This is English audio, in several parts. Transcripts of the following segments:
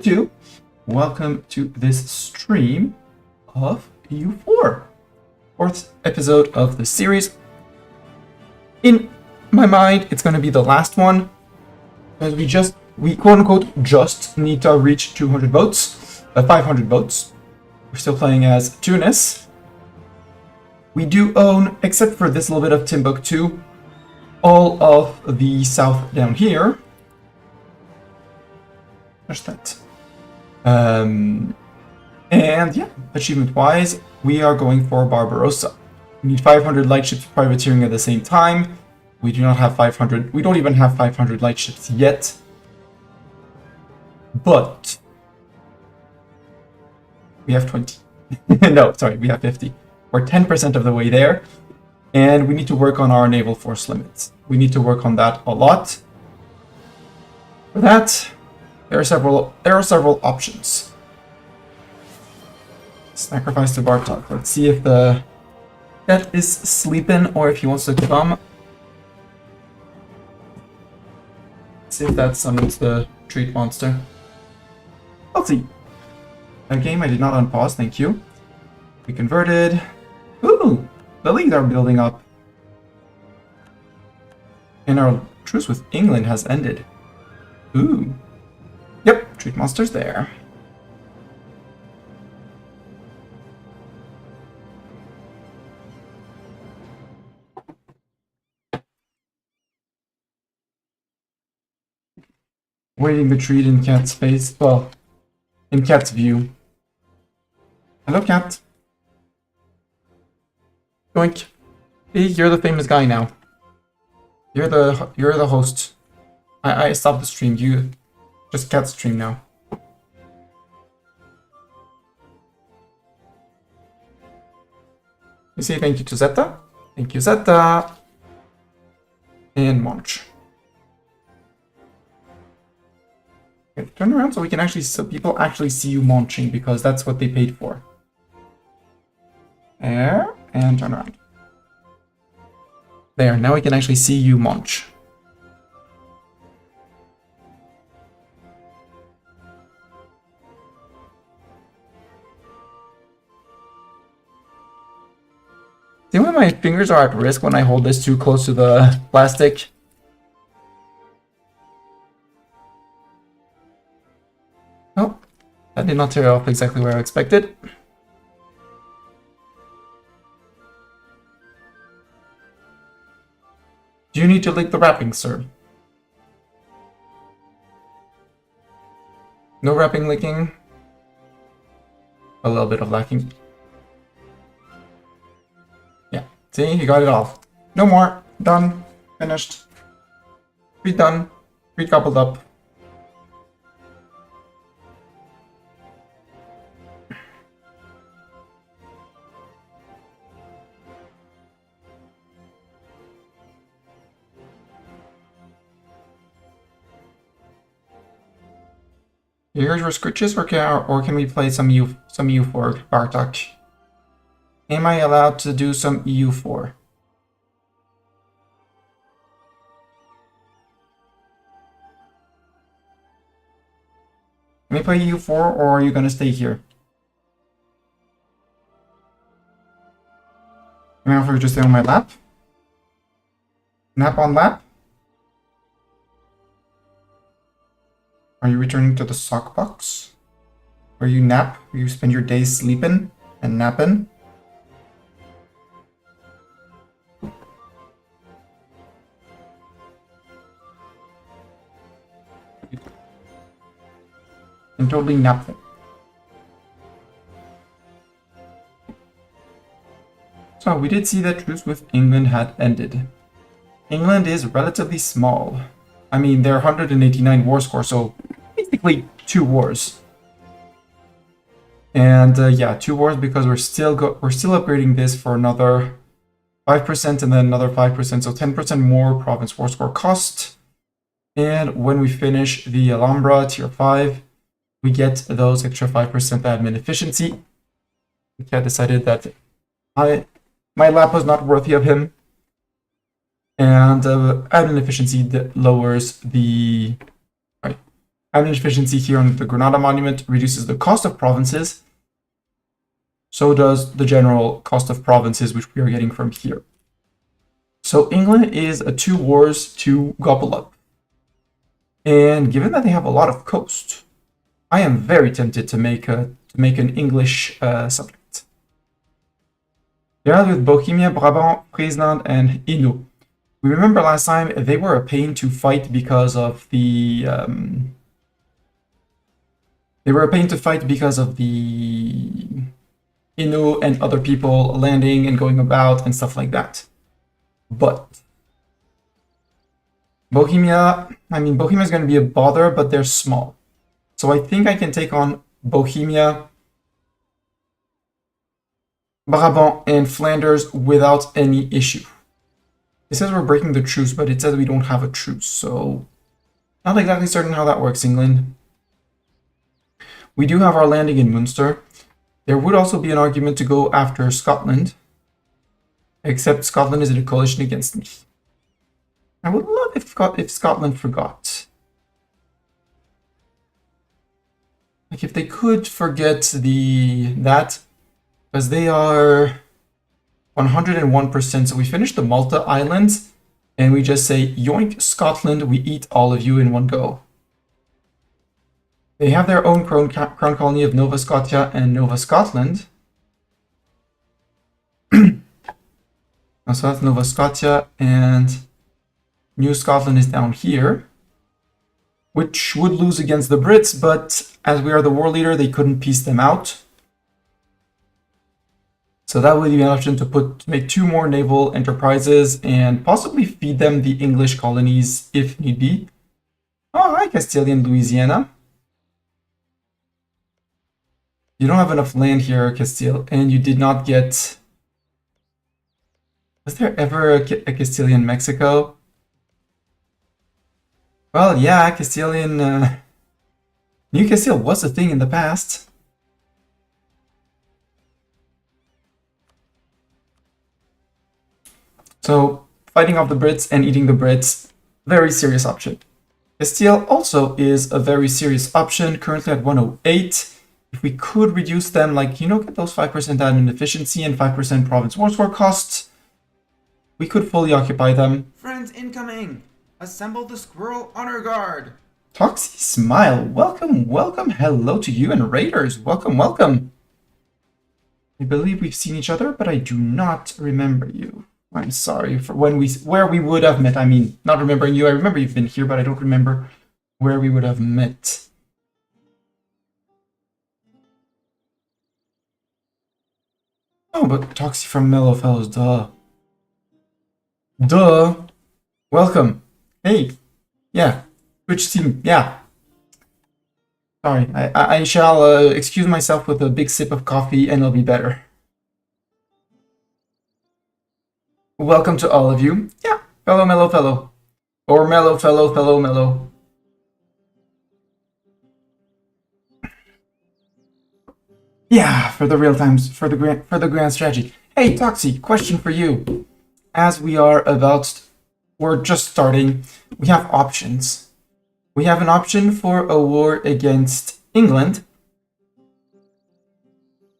2. Welcome to this stream of EU4, fourth episode of the series. In my mind, it's going to be the last one, because we quote-unquote just need to reach 200 votes, 500 votes. We're still playing as Tunis. We do own, except for this little bit of Timbuktu, all of the south down here. There's that. And yeah, achievement-wise, we are going for Barbarossa. We need 500 lightships privateering at the same time. We do not have 500. We don't even have 500 lightships yet. But we have 20. No, sorry, we have 50. We're 10% of the way there. And we need to work on our naval force limits. We need to work on that a lot. For that, there are several options. Sacrifice to Bartok. Let's see if the cat is sleeping or if he wants to come. Let's see if that summons the treat monster. Let's see. A game I did not unpause, thank you. We converted. Ooh, the leagues are building up. And our truce with England has ended. Ooh. Yep, treat monster's there. Waiting the treat in Cat's face. Well, in Cat's view. Hello, Cat. Yoink. Hey, you're the famous guy now. You're the host. I stopped the stream. You just Cat stream now. You say thank you to Zeta. Thank you, Zeta. And Monch. Okay, turn around so we can actually, so people actually see you munching, because that's what they paid for. There, and turn around. There, now we can actually see you munch. See when my fingers are at risk when I hold this too close to the plastic? Oh, that did not tear off exactly where I expected. Do you need to lick the wrapping, sir? No wrapping licking. A little bit of lacking. Yeah, see, you got it all. No more. Done. Finished. Read done. Read coupled up. Here's your scritches, or can we play some EU4, Bartok? Am I allowed to do some EU4? Can we play EU4, or are you gonna stay here? Am I offer to stay on my lap? Nap on lap? Are you returning to the sock box? Where you nap? Where you spend your days sleeping and napping? And totally napping. So we did see that truce with England had ended. England is relatively small. I mean, they're 189 war score, so basically 2 wars. And yeah, 2 wars because we're still upgrading this for another 5% and then another 5%, so 10% more province war score cost. And when we finish the Alhambra tier 5, we get those extra 5% admin efficiency. I decided that my lap was not worthy of him. And admin efficiency that lowers the Island efficiency here on the Granada Monument reduces the cost of provinces. So does the general cost of provinces, which we are getting from here. So England is a 2 wars to gobble up. And given that they have a lot of coast, I am very tempted to make an English subject. They are with Bohemia, Brabant, Friesland, and Hainaut. We remember last time they were a pain to fight because of the Hainaut and other people landing and going about and stuff like that. But Bohemia is going to be a bother, but they're small. So I think I can take on Bohemia, Brabant, and Flanders without any issue. It says we're breaking the truce, but it says we don't have a truce, so not exactly certain how that works, England. We do have our landing in Munster. There would also be an argument to go after Scotland, except Scotland is in a coalition against me. I would love if Scotland forgot. Like if they could forget that, because they are 101%. So we finish the Malta Islands, and we just say, yoink, Scotland, we eat all of you in one go. They have their own crown colony of Nova Scotia and Nova Scotland. So that's Nova Scotia, and New Scotland is down here, which would lose against the Brits, but as we are the war leader, they couldn't piece them out. So that would be an option to make 2 more naval enterprises and possibly feed them the English colonies if need be. Oh, hi, Castilian Louisiana. You don't have enough land here, Castile, and you did not get... Was there ever a Castilian Mexico? Well, yeah, Castilian... New Castile was a thing in the past. So, fighting off the Brits and eating the Brits, very serious option. Castile also is a very serious option, currently at 108. If we could reduce them, like, you know, get those 5% admin efficiency and 5% province war costs, we could fully occupy them. Friends incoming! Assemble the squirrel honor guard! Toxie Smile, welcome, welcome, hello to you, and Raiders, welcome, welcome. I believe we've seen each other, but I do not remember you. I'm sorry for where we would have met. I mean, not remembering you. I remember you've been here, but I don't remember where we would have met. Oh, but Toxie from Mellow Fellows, duh. Duh. Welcome. Hey. Yeah. Twitch team. Yeah. Sorry. I shall excuse myself with a big sip of coffee and it'll be better. Welcome to all of you. Yeah, fellow mellow fellow. Or mellow fellow mellow. Yeah, for the real times, for the grand strategy. Hey, Toxie, question for you. As we're just starting, we have options. We have an option for a war against England.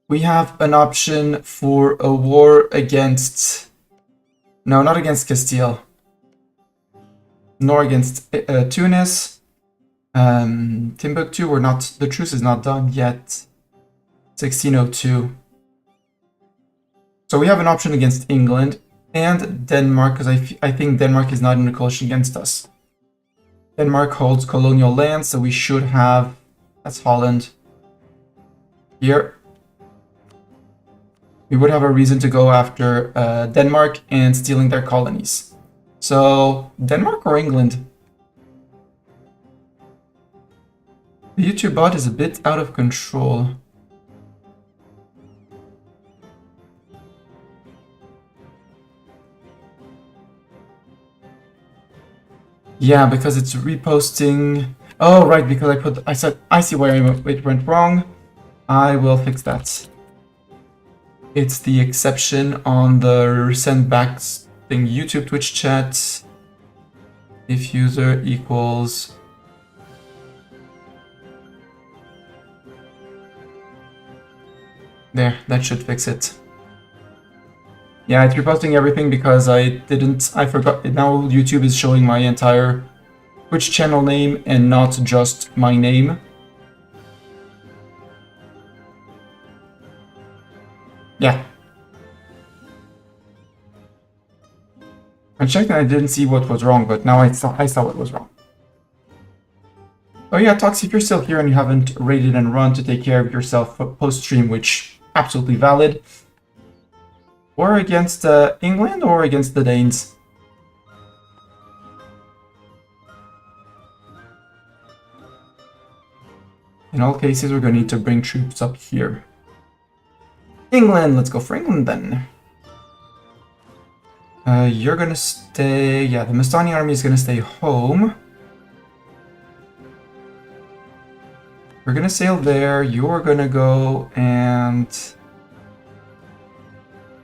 We have an option for a war against... No, not against Castile. Nor against Tunis. Timbuktu, the truce is not done yet. 1602. So we have an option against England and Denmark, because I think Denmark is not in a coalition against us. Denmark holds colonial land, so we should have... That's Holland. Here. We would have a reason to go after Denmark and stealing their colonies. So, Denmark or England? The YouTube bot is a bit out of control. Yeah, because it's reposting... Oh, right, because I see where it went wrong. I will fix that. It's the exception on the send back thing, YouTube, Twitch chat. If user equals There, that should fix it. Yeah, it's reposting everything because I forgot. Now YouTube is showing my entire Twitch channel name and not just my name. Yeah. I checked and I didn't see what was wrong, but now I saw what was wrong. Oh yeah, Tox, if you're still here and you haven't raided and run to take care of yourself post-stream, which absolutely valid. Or against England or against the Danes? In all cases, we're going to need to bring troops up here. England! Let's go for England then. You're going to stay... Yeah, the Mastani army is going to stay home. We're going to sail there. You're going to go and...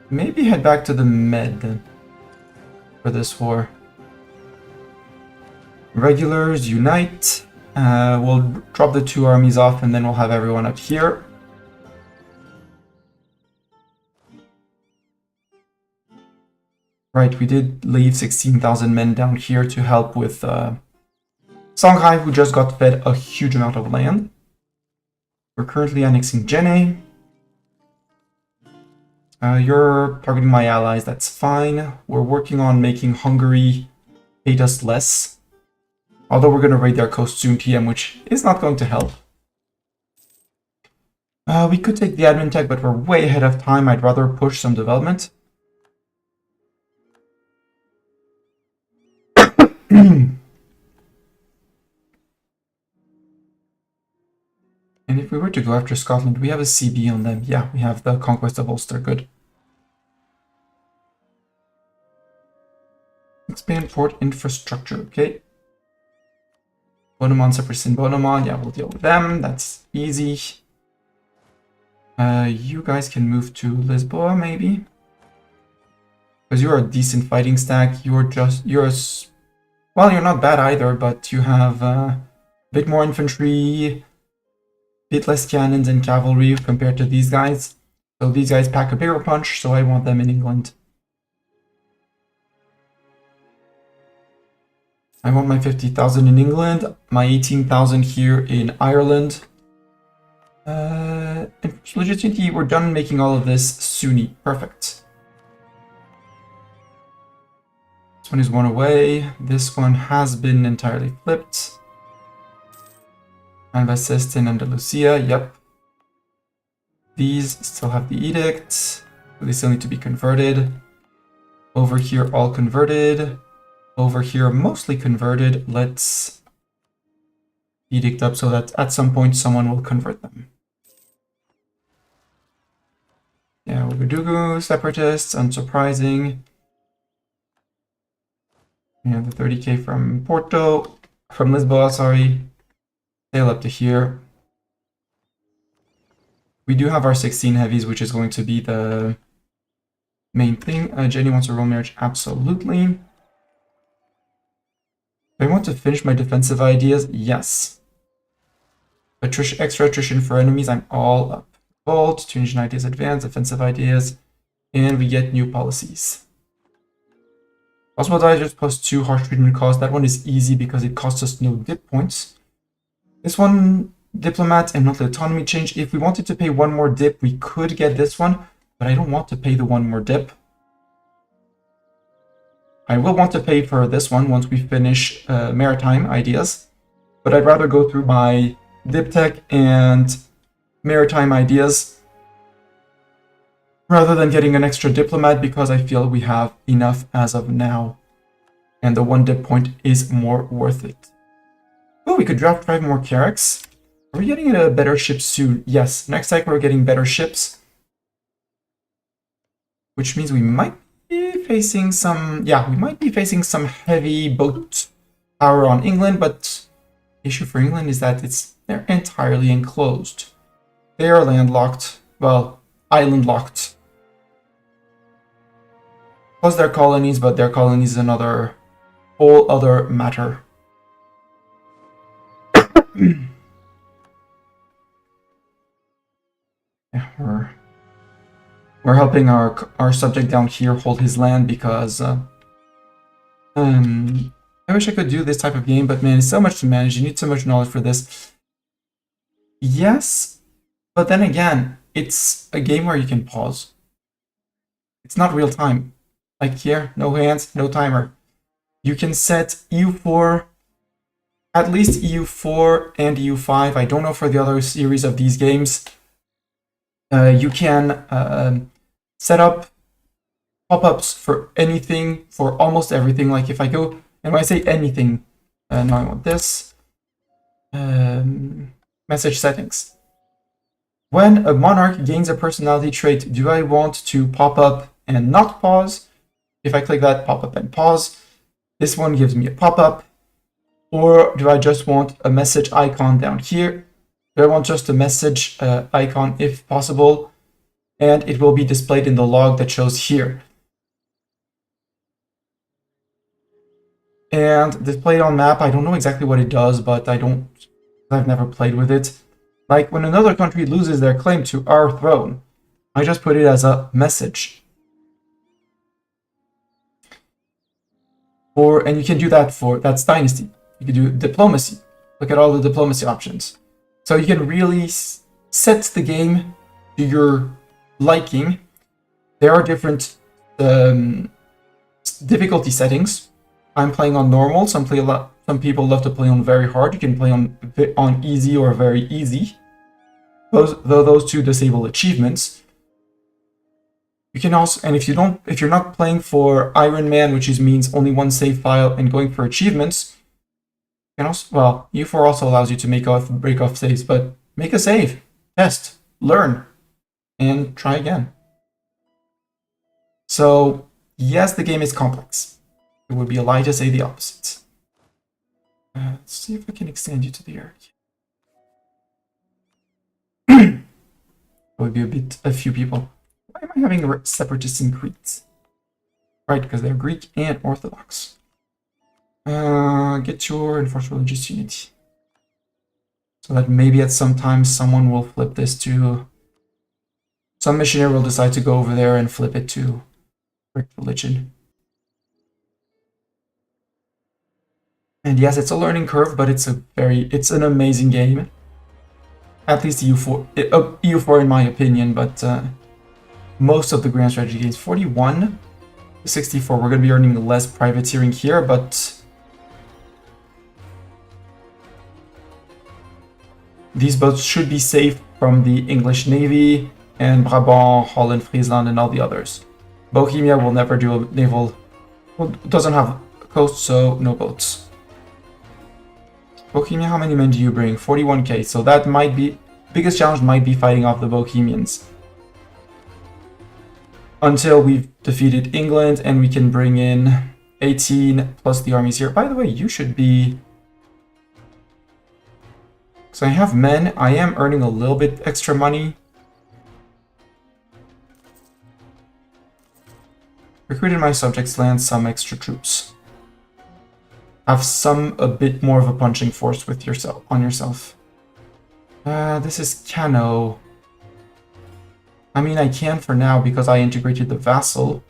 maybe head back to the Med for this war. Regulars, unite. We'll drop the two armies off and then we'll have everyone up here. Right, we did leave 16,000 men down here to help with Songhai, who just got fed a huge amount of land. We're currently annexing Jenne. You're targeting my allies, that's fine. We're working on making Hungary hate us less. Although we're going to raid their coast soon, TM, which is not going to help. We could take the admin tech, but we're way ahead of time. I'd rather push some development. And if we were to go after Scotland, we have a CB on them. Yeah, we have the Conquest of Ulster. Good. Expand port infrastructure. Okay. Bonamon, Cyprus, and Bonamon. Yeah, we'll deal with them. That's easy. You guys can move to Lisboa, maybe. Because you're a decent fighting stack. You're not bad either, but you have a bit more infantry, bit less cannons and cavalry compared to these guys. So these guys pack a bigger punch, so I want them in England. I want my 50,000 in England, my 18,000 here in Ireland. And legitimately, we're done making all of this Sunni. Perfect. This one is one away. This one has been entirely flipped. Albassist in Andalusia, yep. These still have the edict. They still need to be converted. Over here, all converted. Over here, mostly converted. Let's edict up so that at some point someone will convert them. Yeah, Ouagadougou, separatists, unsurprising. We have the 30k from Lisboa, sorry. Sail up to here. We do have our 16 heavies, which is going to be the main thing. Jenny wants a royal marriage, absolutely. Do I want to finish my defensive ideas? Yes. Extra attrition for enemies, I'm all up. Bold, Tunisian ideas advance, defensive ideas, and we get new policies. Oswald Digest plus 2 harsh treatment cost. That one is easy because it costs us no dip points. This one, diplomat and not the autonomy change. If we wanted to pay one more dip, we could get this one, but I don't want to pay the one more dip. I will want to pay for this one once we finish maritime ideas, but I'd rather go through my dip tech and maritime ideas rather than getting an extra diplomat because I feel we have enough as of now. And the one dip point is more worth it. Oh, we could draft 5 more Carracks. Are we getting a better ship soon? Yes, next cycle we're getting better ships. Which means we might be facing some... Yeah, we might be facing some heavy boat power on England, but the issue for England is that they're entirely enclosed. They are landlocked. Well, island-locked. Plus their colonies, but their colonies is another whole other matter. Yeah, we're We're helping our subject down here hold his land because I wish I could do this type of game, but man, it's so much to manage. You need so much knowledge for this. Yes, but then again, it's a game where you can pause. It's not real time. Like here, no hands, no timer. You can set EU4, at least EU4 and EU5. I don't know for the other series of these games. You can set up pop-ups for anything, for almost everything. Like if I go, and when I say anything, now I want this. Message settings. When a monarch gains a personality trait, do I want to pop up and not pause? If I click that, pop up and pause. This one gives me a pop-up. Or do I just want a message icon down here? Do I want just a message icon if possible? And it will be displayed in the log that shows here. And displayed on map, I don't know exactly what it does, but I've never played with it. Like when another country loses their claim to our throne, I just put it as a message. And you can do that that's dynasty. You can do diplomacy. Look at all the diplomacy options. So you can really set the game to your liking. There are different difficulty settings. I'm playing on normal. Some people love to play on very hard. You can play on easy or very easy. Those two disable achievements. You can also, and if you're not playing for Iron Man, which means only one save file and going for achievements, you can also, well, E04 also allows you to break off saves, but make a save, test, learn, and try again. So yes, the game is complex. It would be a lie to say the opposite. Let's see if I can extend you to the area. It would be a few people. Why am I having separatists in Crete? Right, because they're Greek and Orthodox. Get your enforced religious unity. So that maybe at some time someone will flip this to... Some missionary will decide to go over there and flip it to Greek religion. And yes, it's a learning curve, but it's an amazing game. At least EU4 in my opinion, but most of the grand strategy games, 41 to 64, we're going to be earning less privateering here, but these boats should be safe from the English Navy and Brabant, Holland, Friesland, and all the others. Bohemia will never do a naval, well, doesn't have a coast, so no boats. Bohemia, how many men do you bring? 41k, so that might be... Biggest challenge might be fighting off the Bohemians. Until we've defeated England and we can bring in 18 plus the armies here. By the way, you should be... So I have men, I am earning a little bit extra money. Recruited my subjects, land some extra troops. Have a bit more of a punching force with yourself. This is Cano. I mean, I can for now because I integrated the vassal.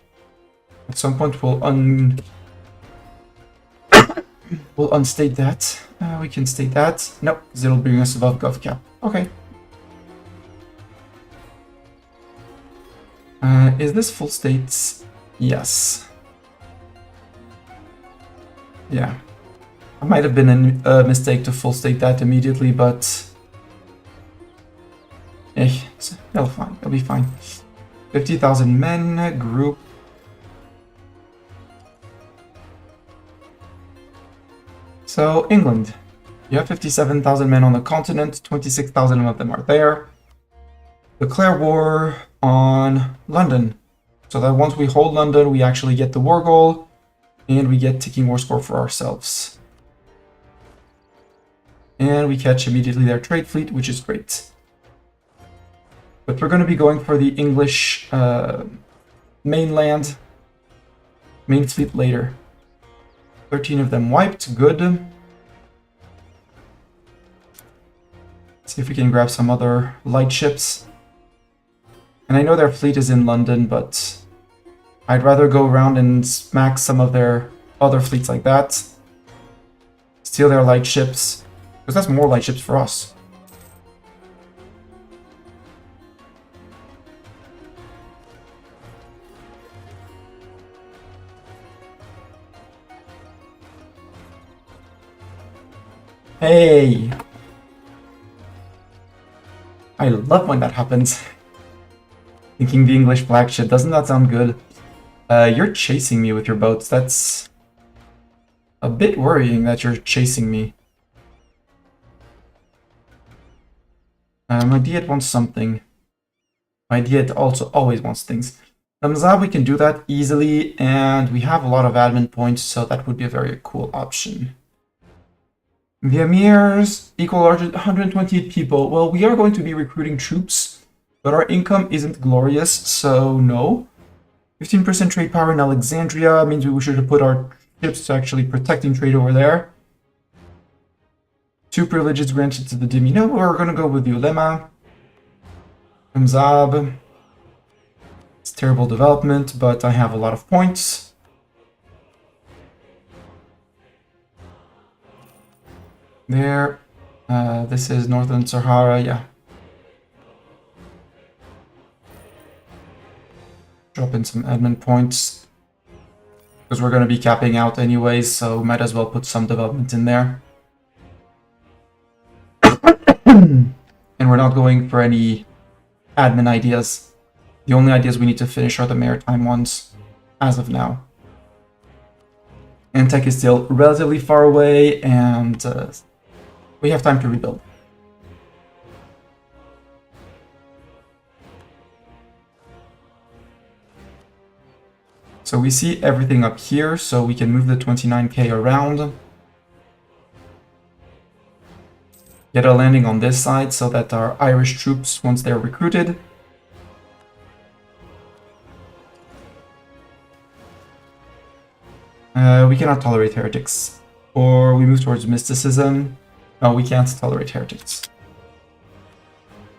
At some point, we'll unstate that. We can state that. Nope, because it'll bring us above gov cap. Okay. Is this full states? Yes. Yeah. It might have been a mistake to full state that immediately, but... it'll be fine. 50,000 men, group. So, England. You have 57,000 men on the continent, 26,000 of them are there. Declare war on London. So that once we hold London, we actually get the war goal, and we get ticking war score for ourselves. And we catch immediately their trade fleet, which is great. But we're going to be going for the English main fleet later. 13 of them wiped, good. Let's see if we can grab some other light ships. And I know their fleet is in London, but I'd rather go around and smack some of their other fleets like that. Steal their light ships. Because that's more light ships for us. Hey! I love when that happens. Thinking the English flagship, doesn't that sound good? You're chasing me with your boats. That's a bit worrying that you're chasing me. My D8 wants something. My D8 also always wants things. Mzab, we can do that easily, and we have a lot of admin points, so that would be a very cool option. The Emirs equal 128 people. Well, we are going to be recruiting troops, but our income isn't glorious, so no. 15% trade power in Alexandria means we should have put our ships to actually protecting trade over there. 2 privileges granted to the Dhimmi. No, we're going to go with the Ulema. Mzab. It's terrible development, but I have a lot of points. There. This is Northern Sahara, yeah. Drop in some admin points. Because we're going to be capping out anyways, so might as well put some development in there. And we're not going for any admin ideas. The only ideas we need to finish are the maritime ones, as of now. And tech is still relatively far away, and we have time to rebuild. So we see everything up here, so we can move the 29k around. Get a landing on this side so that our Irish troops, once they're recruited, we cannot tolerate heretics. Or we move towards mysticism. No, we can't tolerate heretics.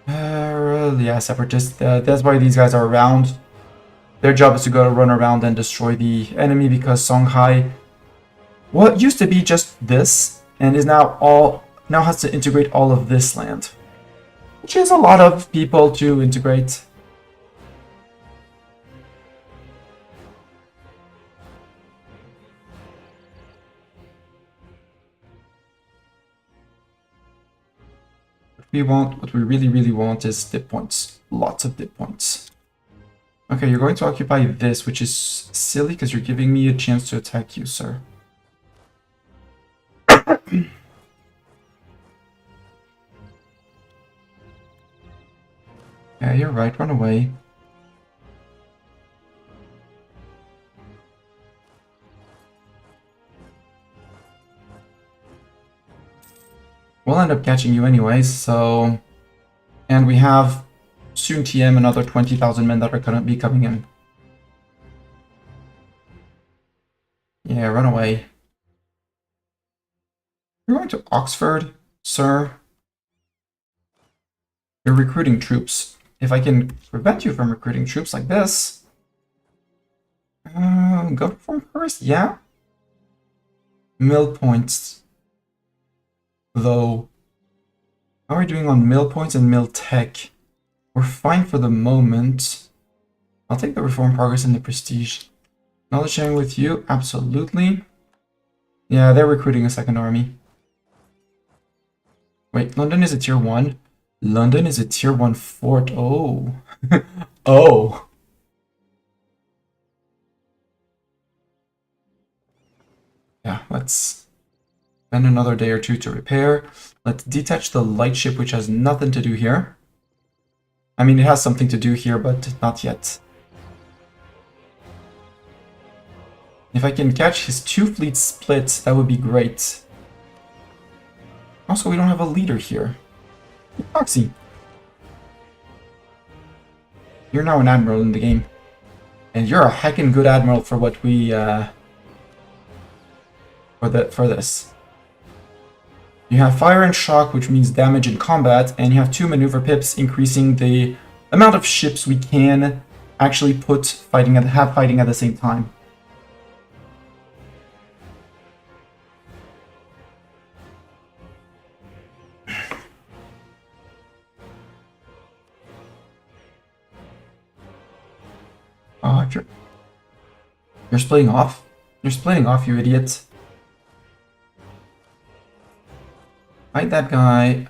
Yeah, separatists. That's why these guys are around. Their job is to go run around and destroy the enemy, because Songhai, what used to be just this, and is now has to integrate all of this land, which is a lot of people to integrate. What we really want is dip points. Lots of dip points. Okay, you're going to occupy this, which is silly because you're giving me a chance to attack you, sir. Yeah, you're right, run away. We'll end up catching you anyways, so... And we have soon TM another 20,000 men that are gonna be coming in. Yeah, run away. You're going to Oxford, sir? You're recruiting troops. If I can prevent you from recruiting troops like this... go from first, yeah? Mill points. Though, how are we doing on mill points and mill tech? We're fine for the moment. I'll take the reform progress and the prestige. Knowledge sharing with you, absolutely. Yeah, they're recruiting a second army. Wait, London is a tier 1. London is a tier 1 fort. Oh. Oh. Yeah, let's spend another day or two to repair. Let's detach the light ship, which has nothing to do here. I mean, it has something to do here, but not yet. If I can catch his 2 fleets split, that would be great. Also, we don't have a leader here. Oxy. You're now an admiral in the game. And you're a heckin' good admiral for what we, for this. You have fire and shock, which means damage in combat, and you have 2 maneuver pips, increasing the amount of ships we can actually put have fighting at the same time. Oh, you're splitting off. You're splitting off, you idiot. Fight that guy.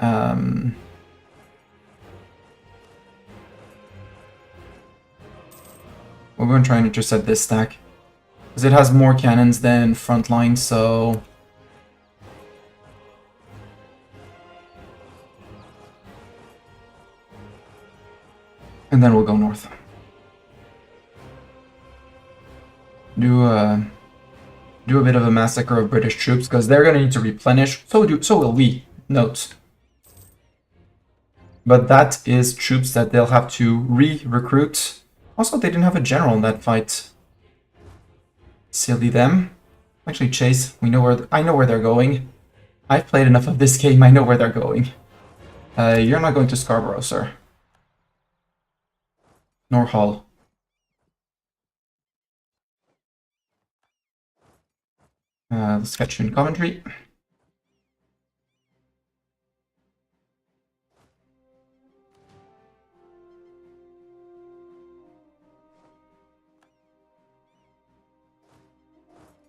We're going to try and intercept this stack. Because it has more cannons than frontline, so... And then we'll go north. Do a bit of a massacre of British troops, because they're going to need to replenish. So will we. Note. But that is troops that they'll have to re-recruit. Also, they didn't have a general in that fight. Silly them. Actually, Chase, I know where they're going. I've played enough of this game, I know where they're going. You're not going to Scarborough, sir. Nor Hull. Let's catch you in Coventry.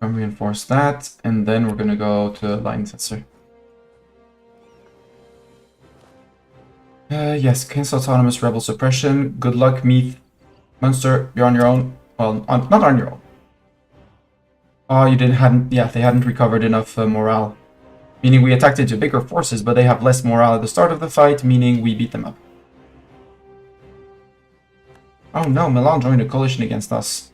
Reinforce that, and then we're gonna go to line sensor. Yes, cancel autonomous rebel suppression. Good luck, Meath. Munster, you're on your own. Well, not on your own. Oh, they hadn't recovered enough morale. Meaning we attacked into bigger forces, but they have less morale at the start of the fight, meaning we beat them up. Oh no, Milan joined a coalition against us.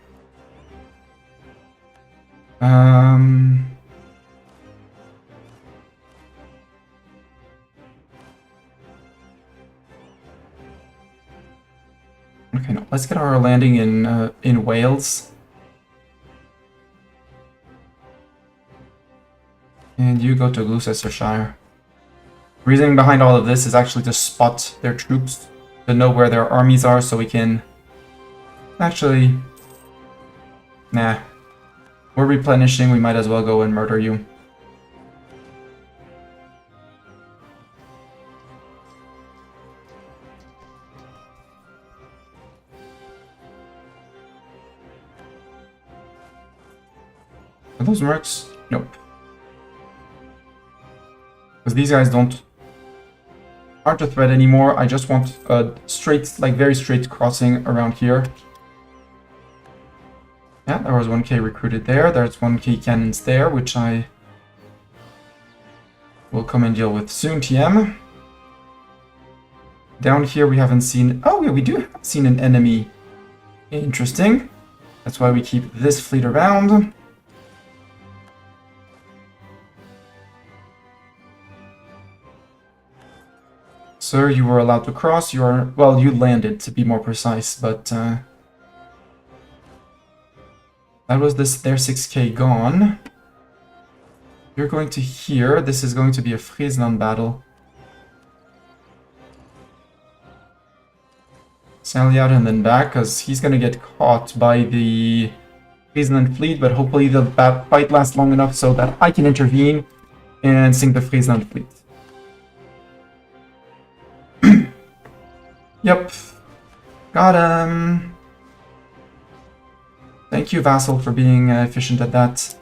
Okay, no, let's get our landing in Wales. And you go to Gloucestershire. Reasoning behind all of this is actually to spot their troops, to know where their armies are, so we can... Actually... Nah. We're replenishing, we might as well go and murder you. Are those mercs? Nope. Because these guys aren't a threat anymore. I just want a straight, like very straight crossing around here. Yeah, there was 1k recruited there. There's 1k cannons there, which I will come and deal with soon, TM. Down here we haven't seen... Oh, yeah, we do have seen an enemy. Interesting. That's why we keep this fleet around. Sir, you were allowed to cross. Well, you landed, to be more precise, but... That was their 6k gone. You're going to here. This is going to be a Friesland battle. Sally out and then back, because he's going to get caught by the Friesland fleet, but hopefully the fight lasts long enough so that I can intervene and sink the Friesland fleet. Yep. Got him. Thank you, Vassal, for being efficient at that.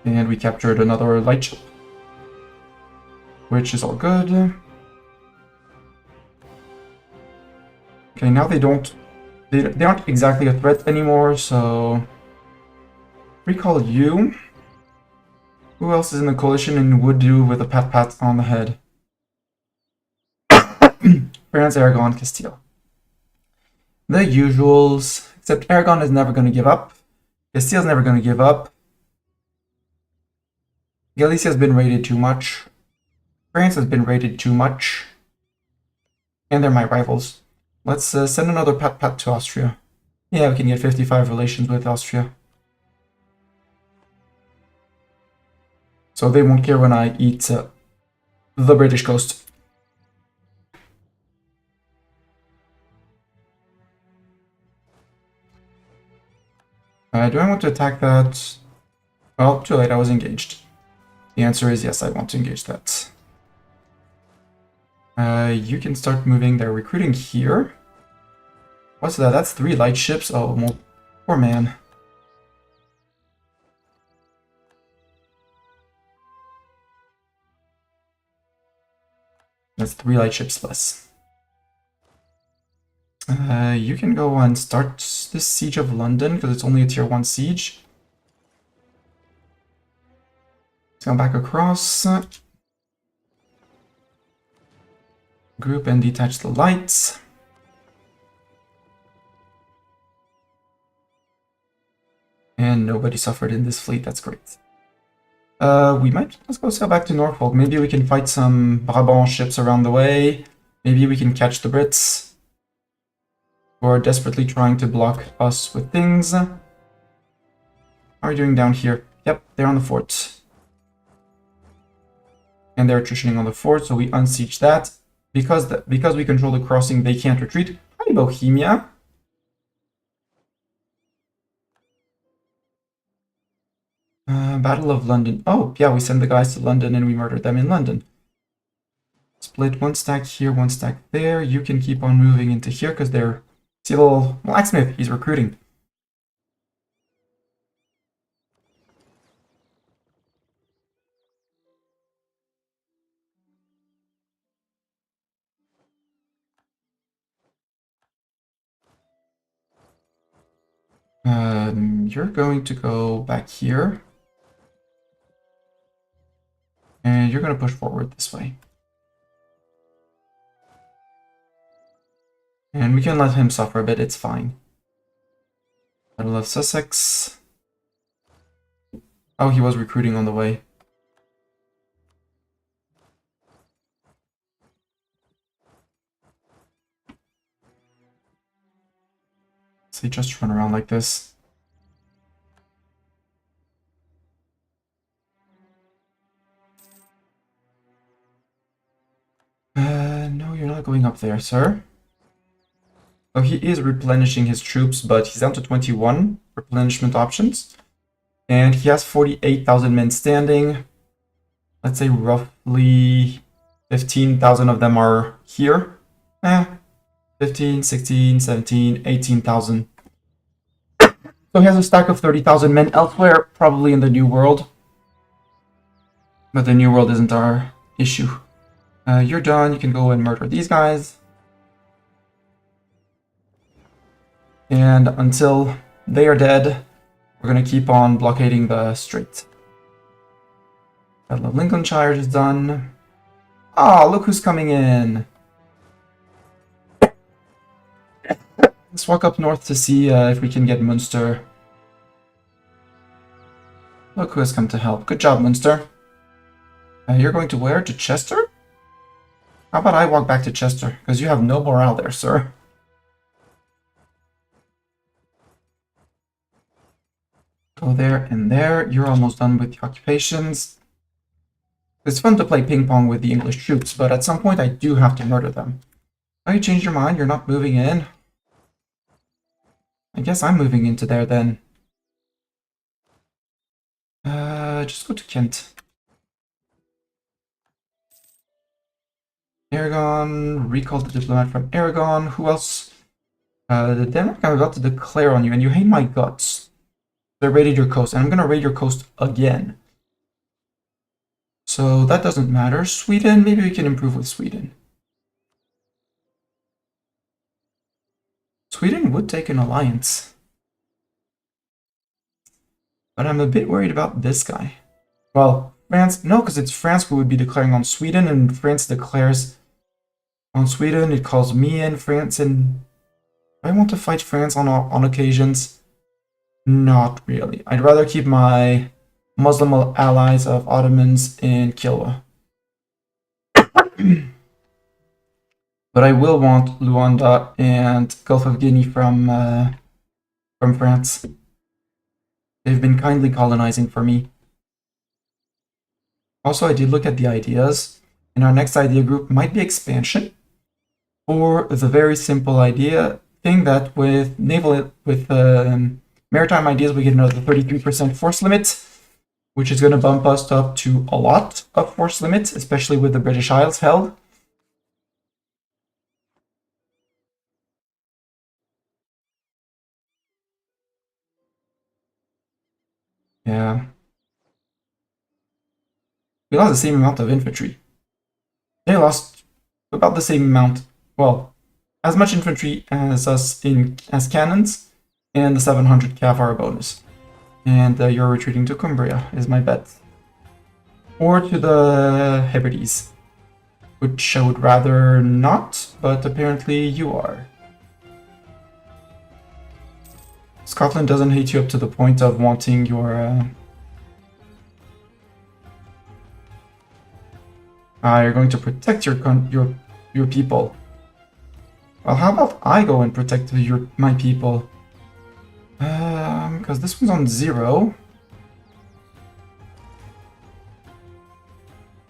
And we captured another light ship, which is all good. Okay, now they aren't exactly a threat anymore, so recall you. Who else is in the coalition and would do with a pat on the head? France, Aragon, Castile. The usuals, except Aragon is never going to give up. Castile's never going to give up. Galicia's been raided too much. France has been raided too much. And they're my rivals. Let's send another pat to Austria. Yeah, we can get 55 relations with Austria. So they won't care when I eat the British coast. Do I want to attack that? Well, too late, I was engaged. The answer is yes, I want to engage that. You can start moving. They're recruiting here. What's that? That's 3 light ships. Oh, well, poor man. That's 3 light ships less. You can go and start the siege of London because it's only a tier 1 siege. Let's go back across. Group and detach the lights. And nobody suffered in this fleet, that's great. Let's go sail back to Norfolk. Maybe we can fight some Brabant ships around the way. Maybe we can catch the Brits, who are desperately trying to block us with things. How are you doing down here? Yep, they're on the fort. And they're attritioning on the fort, so we unsiege that. Because we control the crossing, they can't retreat. Hi, Bohemia. Battle of London. Oh, yeah, we send the guys to London and we murder them in London. Split 1 stack here, 1 stack there. You can keep on moving into here because they're... See a little blacksmith, he's recruiting. You're going to go back here. And you're going to push forward this way. And we can let him suffer a bit, it's fine. Battle of Sussex. Oh, he was recruiting on the way. So he just run around like this. No, you're not going up there, sir. Oh, he is replenishing his troops, but he's down to 21 replenishment options. And he has 48,000 men standing. Let's say roughly 15,000 of them are here. 15, 16, 17, 18,000. So he has a stack of 30,000 men elsewhere, probably in the New World. But the New World isn't our issue. You're done, you can go and murder these guys. And until they are dead, we're going to keep on blockading the strait. Battle of Lincolnshire is done. Oh, look who's coming in. Let's walk up north to see if we can get Munster. Look who has come to help. Good job, Munster. You're going to where? To Chester? How about I walk back to Chester? Because you have no morale there, sir. Go there and there. You're almost done with the occupations. It's fun to play ping pong with the English troops, but at some point I do have to murder them. Oh, you changed your mind? You're not moving in? I guess I'm moving into there then. Just go to Kent. Aragon, recall the diplomat from Aragon. Who else? The Denmark I'm about to declare on you, and you hate my guts. They raided your coast, and I'm gonna raid your coast again. So that doesn't matter. Sweden, maybe we can improve with Sweden. Sweden would take an alliance. But I'm a bit worried about this guy. Well, France, no, because it's France who would be declaring on Sweden, and France declares on Sweden. It calls me in France, and I want to fight France on occasions. Not really. I'd rather keep my Muslim allies of Ottomans in Kilwa. But I will want Luanda and Gulf of Guinea from France. They've been kindly colonizing for me. Also, I did look at the ideas, and our next idea group might be expansion, or the very simple idea thing that with Maritime ideas, we get another 33% force limit, which is going to bump us up to a lot of force limits, especially with the British Isles held. Yeah. We lost the same amount of infantry. They lost about the same amount. Well, as much infantry as us as cannons, and the 700 cav bonus. And you're retreating to Cumbria, is my bet. Or to the Hebrides, which I would rather not, but apparently you are. Scotland doesn't hate you up to the point of wanting your... you're going to protect your people. Well, how about I go and protect my people? Because this one's on 0.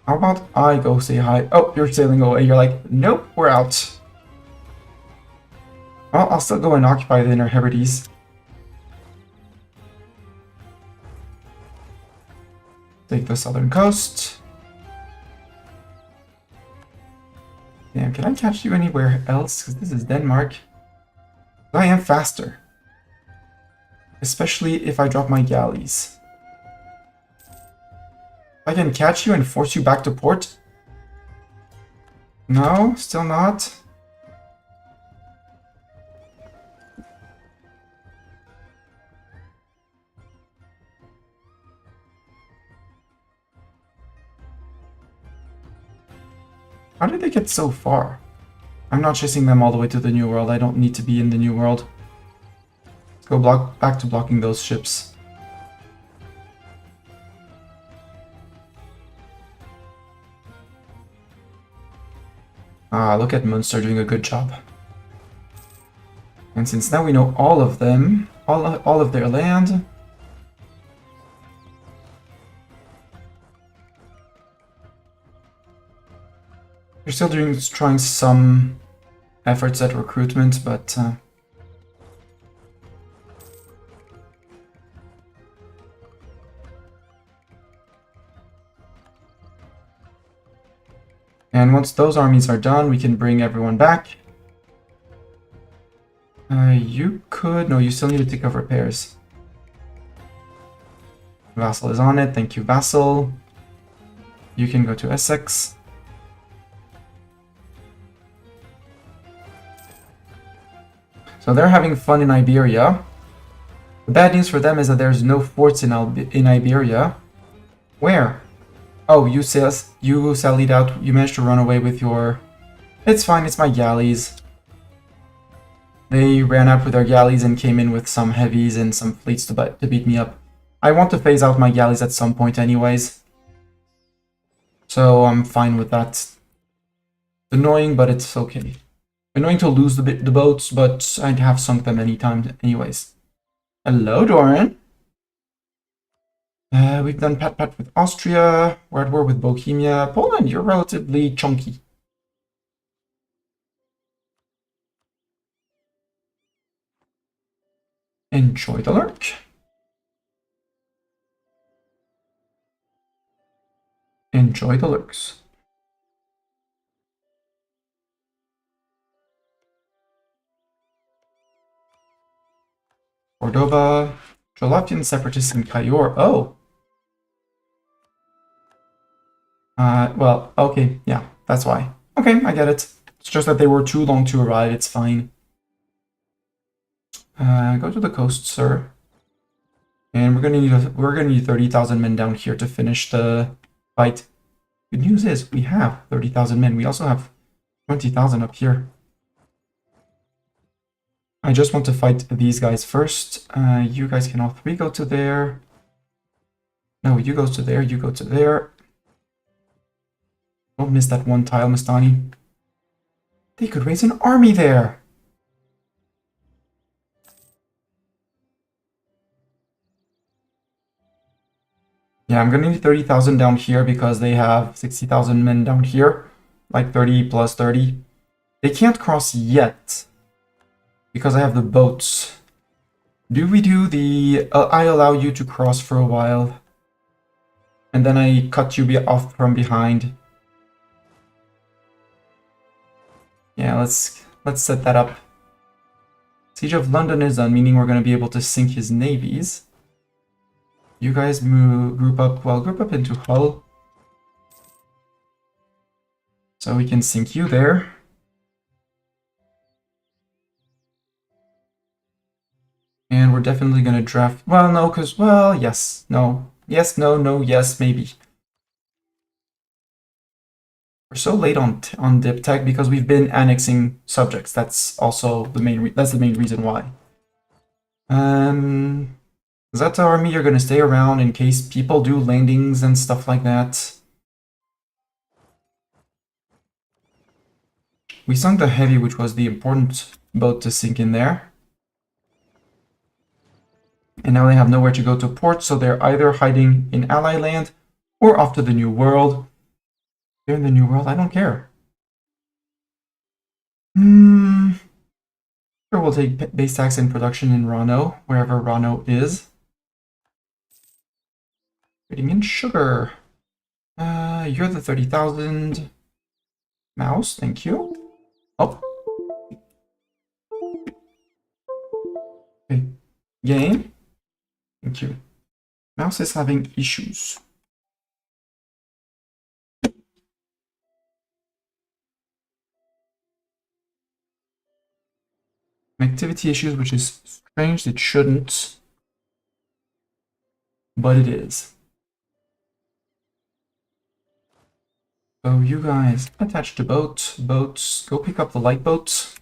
How about I go say hi? Oh, you're sailing away. You're like, nope, we're out. Well, I'll still go and occupy the Inner Hebrides. Take the southern coast. Damn, can I catch you anywhere else? Because this is Denmark. I am faster. Especially if I drop my galleys. I can catch you and force you back to port? No, still not. How did they get so far? I'm not chasing them all the way to the New World. I don't need to be in the New World. Let's go back to blocking those ships. Look at Munster doing a good job. And since now we know all of them, all of their land, they're still trying some efforts at recruitment, but and once those armies are done, we can bring everyone back. You could... No, you still need to take up repairs. Vassal is on it. Thank you, Vassal. You can go to Essex. So they're having fun in Iberia. The bad news for them is that there's no forts in Iberia. Where? Oh, you sallied out. You managed to run away with your... It's fine, it's my galleys. They ran out with their galleys and came in with some heavies and some fleets to beat me up. I want to phase out my galleys at some point anyways. So I'm fine with that. It's annoying, but it's okay. Annoying to lose the boats, but I'd have sunk them anytime anyways. Hello, Doran. We've done pat-pat with Austria. We're at war with Bohemia. Poland, you're relatively chunky. Enjoy the lurk. Enjoy the lurks. Cordoba. Jolopian separatists in Cayor. Oh. Well, okay, yeah, that's why. Okay, I get it. It's just that they were too long to arrive, it's fine. Go to the coast, sir. And we're gonna need 30,000 men down here to finish the fight. Good news is we have 30,000 men. We also have 20,000 up here. I just want to fight these guys first. You guys can all three go to there. No, you go to there, you go to there. Don't miss that one tile, Mastani. They could raise an army there. Yeah, I'm gonna need 30,000 down here because they have 60,000 men down here. Like 30 plus 30. They can't cross yet because I have the boats. Do we do the I allow you to cross for a while, and then I cut you off from behind? Yeah, let's set that up. Siege of London is done, meaning we're going to be able to sink his navies. You guys group up into Hull. So we can sink you there. And we're definitely going to draft... Well, no, because... Well, yes, no. Yes, no, no, yes, maybe. We're so late on dip tech because we've been annexing subjects. That's also the main reason why. Zeta army, you're going to stay around in case people do landings and stuff like that. We sunk the heavy, which was the important boat to sink in there. And now they have nowhere to go to port, so they're either hiding in ally land or off to the New World. They're in the New World, I don't care. Sure, we'll take base tax and production in Rano, wherever Rano is. Trading in sugar. You're the 30,000. Mouse, thank you. Oh. Okay. Game. Thank you. Mouse is having issues. Activity issues, which is strange. It shouldn't. But it is. So you guys attach to boats. Go pick up the light boats.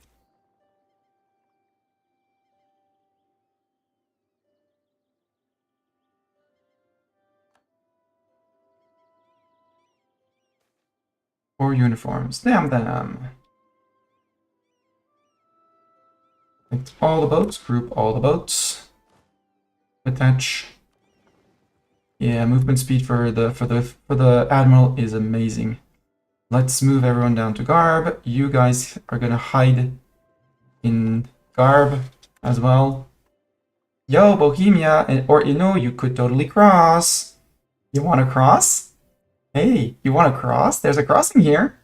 Or uniforms. Damn them. It's all the boats. Group all the boats. Attach. Yeah, movement speed for the admiral is amazing. Let's move everyone down to Garb. You guys are gonna hide in Garb as well. Yo, Bohemia or Inu, you could totally cross. You want to cross? Hey, you want to cross? There's a crossing here.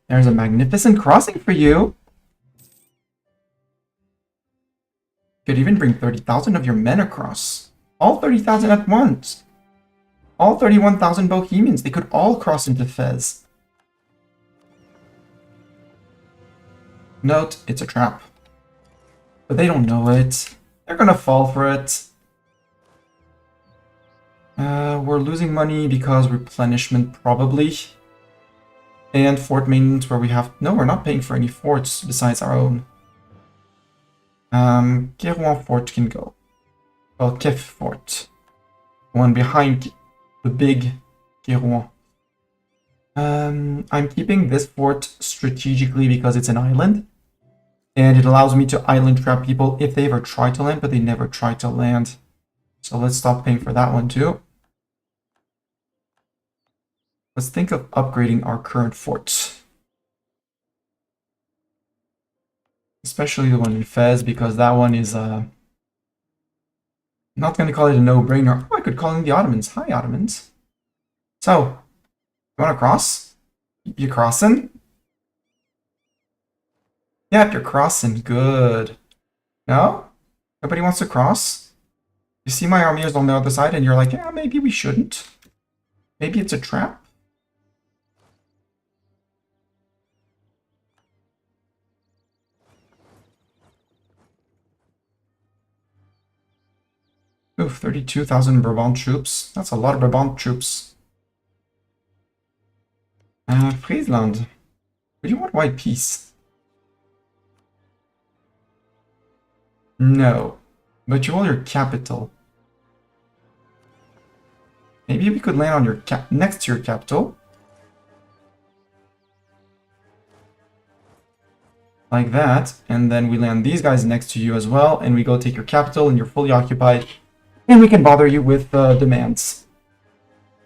There's a magnificent crossing for you. Could even bring 30,000 of your men across. All 30,000 at once. All 31,000 Bohemians. They could all cross into Fez. Note, it's a trap. But they don't know it. They're gonna fall for it. We're losing money because replenishment probably. And fort maintenance where we have... No, we're not paying for any forts besides our own. Kérouan fort can go. Well, Kef fort. One behind the big Kérouan. I'm keeping this fort strategically because it's an island. And it allows me to island trap people if they ever try to land, but they never try to land. So let's stop paying for that one too. Let's think of upgrading our current forts. Especially the one in Fez, because that one is, I'm not going to call it a no-brainer. Oh, I could call in the Ottomans. Hi, Ottomans. So, you want to cross? You crossing? Yep, you're crossing. Good. No? Nobody wants to cross? You see my army is on the other side and you're like, yeah, maybe we shouldn't. Maybe it's a trap. Oof, 32,000 Brabant troops. That's a lot of Brabant troops. Friesland. Would you want white peace? No. But you want your capital. Maybe we could land on your next to your capital. Like that. And then we land these guys next to you as well. And we go take your capital and you're fully occupied. And we can bother you with demands.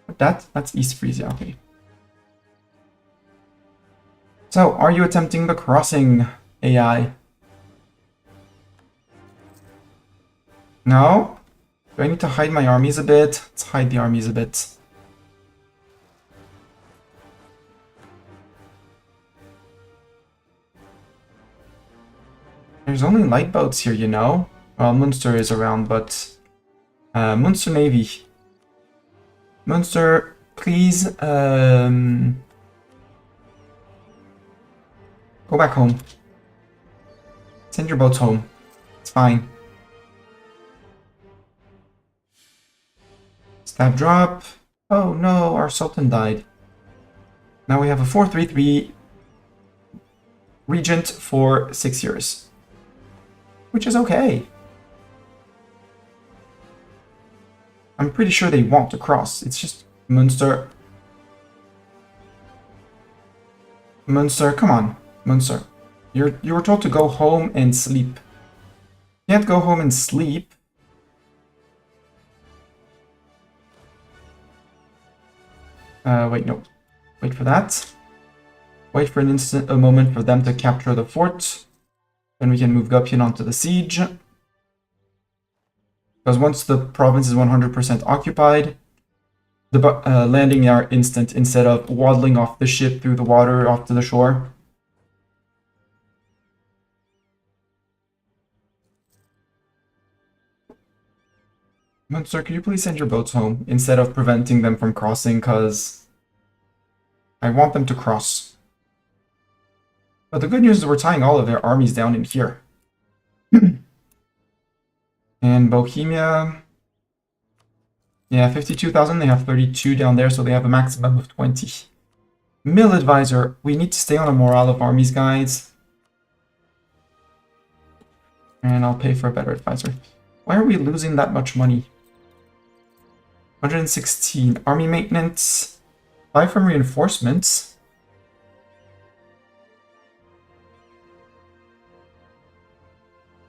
But that's East Frisia, okay. So, are you attempting the crossing, AI? No? Do I need to hide my armies a bit? Let's hide the armies a bit. There's only light boats here, you know? Well, Munster is around, but... Munster Navy. Munster, please, go back home. Send your boats home. It's fine. Stab drop. Oh no, our Sultan died. Now we have a 433 regent for 6 years. Which is okay. I'm pretty sure they want to cross. It's just Munster. Munster, come on. Munster. You were told to go home and sleep. You can't go home and sleep. Wait, no. Wait for that. Wait for a moment for them to capture the fort. Then we can move Guppian onto the siege. Because once the province is 100% occupied, the landing are instant instead of waddling off the ship through the water off to the shore. Munster, could you please send your boats home instead of preventing them from crossing, because I want them to cross. But the good news is we're tying all of their armies down in here. And Bohemia, yeah, 52,000, they have 32 down there, so they have a maximum of 20. Mill Advisor, we need to stay on a morale of armies, guys. And I'll pay for a better advisor. Why are we losing that much money? 116, army maintenance, 5 from reinforcements.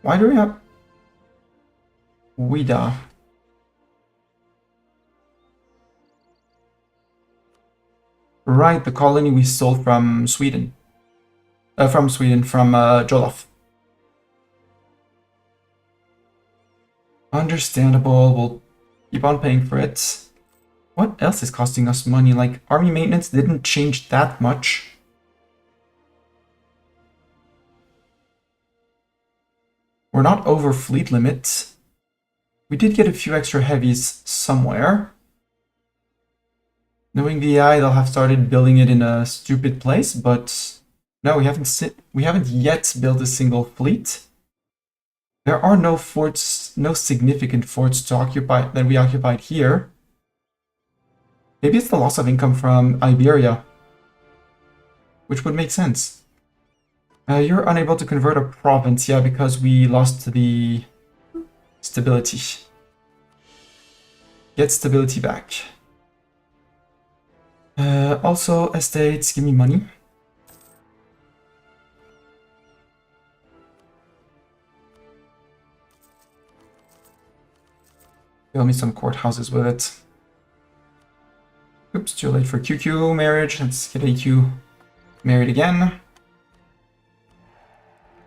Why do we have... Ouida. Right, the colony we stole from Sweden. From Jolof. Understandable, we'll keep on paying for it. What else is costing us money? Like, army maintenance didn't change that much. We're not over fleet limit. We did get a few extra heavies somewhere. Knowing the AI, they'll have started building it in a stupid place, but no, we haven't yet built a single fleet. There are no forts, no significant forts to occupy that we occupied here. Maybe it's the loss of income from Iberia, which would make sense. You're unable to convert a province, yeah, because we lost the stability. Get stability back. Also, estates, give me money. Build me some courthouses with it. Oops, too late for QQ marriage. Let's get AQ married again.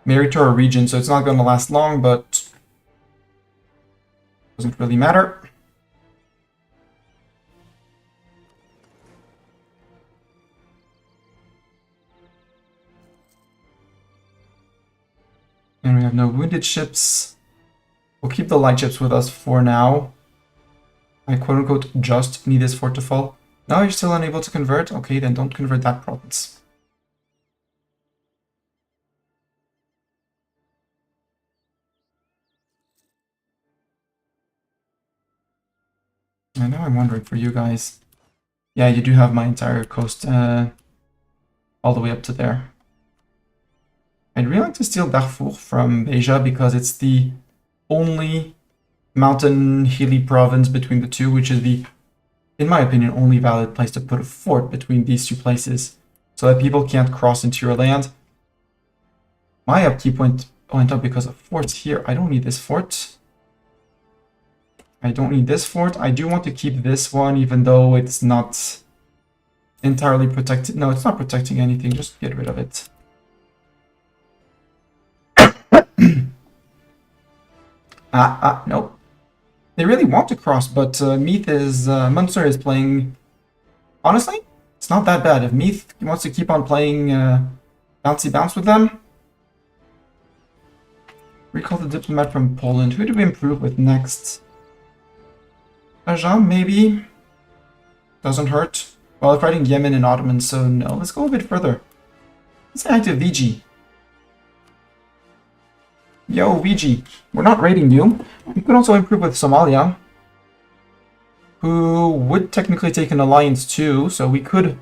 Married to our region, so it's not going to last long, but doesn't really matter. And we have no wounded ships. We'll keep the light ships with us for now. I quote-unquote just need this fort to fall. Now you're still unable to convert? Okay, then don't convert that province. And now I'm wondering for you guys. Yeah, you do have my entire coast all the way up to there. I'd really like to steal Darfur from Beja because it's the only mountain hilly province between the two, which is the, in my opinion, only valid place to put a fort between these two places so that people can't cross into your land. My upkeep went up because of forts here. I don't need this fort. I don't need this fort. I do want to keep this one, even though it's not entirely protected. No, it's not protecting anything. Just get rid of it. Nope. They really want to cross, but Meath is... Munster is playing... Honestly, it's not that bad. If Meath wants to keep on playing bouncy bounce with them... Recall the diplomat from Poland. Who do we improve with next? Ajam, maybe? Doesn't hurt. Well, we're fighting Yemen and Ottoman, so no. Let's go a bit further. Let's say hi to VG. Yo, VG. We're not raiding you. We could also improve with Somalia, who would technically take an alliance too, so we could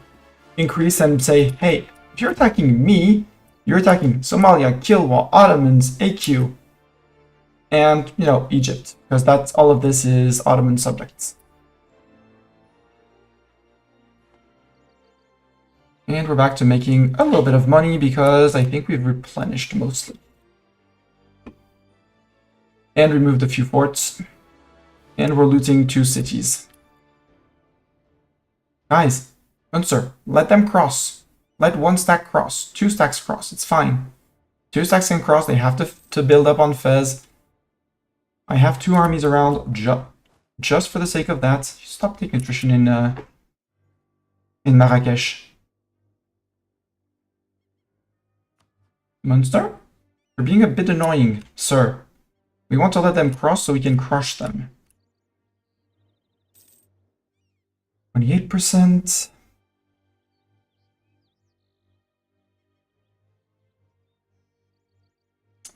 increase and say, hey, if you're attacking me, you're attacking Somalia, Kilwa, Ottomans, AQ, and, you know, Egypt, because that's all of this is Ottoman subjects. And we're back to making a little bit of money because I think we've replenished mostly. And removed a few forts. And we're looting 2 cities. Guys, Munster, let them cross. Let 1 stack cross. 2 stacks cross. It's fine. 2 stacks can cross. They have to build up on Fez. I have 2 armies around just for the sake of that. Stop taking attrition in Marrakesh. Munster? You're being a bit annoying, sir. We want to let them cross so we can crush them. 28%.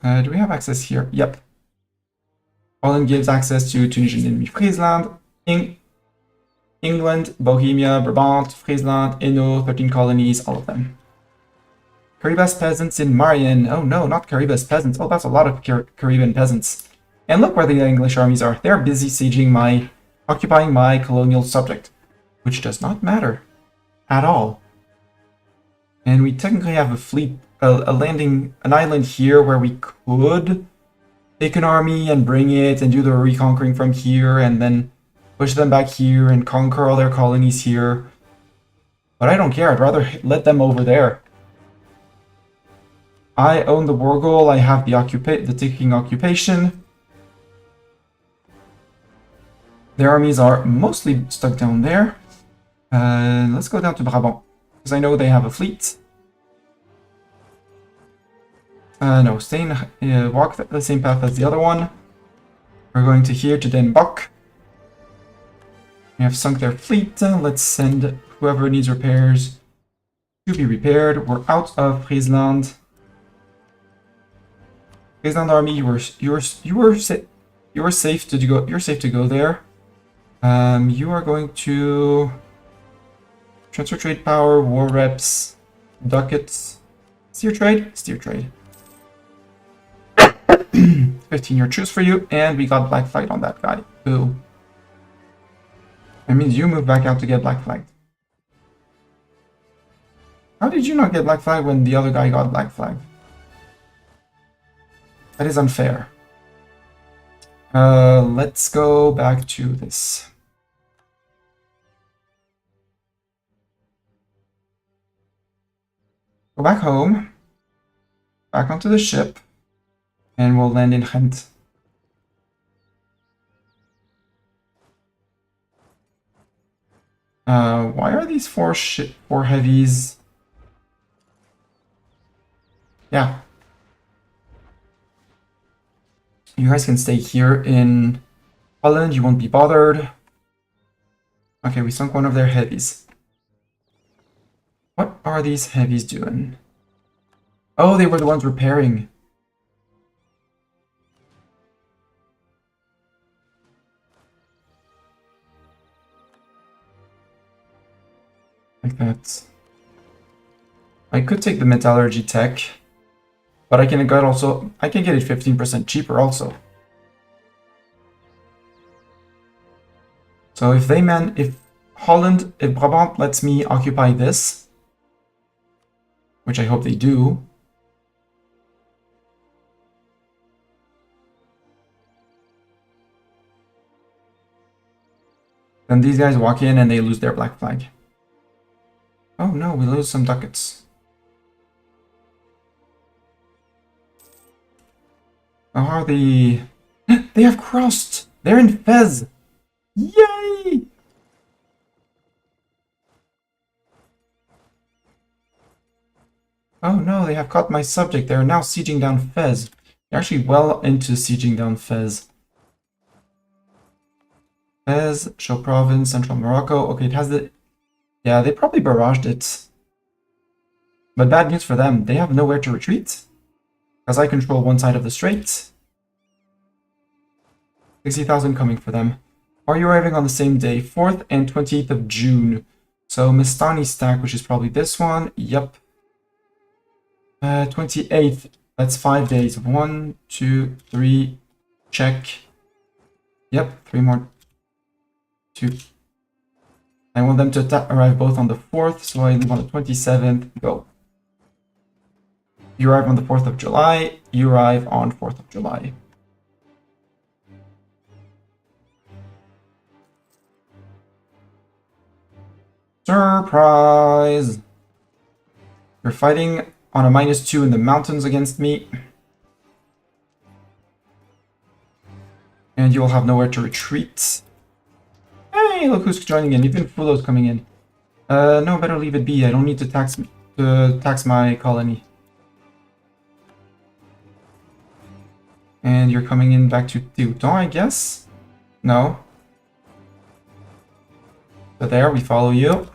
Do we have access here? Yep. Holland gives access to Tunisian enemy Friesland, England, Bohemia, Brabant, Friesland, Hainaut, 13 colonies, all of them. Caribas peasants in Marion. Oh no, not Caribas peasants. Oh, that's a lot of Caribbean peasants. And look where the English armies are. They're busy sieging occupying my colonial subject, which does not matter at all. And we technically have a fleet, an island here where we could take an army and bring it and do the reconquering from here and then push them back here and conquer all their colonies here. But I don't care. I'd rather let them over there. I own the war goal. I have the taking occupation. Their armies are mostly stuck down there. Let's go down to Brabant, because I know they have a fleet. No, walk the same path as the other one. We're going to here to Den Bosch. We have sunk their fleet. Let's send whoever needs repairs to be repaired. We're out of Friesland. Friesland army, you were safe to go. You're safe to go there. You are going to transfer trade power, war reps, ducats, steer trade, 15-year truce for you, and we got black flagged on that guy. Boo. That means you move back out to get black flagged. How did you not get black flagged when the other guy got black flagged? That is unfair. Let's go back to this. Go back home. Back onto the ship. And we'll land in Ghent. Why are these four heavies? Yeah. You guys can stay here in Holland. You won't be bothered. Okay, we sunk one of their heavies. What are these heavies doing? Oh, they were the ones repairing. Like that. I could take the metallurgy tech, but I can get it 15% cheaper also. So if Brabant lets me occupy this, which I hope they do, then these guys walk in and they lose their black flag. Oh no, we lose some ducats. Oh, how are the... They have crossed! They're in Fez! Yay! Oh no, they have caught my subject. They are now sieging down Fez. They're actually well into sieging down Fez. Fez, Show Province, Central Morocco. Okay, it has the... Yeah, they probably barraged it. But bad news for them. They have nowhere to retreat. Because I control one side of the strait. 60,000 coming for them. Are you arriving on the same day? 4th and 28th of June. So Mistani stack, which is probably this one. Yep. 28th. That's 5 days. 1, 2, 3. Check. Yep, 3 more. 2. I want them to arrive both on the 4th, so I leave on the 27th. Go. You arrive on the 4th of July. You arrive on 4th of July. Surprise! You're fighting on a -2 in the mountains against me. And you will have nowhere to retreat. Hey, look who's joining in. Even Fulo's coming in. No, better leave it be. I don't need to tax my colony. And you're coming in back to Teuton, I guess? No. So there, we follow you.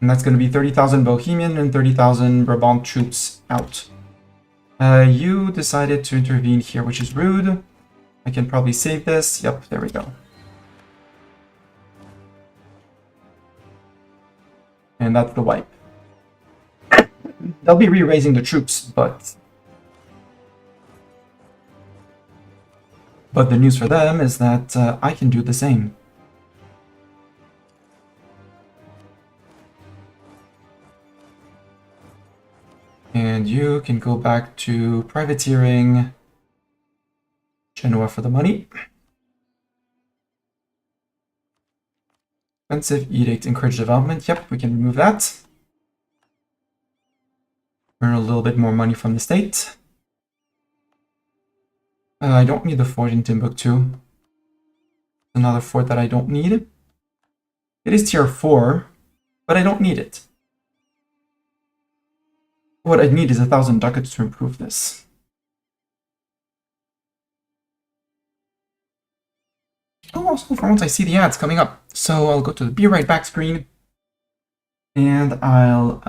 And that's going to be 30,000 Bohemian and 30,000 Brabant troops out. You decided to intervene here, which is rude. I can probably save this. Yep, there we go. And that's the wipe. They'll be re-raising the troops, but the news for them is that I can do the same. And you can go back to privateering Genoa for the money. Expensive edict, encourage development. Yep, we can remove that. Earn a little bit more money from the state. I don't need the fort in Timbuktu. Another fort that I don't need. It is tier 4, but I don't need it. What I need is 1,000 ducats to improve this. Oh, also for once I see the ads coming up. So I'll go to the Be Right Back screen. And I'll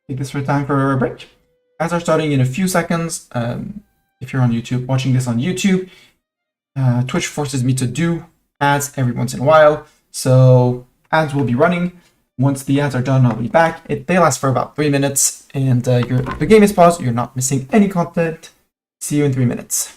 take this for time for a break. Ads are starting in a few seconds. If you're on YouTube, watching this on YouTube, Twitch forces me to do ads every once in a while. So ads will be running. Once the ads are done, I'll be back. They last for about 3 minutes, and the game is paused. You're not missing any content. See you in 3 minutes.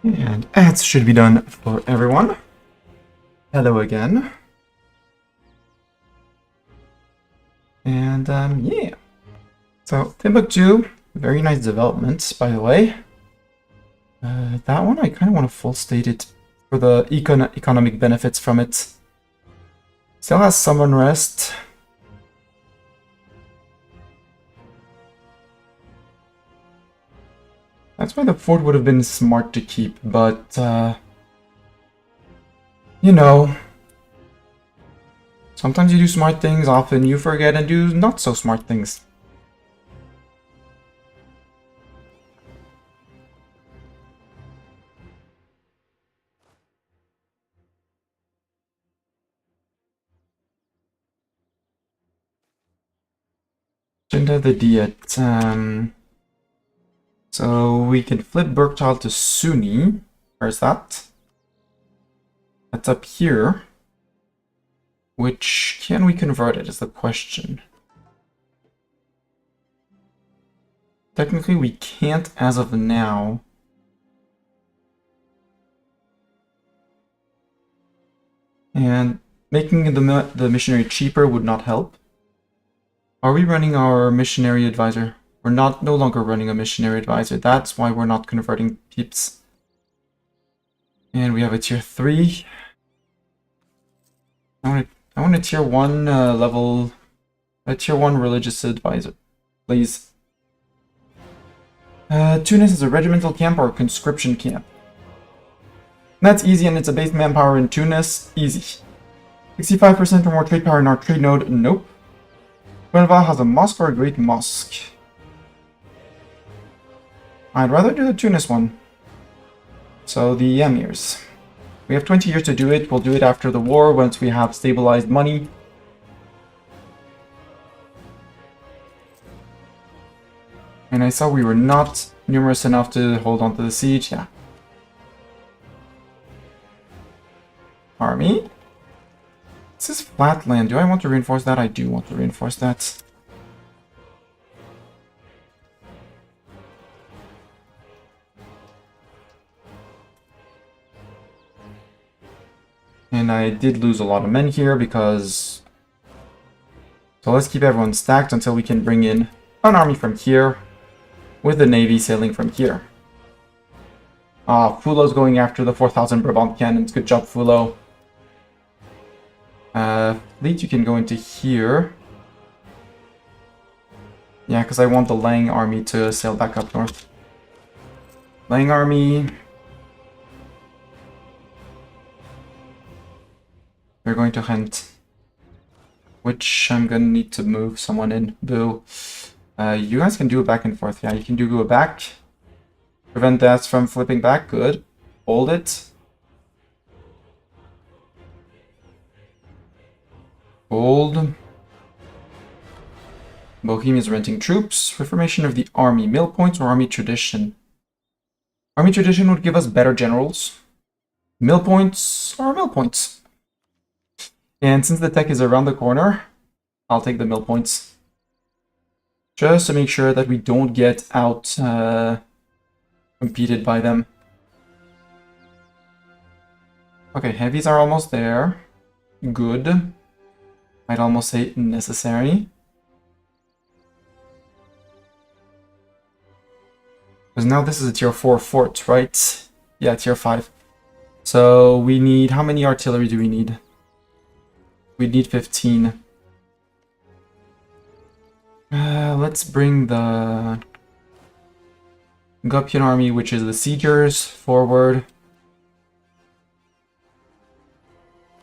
And ads should be done for everyone. Hello again. And yeah. So Timbuktu, very nice developments, by the way. That one I kind of want to full state it for the economic benefits from it. Still has some unrest. That's why the fort would have been smart to keep, but you know, sometimes you do smart things, often you forget and do not so smart things. Agenda the Diet. So we can flip Berktal to Sunni. Where's that? That's up here. Which can we convert it is the question. Technically we can't as of now. And making the missionary cheaper would not help. Are we running our missionary advisor? We're no longer running a missionary advisor. That's why we're not converting peeps. And we have a tier 3. I want a tier 1 level, a tier 1 religious advisor, please. Tunis is a regimental camp or a conscription camp. That's easy, and it's a base manpower in Tunis. Easy. 65% or more trade power in our trade node. Nope. Guenval has a mosque or a great mosque. I'd rather do the Tunis one. So the emirs. We have 20 years to do it. We'll do it after the war once we have stabilized money. And I saw we were not numerous enough to hold on to the siege. Yeah. Army. This is flat land. Do I want to reinforce that? I do want to reinforce that. And I did lose a lot of men here because... So let's keep everyone stacked until we can bring in an army from here with the navy sailing from here. Fulo's going after the 4,000 Brabant cannons. Good job, Fulo. Fleet, you can go into here. Yeah, because I want the Lang army to sail back up north. Lang army. They're going to hunt. Which I'm gonna need to move someone in. Boo. You guys can do it back and forth. Yeah, you can do it back. Prevent that from flipping back. Good. Hold it. Hold. Bohemia is renting troops. Reformation of the army. Mill points or army tradition? Army tradition would give us better generals. Mill points are mill points. And since the tech is around the corner, I'll take the mill points. Just to make sure that we don't get out competed by them. Okay, heavies are almost there. Good. I'd almost say necessary. Because now this is a tier 4 fort, right? Yeah, tier 5. So we need... How many artillery do we need? We need 15. Let's bring the Gupian army, which is the siegers, forward.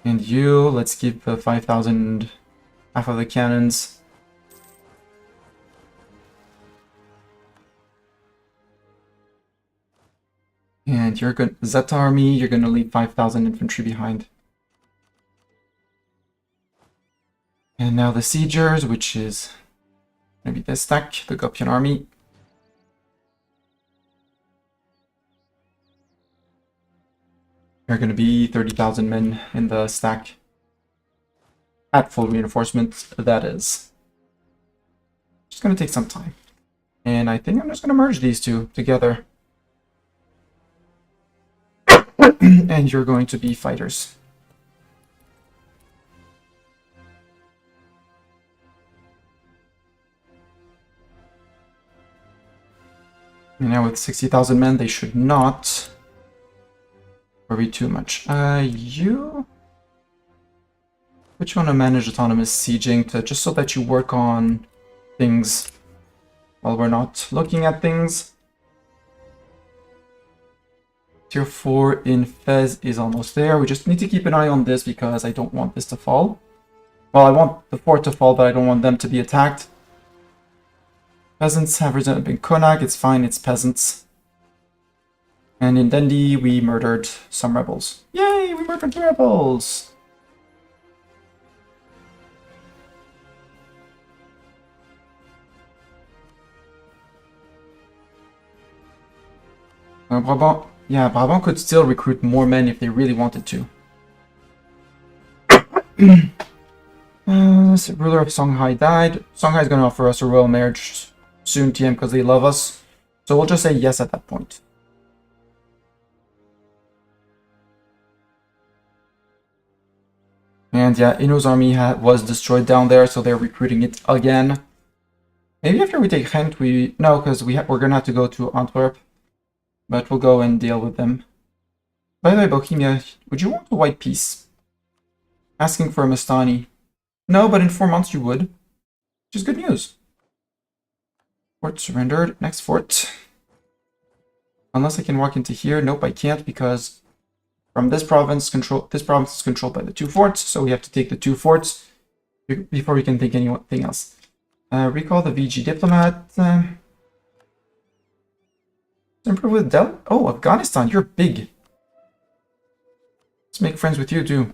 And you, let's keep the 5,000, half of the cannons. And you're going Zeta army, you're gonna leave 5,000 infantry behind. And now the siegers, which is gonna be this stack, the Gupian army. There are gonna be 30,000 men in the stack. At full reinforcement, that is. Just gonna take some time. And I think I'm just gonna merge these two together. And you're going to be fighters. And now with 60,000 men, they should not worry too much. You... Which want to manage autonomous sieging to just so that you work on things while we're not looking at things. Tier 4 in Fez is almost there. We just need to keep an eye on this because I don't want this to fall. Well, I want the fort to fall, but I don't want them to be attacked. Peasants have risen up in Konak. It's fine, it's peasants. And in Dendi, we murdered some rebels. Yay, we murdered the rebels! Brabant, yeah, Brabant could still recruit more men if they really wanted to. The ruler of Songhai died. Songhai is going to offer us a royal marriage soon, TM, because they love us. So we'll just say yes at that point. And yeah, Inno's army was destroyed down there, so they're recruiting it again. Maybe after we take Ghent, no, because we're going to have to go to Antwerp. But we'll go and deal with them. By the way, Bohemia, would you want a white peace? Asking for a Mastani. No, but in 4 months you would. Which is good news. Fort surrendered. Next fort. Unless I can walk into here. Nope, I can't because from this province is controlled by the 2 forts, so we have to take the 2 forts before we can think anything else. Recall the VG diplomat. Improve with Del? Oh, Afghanistan, you're big. Let's make friends with you too.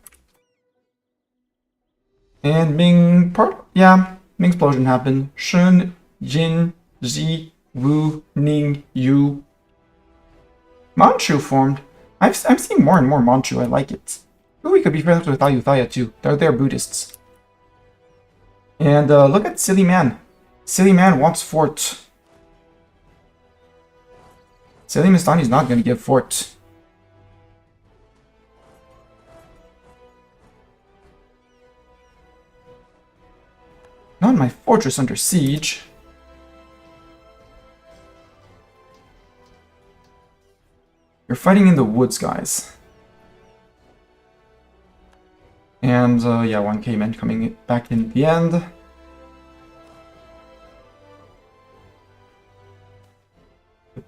And Ming part? Yeah, Ming explosion happened. Shun, Jin, Zi, Wu, Ning, Yu. Manchu formed. I'm seeing more and more Manchu. I like it. Ooh, we could be friends with Ayutthaya too. They're Buddhists. And look at Silly Man. Silly Man wants fort. Silly Mastani's not going to give fort. Not my fortress under siege. You're fighting in the woods, guys. And yeah, 1k men coming back in the end.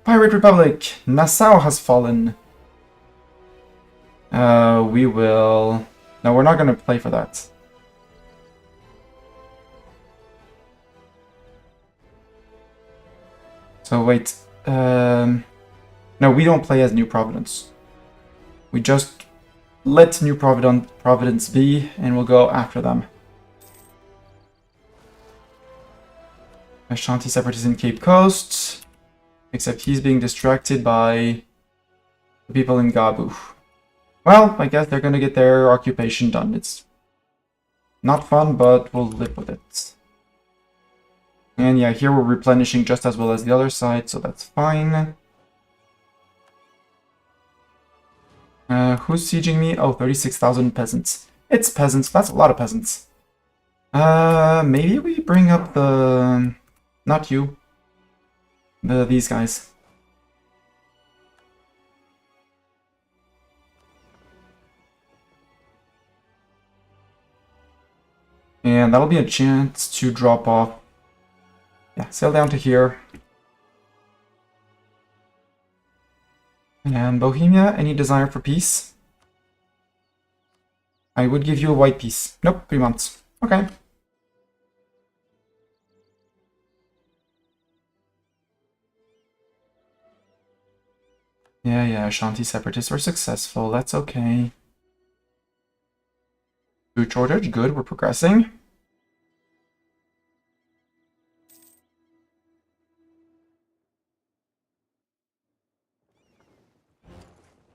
Pirate Republic! Nassau has fallen. We will... No, we're not going to play for that. So wait. No, we don't play as New Providence. We just let New Providence be, and we'll go after them. Ashanti Separatist in Cape Coast. Except he's being distracted by the people in Gabu. Well, I guess they're gonna get their occupation done. It's not fun, but we'll live with it. And yeah, here we're replenishing just as well as the other side, so that's fine. Who's sieging me? Oh, 36,000 peasants. It's peasants. That's a lot of peasants. Maybe we bring up the... Not you. These guys. And that'll be a chance to drop off. Yeah, sail down to here. And Bohemia, any desire for peace? I would give you a white peace. Nope, 3 months. Okay. Yeah, Ashanti Separatists were successful. That's okay. Food shortage, good, we're progressing.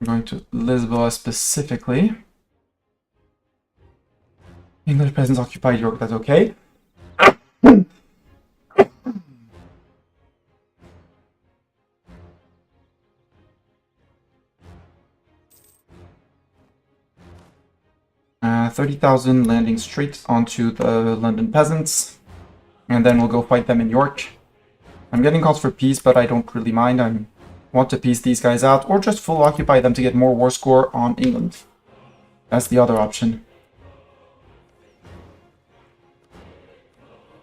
We're going to Lisboa specifically. English peasants occupied York, that's okay. 30,000 landing straight onto the London peasants. And then we'll go fight them in York. I'm getting calls for peace, but I don't really mind. I want to peace these guys out, or just full occupy them to get more war score on England. That's the other option.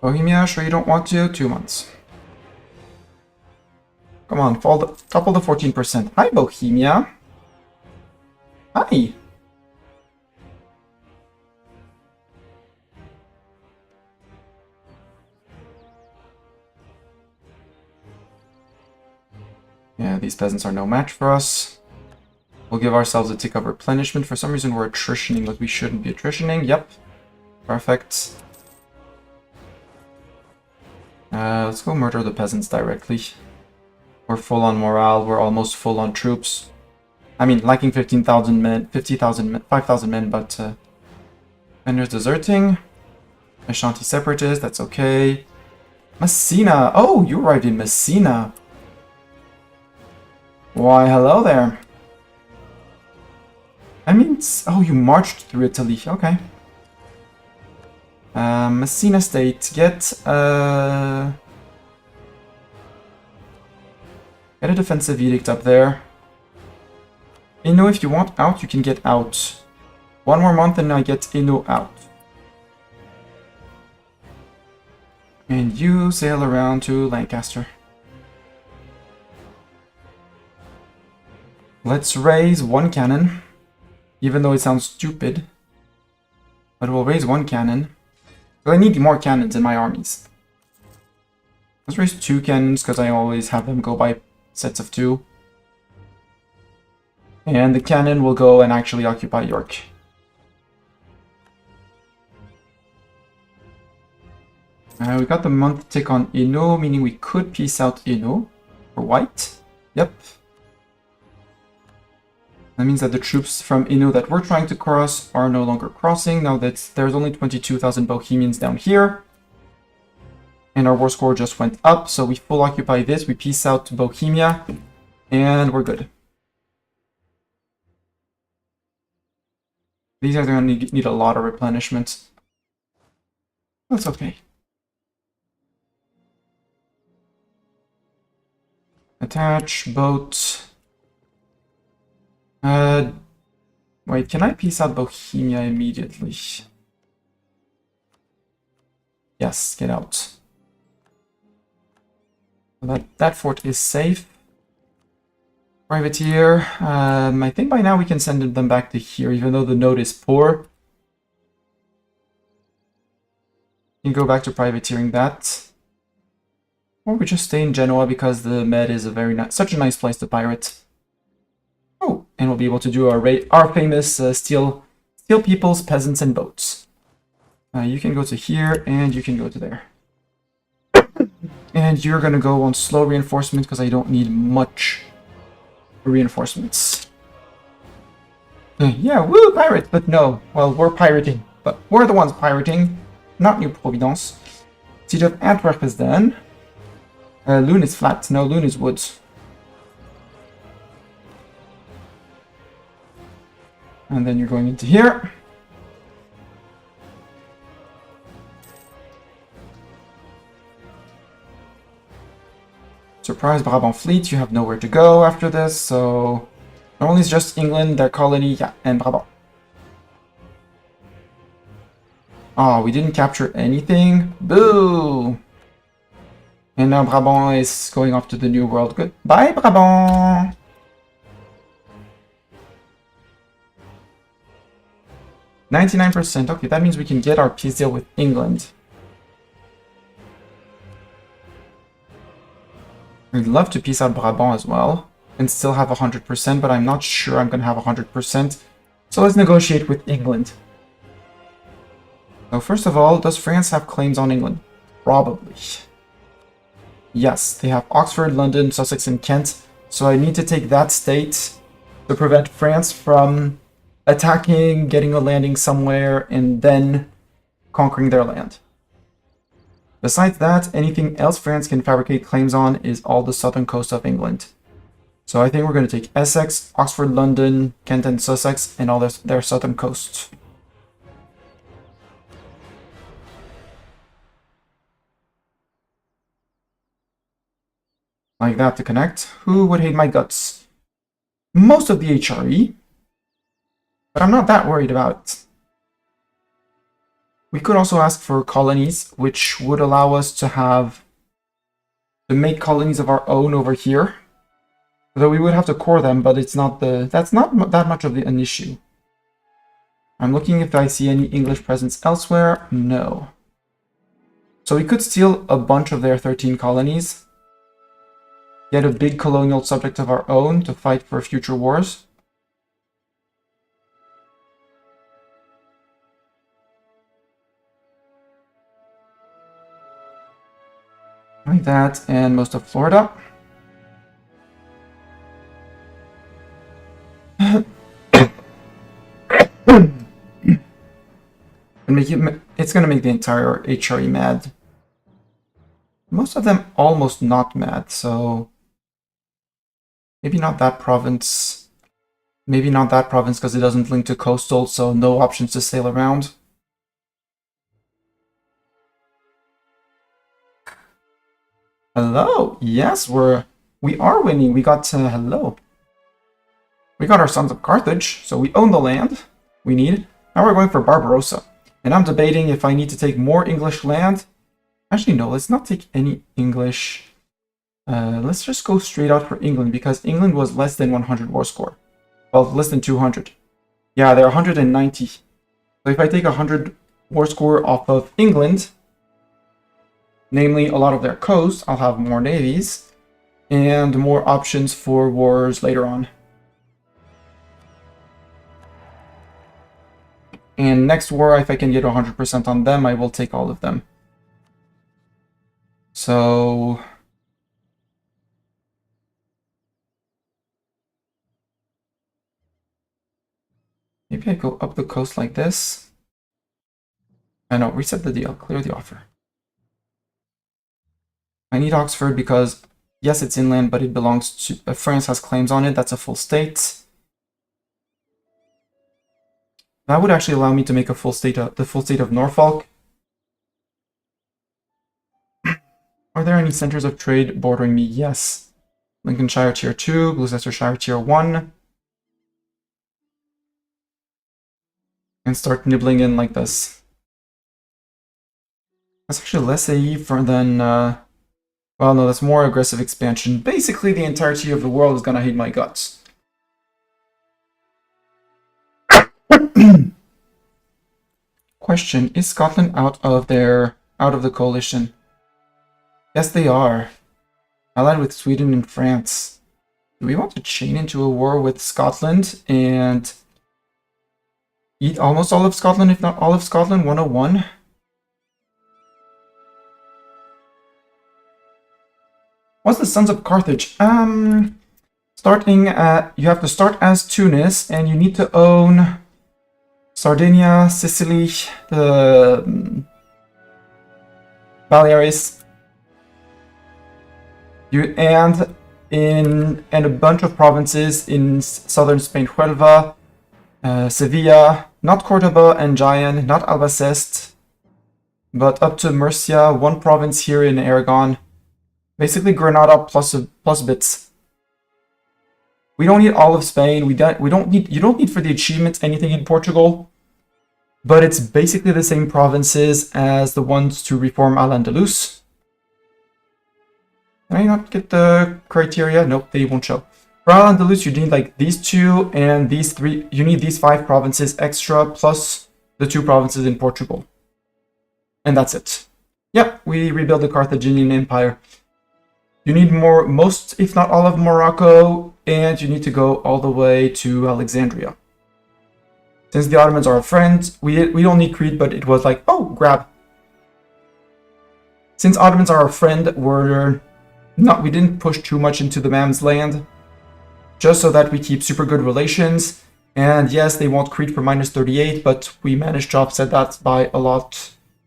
Bohemia, sure you don't want to? 2 months. Come on, couple the 14%. Hi, Bohemia. Hi. Yeah, these peasants are no match for us. We'll give ourselves a tick of replenishment. For some reason we're attritioning, but we shouldn't be attritioning. Yep. Perfect. Let's go murder the peasants directly. We're full on morale. We're almost full on troops. I mean, lacking 15,000 men, 50,000 men, 5,000 men, but Vendors deserting. Ashanti separatists, that's okay. Messina! Oh, you arrived in Messina. Why, hello there. I mean, oh, you marched through Italy. Okay. Messina State, get a defensive edict up there. Ino, if you want out, you can get out. 1 more month and I get Ino out. And you sail around to Lancaster. Let's raise 1 cannon. Even though it sounds stupid. But we'll raise 1 cannon. But I need more cannons in my armies. Let's raise 2 cannons because I always have them go by sets of 2. And the cannon will go and actually occupy York. We got the month tick on Ino, meaning we could peace out Ino for white. Yep. That means that the troops from Ino that we're trying to cross are no longer crossing, now that there's only 22,000 Bohemians down here. And our war score just went up, so we full occupy this, we peace out Bohemia, and we're good. These guys are going to need a lot of replenishment. That's okay. Attach, boat. Wait, can I peace out Bohemia immediately? Yes, get out. That fort is safe. Privateer. I think by now we can send them back to here, even though the node is poor. You can go back to privateering that. Or we just stay in Genoa because the Med is such a nice place to pirate. Oh, and we'll be able to do our famous steal peoples, peasants, and boats. You can go to here, and you can go to there. And you're gonna go on slow reinforcement because I don't need much reinforcements. Yeah, woo, pirate, but no. Well, we're pirating, but we're the ones pirating, not New Providence. Siege of Antwerp is done. Loon is flat. No, Loon is woods. And then you're going into here. Surprise Brabant fleet, you have nowhere to go after this, so... Normally it's just England, their colony, yeah, and Brabant. Oh, we didn't capture anything. Boo! And now Brabant is going off to the New World. Goodbye, Brabant! %. Okay, that means we can get our peace deal with England. I'd love to peace out Brabant as well, and still have 100%, but I'm not sure I'm going to have 100%. So let's negotiate with England. So first of all, does France have claims on England? Probably. Yes, they have Oxford, London, Sussex, and Kent. So I need to take that state to prevent France from attacking, getting a landing somewhere, and then conquering their land. Besides that, anything else France can fabricate claims on is all the southern coast of England. So I think we're going to take Essex, Oxford, London, Kent, and Sussex, and all their southern coasts. like that to connect. Who would hate my guts? Most of the HRE, but I'm not that worried about it. We could also ask for colonies, which would allow us to make colonies of our own over here. Though we would have to core them, but that's not that much of an issue. I'm looking if I see any English presence elsewhere. No. So we could steal a bunch of their 13 colonies, get a big colonial subject of our own to fight for future wars. Like that, and most of Florida. It's gonna make the entire HRE mad. Most of them almost not mad, so maybe not that province. Maybe not that province because it doesn't link to coastal, so no options to sail around. Hello. Yes, we are winning. We got hello. We got our Sons of Carthage, so we own the land we need. Now we're going for Barbarossa. And I'm debating if I need to take more English land. Actually, no, let's not take any English. Let's just go straight out for England, because England was less than 100 war score. Well, less than 200. Yeah, they're 190. So if I take 100 war score off of England, namely a lot of their coasts, I'll have more navies and more options for wars later on. And next war, if I can get 100% on them, I will take all of them. So maybe I go up the coast like this. I know, reset the deal, clear the offer. I need Oxford because, yes, it's inland, but it belongs to... France has claims on it, that's a full state. That would actually allow me to make a full state of, the full state of Norfolk. Are there any centers of trade bordering me? Yes. Lincolnshire Tier 2, Gloucestershire Tier 1. And start nibbling in like this. That's actually less AE than... well, no, that's more aggressive expansion. Basically, the entirety of the world is gonna hate my guts. Question, is Scotland out of the coalition? Yes, they are. Allied with Sweden and France. Do we want to chain into a war with Scotland and eat almost all of Scotland, if not all of Scotland? 101. What's the Sons of Carthage? Starting at, you have to start as Tunis, and you need to own Sardinia, Sicily, the Balearic and a bunch of provinces in southern Spain, Huelva, Sevilla, not Cordoba and Jaén, not Albacete, but up to Murcia, one province here in Aragon. Basically Granada plus bits. We don't need all of Spain. You don't need for the achievements anything in Portugal, but it's basically the same provinces as the ones to reform Al-Andalus. Can I not get the criteria? Nope, they won't show. For Al-Andalus, you need like these two and these three. You need these 5 provinces extra plus the 2 provinces in Portugal, and that's it. Yep, we rebuild the Carthaginian Empire. You need more, most, if not all of Morocco, and you need to go all the way to Alexandria. Since the Ottomans are our friends, we don't need Crete, but it was like, oh, grab. Since Ottomans are our friend, we didn't push too much into the man's land, just so that we keep super good relations. And yes, they want Crete for -38, but we managed to offset that by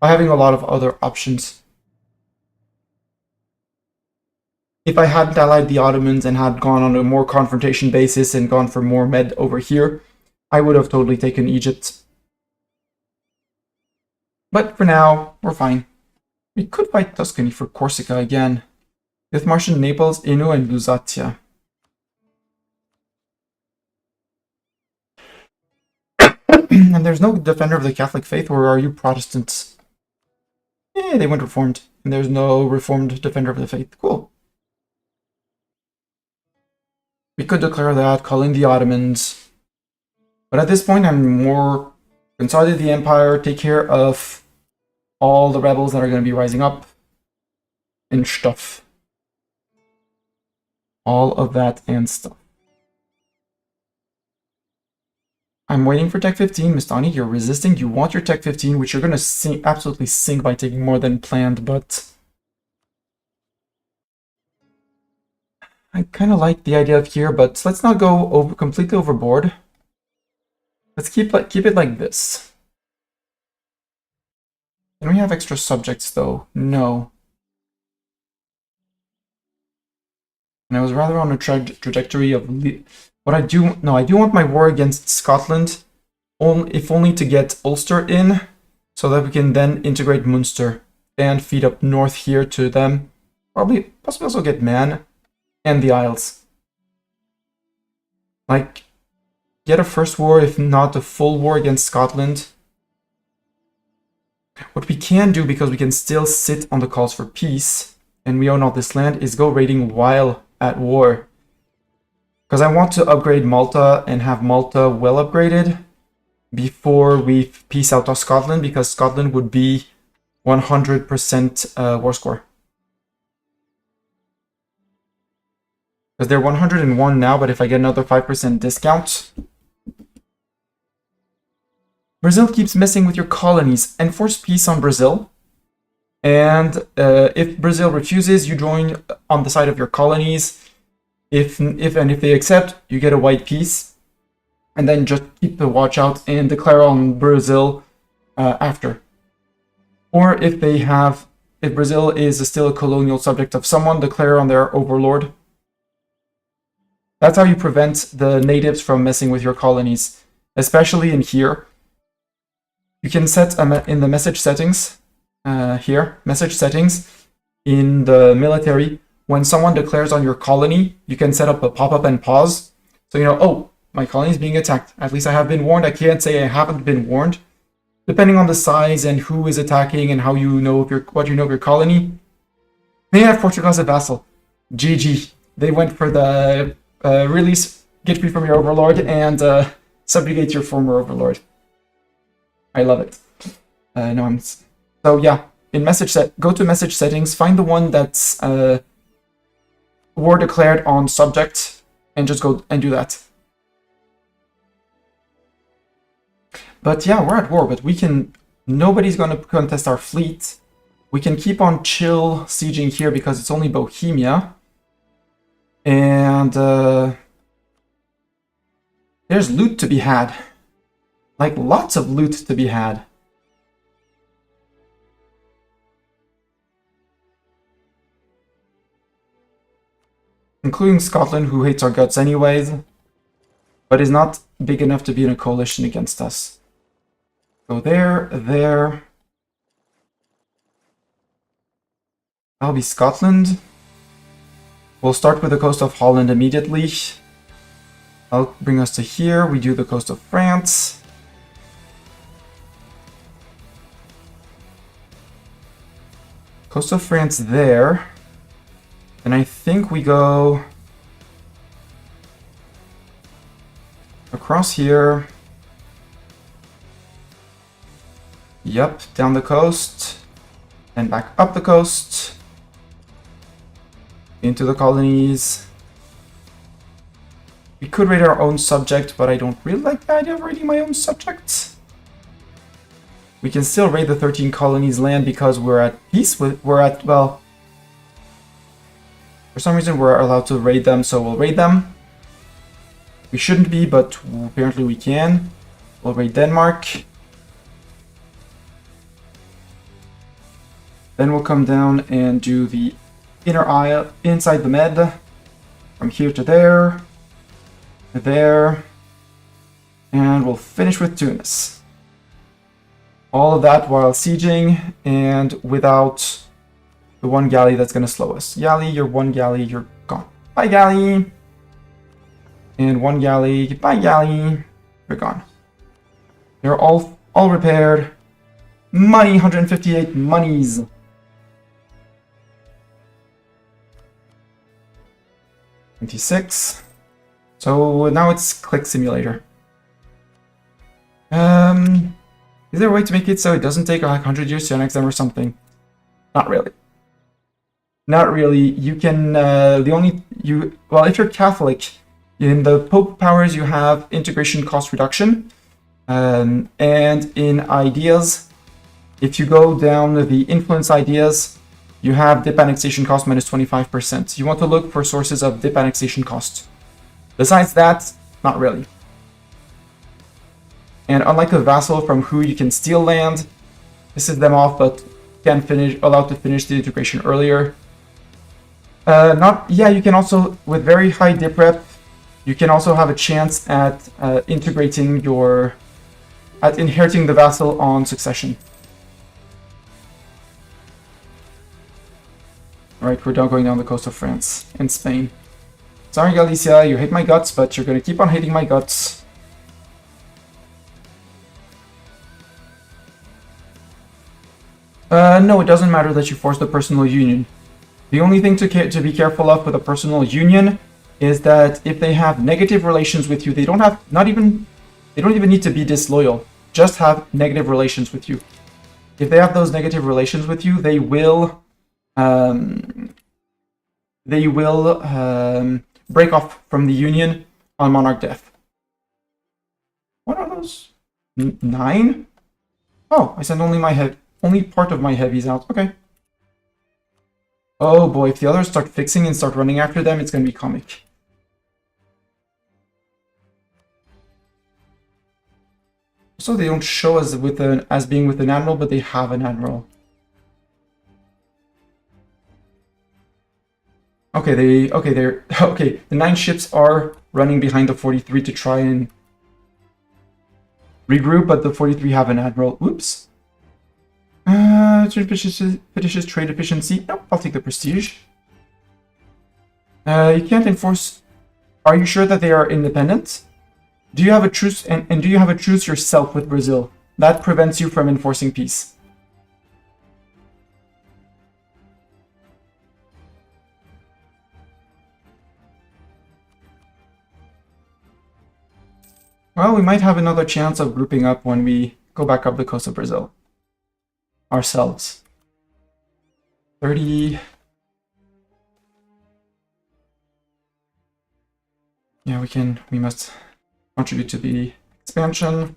having a lot of other options. If I hadn't allied the Ottomans and had gone on a more confrontation basis and gone for more med over here, I would have totally taken Egypt. But for now, we're fine. We could fight Tuscany for Corsica again. Fifth Martian, Naples, Inu, and Lusatia. And there's no defender of the Catholic faith, or are you Protestants? Yeah, they went Reformed. And there's no Reformed defender of the faith. Cool. We could declare that, call in the Ottomans. But at this point, I'm more consolidate the empire, take care of all the rebels that are going to be rising up, and stuff. All of that and stuff. I'm waiting for Tech 15, Mistani. You're resisting. You want your Tech 15, which you're going to absolutely sink by taking more than planned, but I kind of like the idea of here, but let's not go completely overboard. Let's keep it like this. Can we have extra subjects, though? No. And I was rather on a trajectory of... What I do want my war against Scotland, if only to get Ulster in, so that we can then integrate Munster and feed up north here to them. Possibly also get Man and the Isles. Like, get a first war, if not a full war against Scotland. What we can do, because we can still sit on the calls for peace, and we own all this land, is go raiding while at war. Because I want to upgrade Malta and have Malta well upgraded before we peace out of Scotland, because Scotland would be 100% war score. Because they're 101 now, but if I get another 5% discount... Brazil keeps messing with your colonies. Enforce peace on Brazil. And if Brazil refuses, you join on the side of your colonies. If they accept, you get a white peace. And then just keep the watch out and declare on Brazil after. Or if Brazil is still a colonial subject of someone, declare on their overlord. That's how you prevent the natives from messing with your colonies, especially in here. You can set in the message settings, message settings, in the military, when someone declares on your colony, you can set up a pop-up and pause. So you know, oh, my colony is being attacked. At least I have been warned. I can't say I haven't been warned. Depending on the size and who is attacking and how you know of what you know of your colony. They have Portugal as a vassal. GG. They went for the release, get free from your overlord, and subjugate your former overlord. I love it. So yeah, go to message settings, find the one that's war declared on subject, and just go and do that. But yeah, we're at war, but nobody's gonna contest our fleet. We can keep on chill sieging here because it's only Bohemia. And there's loot to be had. Like, lots of loot to be had. Including Scotland, who hates our guts anyways, but is not big enough to be in a coalition against us. So there. That'll be Scotland. We'll start with the coast of Holland immediately. That'll bring us to here. We do the coast of France. Coast of France there. And I think we go across here. Yep, down the coast. And back up the coast. Into the colonies. We could raid our own subject, but I don't really like the idea of raiding my own subject. We can still raid the 13 colonies land because we're at peace with, well, for some reason we're allowed to raid them, so we'll raid them. We shouldn't be, but apparently we can. We'll raid Denmark. Then we'll come down and do the inner isle inside the Med, from here to there, and we'll finish with Tunis. All of that while sieging and without the one galley that's going to slow us. Galley, you're one galley, you're gone. Bye, galley. And one galley, bye, galley. You're gone. They're all repaired. Money, 158 monies. $26. So now it's Click Simulator. Is there a way to make it so it doesn't take like 100 years to annex them or something? Not really. Not really. You can, well, if you're Catholic, in the Pope powers you have integration cost reduction. And in ideas, if you go down the influence ideas, you have dip annexation cost minus 25%. You want to look for sources of dip annexation cost. Besides that, not really. And unlike a vassal from who you can steal land, pisses them off, but can allowed to finish the integration earlier. You can also, with very high dip rep, you can also have a chance at inheriting the vassal on succession. Alright, we're now going down the coast of France and Spain. Sorry, Galicia, you hate my guts, but you're gonna keep on hating my guts. No, it doesn't matter that you force the personal union. The only thing to be careful of with a personal union is that if they have negative relations with you, they don't even need to be disloyal. Just have negative relations with you. If they have those negative relations with you, they will break off from the union on monarch death. What are those? 9? Oh, I sent only part of my heavies out. Okay. Oh boy, if the others start fixing and start running after them, it's gonna be comic. So they don't show us as being with an admiral, but they have an admiral. Okay, the 9 ships are running behind the 43 to try and regroup, but the 43 have an admiral. Oops. Finishes trade efficiency. Nope, I'll take the prestige. You can't enforce. Are you sure that they are independent? Do you have a truce and do you have a truce yourself with Brazil? That prevents you from enforcing peace. Well, we might have another chance of grouping up when we go back up the coast of Brazil. Ourselves. 30. Yeah, we must contribute to the expansion.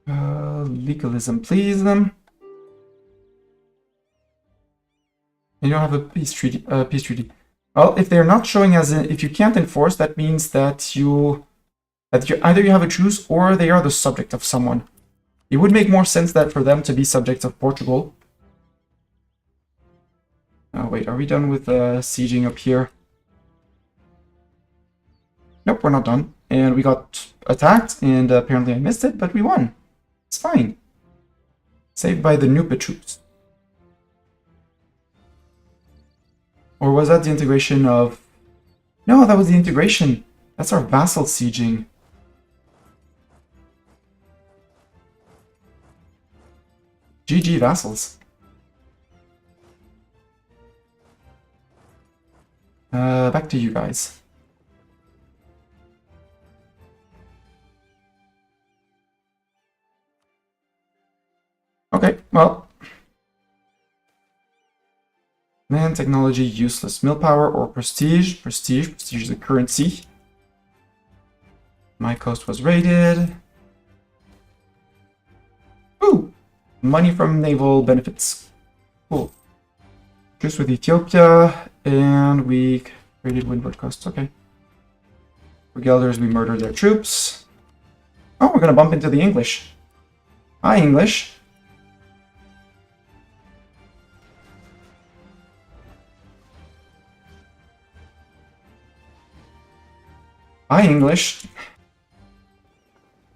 Legalism, please. You don't have a peace treaty. Well, if they're not showing if you can't enforce, that means that either you have a truce or they are the subject of someone. It would make more sense that for them to be subjects of Portugal. Oh wait, are we done with sieging up here? Nope, we're not done. And we got attacked, and apparently I missed it, but we won. It's fine. Saved by the Nupa troops. Or was that the integration of... No, that was the integration. That's our vassal sieging. GG vassals. Back to you guys. Okay, well. Man, technology, useless. Mill power or prestige. Prestige is a currency. My coast was raided. Ooh! Money from naval benefits. Cool. Truce with Ethiopia, and we raided Windward Coast. Okay. For Gelders, we murdered their troops. Oh, we're gonna bump into the English. Hi, English. Hi, English.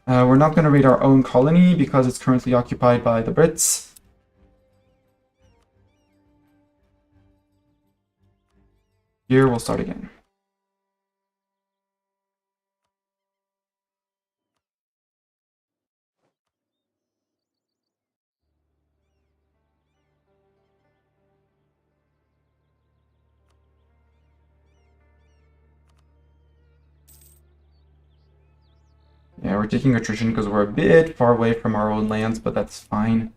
We're not going to raid our own colony because it's currently occupied by the Brits. Here, we'll start again. Yeah, we're taking attrition because we're a bit far away from our own lands, but that's fine.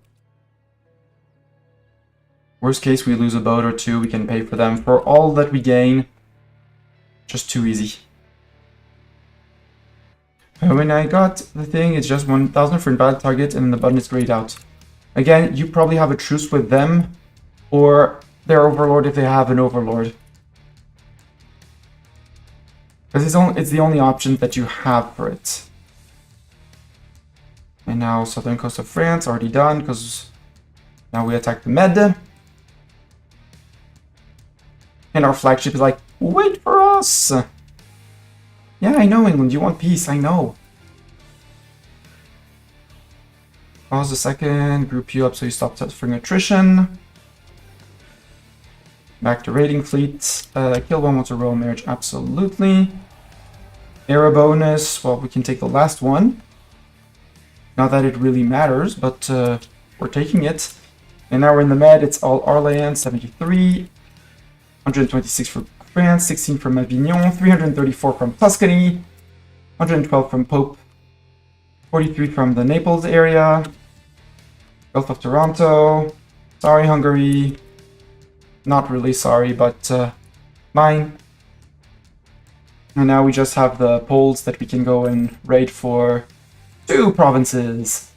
Worst case, we lose a boat or two, we can pay for them. For all that we gain, just too easy. When I got the thing, it's just 1,000 for invalid target, and then the button is grayed out. Again, you probably have a truce with them, or their overlord if they have an overlord. Because it's the only option that you have for it. And now southern coast of France, already done, because now we attack the Med. And our flagship is like, wait for us! Yeah, I know, England, you want peace, I know. Pause a second, group you up so you stop suffering attrition. Back to raiding fleet. Kill one once a royal marriage, absolutely. Era bonus, well, we can take the last one. Not that it really matters, but we're taking it. And now we're in the Med, it's all our land, 73. 126 for France, 16 from Avignon, 334 from Tuscany, 112 from Pope, 43 from the Naples area, Gulf of Toronto, sorry Hungary, not really sorry, but mine. And now we just have the Poles that we can go and raid for 2 provinces.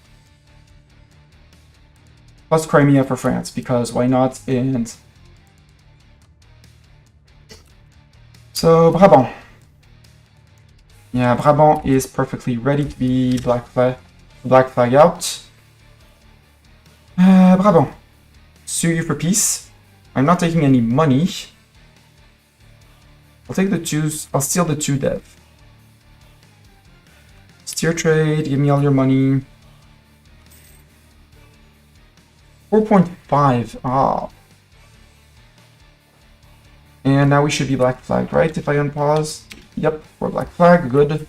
Plus Crimea for France, because why not? And so Brabant. Yeah, Brabant is perfectly ready to be black flag out. Brabant. Sue you for peace. I'm not taking any money. I'll take the 2s. I'll steal the 2 dev. Steer trade, give me all your money. 4.5. Ah. And now we should be black flagged, right? If I unpause. Yep, we're black flag, good.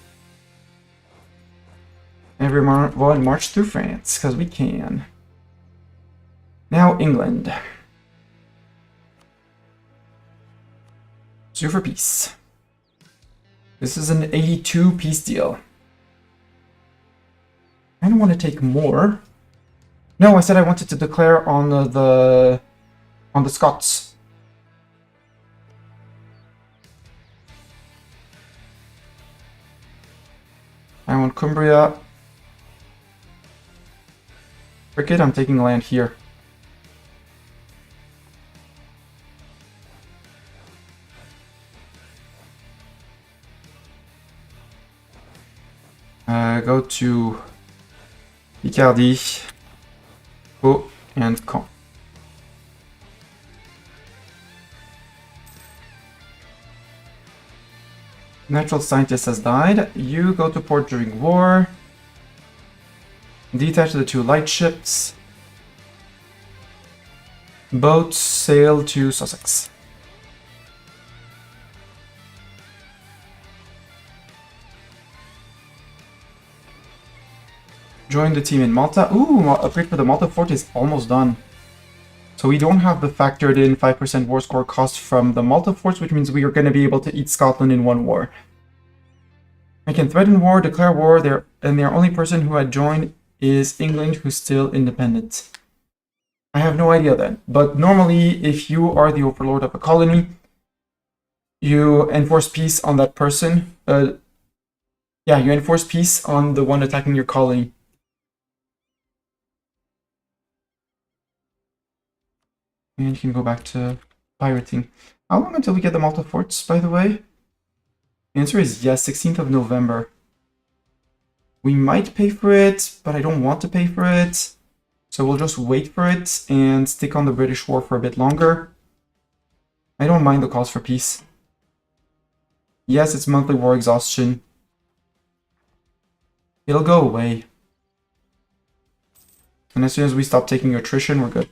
Everyone march through France, because we can. Now England. Sue for peace. This is an 82 peace deal. I don't want to take more. No, I said I wanted to declare on the Scots. I want Cumbria. Frick it, I'm taking land here. Go to Picardy, Pau, and Caen. Natural scientist has died. You go to port during war. Detach the 2 light ships. Boats sail to Sussex. Join the team in Malta. Ooh, upgrade for the Malta fort is almost done. So we don't have the factored in 5% war score cost from the Malta forts, which means we are going to be able to eat Scotland in 1 war. I can threaten war, declare war, and their only person who had joined is England, who's still independent. I have no idea then. But normally, if you are the overlord of a colony, you enforce peace on that person. Yeah, you enforce peace on the one attacking your colony. And you can go back to pirating. How long until we get the Malta forts, by the way? The answer is yes, 16th of November. We might pay for it, but I don't want to pay for it. So we'll just wait for it and stick on the British war for a bit longer. I don't mind the calls for peace. Yes, it's monthly war exhaustion. It'll go away. And as soon as we stop taking attrition, we're good.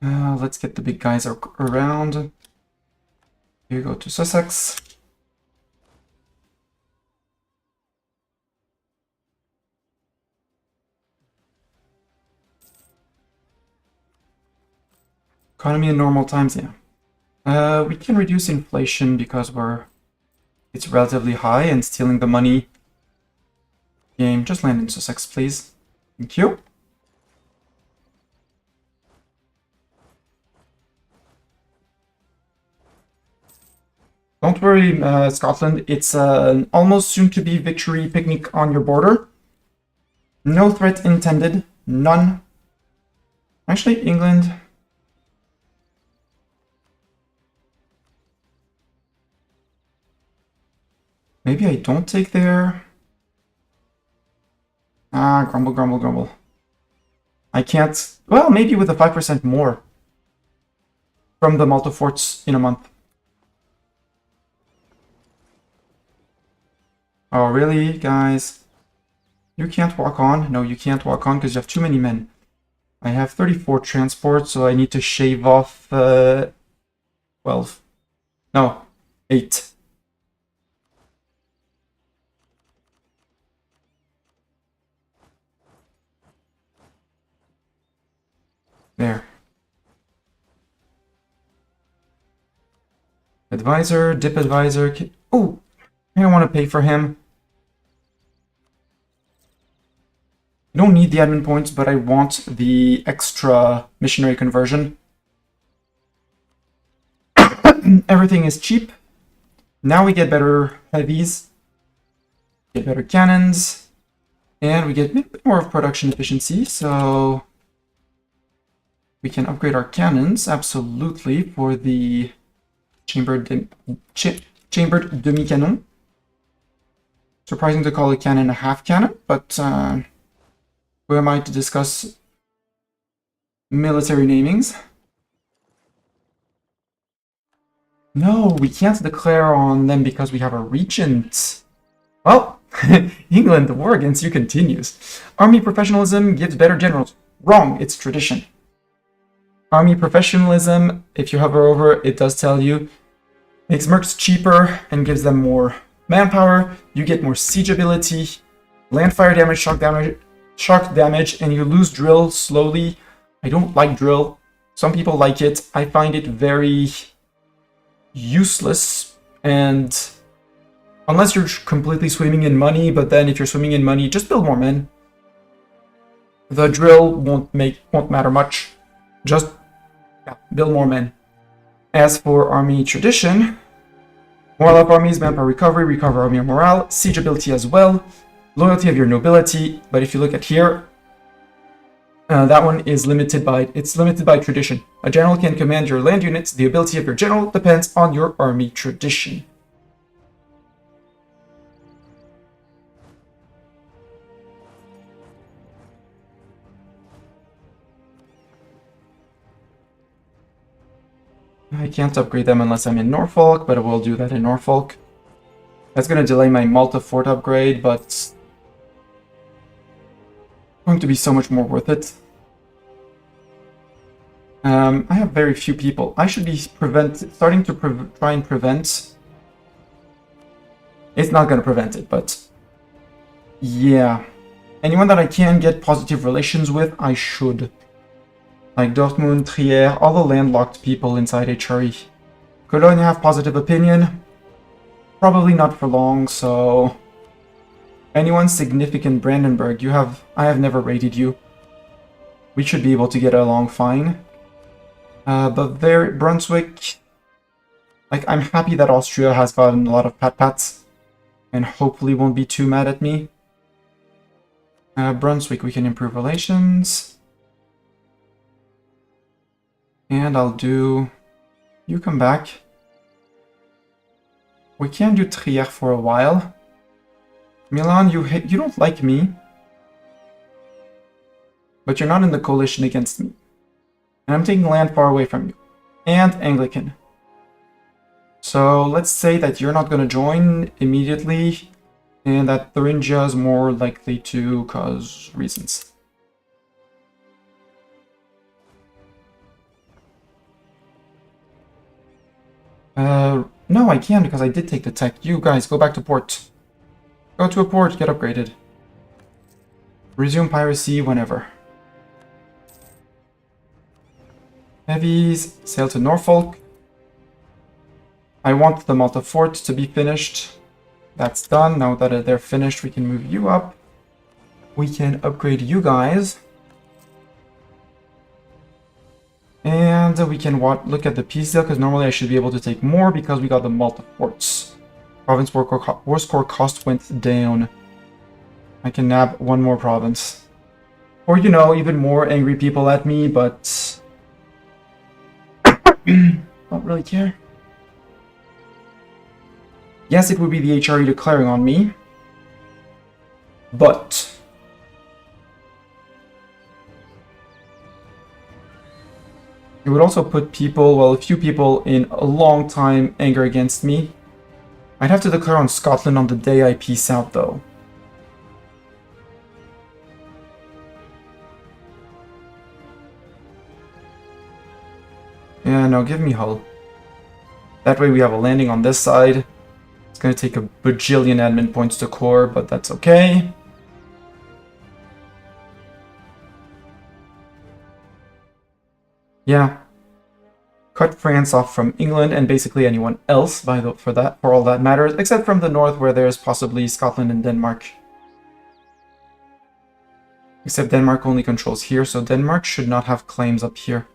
Let's get the big guys around. Here you go to Sussex. Economy in normal times, yeah. We can reduce inflation because it's relatively high and stealing the money. Game, just land in Sussex, please. Thank you. Don't worry, Scotland. It's an almost soon-to-be victory picnic on your border. No threat intended. None. Actually, England. Maybe I don't take there. Ah, grumble, grumble, grumble. I can't... Well, maybe with a 5% more from the Malta forts in a month. Oh, really, guys? You can't walk on? No, you can't walk on because you have too many men. I have 34 transports, so I need to shave off 12. No, 8. There. Advisor, dip advisor. Oh, I don't want to pay for him. I don't need the admin points, but I want the extra missionary conversion. Everything is cheap. Now we get better heavies, get better cannons, and we get a bit more of production efficiency, so we can upgrade our cannons, absolutely, for the chambered demi-cannon. Surprising to call a cannon a half cannon, but who am I to discuss military namings? No, we can't declare on them because we have a regent. Well, England, the war against you continues. Army professionalism gives better generals. Wrong, it's tradition. Army professionalism, if you hover over, it does tell you, makes mercs cheaper and gives them more manpower. You get more siege ability, land fire damage, shock damage, and you lose drill slowly. I don't like drill. Some people like it. I find it very useless, and unless you're completely swimming in money, but then if you're swimming in money, just build more men. The drill won't matter much. Just build more men. As for army tradition, moral up armies, manpower recovery, recover army morale, siege ability as well, loyalty of your nobility. But if you look at here, that one is limited by tradition. A general can command your land units. The ability of your general depends on your army tradition. I can't upgrade them unless I'm in Norfolk, but I will do that in Norfolk. That's going to delay my Malta fort upgrade, but it's going to be so much more worth it. I have very few people. I should be starting to try and prevent. It's not going to prevent it, but yeah. Anyone that I can get positive relations with, I should. Like Dortmund, Trier, all the landlocked people inside HRE. Cologne have positive opinion. Probably not for long, so... Anyone significant, Brandenburg, I have never rated you. We should be able to get along fine. But there, Brunswick... Like, I'm happy that Austria has gotten a lot of pat-pats. And hopefully won't be too mad at me. Brunswick, we can improve relations. And I'll do... You come back. We can do Trier for a while. Milan, you don't like me. But you're not in the coalition against me. And I'm taking land far away from you. And Anglican. So let's say that you're not going to join immediately. And that Thuringia is more likely to cause reasons. No, I can because I did take the tech. You guys, go back to port. Go to a port, get upgraded. Resume piracy whenever. Heavies, sail to Norfolk. I want the Malta fort to be finished. That's done. Now that they're finished, we can move you up. We can upgrade you guys. And we can look at the peace deal, because normally I should be able to take more because we got the Malta forts. Province war score cost went down. I can nab one more province. Or, you know, even more angry people at me, but... don't really care. Yes, it would be the HRE declaring on me. But... it would also put people, well, a few people in a long time anger against me. I'd have to declare on Scotland on the day I peace out, though. Yeah, no, give me Hull. That way we have a landing on this side. It's going to take a bajillion admin points to core, but that's okay. Yeah. Cut France off from England and basically anyone else for all that matters, except from the north where there's possibly Scotland and Denmark. Except Denmark only controls here, so Denmark should not have claims up here.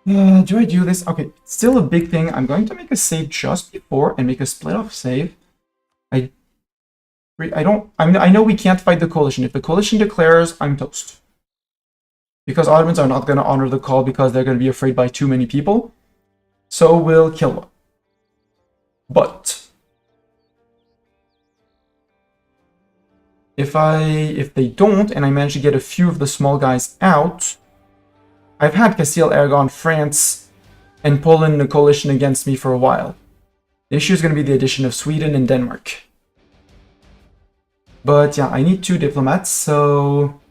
Do I do this? Okay, still a big thing. I'm going to make a save just before and make a split-off save. I know we can't fight the coalition. If the coalition declares, I'm toast. Because Ottomans are not going to honor the call because they're going to be afraid by too many people. So we'll kill one. But if they don't, and I manage to get a few of the small guys out, I've had Castile, Aragon, France, and Poland in a coalition against me for a while. The issue is going to be the addition of Sweden and Denmark. But yeah, I need 2 diplomats, so...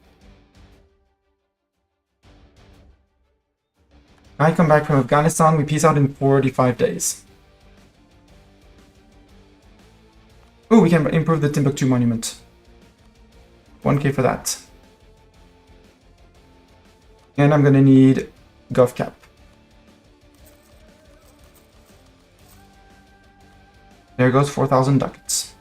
I come back from Afghanistan, we peace out in 45 days. Ooh, we can improve the Timbuktu monument. 1k for that. And I'm gonna need GovCap. There goes 4,000 ducats.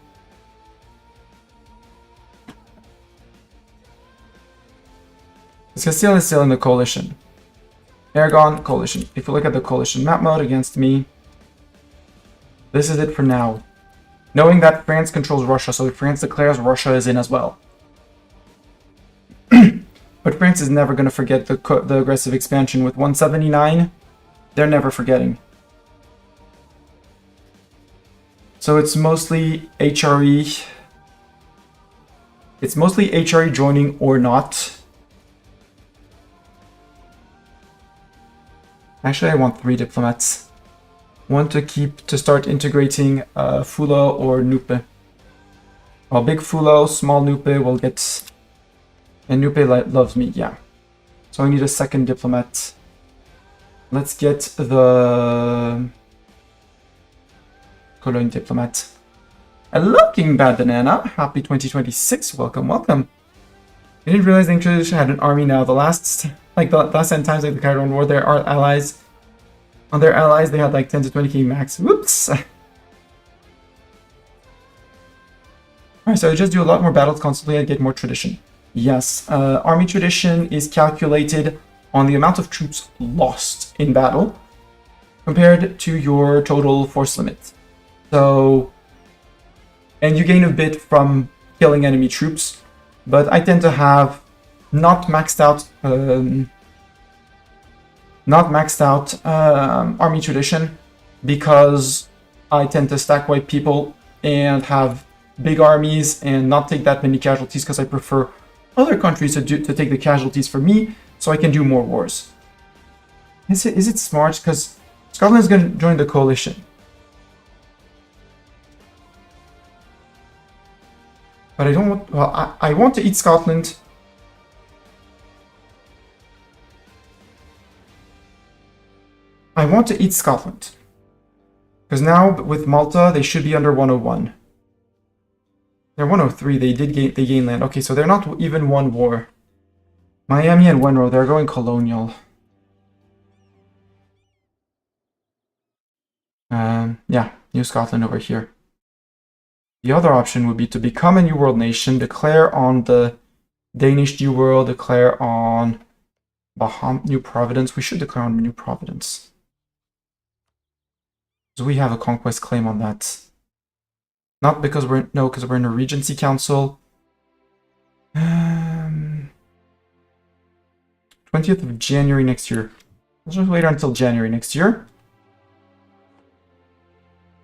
Castile is still in the coalition. Aragon, coalition. If you look at the coalition map mode against me, this is it for now. Knowing that France controls Russia, so if France declares, Russia is in as well. But France is never going to forget the aggressive expansion with 179. They're never forgetting. So it's mostly HRE. It's mostly HRE joining or not. Actually, I want 3 diplomats. One to start integrating Fulo or Nupe. Well, big Fulo, small Nupe will get... And Nupe loves me, yeah. So I need a 2nd diplomat. Let's get the... Cologne diplomat. Hello, King Bad Banana. Happy 2026. Welcome, welcome. I didn't realize the English had an army now. The last 10 times they declared on war, their allies... On their allies, they had like 10 to 20k max. Whoops! Alright, so I just do a lot more battles constantly, I get more tradition. Yes, army tradition is calculated on the amount of troops lost in battle compared to your total force limit. So, and you gain a bit from killing enemy troops, but I tend to have not maxed out army tradition because I tend to stack wipe people and have big armies and not take that many casualties because I prefer other countries to take the casualties for me so I can do more wars. Is it smart? Because Scotland is going to join the coalition. But I don't want... Well, I want to eat Scotland. I want to eat Scotland. Because now with Malta, they should be under 101. They're 103. They gain land. Okay, so they're not even one war. Miami and Wenro, they're going colonial. Yeah, New Scotland over here. The other option would be to become a New World nation, declare on the Danish New World, declare on New Providence. We should declare on New Providence. So we have a conquest claim on that. Not because because we're in a Regency Council. 20th of January next year. Let's just wait until January next year.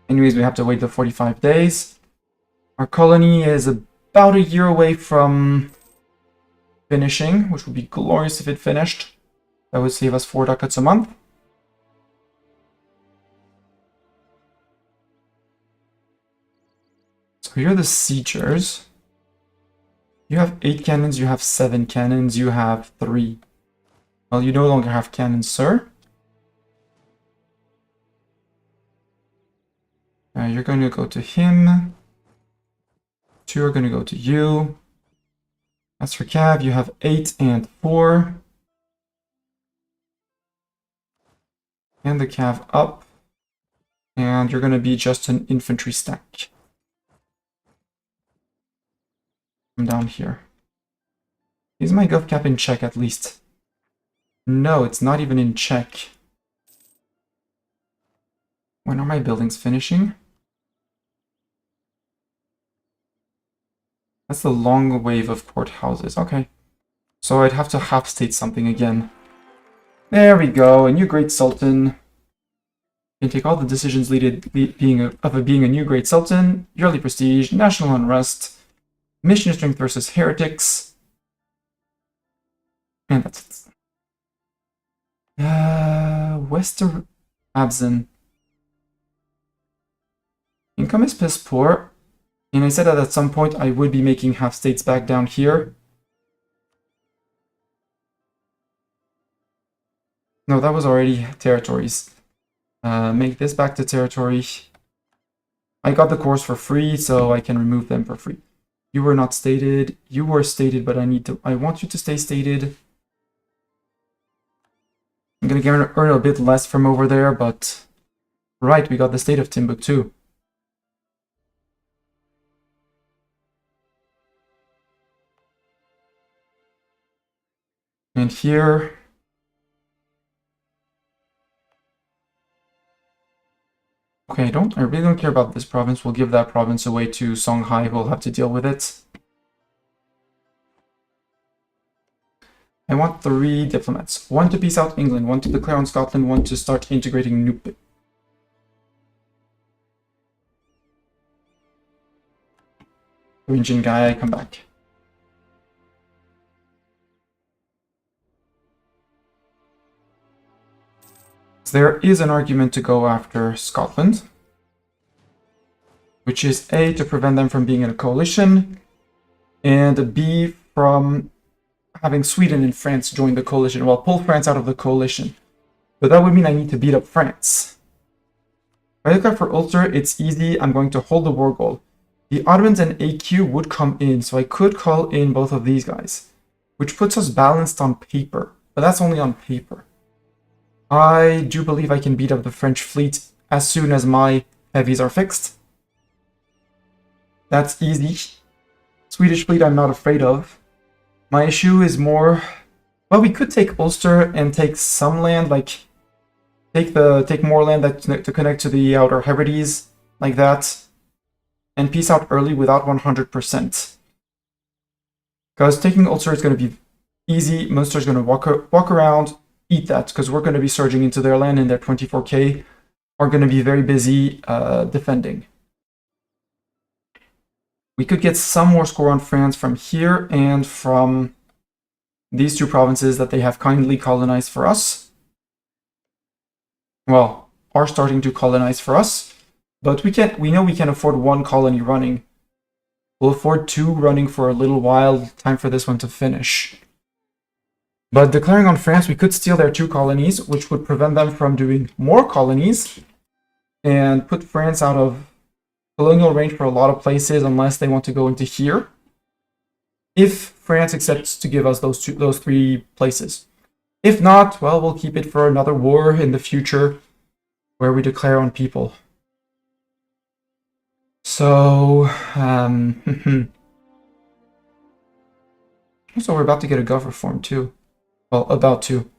Anyways, we have to wait the 45 days. Our colony is about a year away from finishing, which would be glorious if it finished. That would save us 4 ducats a month. So here are the siegers. You have 8 cannons, you have 7 cannons, you have 3. Well, you no longer have cannons, sir. You're going to go to him. 2 are going to go to you. As for Cav, you have 8 and 4. And the Cav up. And you're going to be just an infantry stack. Come down here. Is my gov cap in check at least? No, it's not even in check. When are my buildings finishing? That's the long wave of courthouses. Okay. So I'd have to half-state something again. There we go. A new Great Sultan. You can take all the decisions being a new Great Sultan. Yearly prestige. National unrest. Mission strength versus heretics. And that's it. Wester Absen. Income is piss poor. And I said that at some point I would be making half states back down here. No, that was already territories. Make this back to territory. I got the cores for free, so I can remove them for free. You were not stated. You were stated, but I want you to stay stated. I'm gonna earn a bit less from over there, but right, we got the state of Timbuktu. And here, okay, I really don't care about this province. We'll give that province away to Songhai, who will have to deal with it. I want 3 diplomats. 1 to peace out England, 1 to declare on Scotland, 1 to start integrating new... Engine guy, come back. There is an argument to go after Scotland, which is A, to prevent them from being in a coalition, and B, from having Sweden and France join the coalition. Well, pull France out of the coalition. But that would mean I need to beat up France. If I look out for Ulster, it's easy. I'm going to hold the war goal. The Ottomans and AQ would come in, so I could call in both of these guys, which puts us balanced on paper, but that's only on paper. I do believe I can beat up the French fleet as soon as my heavies are fixed. That's easy. Swedish fleet I'm not afraid of. My issue is more... Well, we could take Ulster and take some land, like... Take more land to connect to the Outer Hebrides, like that. And peace out early without 100%. Because taking Ulster is going to be easy. Munster is going to walk around, eat that, because we're going to be surging into their land, and their 24k are going to be very busy defending. We could get some more score on France from here and from these 2 provinces that they have kindly colonized for us. Well, are starting to colonize for us, but we know we can afford 1 colony running. We'll afford 2 running for a little while. Time for this one to finish. But declaring on France, we could steal their 2 colonies, which would prevent them from doing more colonies. and put France out of colonial range for a lot of places unless they want to go into here. If France accepts to give us those 3 places. If not, well, we'll keep it for another war in the future where we declare on people. So, so we're about to get a gov reform too. Well, about to.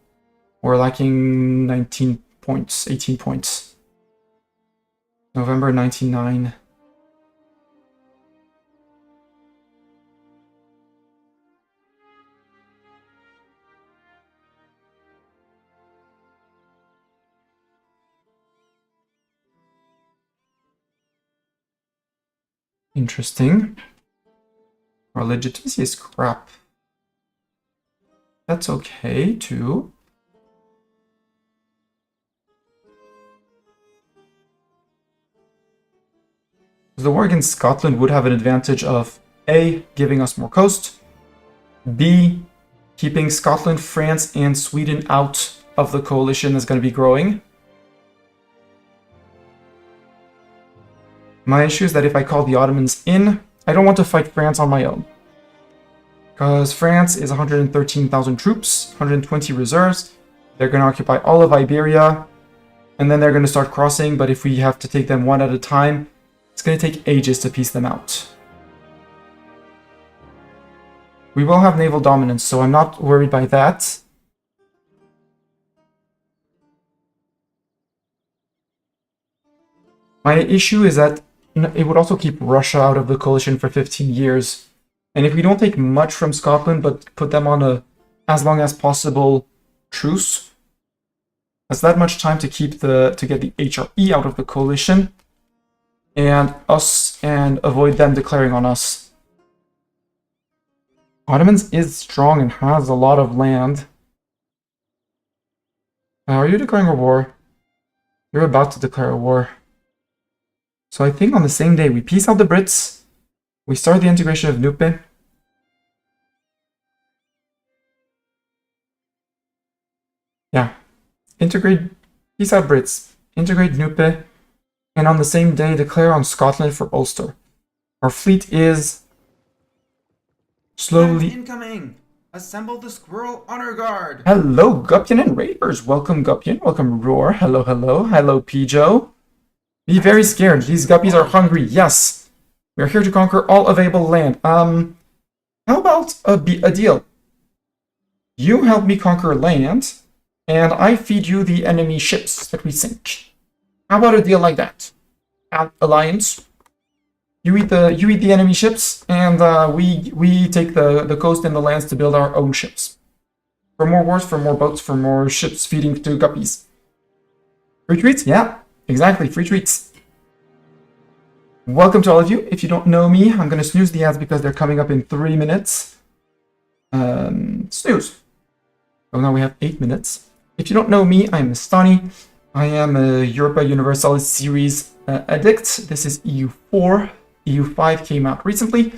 We're lacking 19 points, 18 points. November 99. Interesting. Our legitimacy is crap. That's okay, too. The war against Scotland would have an advantage of A, giving us more coast, B, keeping Scotland, France, and Sweden out of the coalition that's going to be growing. My issue is that if I call the Ottomans in, I don't want to fight France on my own. Because France is 113,000 troops, 120 reserves. They're going to occupy all of Iberia, and then they're going to start crossing, but if we have to take them one at a time, it's going to take ages to piece them out. We will have naval dominance, so I'm not worried by that. My issue is that it would also keep Russia out of the coalition for 15 years. And if we don't take much from Scotland, but put them on a as long as possible truce, that's that much time to keep to get the HRE out of the coalition and avoid them declaring on us. Ottomans is strong and has a lot of land. Are you declaring a war? You're about to declare a war. So I think on the same day we peace out the Brits, we start the integration of Nupe. Yeah. Peace out Brits, integrate Nupe, and on the same day declare on Scotland for Ulster. Our fleet is slowly incoming. Assemble the squirrel honor guard. Hello, Guppian and Raiders. Welcome, Guppian. Welcome, Roar. Hello, hello. Hello, Pijo. Be very scared. These guppies are hungry. Yes. We are here to conquer all available land. How about a deal? You help me conquer land, and I feed you the enemy ships that we sink. How about a deal like that? Alliance. You eat the enemy ships, and we take the coast and the lands to build our own ships. For more wars, for more boats, for more ships feeding to guppies. Free treats? Yeah, exactly, free treats. Welcome to all of you. If you don't know me, I'm going to snooze the ads because they're coming up in 3 minutes. Snooze. So now we have 8 minutes. If you don't know me, I'm Mistani. I am a Europa Universalis series addict. This is EU4. EU5 came out recently,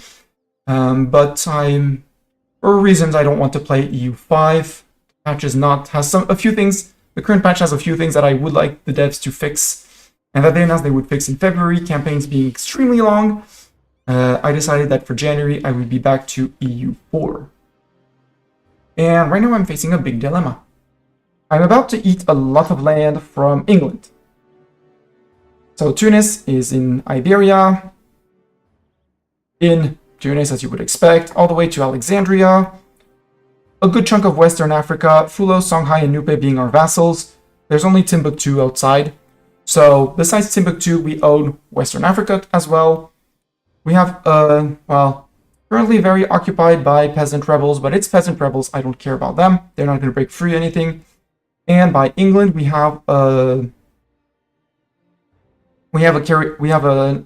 but for reasons I don't want to play EU5. Patch has a few things. The current patch has a few things that I would like the devs to fix, and that they announced they would fix in February. Campaigns being extremely long, I decided that for January I would be back to EU4. And right now I'm facing a big dilemma. I'm about to eat a lot of land from England. So Tunis is in Iberia. In Tunis, as you would expect, all the way to Alexandria. A good chunk of Western Africa, Fulo, Songhai, and Nupe being our vassals. There's only Timbuktu outside. So besides Timbuktu, we own Western Africa as well. We have, currently very occupied by peasant rebels, but it's peasant rebels. I don't care about them. They're not going to break free anything. And by England, we have an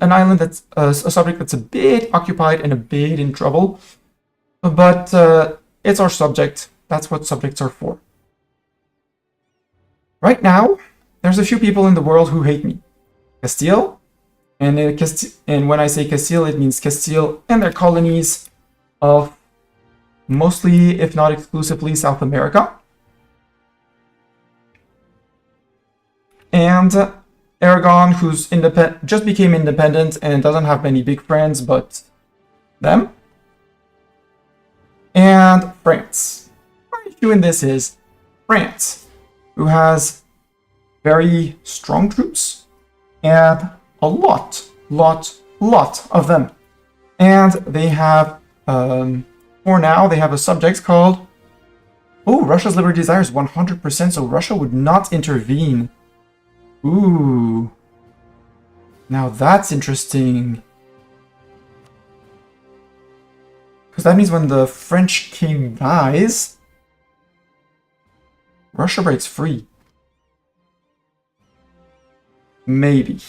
island that's a subject that's a bit occupied and a bit in trouble, but it's our subject. That's what subjects are for. Right now, there's a few people in the world who hate me. Castile, and when I say Castile, it means Castile and their colonies of mostly, if not exclusively, South America. And Aragon, who's just became independent and doesn't have many big friends, but them. And France. My issue in this is France, who has very strong troops and a lot of them. And they have, for now, they have a subject called, oh, Russia's liberty desire is 100%, so Russia would not intervene. Ooh. Now that's interesting. Because that means when the French king dies, Russia breaks free. Maybe.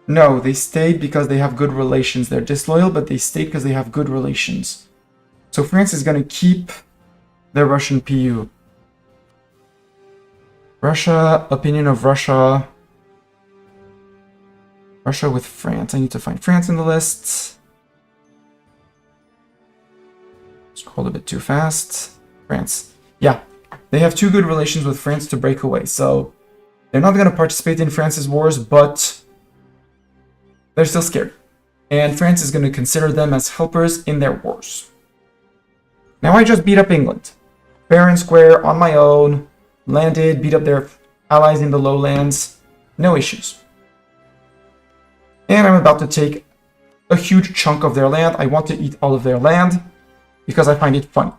No, they stayed because they have good relations. They're disloyal, but they stayed because they have good relations. So France is going to keep their Russian PU. Russia, opinion of Russia. Russia with France. I need to find France in the list. Scroll a bit too fast. France. Yeah, they have two good relations with France to break away. So they're not going to participate in France's wars, but they're still scared. And France is going to consider them as helpers in their wars. Now I just beat up England. Fair and square, on my own. Landed, beat up their allies in the lowlands. No issues. And I'm about to take a huge chunk of their land. I want to eat all of their land because I find it fun.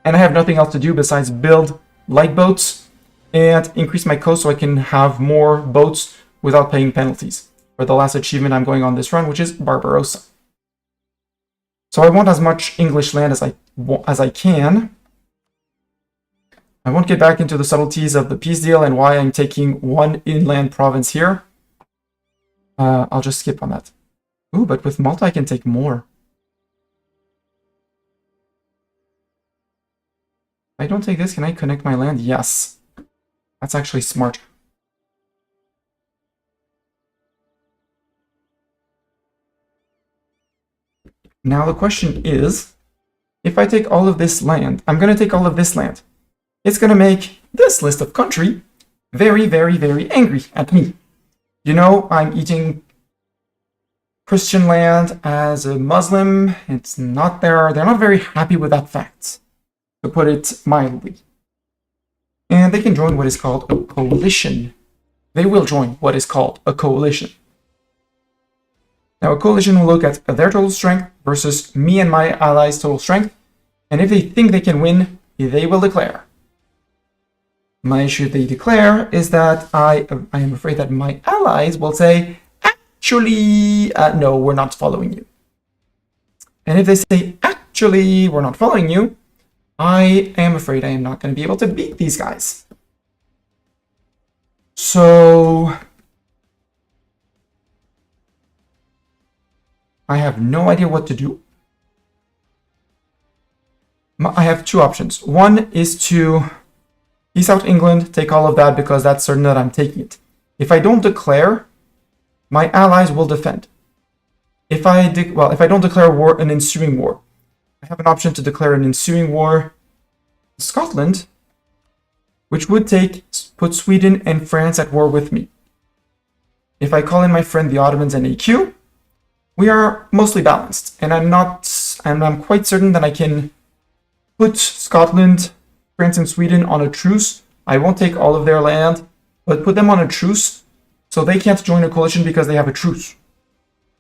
And I have nothing else to do besides build light boats and increase my coast so I can have more boats without paying penalties. For the last achievement I'm going on this run, which is Barbarossa. So I want as much English land as I can. I won't get back into the subtleties of the peace deal and why I'm taking one inland province here. I'll just skip on that. Ooh, but with Malta I can take more. If I don't take this, can I connect my land? Yes. That's actually smart. Now the question is, if I take all of this land, I'm going to take all of this land. It's going to make this list of country very, very, very angry at me. You know, I'm eating Christian land as a Muslim. It's not there. They're not very happy with that fact, to put it mildly. And they can join what is called a coalition. They will join what is called a coalition. Now, a coalition will look at their total strength versus me and my allies' total strength, and if they think they can win, they will declare. My issue they declare is that I am afraid that my allies will say, actually, no, we're not following you. And if they say, actually, we're not following you, I am afraid I am not going to be able to beat these guys. So I have no idea what to do. I have two options. One is to peace out England, take all of that because that's certain that I'm taking it. If I don't declare, my allies will defend. If I don't declare war, an ensuing war. I have an option to declare an ensuing war in Scotland, which would put Sweden and France at war with me. If I call in my friend the Ottomans and AQ, we are mostly balanced, and I'm quite certain that I can put Scotland, France, and Sweden on a truce. I won't take all of their land, but put them on a truce so they can't join a coalition because they have a truce,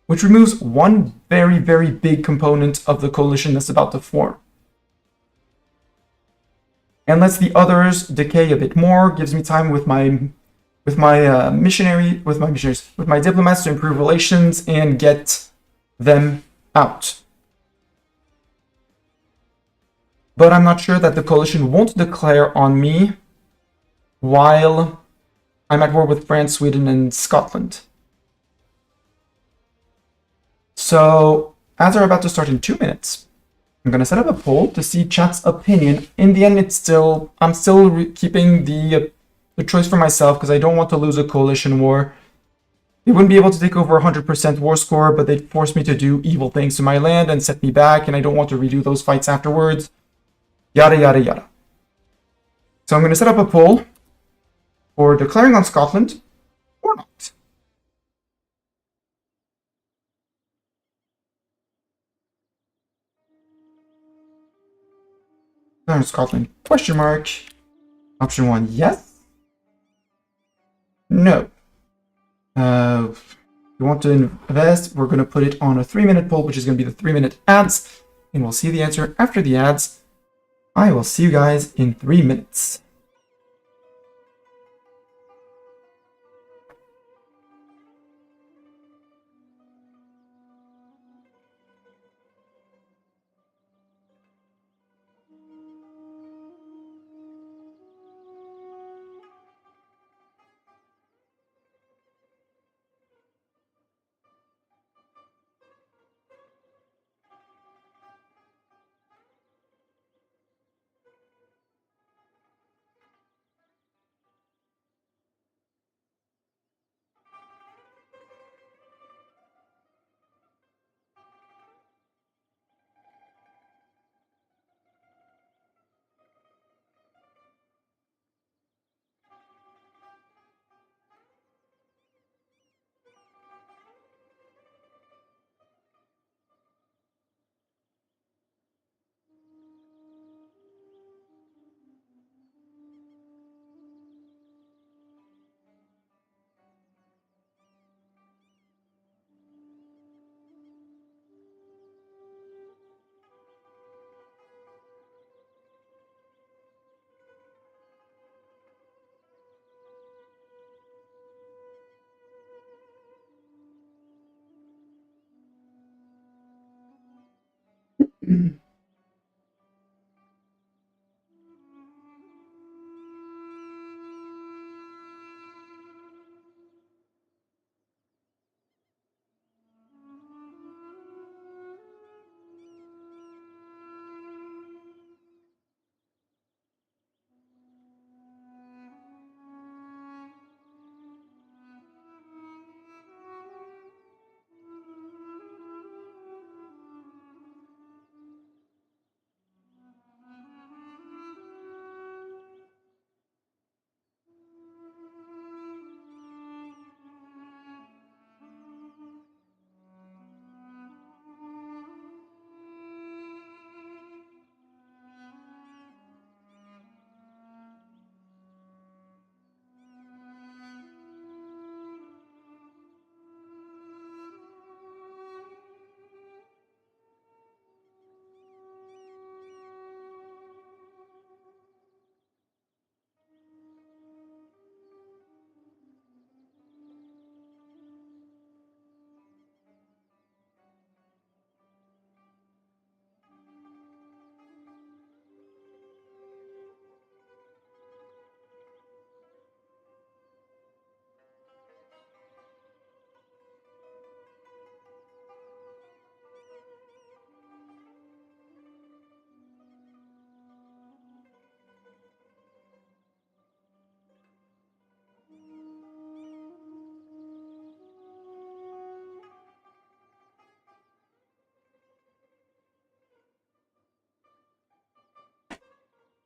which removes one very, very big component of the coalition that's about to form. And lets the others decay a bit more, gives me time with my diplomats to improve relations and get them out. But I'm not sure that the coalition won't declare on me while I'm at war with France, Sweden, and Scotland. So, as we're about to start in 2 minutes, I'm going to set up a poll to see chat's opinion. In the end, I'm still keeping the choice for myself because I don't want to lose a coalition war. They wouldn't be able to take over 100% war score, but they'd force me to do evil things to my land and set me back, and I don't want to redo those fights afterwards. Yada, yada, yada. So I'm going to set up a poll for declaring on Scotland or not. Declare on Scotland, question mark. Option 1, yes. No. If you want to invest, we're going to put it on a 3-minute poll, which is going to be the 3-minute ads. And we'll see the answer after the ads. I will see you guys in 3 minutes.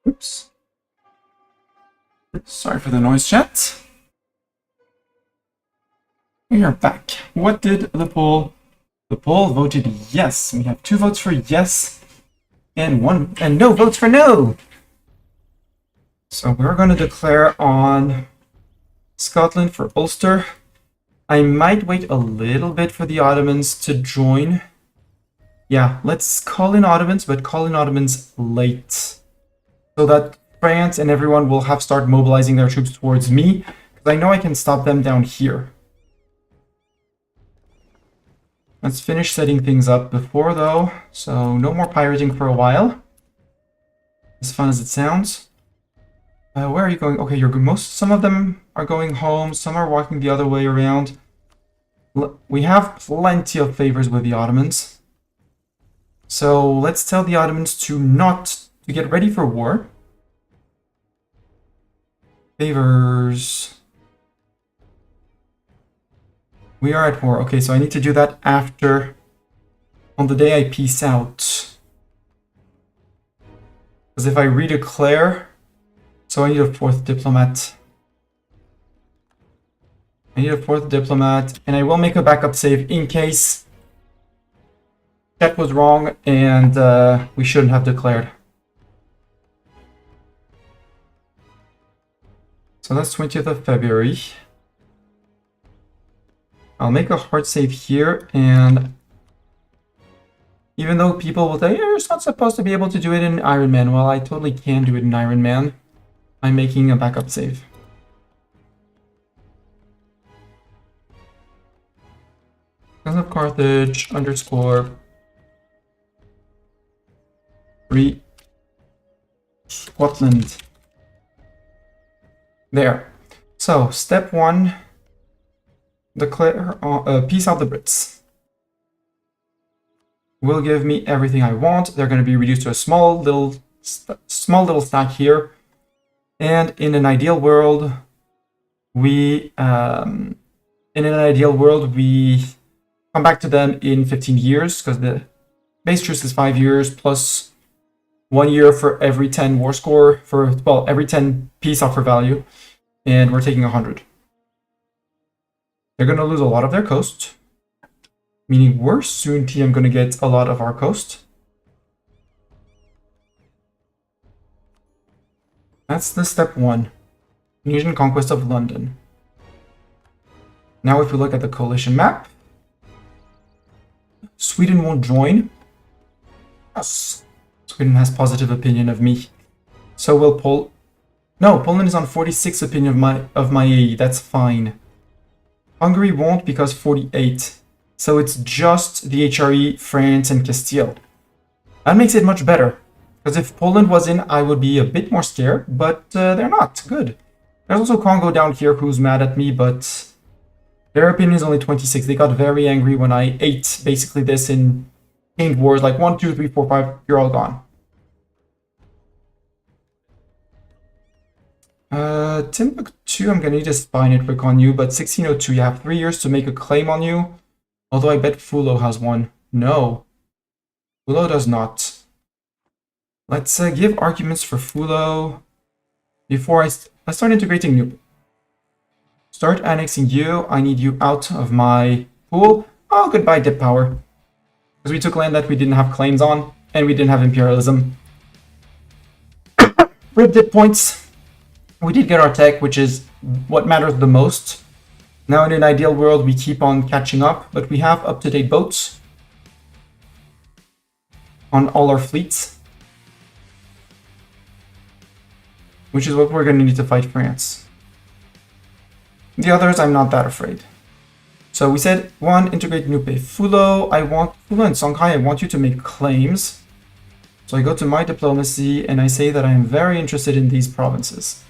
Oops. Sorry for the noise, chat. We are back. What did the poll? The poll voted yes. We have 2 votes for yes and no votes for no. So we're going to declare on Scotland for Ulster. I might wait a little bit for the Ottomans to join. Yeah, let's call in Ottomans, but call in Ottomans late, so that France and everyone will have start mobilizing their troops towards me, because I know I can stop them down here. Let's finish setting things up before, though, so no more pirating for a while. As fun as it sounds. Where are you going? Okay, some of them are going home, some are walking the other way around. We have plenty of favors with the Ottomans. So let's tell the Ottomans to get ready for war. Favors. We are at war. Okay, so I need to do that on the day I peace out. Because if I redeclare, so I need a 4th diplomat. I need a 4th diplomat, and I will make a backup save in case that was wrong and we shouldn't have declared. So that's 20th of February. I'll make a hard save here, and even though people will say, you're not supposed to be able to do it in Iron Man, well, I totally can do it in Iron Man. I'm making a backup save. Because of Carthage, _ 3 Scotland. There. So, step 1, declare peace out the Brits. Will give me everything I want. They're going to be reduced to a small little stack here. And in an ideal world, we come back to them in 15 years, because the base truce is 5 years plus 1 year for every 10 war score, for, well, every 10 peace offer value, and we're taking 100. They're going to lose a lot of their coast, meaning we're soon going to get a lot of our coast. That's the step 1, Tunisian conquest of London. Now if we look at the coalition map, Sweden won't join. Yes. Sweden has positive opinion of me. So will Poland is on 46 opinion of my AE, that's fine. Hungary won't because 48. So it's just the HRE, France, and Castile. That makes it much better. Because if Poland was in, I would be a bit more scared, but they're not. Good. There's also Congo down here who's mad at me, but their opinion is only 26. They got very angry when I ate basically this in King Wars, like 1, 2, 3, 4, 5, you're all gone. Timbuktu, I'm gonna need a spy network on you, but 1602, you have 3 years to make a claim on you. Although I bet Fulo has one. No. Fulo does not. Let's give arguments for Fulo before let's start integrating new. Start annexing you. I need you out of my pool. Oh, goodbye, dip power. Because we took land that we didn't have claims on, and we didn't have imperialism. Rip dip points. We did get our tech, which is what matters the most. Now in an ideal world, we keep on catching up, but we have up-to-date boats on all our fleets, which is what we're going to need to fight France. The others, I'm not that afraid. So we said, 1, integrate Nupe. Fulo and Songhai, I want you to make claims. So I go to my diplomacy and I say that I am very interested in these provinces.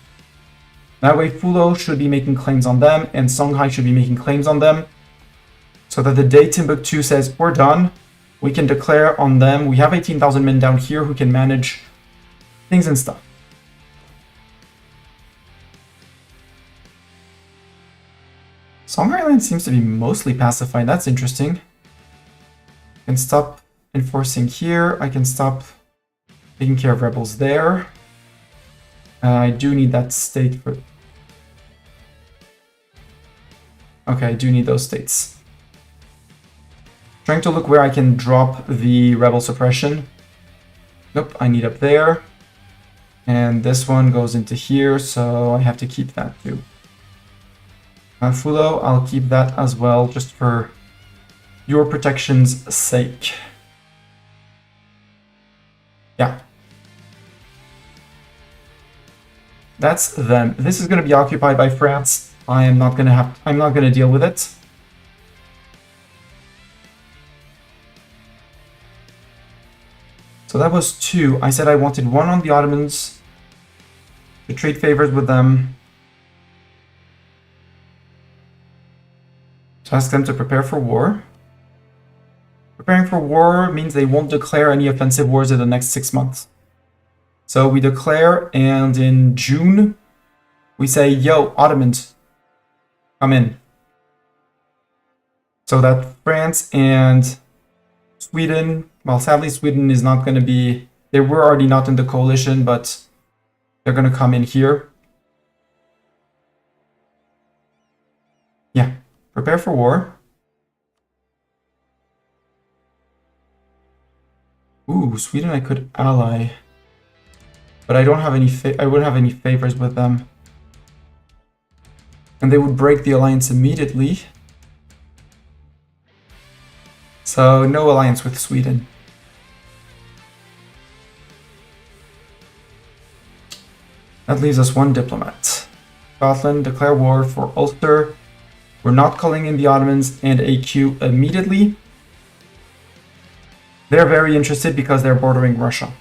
That way Fulo should be making claims on them and Songhai should be making claims on them. So that the day Timbuktu says, we're done, we can declare on them. We have 18,000 men down here who can manage things and stuff. Songhai Island seems to be mostly pacified. That's interesting. I can stop enforcing here. I can stop taking care of rebels there. I do need that state for... Okay, I do need those states. Trying to look where I can drop the rebel suppression. Nope, I need up there. And this one goes into here, so I have to keep that too. Fulo, I'll keep that as well, just for your protection's sake. Yeah. That's them. This is going to be occupied by France. I'm not going to deal with it. So that was 2. I said I wanted 1 on the Ottomans to trade favors with them. To ask them to prepare for war. Preparing for war means they won't declare any offensive wars in the next 6 months. So we declare, and in June, we say, yo, Ottomans, come in. So that France and Sweden, well, sadly, Sweden is not going to be, they were already not in the coalition, but they're going to come in here. Yeah, prepare for war. Ooh, Sweden I could ally. But I don't have any I wouldn't have any favors with them. And they would break the alliance immediately. So no alliance with Sweden. That leaves us one diplomat. Scotland, declare war for Ulster. We're not calling in the Ottomans and AQ immediately. They're very interested because they're bordering Russia.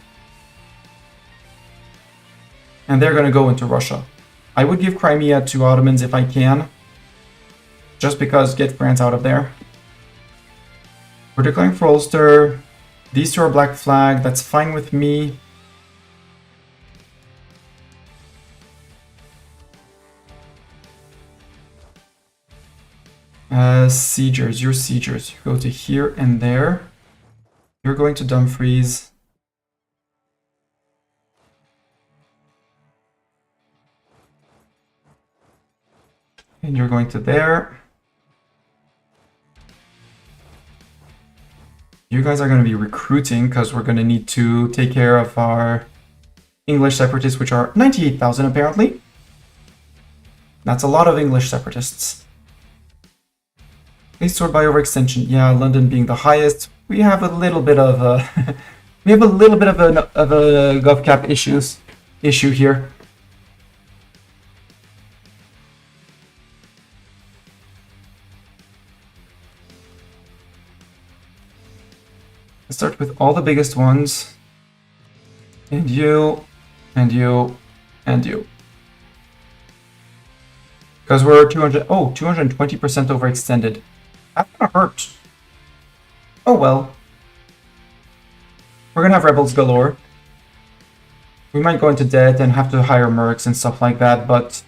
And they're going to go into Russia. I would give Crimea to Ottomans if I can. Just because get France out of there. We're declaring for Ulster. These two are black flag. That's fine with me. Siegers. You're siegers. You go to here and there. You're going to Dumfries. And you're going to there. You guys are going to be recruiting because we're going to need to take care of our English separatists, which are 98,000 apparently. That's a lot of English separatists. Please sort by overextension. Yeah, London being the highest. We have a little bit of a we have a little bit of a GovCap issue here. Let's start with all the biggest ones. And you, and you, and you. Because we're 220% overextended. That's gonna hurt. Oh well. We're gonna have rebels galore. We might go into debt and have to hire mercs and stuff like that, but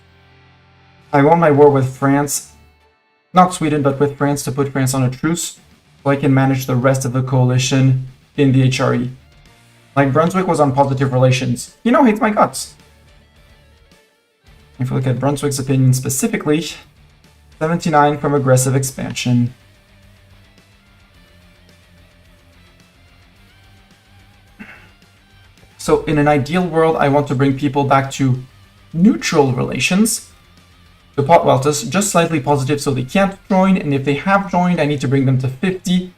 I want my war with France. Not Sweden, but with France to put France on a truce. So I can manage the rest of the coalition in the HRE. Like Brunswick was on positive relations. You know, hates my guts. If we look at Brunswick's opinion specifically, 79 from aggressive expansion. So in an ideal world, I want to bring people back to neutral relations. Well, just slightly positive so they can't join, and if they have joined, I need to bring them to 50,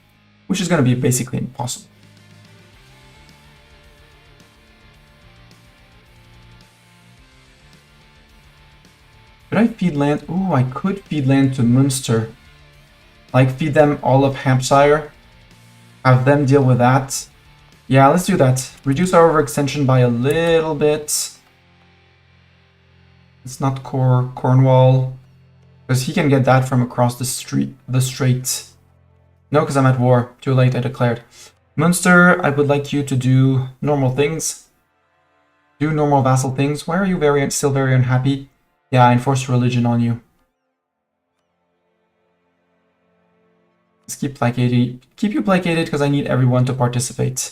which is going to be basically impossible. Could I feed land? Ooh, I could feed land to Munster. Like, feed them all of Hampshire. Have them deal with that. Yeah, let's do that. Reduce our overextension by a little bit. It's not Cornwall. Because he can get that from across the strait. No, because I'm at war. Too late, I declared. Munster, I would like you to do normal things. Do normal vassal things. Why are you still very unhappy? Yeah, I enforced religion on you. Let's keep you placated because I need everyone to participate.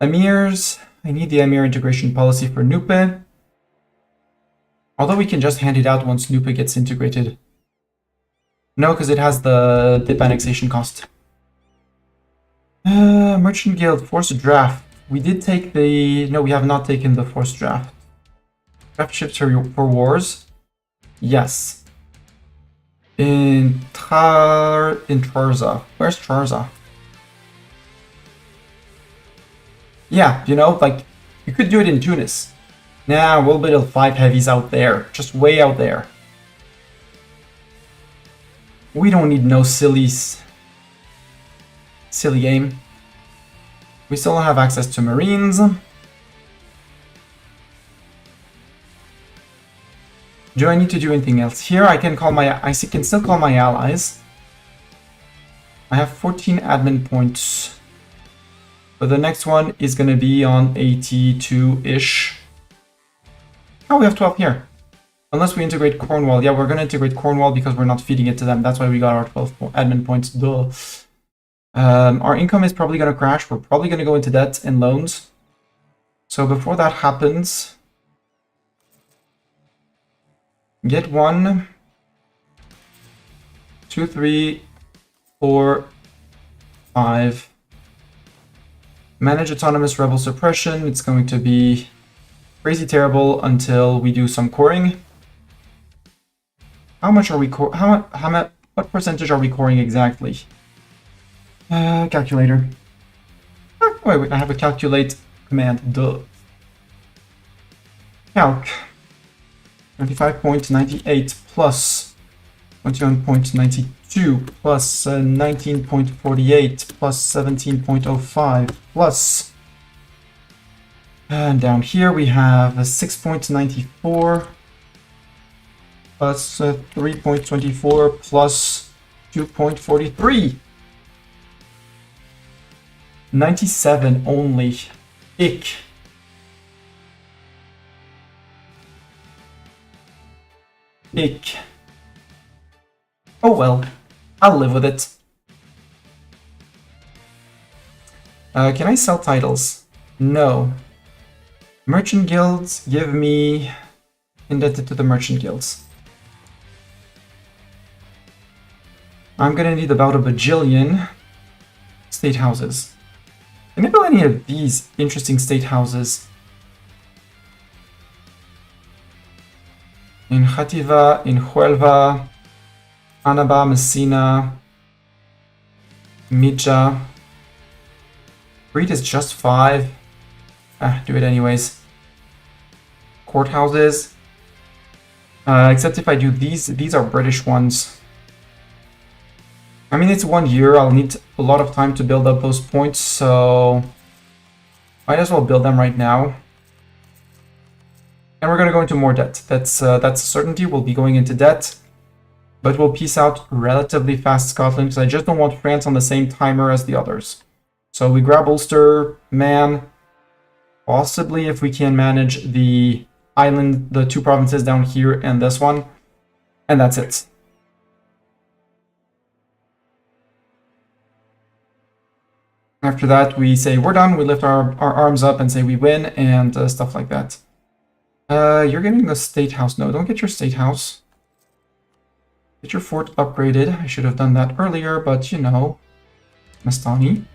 Emirs, I need the Emir integration policy for Nupe. Although we can just hand it out once Nupe gets integrated. No, because it has the dip annexation cost. Merchant Guild, forced draft. We did take the... No, we have not taken the forced draft. Draft ships for wars. Yes. In Trarza. Where's Trarza? Yeah, you know, like, you could do it in Tunis. Nah, we'll build 5 heavies out there. Just way out there. We don't need no silly game. We still don't have access to Marines. Do I need to do anything else? Here I can call I can still call my allies. I have 14 admin points. But the next one is going to be on 82-ish. Oh, we have 12 here. Unless we integrate Cornwall. Yeah, we're going to integrate Cornwall because we're not feeding it to them. That's why we got our 12 admin points. Duh. Our income is probably going to crash. We're probably going to go into debt and loans. So before that happens, get one. 2, 3, 4, 5. Manage autonomous rebel suppression. It's going to be crazy terrible until we do some coring. How much are we what percentage are we coring exactly? Calculator. Ah, wait, I have a calculate command. Duh. Calc. 25.98 plus 21.92 plus 19.48 plus 17.05 plus, and down here we have a 6.94 plus 3.24 plus 2.43. 97 only. Ick. Ick. Oh well, I'll live with it. Can I sell titles? No. Merchant guilds, give me indebted to the merchant guilds. I'm gonna need about a bajillion state houses. Can I build any of these interesting state houses? In Khativa, in Huelva, Anaba, Messina, Mija. Breed is just 5. Do it anyways. Courthouses. Except if I do these are British ones. I mean, it's 1 year. I'll need a lot of time to build up those points, so might as well build them right now. And we're going to go into more debt. That's a certainty. We'll be going into debt. But we'll peace out relatively fast Scotland, because I just don't want France on the same timer as the others. So we grab Ulster, Man, possibly if we can manage the island, the 2 provinces down here and this one. And that's it. After that, we say we're done, we lift our arms up and say we win, and stuff like that. You're getting the state house. No, don't get your state house. Get your fort upgraded. I should have done that earlier, but you know. Mastani.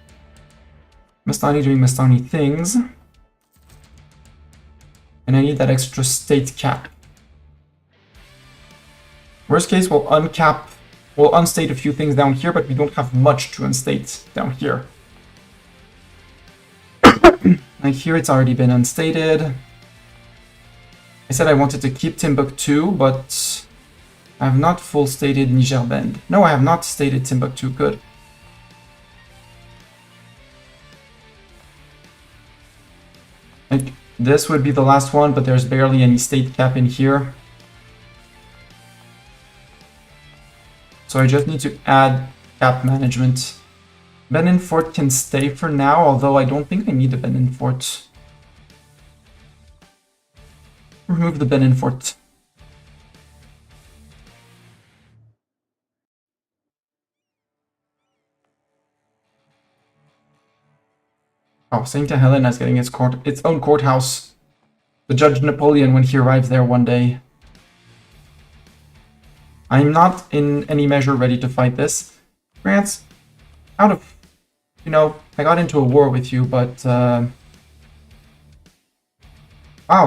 Mastani doing Mastani things. And I need that extra state cap. Worst case, we'll uncap, we'll unstate a few things down here, but we don't have much to unstate down here. Like here, it's already been unstated. I said I wanted to keep Timbuktu, but I have not full stated Niger Bend. No, I have not stated Timbuktu. Good. Like, this would be the last one, but there's barely any state cap in here. So I just need to add cap management. Benin Fort can stay for now, although I don't think I need the Benin Fort. Remove the Benin Fort. Oh, St. Helena is getting its own courthouse. The Judge Napoleon when he arrives there one day. I'm not in any measure ready to fight this. France, out of... You know, I got into a war with you, but... Wow,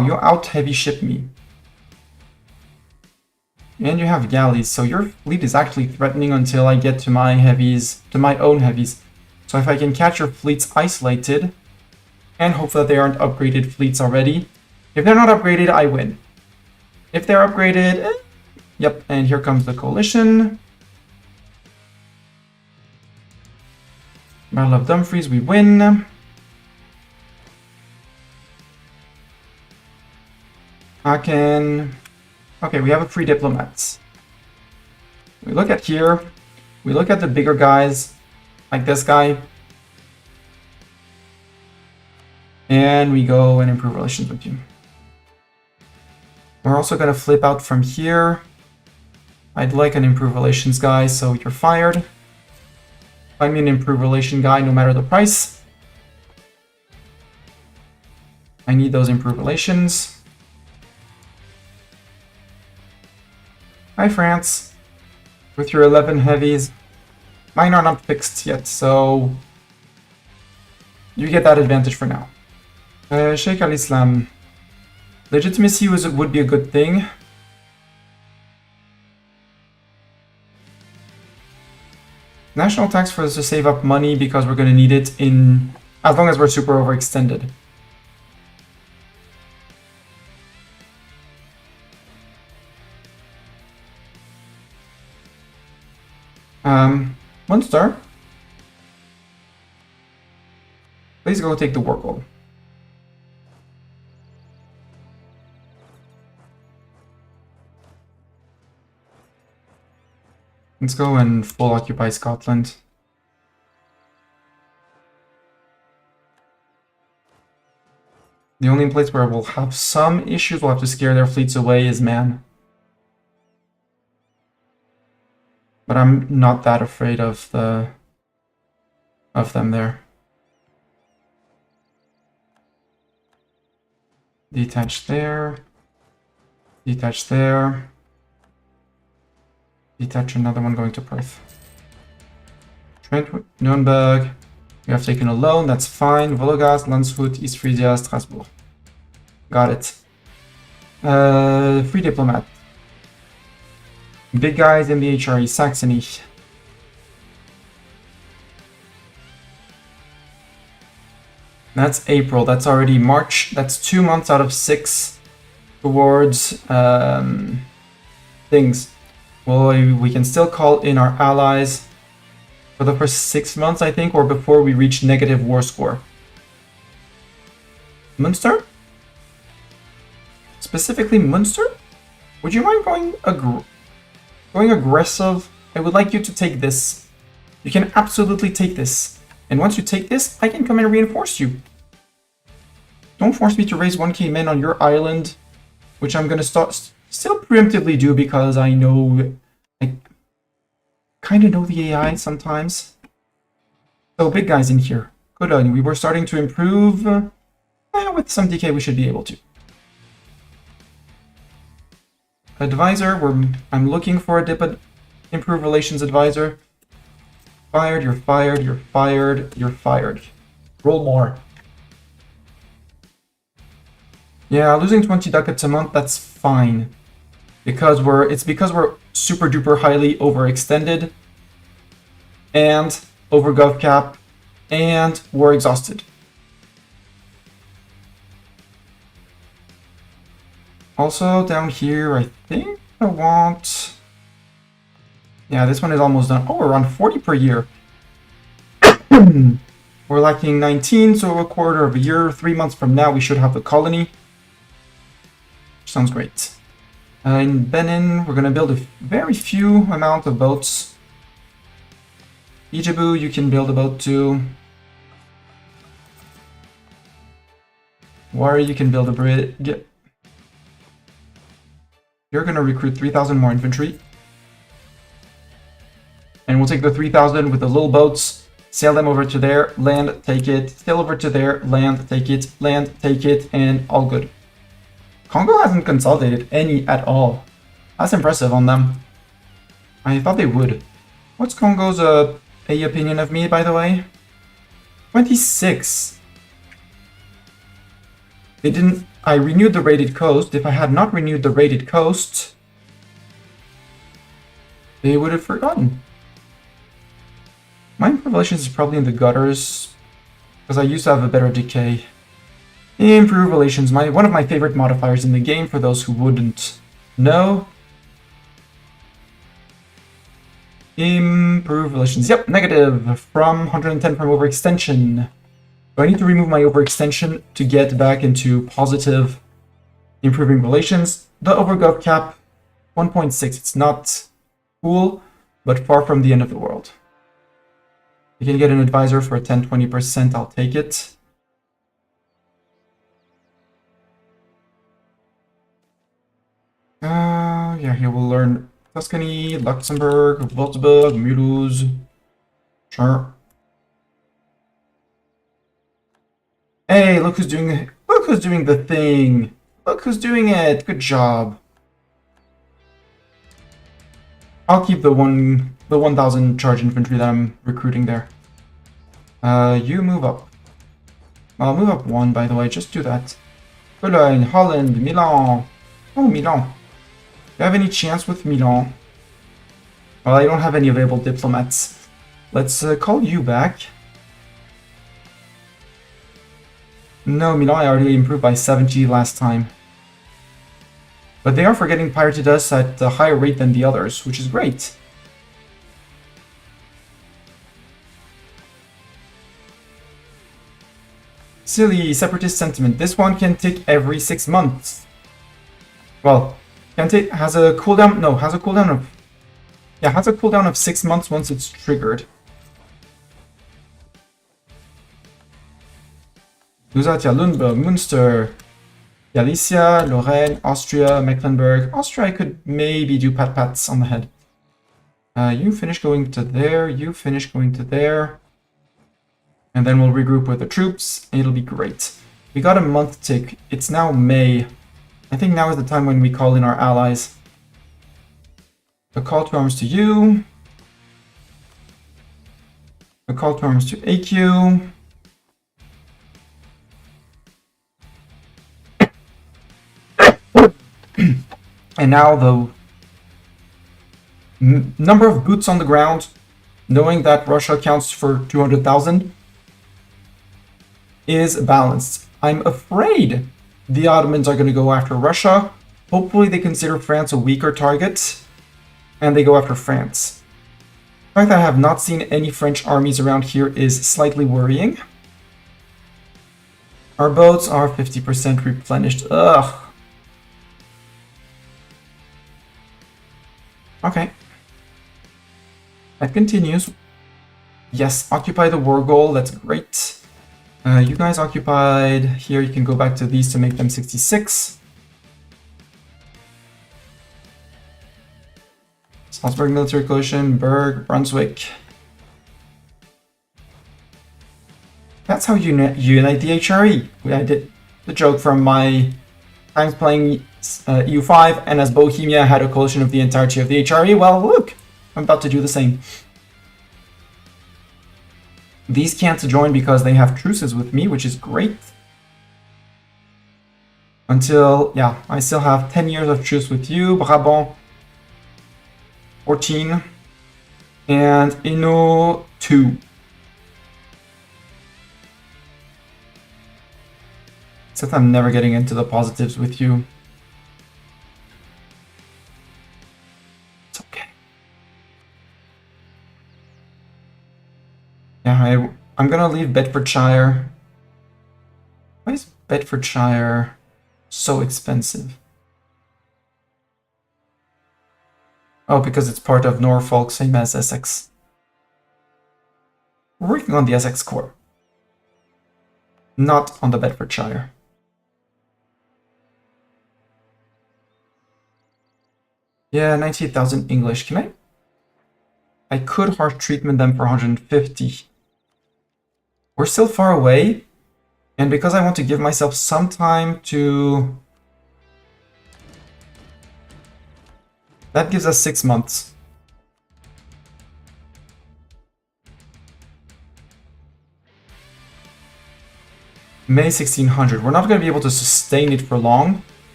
you out-heavy ship me. And you have galleys, so your fleet is actually threatening until I get to my heavies, to my own heavies. So if I can catch your fleets isolated, and hope that they aren't upgraded fleets already. If they're not upgraded, I win. If they're upgraded, yep, and here comes the coalition. Battle of Dumfries, we win. I can... Okay, we have a free diplomat. We look at here. We look at the bigger guys, like this guy. And we go and improve relations with you. We're also going to flip out from here. I'd like an improve relations guy, so you're fired. Find me an improve relation guy no matter the price. I need those improved relations. Hi, France. with your 11 heavies. Mine are not fixed yet, so you get that advantage for now. Sheikh al-Islam. Legitimacy would be a good thing. National tax for us to save up money because we're going to need it as long as we're super overextended. Munster. Please go take the war goal. Let's go and full occupy Scotland. The only place where we'll have some issues, we'll have to scare their fleets away, is Man. But I'm not that afraid of them there. Detach there. Detach there. Detach another one going to Perth. Trent, Nürnberg. You have taken a loan, that's fine. Vologast, Landshut, East Frisia, Strasbourg. Got it. Free diplomat. Big guys in the HRE, Saxony. That's April, that's already March. That's 2 months out of 6 towards things. Well, we can still call in our allies for the first 6 months, I think, or before we reach negative war score. Munster? Specifically Munster? Would you mind going aggressive? I would like you to take this. You can absolutely take this. And once you take this, I can come and reinforce you. Don't force me to raise 1k men on your island, which I'm going to still preemptively do because I know... I kind of know the AI sometimes. So big guys in here. Good on you. We were starting to improve. With some DK we should be able to. Advisor, I'm looking for a improve relations advisor. Fired, you're fired, you're fired, you're fired. Roll more. Yeah, losing 20 ducats a month, that's fine. It's because we're super duper highly overextended and over gov cap and we're exhausted. Also down here, I think I want... Yeah, this one is almost done. Oh, we're on 40 per year. We're lacking 19, so a quarter of a year. 3 months from now, we should have the colony. Sounds great. In Benin, we're going to build a very few amount of boats. Ijebu, you can build a boat too. Wari, you can build a bridge. You're going to recruit 3,000 more infantry. And we'll take the 3,000 with the little boats, sail them over to there, land, take it, sail over to there, land, take it, and all good. Congo hasn't consolidated any at all. That's impressive on them. I thought they would. What's Congo's opinion of me, by the way? 26. They didn't... I renewed the rated coast. If I had not renewed the rated coast, they would have forgotten. My relations is probably in the gutters, because I used to have a better decay. Improve relations, one of my favorite modifiers in the game, for those who wouldn't know. Improve relations. Yep, negative from 110 from overextension. So I need to remove my overextension to get back into positive improving relations. The overgov cap, 1.6. It's not cool, but far from the end of the world. You can get an advisor for 10-20%, I'll take it. Yeah, here we'll learn Tuscany, Luxembourg, Würzburg, Mulhouse. Sure. Hey, look who's doing the thing. Look who's doing it. Good job. I'll keep the 1,000 charge infantry that I'm recruiting there. You move up. I'll move up 1, by the way. Just do that. Cologne, Holland, Milan. Oh, Milan. Do you have any chance with Milan? Well, I don't have any available diplomats. Let's call you back. No, Milan, I already improved by 70 last time. But they are forgetting pirated us at a higher rate than the others, which is great. Silly separatist sentiment. This one can tick every 6 months. Well, has a cooldown. No, has a cooldown of. Yeah, has a cooldown of 6 months once it's triggered. Lusatia, Lundberg, Münster, Galicia, Lorraine, Austria, Mecklenburg. Austria, I could maybe do pat-pats on the head. You finish going to there. You finish going to there. And then we'll regroup with the troops. It'll be great. We got a month tick. It's now May. I think now is the time when we call in our allies. A call to arms to you. A call to arms to AQ. And now the number of boots on the ground, knowing that Russia counts for 200,000, is balanced. I'm afraid the Ottomans are going to go after Russia. Hopefully they consider France a weaker target, and they go after France. The fact that I have not seen any French armies around here is slightly worrying. Our boats are 50% replenished. Ugh. Okay. That continues. Yes, occupy the war goal. That's great. You guys occupied here. You can go back to these to make them 66. Salzburg Military Coalition, Berg, Brunswick. That's how you unite the HRE. I did the joke from my times playing EU5, and as Bohemia had a coalition of the entirety of the HRE, well, look, I'm about to do the same. These can't join because they have truces with me, which is great. Until, yeah, I still have 10 years of truce with you, Brabant, 14, and Inno 2. Except I'm never getting into the positives with you. It's okay. Yeah, I'm gonna leave Bedfordshire. Why is Bedfordshire so expensive? Oh, because it's part of Norfolk, same as Essex. We're working on the Essex Corps, not on the Bedfordshire. Yeah, 98,000 English. Can I could harsh treatment them for 150. We're still far away, and because I want to give myself some time to... That gives us 6 months. May 1600. We're not going to be able to sustain it for long.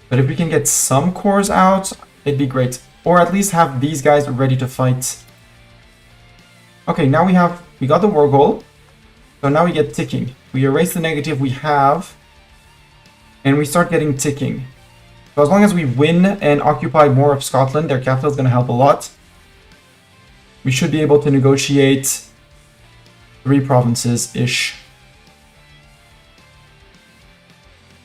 But if we can get some cores out, it'd be great. Or at least have these guys ready to fight. Okay, now we got the war goal. So now we get ticking. We erase the negative we have. And we start getting ticking. So as long as we win and occupy more of Scotland, their capital is going to help a lot. We should be able to negotiate 3 provinces-ish.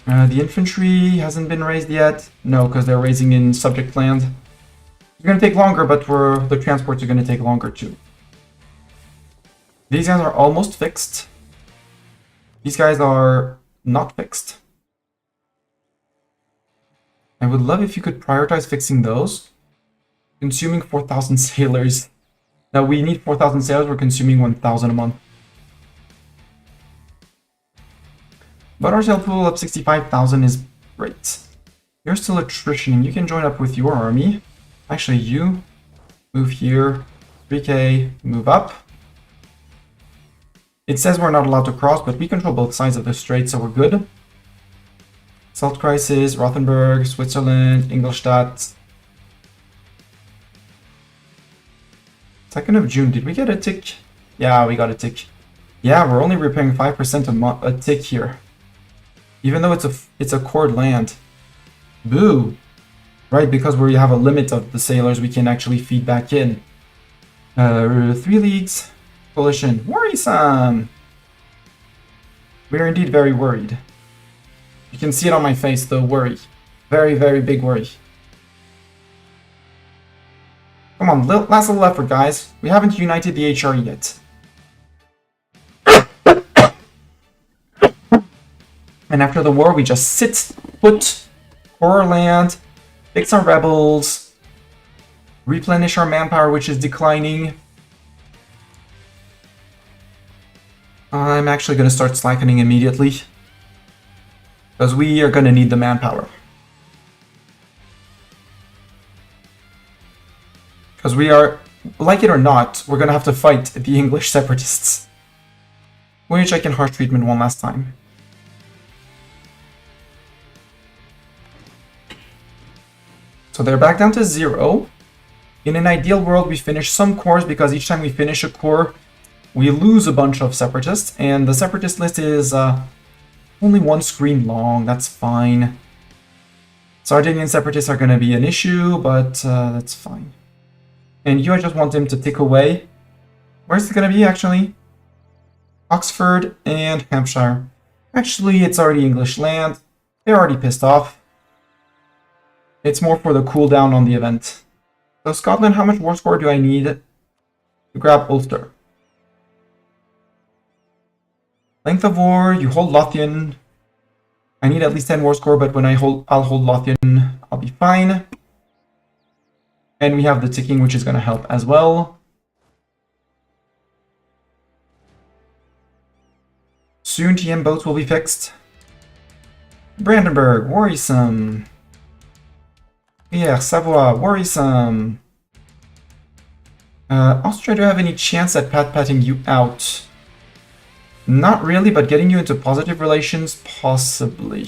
The infantry hasn't been raised yet. No, because they're raising in subject land. It's going to take longer, but the transports are going to take longer too. These guys are almost fixed. These guys are not fixed. I would love if you could prioritize fixing those. Consuming 4,000 sailors. Now we need 4,000 sailors, we're consuming 1,000 a month. But our sail pool of 65,000 is great. You're still attritioning. You can join up with your army. Actually, you move here. 3K, move up. It says we're not allowed to cross, but we control both sides of the strait, so we're good. Salt crisis, Rothenburg, Switzerland, Ingolstadt. 2nd of June, did we get a tick? Yeah, we got a tick. Yeah, we're only repairing 5% a tick here. Even though it's a cored land. Boo! Right, because we have a limit of the sailors we can actually feed back in. 3 leagues. Coalition. Worrisome! We are indeed very worried. You can see it on my face, the worry. Very, very big worry. Come on, last little effort, guys. We haven't united the HR yet. And after the war, we just sit, put, core our land, fix our rebels, replenish our manpower, which is declining. I'm actually going to start slackening immediately, because we are going to need the manpower. Because we are, like it or not, we're going to have to fight the English separatists. Which I can harsh treatment one last time. So they're back down to 0. In an ideal world, we finish some cores, because each time we finish a core, we lose a bunch of separatists, and the separatist list is only 1 screen long. That's fine. Sardinian separatists are going to be an issue, but that's fine. And you, I just want him to tick away. Where's it going to be, actually? Oxford and Hampshire. Actually, it's already English land. They're already pissed off. It's more for the cooldown on the event. So Scotland, how much war score do I need to grab Ulster? Length of war, you hold Lothian. I need at least 10 war score, but when I'll hold Lothian, I'll be fine. And we have the ticking, which is going to help as well. Soon TM boats will be fixed. Brandenburg, worrisome. Yeah, Savoie, worrisome. Austria, do you have any chance at pat-patting you out? Not really, but getting you into positive relations, possibly.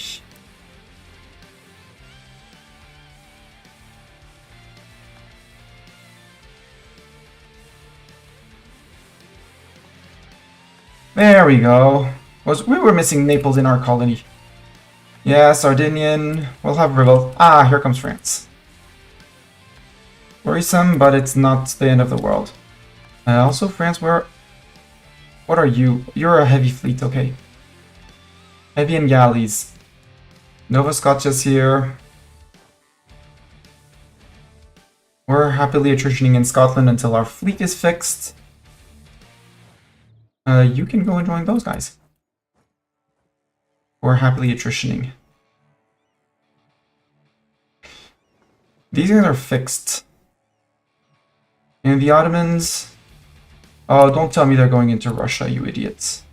There we go. We were missing Naples in our colony. Yeah, Sardinian. We'll have revolt. Ah, here comes France. Worrisome, but it's not the end of the world. Also, France, where... What are you? You're a heavy fleet, okay. Heavy and galleys. Nova Scotia's here. We're happily attritioning in Scotland until our fleet is fixed. You can go and join those guys. We're happily attritioning. These guys are fixed. And the Ottomans... Oh, don't tell me they're going into Russia, you idiots.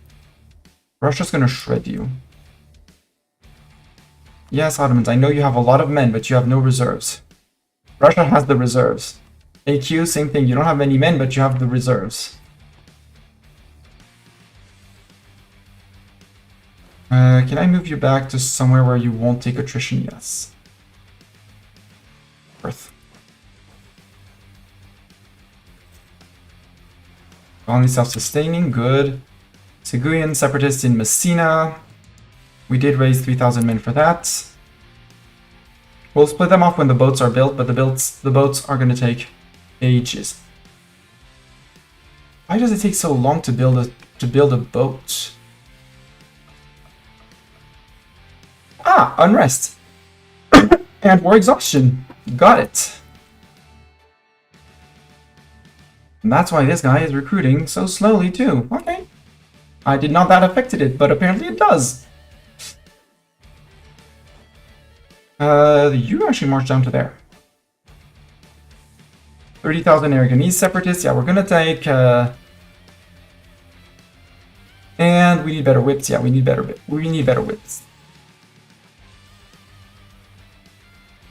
Russia's gonna shred you. Yes, Ottomans, I know you have a lot of men, but you have no reserves. Russia has the reserves. AQ, same thing. You don't have many men, but you have the reserves. Can I move you back to somewhere where you won't take attrition? Yes. Earth. Only self-sustaining, good. Seguian separatists in Messina. We did raise 3,000 men for that. We'll split them off when the boats are built, but the boats are going to take ages. Why does it take so long to build a boat? Ah, unrest. And war exhaustion. Got it. And that's why this guy is recruiting so slowly too. Okay. I did not that affected it, but apparently it does. You actually march down to there. 30,000 Aragonese separatists. Yeah, we're gonna take... And we need better whips. Yeah, we need better whips.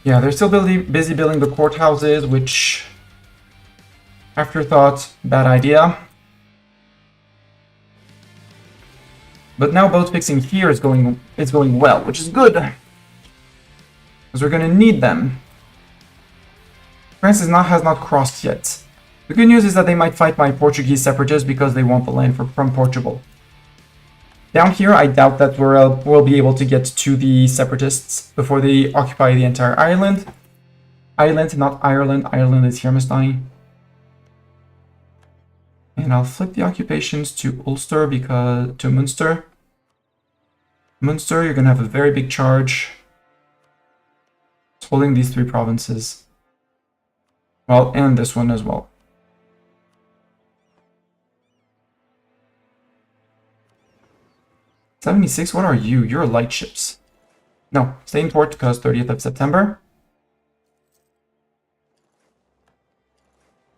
Yeah, they're still busy building the courthouses, which... Afterthought, bad idea. But now boat fixing here is going well, which is good. Because we're gonna need them. France has not crossed yet. The good news is that they might fight my Portuguese separatists because they want the land from Portugal. Down here, I doubt that we'll be able to get to the separatists before they occupy the entire island. Island, not Ireland. Ireland is Hermestani. And I'll flip the occupations to Ulster to Munster. Munster, you're gonna have a very big charge. It's holding these 3 provinces. Well, and this one as well. $76, what are you? You're light ships. No, stay in port because 30th of September.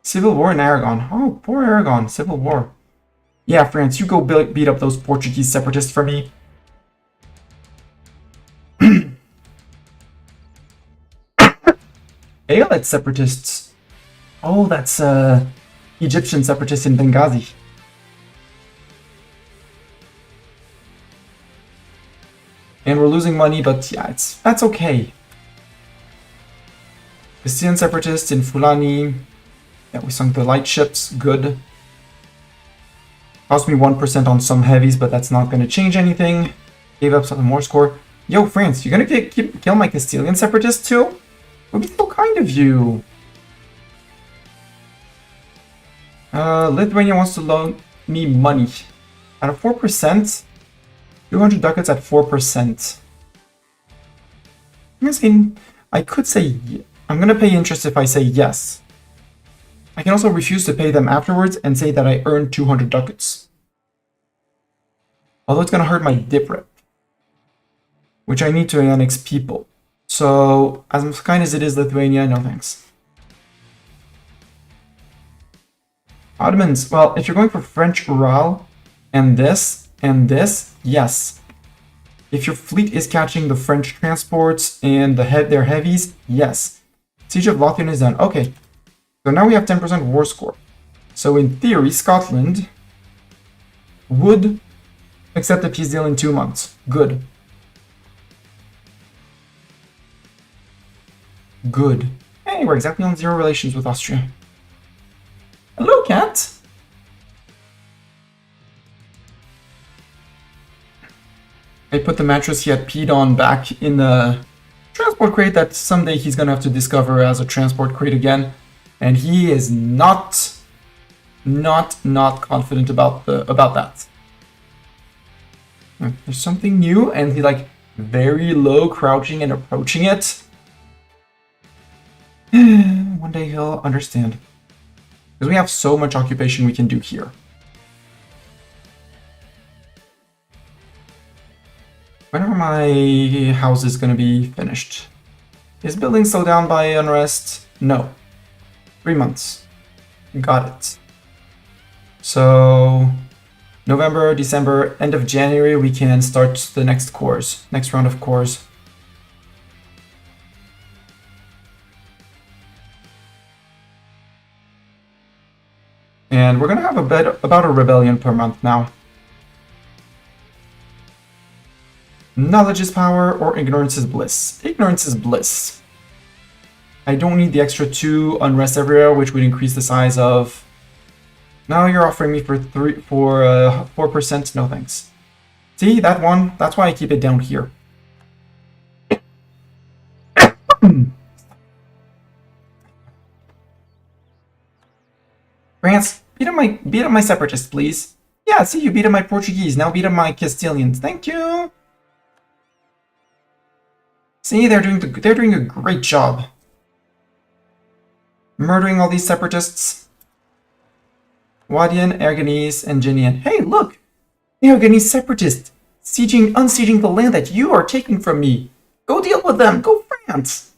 Civil war in Aragon. Oh, poor Aragon. Civil war. Yeah, France, you go beat up those Portuguese separatists for me. Aeolid separatists. Oh, that's Egyptian separatists in Benghazi. And we're losing money, but yeah, that's okay. Castilian separatists in Fulani. Yeah, we sunk the light ships. Good. Cost me 1% on some heavies, but that's not going to change anything. Gave up some more score. Yo, France, you're going to kill my Castilian separatists too? It would be so kind of you. Lithuania wants to loan me money. At a 4%, 200 ducats at 4%. I could say, I'm going to pay interest if I say yes. I can also refuse to pay them afterwards and say that I earned 200 ducats. Although it's going to hurt my dip rep, which I need to annex people. So, as kind as it is Lithuania, no thanks. Ottomans, well, if you're going for French Ural and this, yes. If your fleet is catching the French transports and their heavies, yes. Siege of Lothian is done. Okay. So now we have 10% war score. So in theory, Scotland would accept a peace deal in 2 months. Good. Good. Hey, we're exactly on 0 relations with Austria. Hello, cat! I put the mattress he had peed on back in the transport crate that someday he's gonna have to discover as a transport crate again. And he is not confident about that. There's something new, and he's like very low, crouching and approaching it. One day he'll understand. Because we have so much occupation we can do here. When are my houses gonna be finished? Is building slowed down by unrest? No. 3 months. Got it. So, November, December, end of January, we can start the next round of cores. And we're gonna have about a rebellion per month now. Knowledge is power, or ignorance is bliss. Ignorance is bliss. I don't need the extra 2 unrest everywhere, which would increase the size of... Now you're offering me for 4%? No thanks. See, that one? That's why I keep it down here. France, beat up my separatists, please. Yeah, see, you beat up my Portuguese. Now beat up my Castilians. Thank you. See, they're doing a great job. Murdering all these separatists. Wadian, Aragonese, and Ginian. Hey, look! The Aragonese separatists unsieging the land that you are taking from me. Go deal with them! Go France!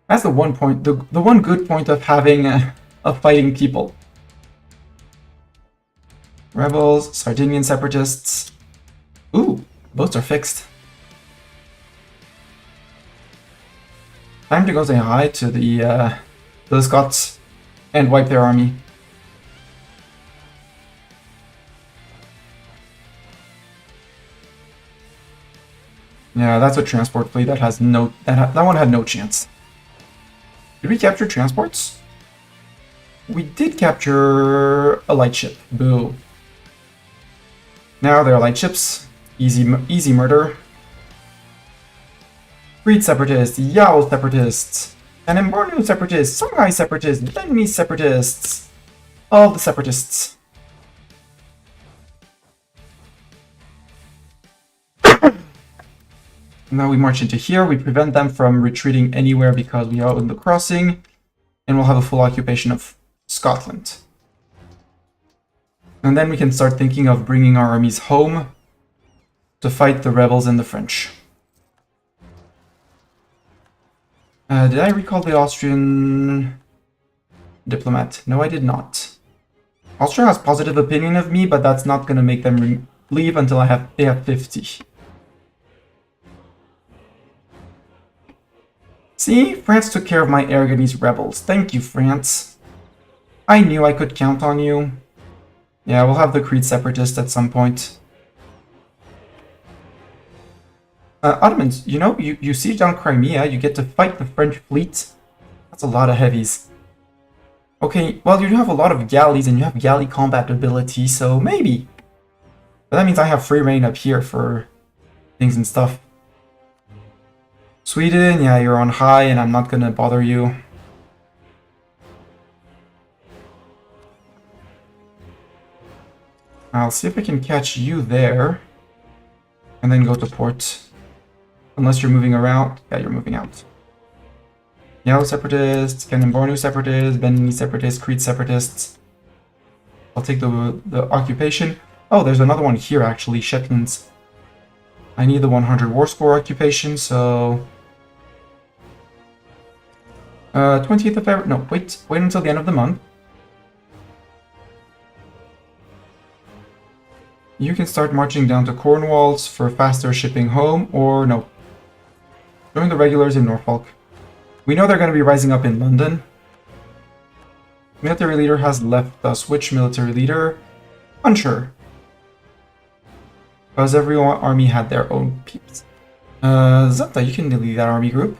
That's the one point, the one good point of having a fighting people. Rebels, Sardinian separatists. Ooh, Boats are fixed. Time to go say hi to the Scots and wipe their army. Yeah, that's a transport fleet that has no... That one had no chance. Did we capture transports? We did capture a light ship. Boo. Now they're light ships. Easy murder. Crete separatists, Yao separatists, Anambornu separatists, Songhai separatists, Lebanese separatists. All the separatists. Now we march into here, we prevent them from retreating anywhere because we are in the crossing, and we'll have a full occupation of Scotland. And then we can start thinking of bringing our armies home to fight the rebels and the French. Did I recall the Austrian diplomat? No, I did not. Austria has positive opinion of me, but that's not going to make them leave until they have 50. See, France took care of my Aragonese rebels. Thank you, France. I knew I could count on you. Yeah, we'll have the Crete separatists at some point. Ottomans, you know, you siege down Crimea, you get to fight the French fleet. That's a lot of heavies. Okay, well, you have a lot of galleys and you have galley combat ability, so maybe. But that means I have free reign up here for things and stuff. Sweden, yeah, you're on high and I'm not gonna bother you. I'll see if I can catch you there. And then go to port. Unless you're moving around. Yeah, you're moving out. Yellow separatists, Kanem-Bornu separatists, Benin separatists, Crete separatists. I'll take the occupation. Oh, there's another one here actually, Shetlands. I need the 100 war score occupation, so... 20th of February... No, wait until the end of the month. You can start marching down to Cornwalls for faster shipping home, or no. Join the regulars in Norfolk. We know they're going to be rising up in London. Military leader has left us. Which military leader? Unsure. Because every army had their own peeps. Zeta, you can lead that army group.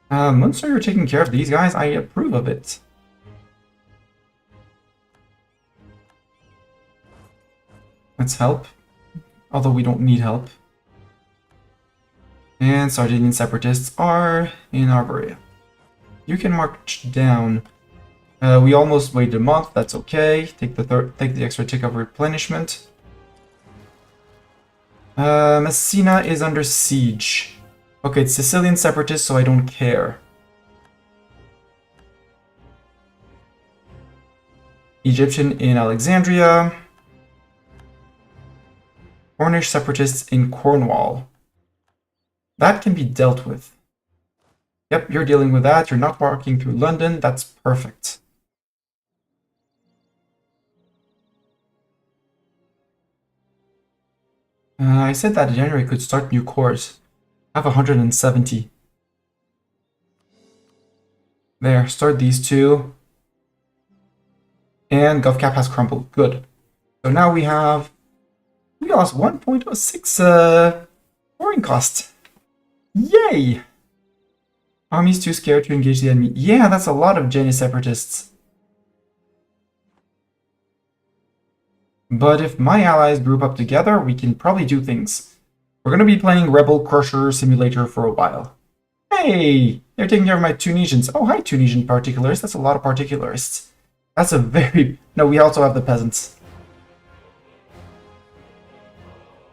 Munster, you're taking care of these guys. I approve of it. Let's help. Although we don't need help. And Sardinian separatists are in Arborea. You can march down. We almost waited a month. That's okay. Take the extra tick of replenishment. Messina is under siege. Okay, it's Sicilian separatists, so I don't care. Egyptian in Alexandria. Cornish separatists in Cornwall. That can be dealt with. Yep, you're dealing with that. You're not walking through London. That's perfect. I said that January could start new cores. I have 170. There, start these two. And GovCap has crumbled. Good. So now we lost 1.06 warring cost. Yay! Army's too scared to engage the enemy. Yeah, that's a lot of Jenny separatists. But if my allies group up together, we can probably do things. We're going to be playing Rebel Crusher Simulator for a while. Hey! They're taking care of my Tunisians. Oh, hi, Tunisian particularists. That's a lot of particularists. That's a very... No, we also have the peasants.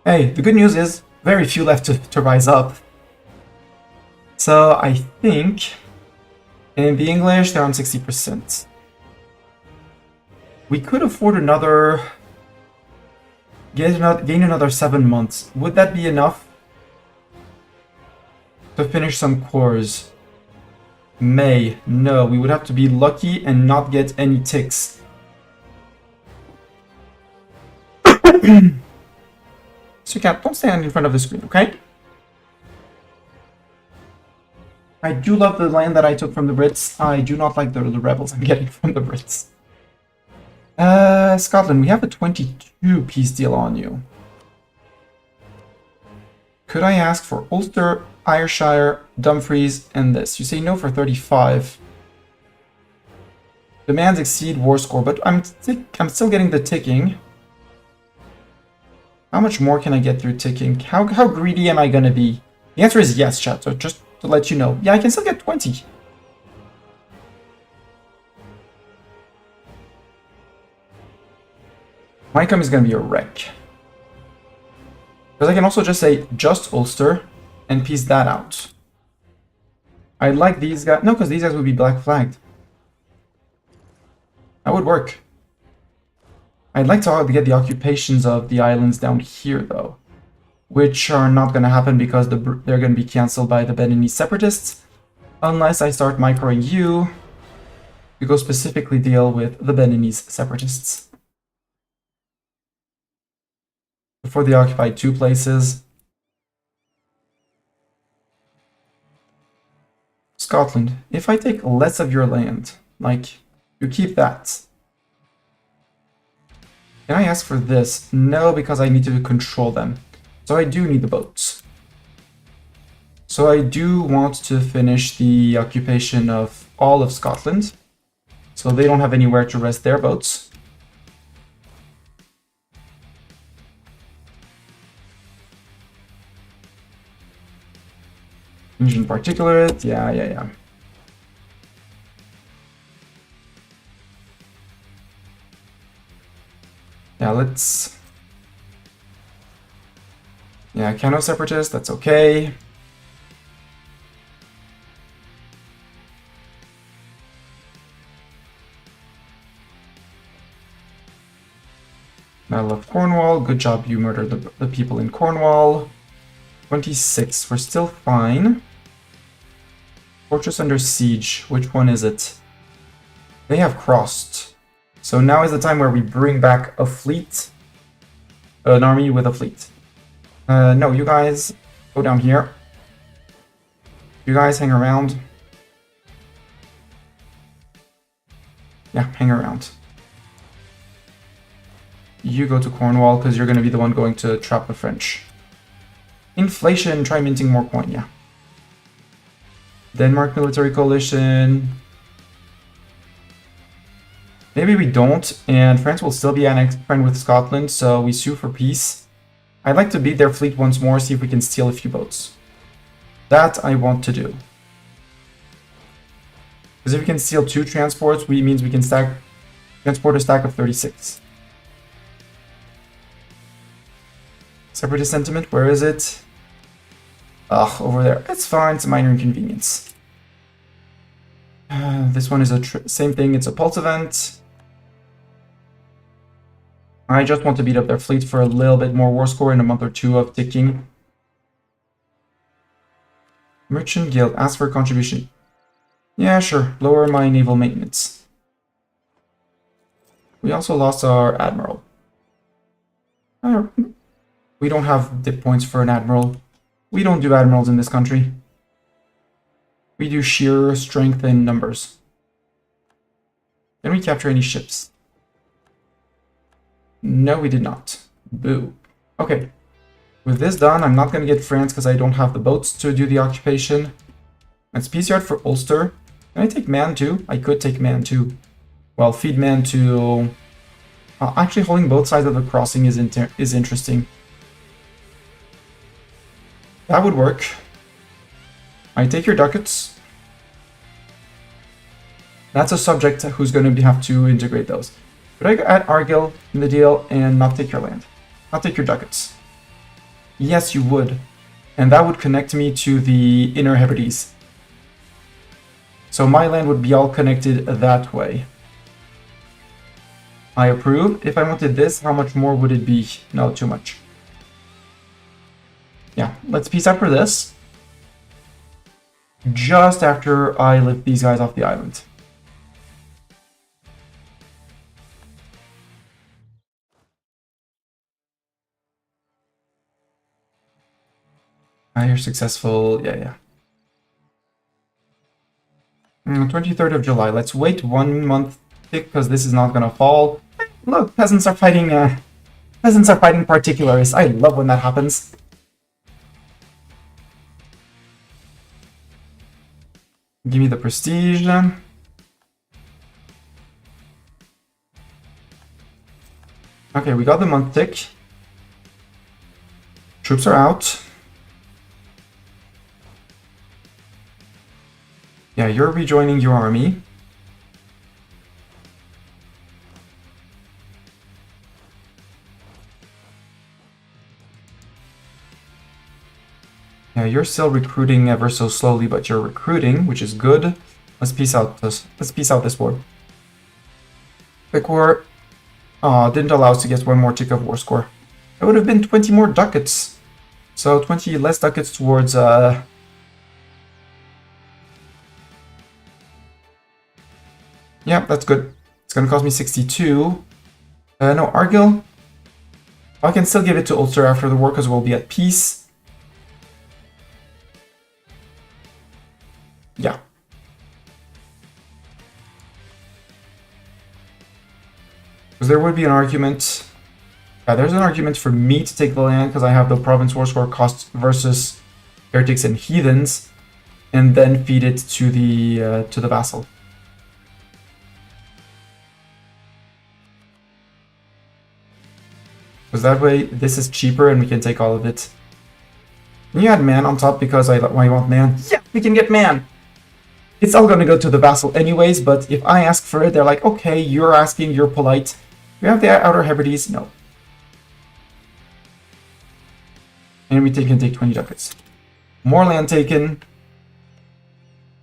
Hey, the good news is very few left to rise up. So I think in the English, they're on 60%. We could afford another... Gain another 7 months. Would that be enough to finish some cores? May. No, we would have to be lucky and not get any ticks. So you can't, don't stand in front of the screen, okay? I do love the land that I took from the Brits. I do not like the rebels I'm getting from the Brits. Scotland, we have a 22 peace deal on you. Could I ask for Ulster, Ayrshire, Dumfries, and this? You say no for 35. Demands exceed war score, but I'm still getting the ticking. How much more can I get through ticking? How greedy am I gonna be? The answer is yes, chat, so just to let you know. Yeah, I can still get 20. My income is gonna be a wreck. Because I can also just say just Ulster and piece that out. I like these guys. No, because these guys would be black flagged. That would work. I'd like to get the occupations of the islands down here, though, which are not going to happen because they're going to be cancelled by the Beninese separatists, unless I start microing you to go specifically deal with the Beninese separatists. Before they occupy 2 places. Scotland, if I take less of your land, like, you keep that. Can I ask for this? No, because I need to control them. So I do need the boats. So I do want to finish the occupation of all of Scotland. So they don't have anywhere to rest their boats. Engine particulate, yeah. Yeah, let's... Yeah, Cano Separatist, that's okay. Battle of Cornwall, good job, you murdered the people in Cornwall. 26, we're still fine. Fortress under siege, which one is it? They have crossed. So now is the time where we bring back a fleet. An army with a fleet. No, you guys go down here. You guys hang around. Yeah, hang around. You go to Cornwall because you're going to be the one going to trap the French. Inflation, try minting more coin, yeah. Denmark military coalition. Maybe we don't, and France will still be annexed friend with Scotland, so we sue for peace. I'd like to beat their fleet once more, see if we can steal a few boats. That I want to do. Because if we can steal 2 transports, means we can transport a stack of 36. Separatist sentiment, where is it? Ugh, over there. It's fine, it's a minor inconvenience. This one is a same thing, it's a pulse event. I just want to beat up their fleet for a little bit more war score in a month or 2 of ticking. Merchant Guild, ask for a contribution. Yeah, sure, lower my naval maintenance. We also lost our admiral. We don't have dip points for an admiral. We don't do admirals in this country. We do sheer strength in numbers. Can we capture any ships? No, we did not. Boo. Okay. With this done, I'm not going to get France because I don't have the boats to do the occupation. That's peace yard for Ulster. Can I take Man too? I could take Man too. Well, feed Man to... actually, holding both sides of the crossing is interesting. That would work. I take your ducats. That's a subject who's going to have to integrate those. Could I add Argyll in the deal and not take your land? Not take your ducats. Yes, you would. And that would connect me to the Inner Hebrides. So my land would be all connected that way. I approve. If I wanted this, how much more would it be? No, too much. Yeah, let's peace out for this. Just after I lift these guys off the island. You're successful. Yeah. 23rd of July. Let's wait 1 month because this is not gonna fall. Look, peasants are fighting. Peasants are fighting particularists. I love when that happens. Give me the prestige. Okay, we got the month tick. Troops are out. Yeah, you're rejoining your army. Yeah, you're still recruiting ever so slowly, but you're recruiting, which is good. Let's peace out this war. Quick war. Didn't allow us to get 1 more tick of war score. It would have been 20 more ducats. So 20 less ducats towards yeah, that's good. It's gonna cost me 62. No, Argyll. I can still give it to Ulster after the war because we'll be at peace. Yeah. Because there would be an argument. Yeah, there's an argument for me to take the land because I have the province war score cost versus heretics and heathens, and then feed it to the vassal. Because that way, this is cheaper and we can take all of it. And you add man on top because I want man. Yeah, we can get man. It's all going to go to the vassal anyways, but if I ask for it, they're like, okay, you're asking, you're polite. We have the Outer Hebrides? No. And we can take 20 ducats. More land taken.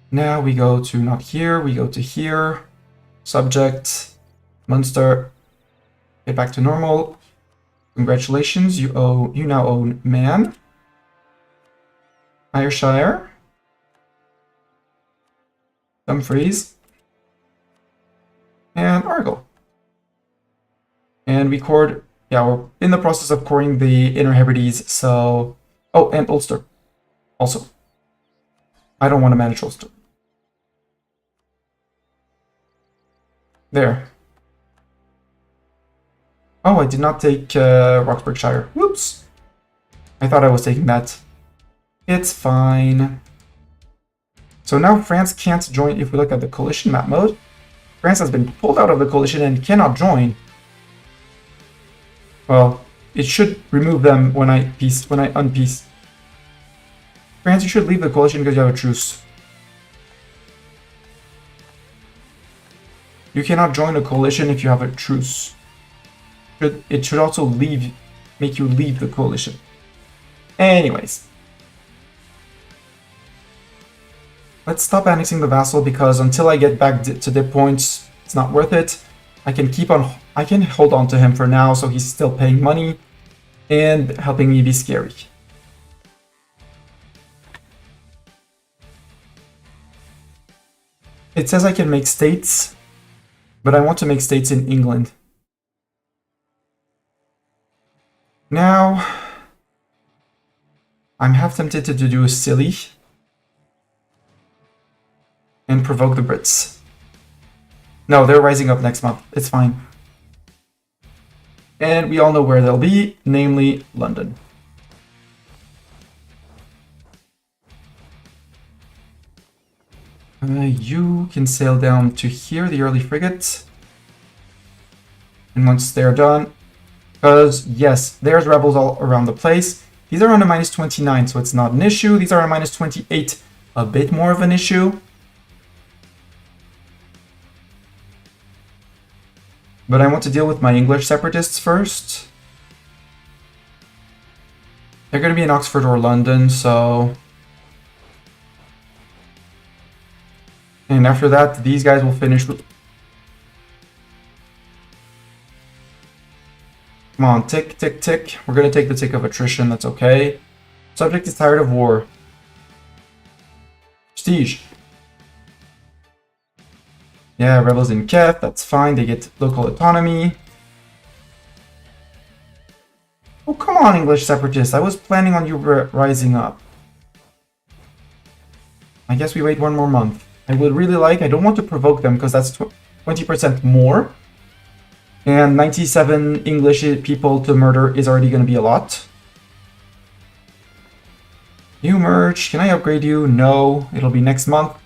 Now we go to not here, we go to here. Subject. Munster. Get back to normal. Congratulations, you now own man. Ayrshire. Dumfries. And Argyll. And we cored, yeah, we're in the process of coring the Inner Hebrides, so... Oh, and Ulster. Also. I don't want to manage Ulster. There. Oh, I did not take Roxburghshire. Whoops. I thought I was taking that. It's fine. So now France can't join. If we look at the coalition map mode, France has been pulled out of the coalition and cannot join. Well, it should remove them when I unpeace. France, you should leave the coalition because you have a truce. You cannot join a coalition if you have a truce. It should also make you leave the coalition. Anyways. Let's stop annexing the vassal because until I get back to the points, it's not worth it. I can hold on to him for now so he's still paying money and helping me be scary. It says I can make states, but I want to make states in England. Now, I'm half tempted to do a silly and provoke the Brits. No, they're rising up next month. It's fine. And we all know where they'll be, namely London. You can sail down to here, the early frigate. And once they're done, because yes, there's rebels all around the place. These are on a -29, so it's not an issue. These are on -28, a bit more of an issue. But I want to deal with my English separatists first. They're going to be in Oxford or London, so... And after that, these guys will finish with... Come on, tick, tick, tick. We're going to take the tick of attrition, that's okay. Subject is tired of war. Prestige. Yeah, rebels in Keth, that's fine, they get local autonomy. Oh, come on, English separatists, I was planning on you rising up. I guess we wait 1 more month. I would really like, I don't want to provoke them because that's 20% more. And 97 English people to murder is already going to be a lot. New merge, can I upgrade you? No, it'll be next month.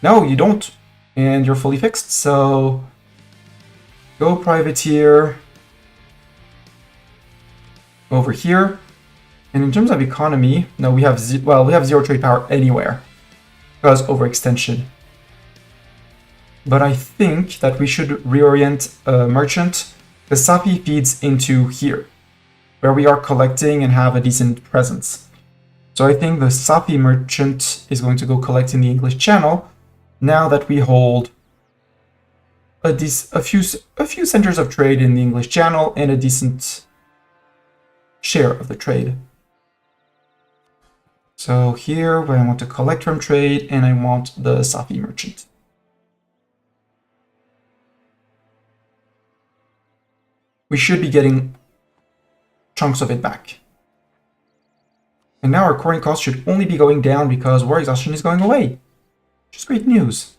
No, you don't. And you're fully fixed, so go privateer over here. And in terms of economy, no, we have we have 0 trade power anywhere because overextension. But I think that we should reorient a merchant. The Safi feeds into here, where we are collecting and have a decent presence. So I think the Safi merchant is going to go collect in the English Channel now that we hold a few centers of trade in the English Channel and a decent share of the trade. So here, where I want to collect from trade, and I want the Safi merchant. We should be getting chunks of it back. And now our coring cost should only be going down because war exhaustion is going away. Which is great news.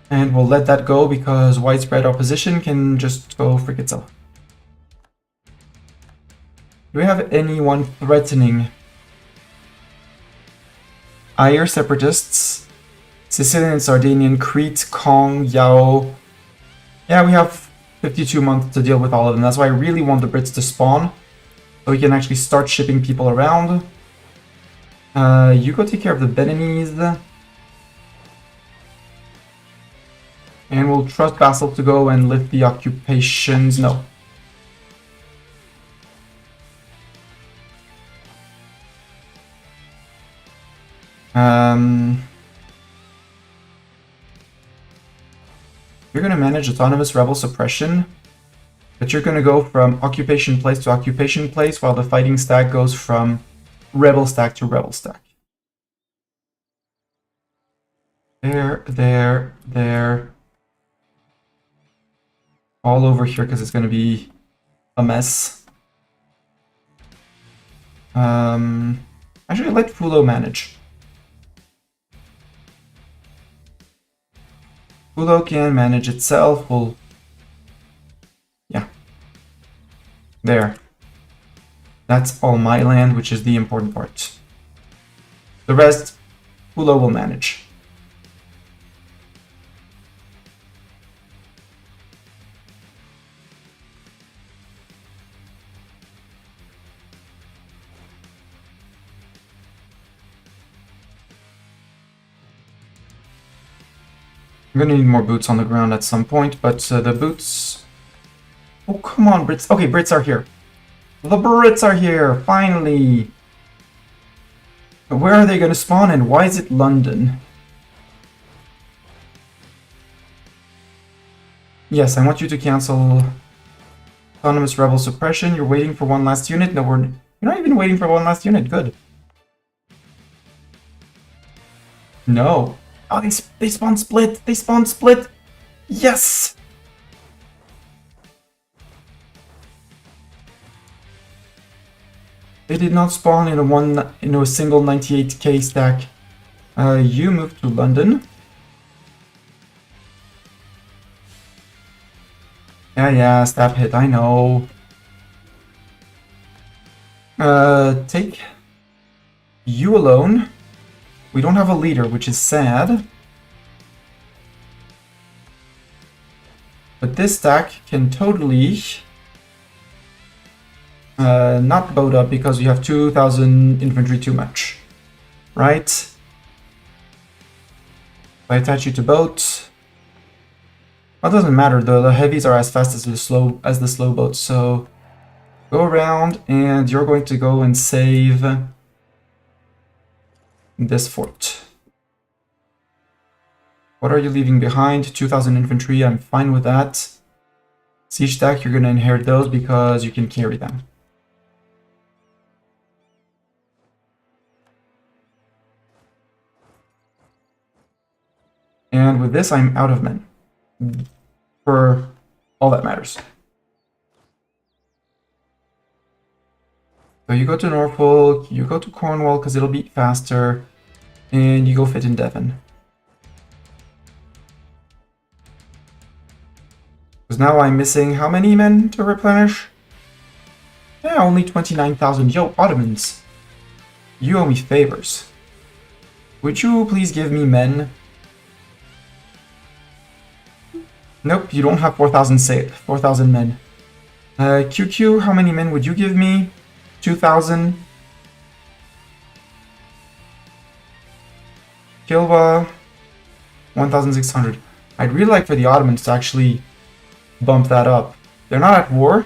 And we'll let that go because widespread opposition can just go frick itself. Do we have anyone threatening? Ayer separatists, Sicilian and Sardinian, Crete, Kong, Yao. Yeah, we have 52 months to deal with all of them. That's why I really want the Brits to spawn, so we can actually start shipping people around. You go take care of the Beninese. And we'll trust Vassal to go and lift the occupations. No. You're going to manage autonomous rebel suppression, but you're going to go from occupation place to occupation place while the fighting stack goes from rebel stack to rebel stack. There. All over here because it's going to be a mess. Actually, let Fulo manage. Fulo can manage itself. Yeah. There. That's all my land, which is the important part. The rest, Fulo will manage. I'm gonna need more boots on the ground at some point, but the boots... Oh, come on, Brits. Okay, Brits are here. The Brits are here, finally! But where are they gonna spawn and why is it London? Yes, I want you to cancel autonomous rebel suppression. You're waiting for one last unit? No, you're not even waiting for one last unit. Good. No. Oh, they spawn split! They spawn split! Yes! They did not spawn in a single 98k stack. You move to London. Yeah, stab hit, I know. Take you alone. We don't have a leader, which is sad. But this stack can totally not boat up because we have 2,000 infantry too much. Right? If I attach you to boat. Well, it doesn't matter, the heavies are as fast as the slow boats, so go around and you're going to go and save this fort. What are you leaving behind? 2,000 infantry, I'm fine with that. Siege stack, you're going to inherit those because you can carry them. And with this, I'm out of men. For all that matters. So So you go to Norfolk, you go to Cornwall because it'll be faster, and you go fit in Devon. Because now I'm missing how many men to replenish? Yeah, only 29,000. Yo, Ottomans. You owe me favors. Would you please give me men? Nope, you don't have 4,000 men. QQ, how many men would you give me? 2,000. Kilwa, 1,600. I'd really like for the Ottomans to actually bump that up. They're not at war.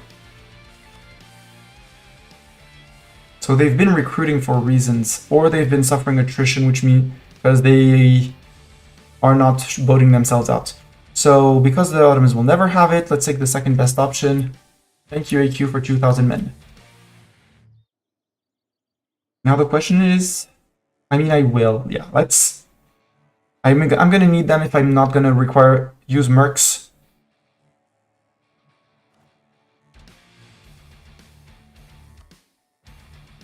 So they've been recruiting for reasons, or they've been suffering attrition, which means because they are not voting themselves out. So because the Ottomans will never have it, let's take the second best option. Thank you, AQ, for 2,000 men. Now the question is, I mean, I will. Yeah, let's. I'm gonna need them if I'm not gonna use mercs.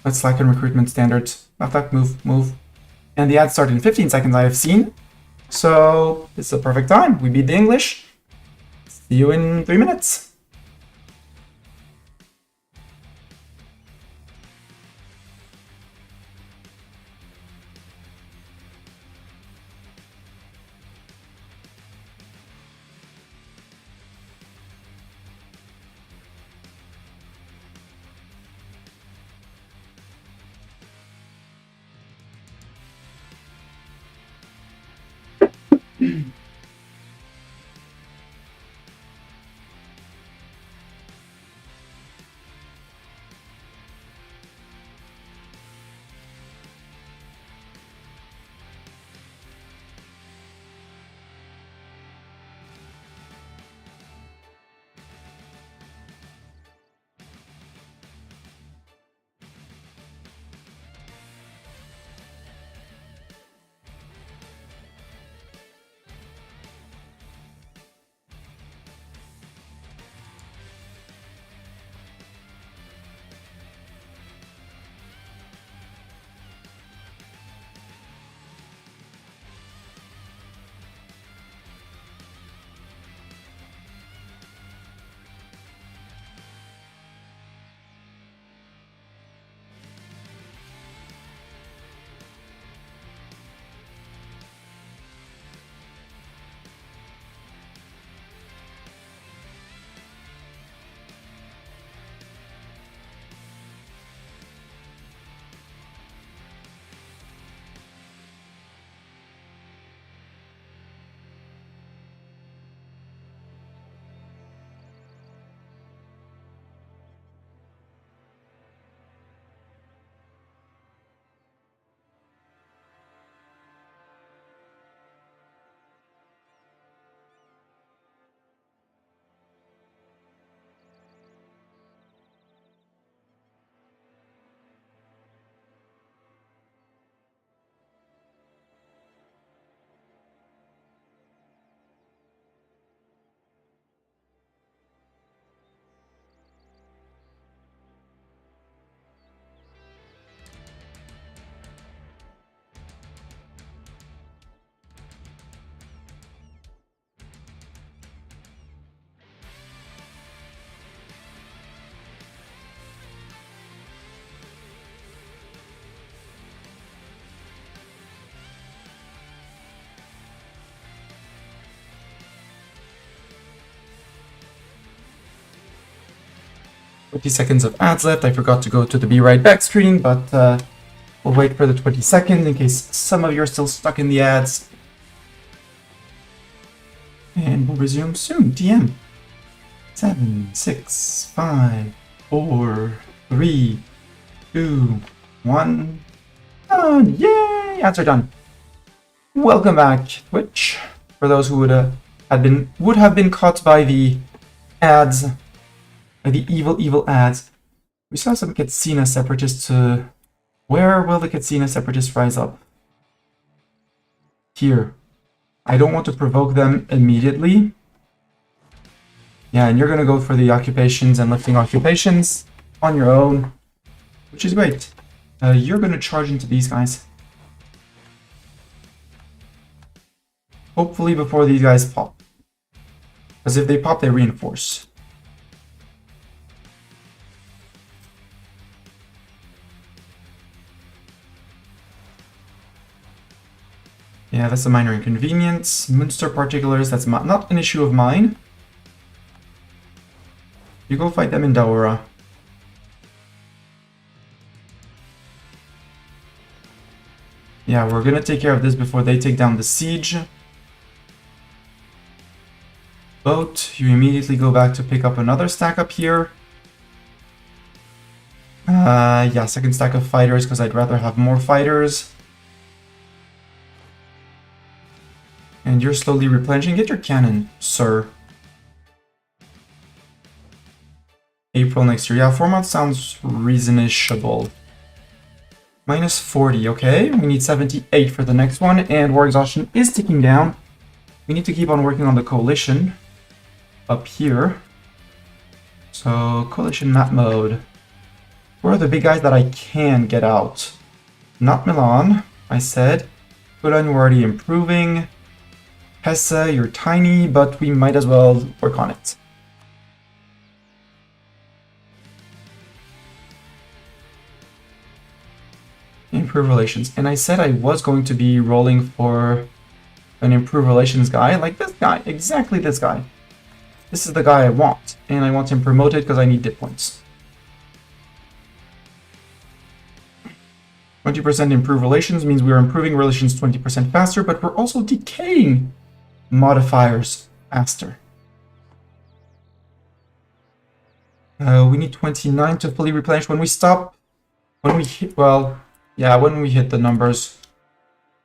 Let's slacken recruitment standards. Attack, move. And the ads start in 15 seconds, I have seen. So it's a perfect time. We beat the English. See you in 3 minutes. Seconds of ads left. I forgot to go to the Be Right Back screen, but we'll wait for the 20 seconds in case some of you are still stuck in the ads. And we'll resume soon. DM. 7, 6, 5, 4, 3, 2, 1. Done! Yay! Ads are done. Welcome back, Twitch. For those who would have been caught by the ads. The evil ads. We saw some Katsina separatists. Where will the Katsina separatists rise up? Here. I don't want to provoke them immediately. Yeah, and you're gonna go for the occupations and lifting occupations on your own. which is great. You're gonna charge into these guys. Hopefully before these guys pop. Because if they pop, they reinforce. Yeah, that's a minor inconvenience. Munster particulars, that's not an issue of mine. You go fight them in Daura. Yeah, we're gonna take care of this before they take down the siege. Boat, you immediately go back to pick up another stack up here. Yeah, second stack of fighters, because I'd rather have more fighters. And you're slowly replenishing. Get your cannon, sir. April next year. Yeah, 4 months sounds reasonable. Minus 40, okay. We need 78 for the next one, and war exhaustion is ticking down. We need to keep on working on the coalition up here. So, coalition map mode. Where are the big guys that I can get out? Not Milan, I said. Cologne, we're already improving. Hesse, you're tiny, but we might as well work on it. Improve relations. And I said I was going to be rolling for an improve relations guy, like this guy, exactly this guy. This is the guy I want, and I want him promoted because I need dip points. 20% improve relations means we're improving relations 20% faster, but we're also decaying modifiers faster. We need 29 to fully replenish. When we stop, when we hit, well, yeah, when we hit the numbers,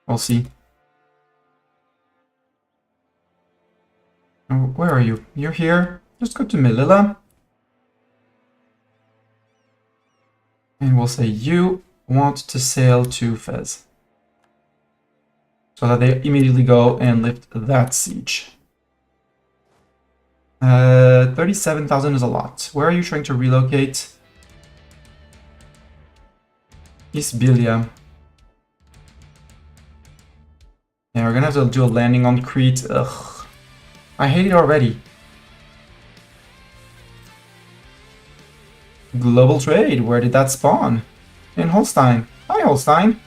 we'll see. Oh, where are you? You're here. Just go to Melilla. And we'll say you want to sail to Fez. So that they immediately go and lift that siege. 37,000 is a lot. Where are you trying to relocate? Isbilia. Yeah, we're gonna have to do a landing on Crete. Ugh. I hate it already. Global trade, where did that spawn? In Holstein. Hi, Holstein.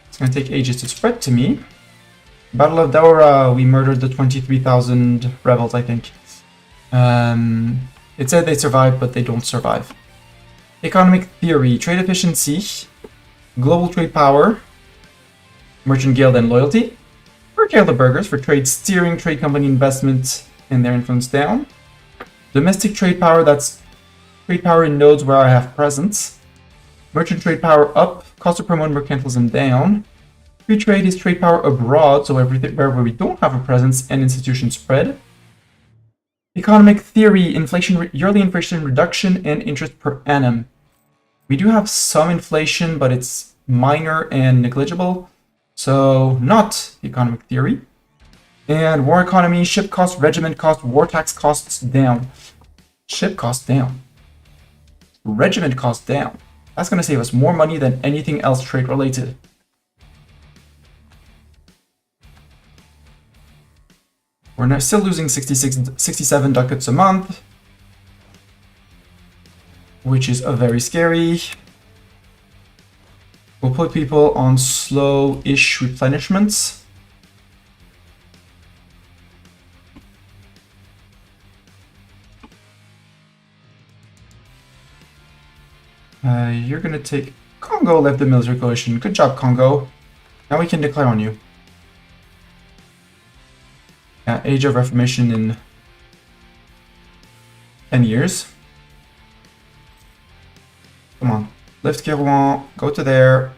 It's gonna take ages to spread to me. Battle of Daura, we murdered the 23,000 rebels, I think. It said they survived, but they don't survive. Economic theory, trade efficiency, global trade power, merchant guild and loyalty. Curtail the burghers for trade steering, trade company investment, and their influence down. Domestic trade power, that's trade power in nodes where I have presence. Merchant trade power up, cost to promote mercantilism down. Free trade is trade power abroad, so everything wherever we don't have a presence and institution spread. Economic theory, inflation, yearly inflation reduction and interest per annum. We do have some inflation, but it's minor and negligible, so not economic theory. And war economy, ship cost, regiment cost, war tax costs down. Ship cost down. Regiment cost down. That's going to save us more money than anything else trade related. We're now still losing 67 ducats a month, which is very scary. We'll put people on slow-ish replenishments. You're gonna take Congo, left the military coalition. Good job, Congo. Now we can declare on you. Age of Reformation in 10 years. Come on. Lift Kirouan, go to there.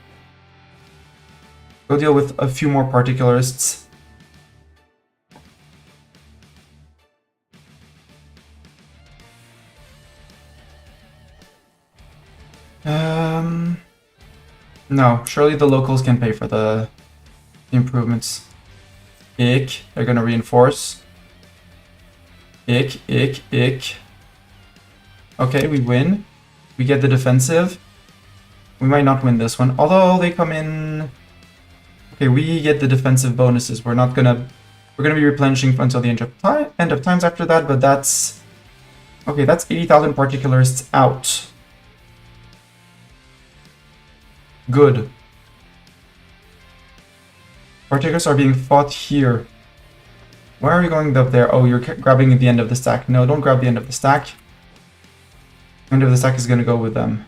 Go deal with a few more particularists. No, surely the locals can pay for the improvements. Ick, they're gonna reinforce. Ick. Okay, we win. We get the defensive. We might not win this one, although they come in... Okay, we get the defensive bonuses. We're gonna be replenishing until the end of times after that, but that's... Okay, that's 80,000 particularists out. Good. Particulars are being fought here. Why are you going up there? Oh, you're grabbing at the end of the stack. No, don't grab the end of the stack. End of the stack is gonna go with them.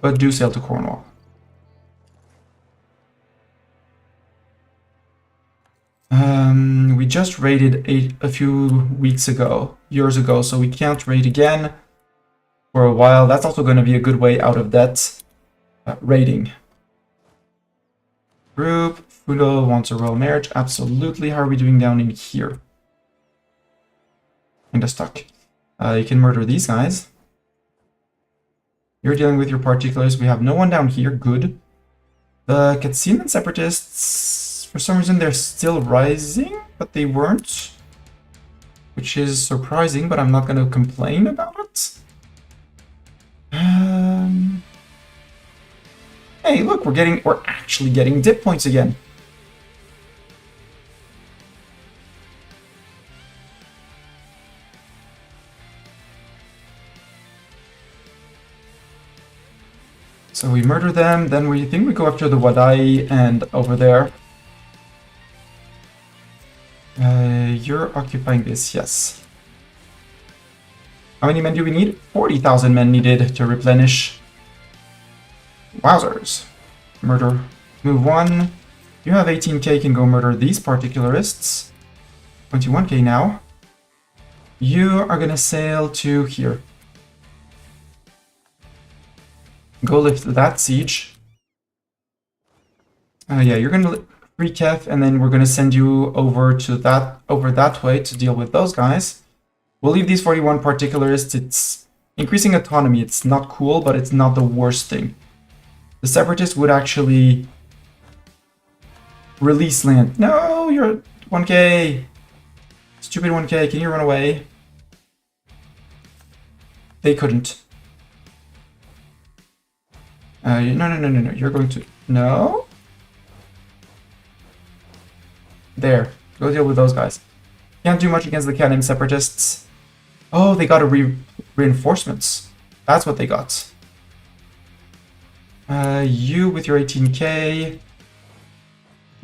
But do sail to Cornwall. We just raided a few years ago, so we can't raid again for a while. That's also going to be a good way out of that raiding. Group, Fudo wants a royal marriage. Absolutely. How are we doing down in here? Kinda stuck. You can murder these guys. You're dealing with your particulars. We have no one down here. Good. The Katsinan separatists, for some reason, they're still rising, but they weren't. Which is surprising, but I'm not going to complain about it. Hey, look, we're actually getting dip points again. So we murder them, then we think we go after the Wadai and over there. You're occupying this, yes. How many men do we need? 40,000 men needed to replenish. Wowzers. Murder. Move 1. You have 18k, can go murder these particularists. 21k now. You are gonna sail to here. Go lift that siege. Yeah, you're gonna free Kef, and then we're gonna send you over that way to deal with those guys. We'll leave these 41 particularists. It's increasing autonomy. It's not cool, but it's not the worst thing. The separatists would actually release land. No, you're 1k. Stupid 1k. Can you run away? They couldn't. No. You're going to... No? There. Go deal with those guys. Can't do much against the Canem separatists. Oh, they got reinforcements. That's what they got. You with your 18k.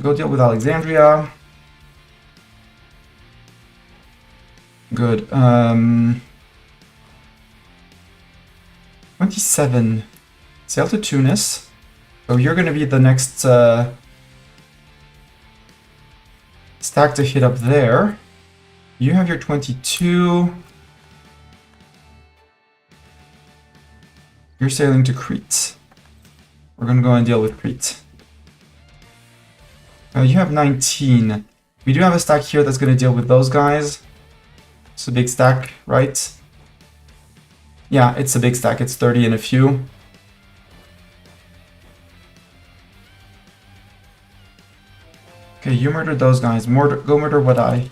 Go deal with Alexandria. Good. 27. Sail to Tunis. So you're going to be the next stack to hit up there. You have your 22. You're sailing to Crete. We're going to go and deal with Crete. You have 19. We do have a stack here that's going to deal with those guys. It's a big stack, right? Yeah, it's a big stack. It's 30 and a few. Okay, you murdered those guys. Go murder Wadai.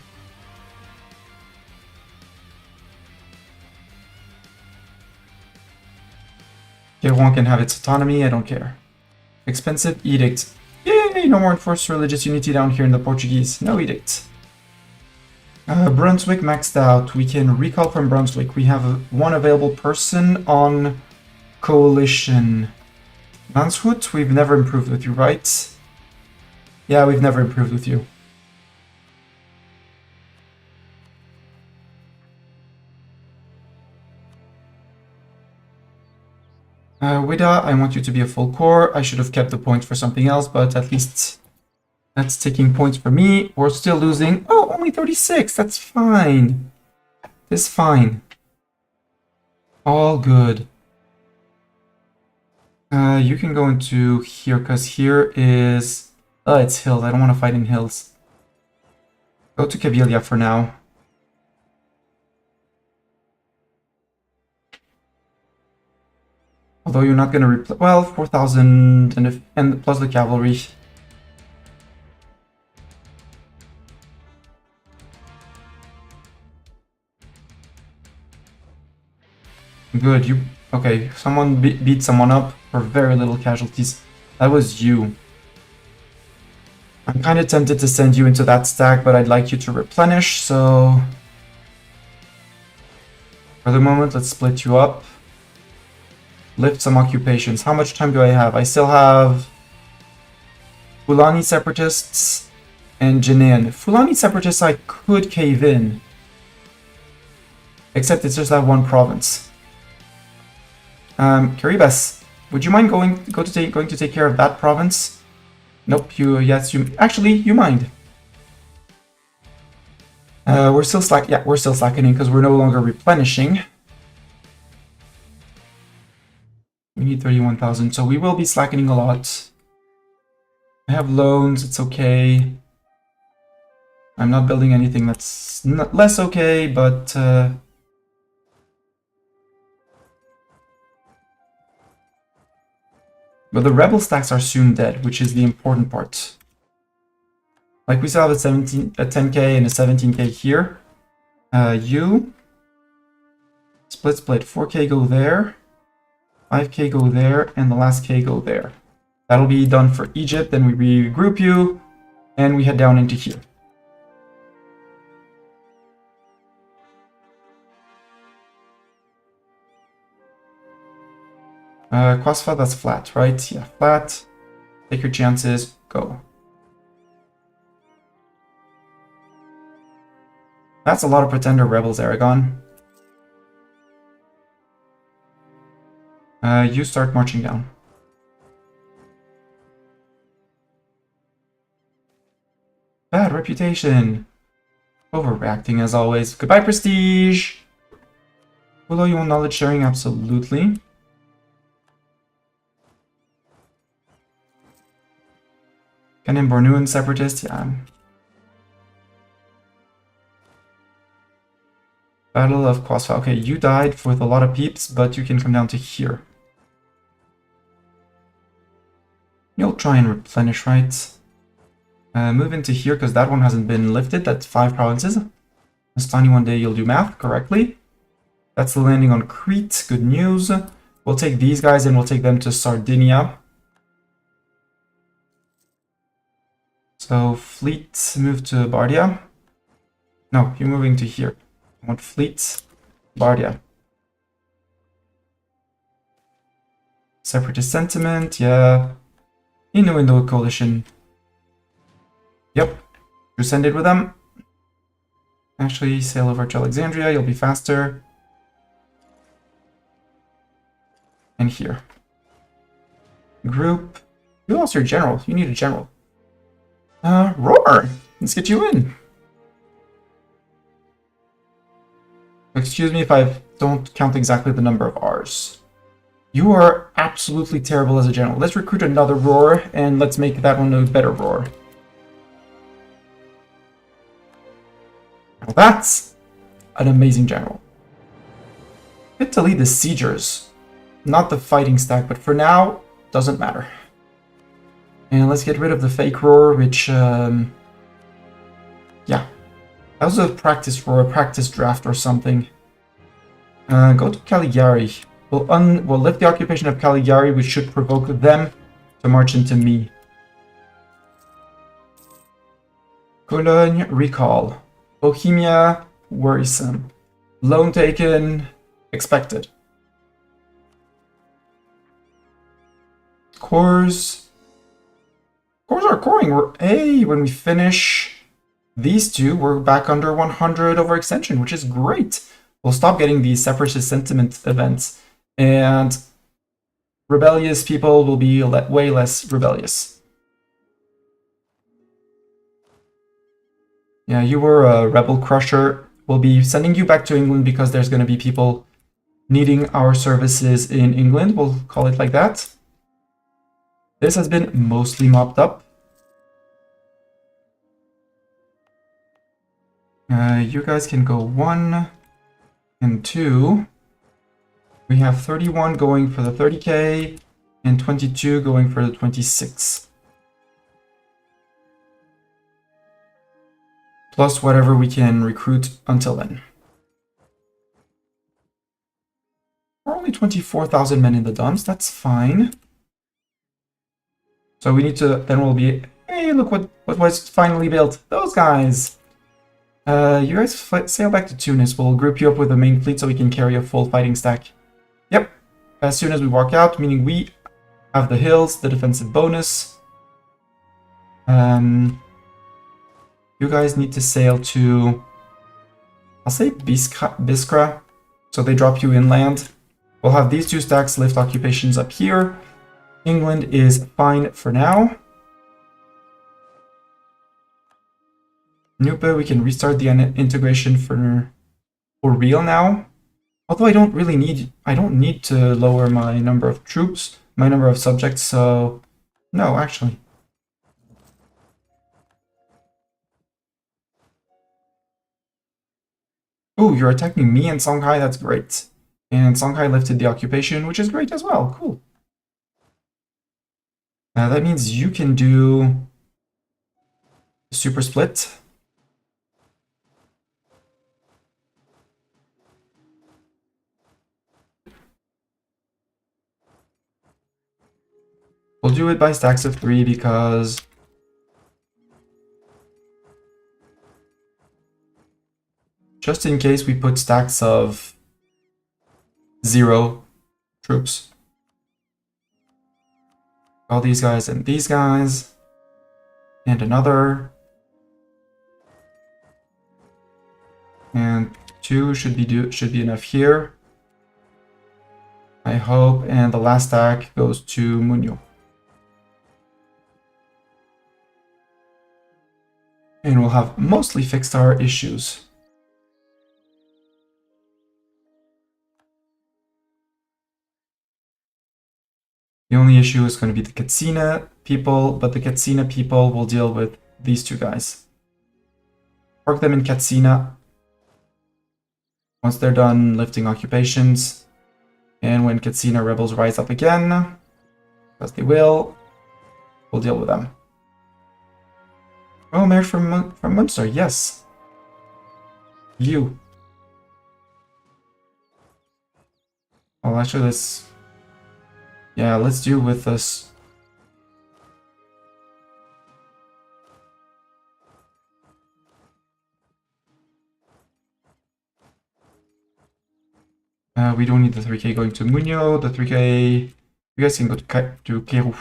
Everyone can have its autonomy, I don't care. Expensive edict. Yay! No more enforced religious unity down here in the Portuguese. No edict. Brunswick maxed out. We can recall from Brunswick. We have one available person on coalition. Landshut, we've never improved with you, right? Yeah, we've never improved with you. Wida, I want you to be a full core. I should have kept the points for something else, but at least that's taking points for me. We're still losing. Oh, only 36. That's fine. It's fine. All good. You can go into here, because here is... Oh, it's hills. I don't want to fight in hills. Go to Kabylia for now. Although you're not going to replace... Well, 4,000 and plus the cavalry. Good, you... Okay, someone beat someone up for very little casualties. That was you. I'm kind of tempted to send you into that stack, but I'd like you to replenish, so... For the moment, let's split you up. Lift some occupations. How much time do I have? I still have... Fulani Separatists and Jinin. Fulani Separatists I could cave in. Except it's just that one province. Caribes, would you mind going to take care of that province? Nope, yes, you actually you mind. We're still slackening because we're no longer replenishing. We need 31,000, so we will be slackening a lot. I have loans, it's okay. I'm not building anything that's less okay, but the rebel stacks are soon dead, which is the important part. Like we still have a 10k and a 17k here. You split, 4k go there, 5k go there, and the last k go there. That'll be done for Egypt, then we regroup you, and we head down into here. Quasfa, that's flat, right? Yeah, flat. Take your chances, go. That's a lot of pretender rebels, Aragon. You start marching down. Bad reputation. Overreacting as always. Goodbye, prestige. Although you want knowledge sharing, absolutely. Kenan Bornuan separatist, yeah. Battle of Quasfa. Okay, you died with a lot of peeps, but you can come down to here. You'll try and replenish, right? Move into here, because that one hasn't been lifted. That's 5 provinces. This tiny one day you'll do math correctly. That's the landing on Crete. Good news. We'll take these guys and we'll take them to Sardinia. So, fleet, move to Bardia. No, you're moving to here. I want fleet, Bardia. Separatist sentiment, yeah. Innuendo coalition. Yep, you send it with them. Actually, sail over to Alexandria, you'll be faster. And here. Group. You lost your general, you need a general. Roar! Let's get you in. Excuse me if I don't count exactly the number of R's. You are absolutely terrible as a general. Let's recruit another roar, and let's make that one a better roar. Now that's an amazing general. Get to lead the siegers. Not the fighting stack, but for now, doesn't matter. And let's get rid of the fake roar, which, yeah. That was a practice roar, a practice draft or something. Go to Caligari. We'll lift the occupation of Caligari, which should provoke them to march into me. Cologne, recall. Bohemia, worrisome. Loan taken, expected. Cores are coring. Hey, when we finish these two, we're back under 100 overextension, which is great. We'll stop getting these separatist sentiment events, and rebellious people will be way less rebellious. Yeah, you were a rebel crusher. We'll be sending you back to England because there's going to be people needing our services in England. We'll call it like that. This has been mostly mopped up. You guys can go 1 and 2. We have 31 going for the 30k and 22 going for the 26. Plus whatever we can recruit until then. We're only 24,000 men in the dumps. That's fine. So we need to, then we'll be, hey, look what was finally built. Those guys. You guys sail back to Tunis. We'll group you up with the main fleet so we can carry a full fighting stack. Yep. As soon as we walk out, meaning we have the hills, the defensive bonus. You guys need to sail to, I'll say Biskra, so they drop you inland. We'll have these two stacks lift occupations up here. England is fine for now. Nupe, we can restart the integration for real now. Although I don't need to lower my number of troops, my number of subjects, so no, actually. Oh, you're attacking me and Songhai, that's great. And Songhai lifted the occupation, which is great as well, cool. That means you can do super split. We'll do it by stacks of 3 because just in case we put stacks of 0 troops. All these guys and these guys. And another. And 2 should be enough here. I hope. And the last stack goes to Munyo. And we'll have mostly fixed our issues. The only issue is going to be the Katsina people, but the Katsina people will deal with these two guys. Park them in Katsina. Once they're done lifting occupations, and when Katsina rebels rise up again, because they will, we'll deal with them. Oh, marriage from Munster, yes. You. Well, actually, let's do with this. We don't need the 3k going to Munyo. The 3k, you guys can go to Keru.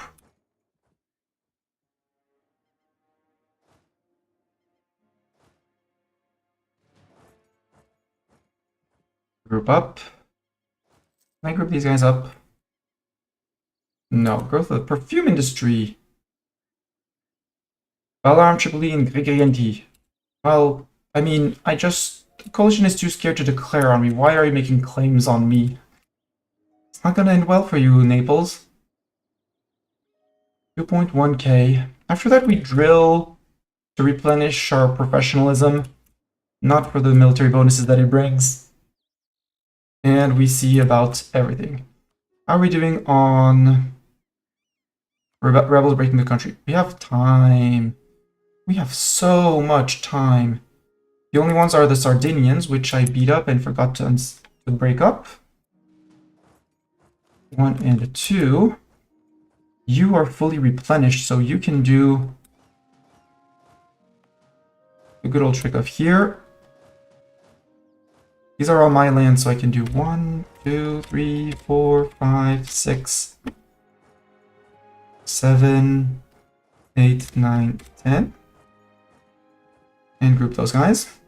Group up. Can I group these guys up? No, growth of the perfume industry. Alarm, Tripoli, and Gregorianti. Well, I mean, the coalition is too scared to declare on me. Why are you making claims on me? It's not gonna end well for you, Naples. 2.1k. After that, we drill to replenish our professionalism, not for the military bonuses that it brings. And we see about everything. How are we doing on rebels breaking the country? We have time. We have so much time. The only ones are the Sardinians, which I beat up and forgot to break up. 1 and 2. You are fully replenished, so you can do the good old trick of here. These are all my lands, so I can do 1, 2, 3, 4, 5, 6, 7, 8, 9, 10. And group those guys.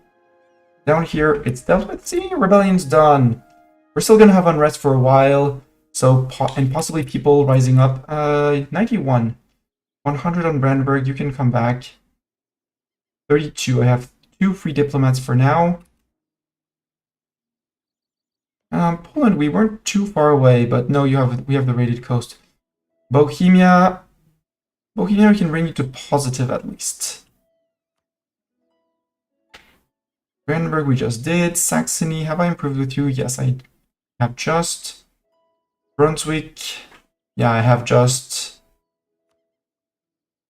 Down here, it's dealt with. See, rebellion's done. We're still gonna have unrest for a while, so and possibly people rising up. 91, 100 on Brandenburg. You can come back. 32. I have 2 free diplomats for now. Poland, we weren't too far away, but no, we have the raided coast. Bohemia, we can bring you to positive at least. Brandenburg, we just did. Saxony, have I improved with you? Yes, I have just. Brunswick, yeah, I have just.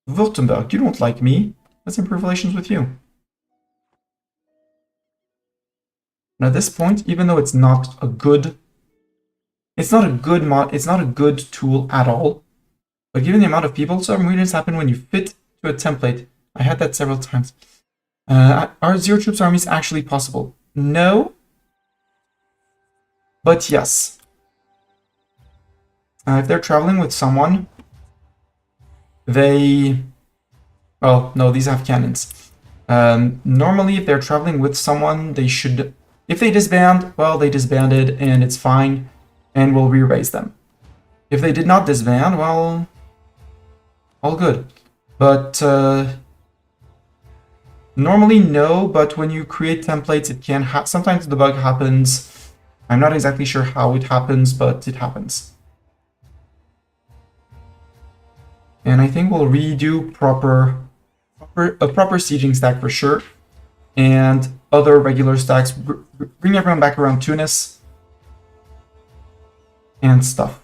Württemberg, you don't like me. Let's improve relations with you. And at this point, even though it's not a good It's not a good it's not a good tool at all. But given the amount of people, some reasons happen when you fit to a template. I had that several times. Are zero troops armies actually possible? No. But yes. If they're traveling with someone, they... Well, no, these have cannons. Normally, if they're traveling with someone, they should... If they disband, well, they disbanded, and it's fine, and we'll re-raise them. If they did not disband, well... all good. But... normally, no, but when you create templates, it can sometimes the bug happens. I'm not exactly sure how it happens, but it happens. And I think we'll redo a proper sieging stack for sure. And other regular stacks. Bring everyone back around Tunis. And stuff.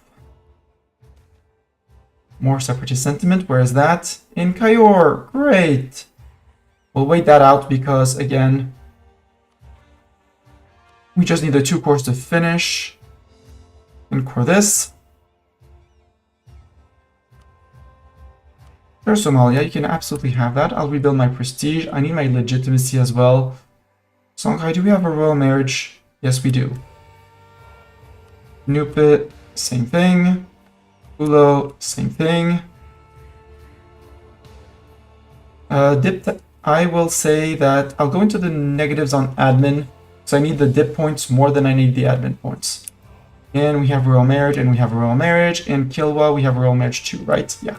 More separatist sentiment. Where is that? In Cayor. Great. We'll wait that out because, again, we just need the 2 cores to finish. And core this. There's Somalia, you can absolutely have that. I'll rebuild my prestige. I need my legitimacy as well. Songhai, do we have a royal marriage? Yes, we do. Nupit, same thing. Ulo, same thing. I will say that I'll go into the negatives on admin. So I need the dip points more than I need the admin points. And we have royal marriage, and we have a royal marriage. And Kilwa, we have a royal marriage too, right? Yeah.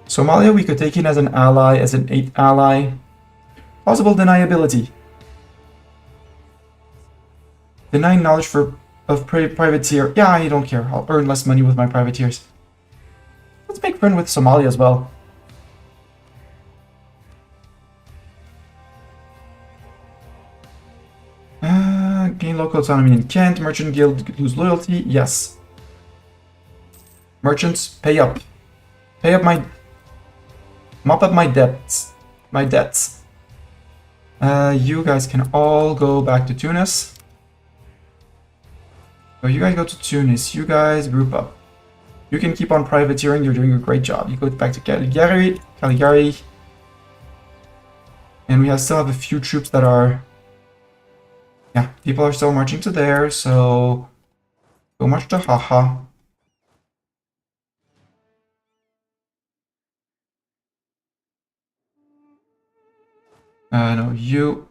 Somalia, we could take in as an ally, as an 8th ally. Possible deniability. Denying knowledge of privateer. Yeah, I don't care. I'll earn less money with my privateers. Let's make friend with Somalia as well. Gain local autonomy in Kent. Merchant guild lose loyalty. Yes. Merchants, pay up. Pay up my... Mop up my debts. My debts. You guys can all go back to Tunis. So you guys go to Tunis. You guys group up. You can keep on privateering. You're doing a great job. You go back to Caligari. And we still have a few troops that are... Yeah, people are still marching to there, so... Go march to Haha. No, you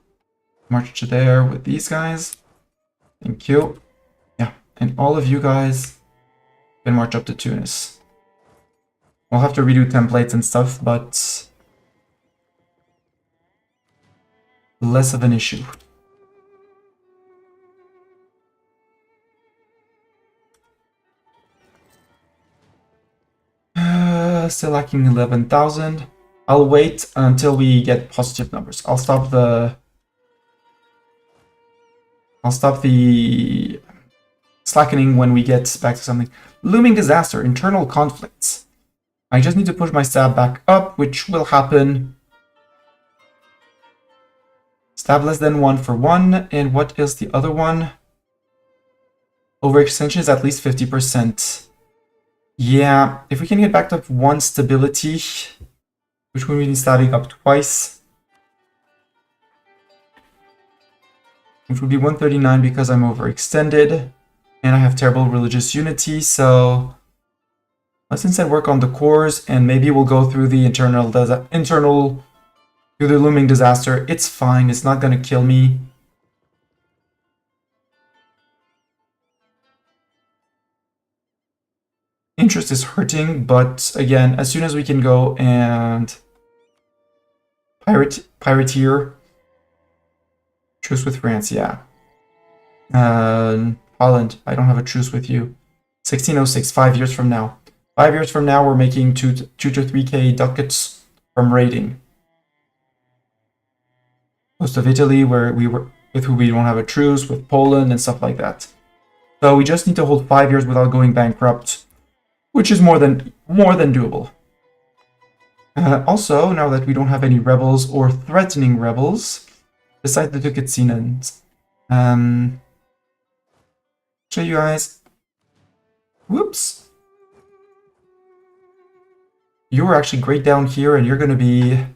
march to there with these guys. Thank you. Yeah, and all of you guys can march up to Tunis. We'll have to redo templates and stuff, but less of an issue. Still lacking 11,000. I'll wait until we get positive numbers. I'll stop the slackening when we get back to something. Looming disaster, internal conflicts. I just need to push my stab back up, which will happen. Stab less than 1 for 1. And what is the other one? Overextension is at least 50%. Yeah, if we can get back to 1 stability, which will mean stabbing up twice, which would be 139 because I'm overextended, and I have terrible religious unity, so let's instead work on the cores, and maybe we'll go through the through the looming disaster. It's fine, it's not gonna kill me. Interest is hurting, but again, as soon as we can go and privateer, truce with France, yeah. Holland, I don't have a truce with you. 1606, 5 years from now. 5 years from now, we're making 2 to 3k ducats from raiding. Most of Italy, with who we don't have a truce, with Poland and stuff like that. So we just need to hold 5 years without going bankrupt, which is more than doable. Also, now that we don't have any rebels or threatening rebels, besides the Tukatsinans, Show you guys. Whoops. You were actually great down here, and you're going to be...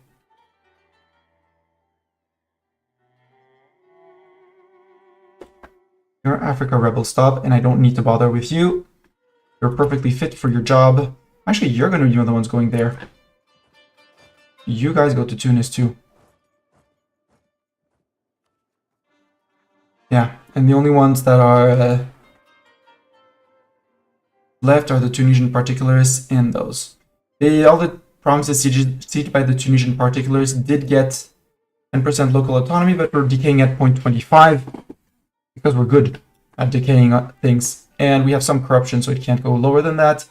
You're Africa Rebel, stop, and I don't need to bother with you. You're perfectly fit for your job. Actually, you're going to be the ones going there. You guys go to Tunis too. Yeah, and the only ones that are left are the Tunisian particulars and those. All the provinces sieged by the Tunisian particulars did get 10% local autonomy, but we're decaying at 0.25 because we're good at decaying things. And we have some corruption, so it can't go lower than that.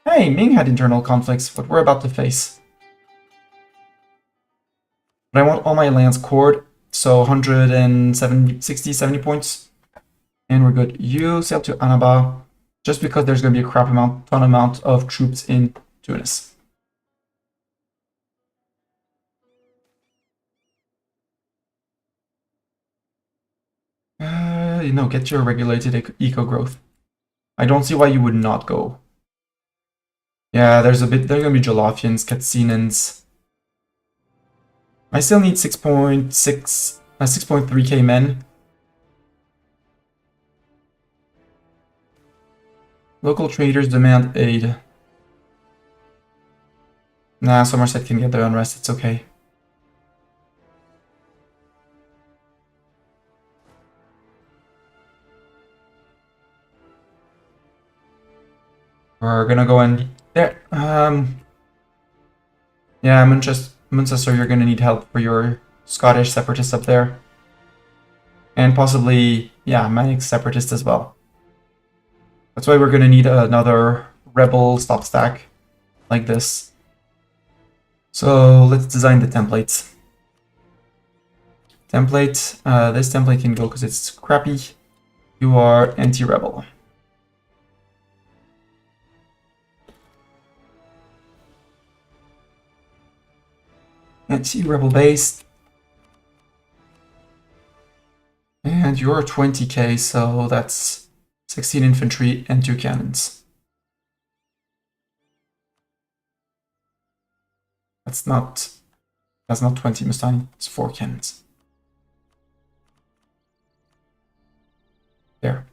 Hey, Ming had internal conflicts, what we're about to face. But I want all my lands cored, so 160, 70 points. And we're good. You sail to Annaba, just because there's going to be a ton amount of troops in Tunis. Get your regulated eco growth. I don't see why you would not go. Yeah, there's going to be Jolofians, Katsinans. I still need 6.3k men. Local traders demand aid. Nah, Somerset can get their unrest, it's okay. We're gonna go in there. Yeah, Manchester, you're gonna need help for your Scottish separatists up there. And possibly, yeah, Manic separatists as well. That's why we're gonna need another rebel stop stack like this. So let's design the templates. Template, this template can go because it's crappy. You are anti-rebel. Anti-rebel base. And you're 20k, so that's 16 infantry and 2 cannons. That's not 20 Mustang, it's 4 cannons. There.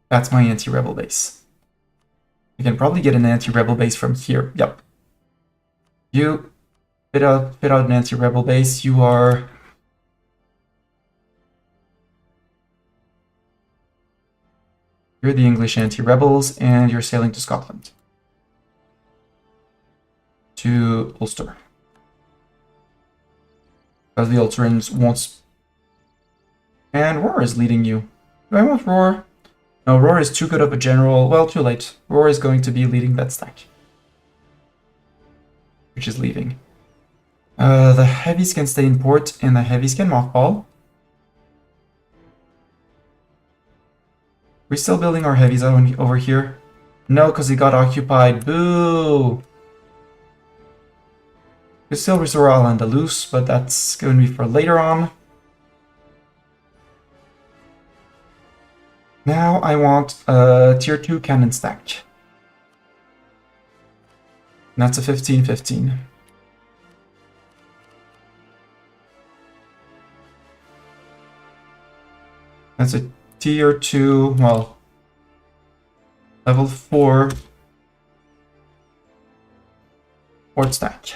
That's my anti-rebel base. I can probably get an anti-rebel base from here. Yep. You fit out an anti-rebel base. You're the English anti-rebels, and you're sailing to Scotland. To Ulster. Because the Ulsterans won't... And Roar is leading you. Do I want Roar? No, Roar is too good of a general. Well, too late. Roar is going to be leading that stack. Which is leaving. The heavies can stay in port, and the heavies can mothball. We're still building our heavies over here. No, because it got occupied. Boo! We still restore Al-Andalus, but that's going to be for later on. Now I want a tier 2 cannon stack. And that's a 15-15. That's a tier 2, well, level 4 port stack.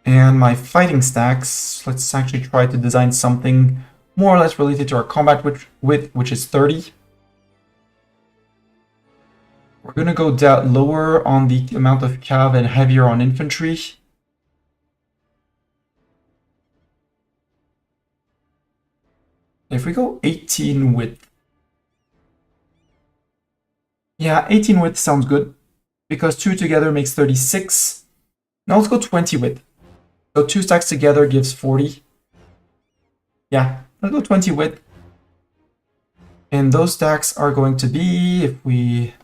And my fighting stacks, let's actually try to design something more or less related to our combat width, which is 30. We're going to go down lower on the amount of cav and heavier on infantry. If we go 18 width. Yeah, 18 width sounds good. Because 2 together makes 36. Now let's go 20 width. So 2 stacks together gives 40. Yeah, let's go 20 width. And those stacks are going to be, if we...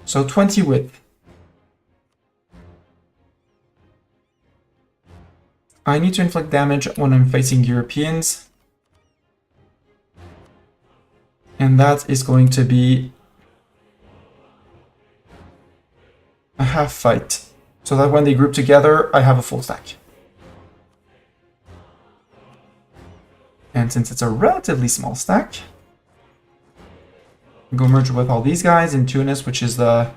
So 20 width. I need to inflict damage when I'm facing Europeans. And that is going to be a half fight. So that when they group together, I have a full stack. And since it's a relatively small stack, I'll go merge with all these guys in Tunis, which is the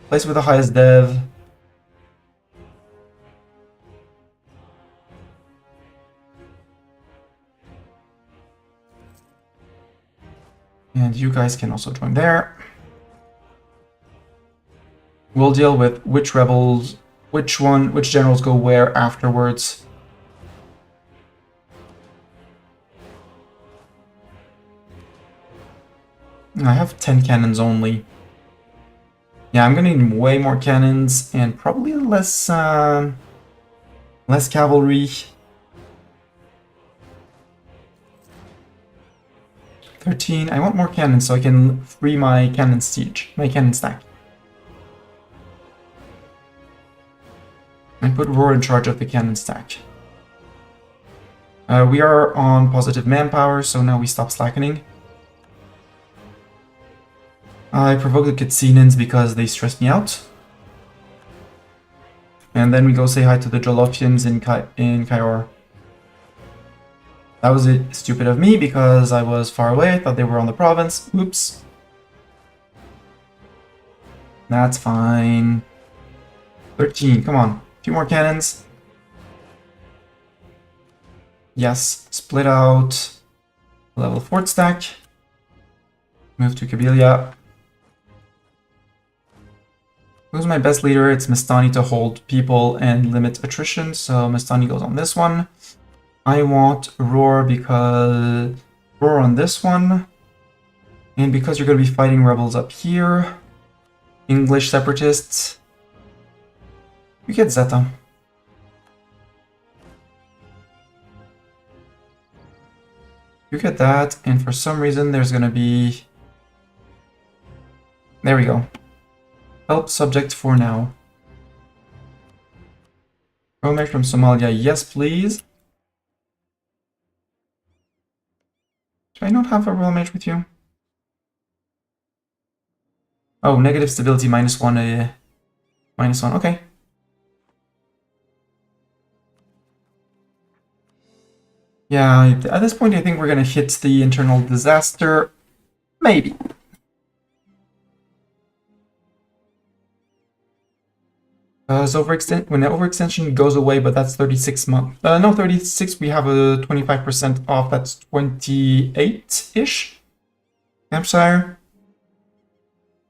place with the highest dev. And you guys can also join there. We'll deal with which rebels, which generals go where afterwards. I have 10 cannons only. Yeah, I'm gonna need way more cannons and probably less cavalry. 13. I want more cannons so I can free my cannon siege, my cannon stack. And put Roar in charge of the cannon stack. We are on positive manpower, so now we stop slackening. I provoke the Kitsinans because they stress me out. And then we go say hi to the Jolofians in Cayor. That was stupid of me because I was far away. I thought they were on the province. Oops. That's fine. 13, come on. A few more cannons. Yes, split out. Level fort stack. Move to Kabylia. Who's my best leader? It's Mastani to hold people and limit attrition. So Mastani goes on this one. I want Roar because Roar on this one. And because you're going to be fighting rebels up here. English separatists. You get Zeta. You get that, and for some reason there's going to be... There we go. Help subject for now. Roamage from Somalia, yes please. Do I not have a royal mage with you? Oh, negative stability -1, -1, okay. Yeah, at this point I think we're gonna hit the internal disaster. Maybe. When the overextension goes away, but that's 36 months. No, 36, we have a 25% off, that's 28-ish. Hampshire.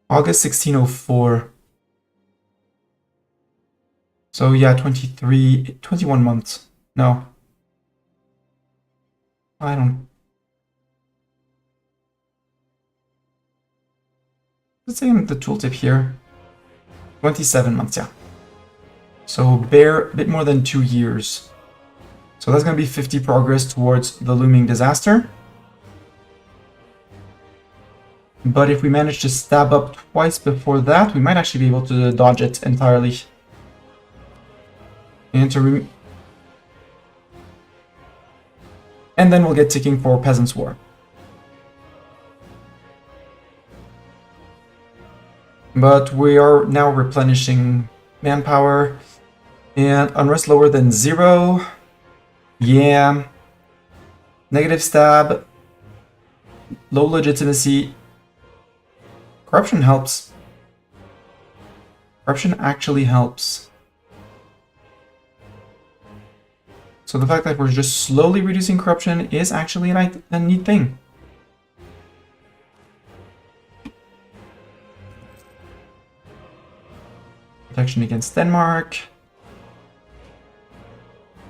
August 1604. So yeah, 21 months. No. I don't... Let's say in the tooltip here. 27 months, yeah. So a bit more than 2 years. So that's going to be 50 progress towards the looming disaster. But if we manage to stab up twice before that, we might actually be able to dodge it entirely. And then we'll get ticking for Peasants' War. But we are now replenishing manpower. And unrest lower than 0. Yeah. Negative stab. Low legitimacy. Corruption helps. Corruption actually helps. So the fact that we're just slowly reducing corruption is actually a neat thing. Protection against Denmark.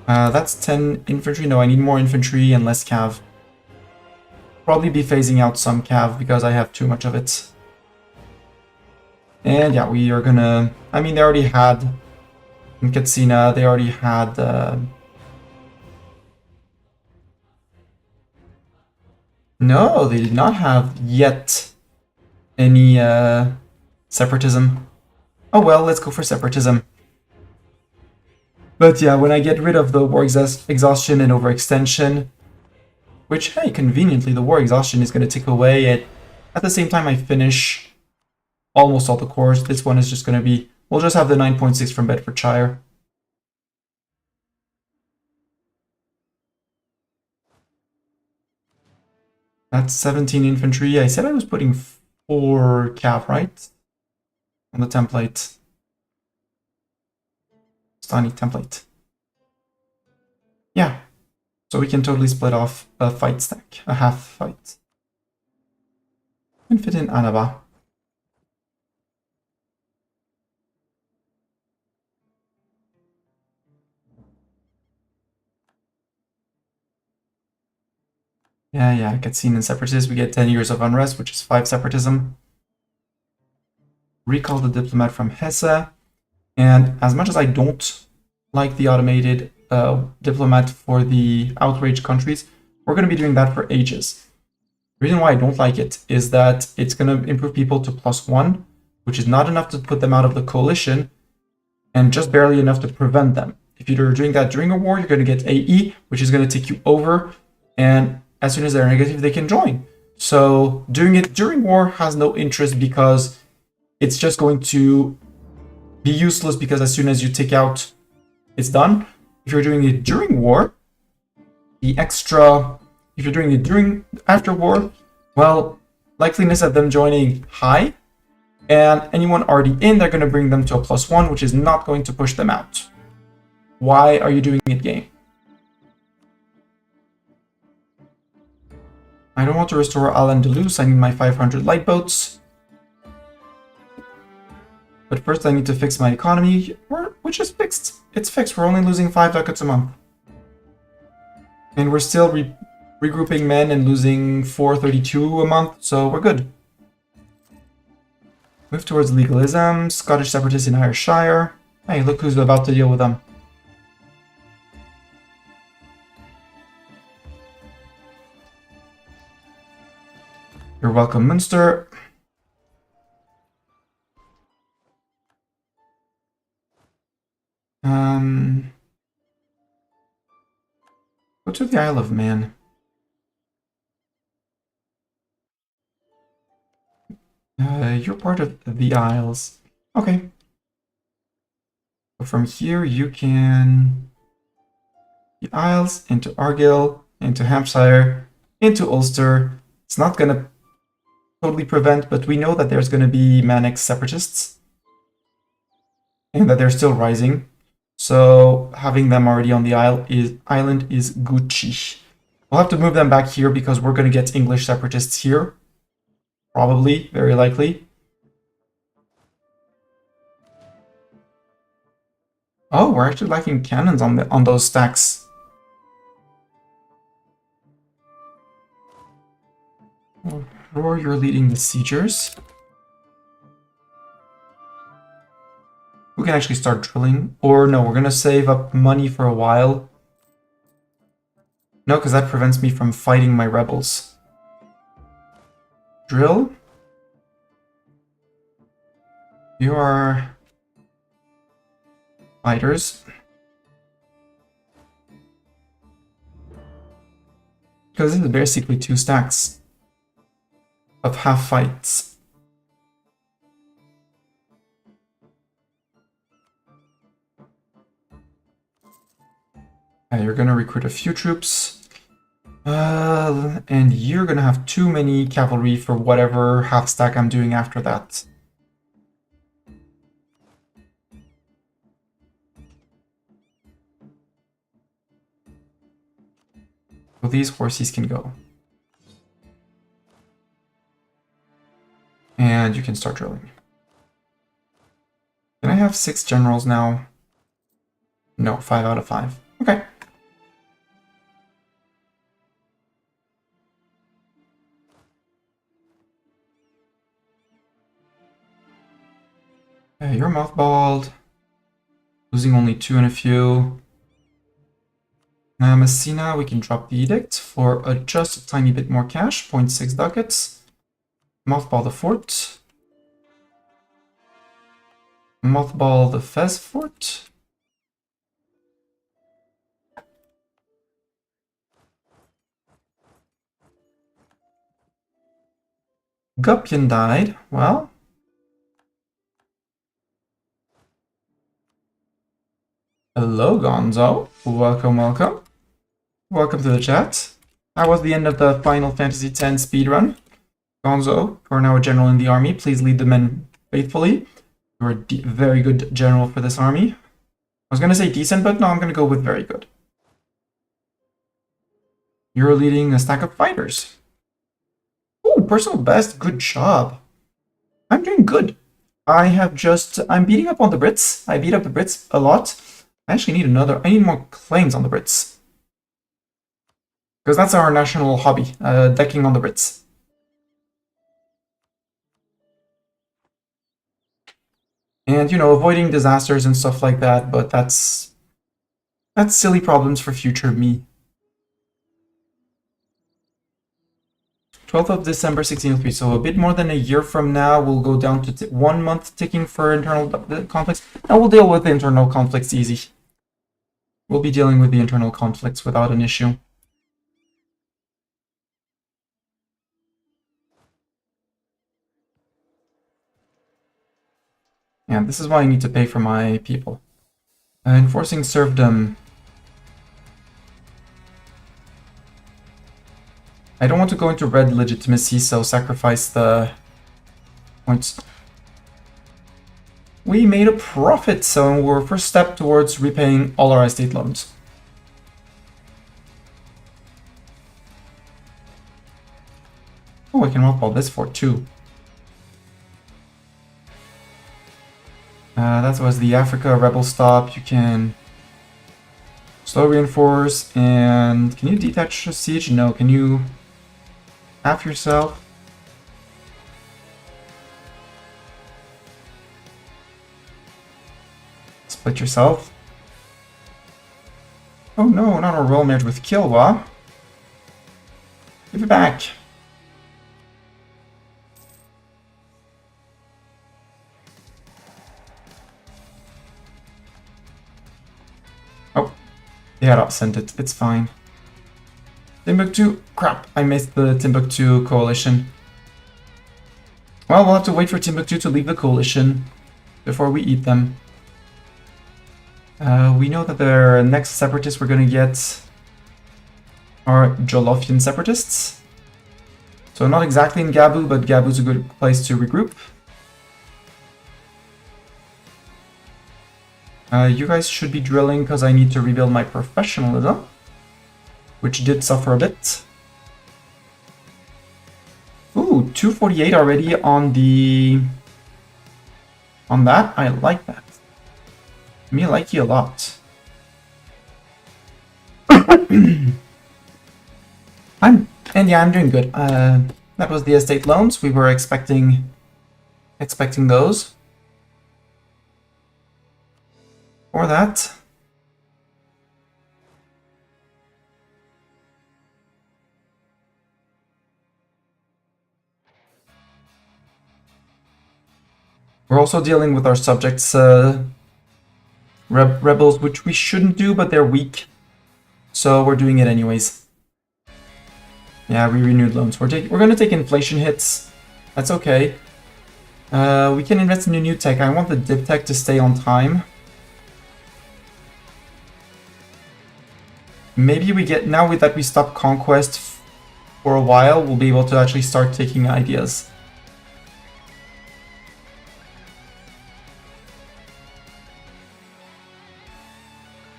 That's 10 infantry. No, I need more infantry and less cav. Probably be phasing out some cav because I have too much of it. And yeah, we are gonna... I mean, they already had... In Katsina, they already had... No, they did not have yet any separatism. Oh well, let's go for separatism. But yeah, when I get rid of the war exhaustion and overextension, which, hey, conveniently, the war exhaustion is going to tick away at At the same time, I finish almost all the cores. This one is just going to be, we'll just have the 9.6 from Bedfordshire. That's 17 infantry. I said I was putting 4 cav, right? On the template. Stani template. Yeah. So we can totally split off a fight stack, a half fight. And fit in Annaba. Yeah, Katsine and Separatists, we get 10 years of unrest, which is 5 separatism. Recall the diplomat from Hesse. And as much as I don't like the automated diplomat for the outraged countries, we're going to be doing that for ages. The reason why I don't like it is that it's going to improve people to +1, which is not enough to put them out of the coalition, and just barely enough to prevent them. If you're doing that during a war, you're going to get AE, which is going to take you over, and as soon as they're negative, they can join. So doing it during war has no interest because it's just going to be useless because as soon as you take out, it's done. If you're doing it during war, if you're doing it after war, well, likeliness of them joining high, and anyone already in, they're going to bring them to a +1, which is not going to push them out. Why are you doing it, game? I don't want to restore Al-Andalus. I need my 500 light boats. But first I need to fix my economy, which is fixed. It's fixed. We're only losing 5 ducats a month. And we're still regrouping men and losing 432 a month, so we're good. Move towards legalism. Scottish separatists in Ayrshire. Hey, look who's about to deal with them. You're welcome, Munster. Go to the Isle of Man. You're part of the Isles. Okay. So from here you can... the Isles, into Argyll, into Hampshire, into Ulster. It's not gonna totally prevent, but we know that there's gonna be Manic separatists. And that they're still rising. So having them already on the island is Gucci. We'll have to move them back here because we're going to get English separatists here. Probably, very likely. Oh, we're actually lacking cannons on those stacks. Roar, you're leading the siegers. We can actually start drilling. Or no, we're going to save up money for a while. No, because that prevents me from fighting my rebels. Drill. You are fighters. Because this is basically 2 stacks of half fights. You're gonna recruit a few troops. And you're gonna have too many cavalry for whatever half stack I'm doing after that. So these horses can go. And you can start drilling. Can I have 6 generals now? No, 5 out of 5. Okay. You're mothballed. Losing only 2 and a few. Messina, we can drop the edict for just a tiny bit more cash, 0.6 ducats. Mothball the fort. Mothball the Fez fort. Gupian died. Well. Hello, Gonzo. Welcome, welcome. Welcome to the chat. How was the end of the Final Fantasy X speedrun? Gonzo, you are now a general in the army. Please lead the men faithfully. You're a very good general for this army. I was going to say decent, but no, I'm going to go with very good. You're leading a stack of fighters. Ooh, personal best. Good job. I'm doing good. I'm beating up on the Brits. I beat up the Brits a lot. I actually need I need more claims on the Brits. Because that's our national hobby, decking on the Brits. And, you know, avoiding disasters and stuff like that, but that's silly problems for future me. 12th of December 1603, so a bit more than a year from now, we'll go down to 1 month ticking for internal conflicts, and we'll deal with the internal conflicts easy. We'll be dealing with the internal conflicts without an issue. Yeah, this is why I need to pay for my people. Enforcing serfdom. I don't want to go into red legitimacy, so sacrifice the points. We made a profit, so we're first step towards repaying all our estate loans. Oh, I can mothball this fort too. That was the Africa rebel stop. You can slow reinforce, and can you detach a siege? No. Can you half yourself? Split yourself. Oh no, not a royal marriage with Kilwa. Give it back. Oh, they had sent it. It's fine. Timbuktu. Crap, I missed the Timbuktu coalition. Well, we'll have to wait for Timbuktu to leave the coalition before we eat them. We know that the next separatists we're going to get are Jolofian separatists. So not exactly in Gabu, but Gabu's a good place to regroup. You guys should be drilling because I need to rebuild my professionalism, which did suffer a bit. Ooh, 248 already on that. I like that. Me like you a lot. I'm doing good. That was the estate loans. We were expecting those. Or that. We're also dealing with our subjects, rebels, which we shouldn't do, but they're weak. So we're doing it anyways. Yeah, we renewed loans. We're gonna take inflation hits. That's okay. We can invest in a new tech. I want the dip tech to stay on time. Maybe we get, now that we stop conquest for a while, we'll be able to actually start taking ideas.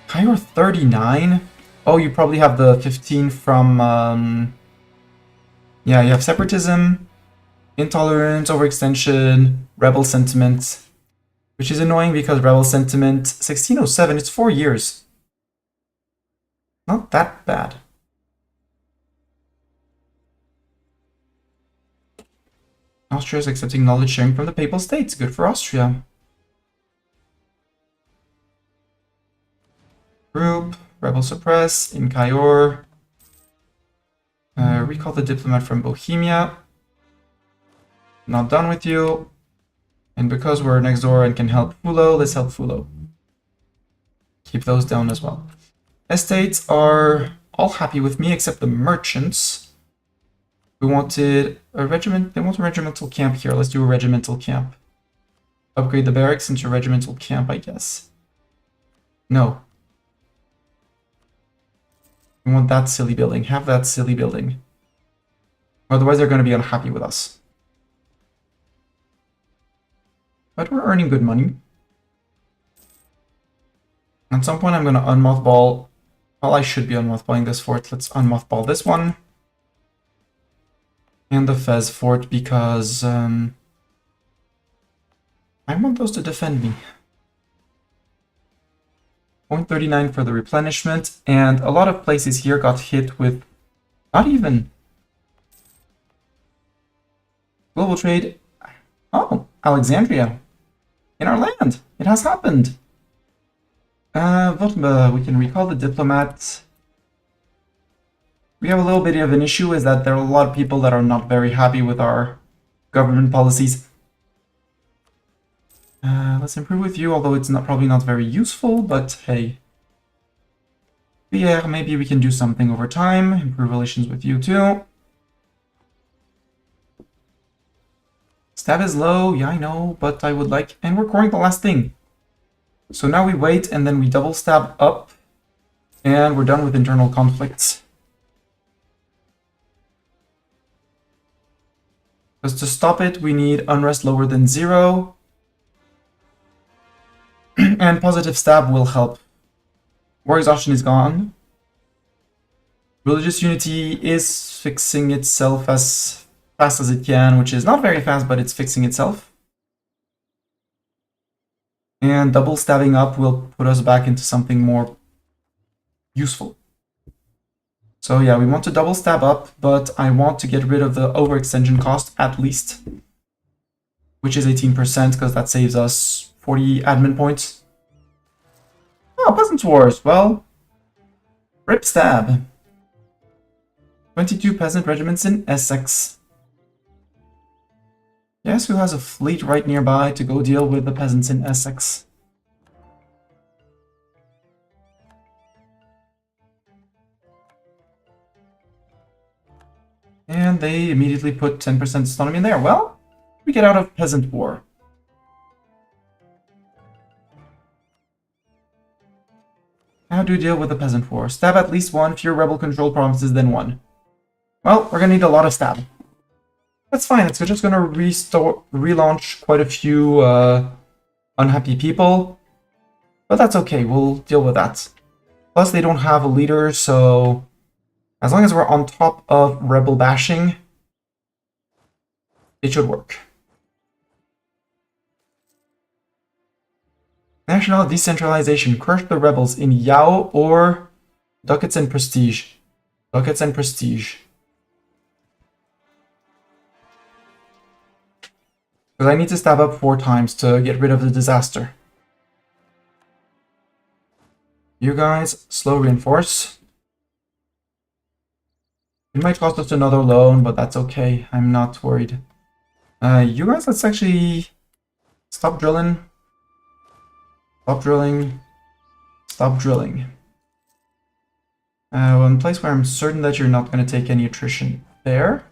Cairo 39? Oh, you probably have the 15 from, yeah, you have separatism, intolerance, overextension, rebel sentiment, which is annoying because rebel sentiment, 1607, it's 4 years. Not that bad. Austria is accepting knowledge sharing from the Papal States. Good for Austria. Group, rebel suppress, in Cayor. Recall the diplomat from Bohemia. Not done with you. And because we're next door and can help Fulo, let's help Fulo. Keep those down as well. Estates are all happy with me except the merchants. We wanted a regiment. They want a regimental camp here. Let's do a regimental camp. Upgrade the barracks into a regimental camp, I guess. No. We want that silly building. Have that silly building. Otherwise, they're going to be unhappy with us. But we're earning good money. At some point, I'm going to unmothball. Well, I should be unmothballing this fort. Let's unmothball this one. And the Fez fort, because I want those to defend me. 0.39 for the replenishment. And a lot of places here got hit with not even global trade. Oh, Alexandria. In our land. It has happened. We can recall the diplomat. We have a little bit of an issue, is that there are a lot of people that are not very happy with our government policies. Let's improve with you, although it's probably not very useful, but hey. Yeah, maybe we can do something over time. Improve relations with you too. Stab is low, yeah I know, but I would like... And we're coring the last thing. So now we wait, and then we double stab up, and we're done with internal conflicts. Because to stop it, we need unrest lower than 0. And positive stab will help. War exhaustion is gone. Religious unity is fixing itself as fast as it can, which is not very fast, but it's fixing itself. And double stabbing up will put us back into something more useful. So yeah, we want to double stab up, but I want to get rid of the overextension cost at least, which is 18%, because that saves us 40 admin points. Oh, Peasants Wars. Well, rip stab. 22 peasant regiments in Essex. Guess who has a fleet right nearby to go deal with the peasants in Essex? And they immediately put 10% autonomy in there. Well, we get out of peasant war. How do you deal with the peasant war? Stab at least 1, fewer rebel-controlled provinces than 1. Well, we're gonna need a lot of stab. That's fine, it's just gonna relaunch quite a few unhappy people. But that's okay, we'll deal with that. Plus, they don't have a leader, so as long as we're on top of rebel bashing, it should work. National decentralization. Crush the rebels in Yao or ducats and prestige. Ducats and prestige. Because I need to stab up 4 times to get rid of the disaster. You guys, slow reinforce. It might cost us another loan, but that's okay. I'm not worried. You guys, let's actually stop drilling. Stop drilling. Stop drilling. One place where I'm certain that you're not going to take any attrition there.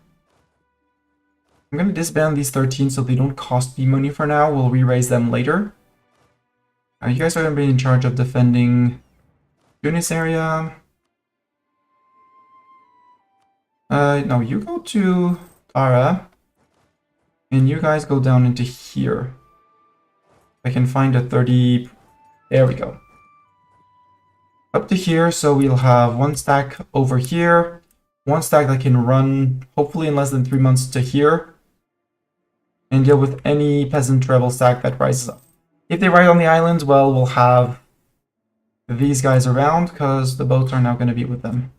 I'm going to disband these 13 so they don't cost me money for now. We'll re-raise them later. You guys are going to be in charge of defending Tunis area. No, you go to Tara. And you guys go down into here. I can find a 30... There we go. Up to here, so we'll have 1 stack over here. 1 stack that can run, hopefully in less than 3 months, to here. And deal with any peasant rebel stack that rises up. If they ride on the islands, well, we'll have these guys around, because the boats are now going to be with them.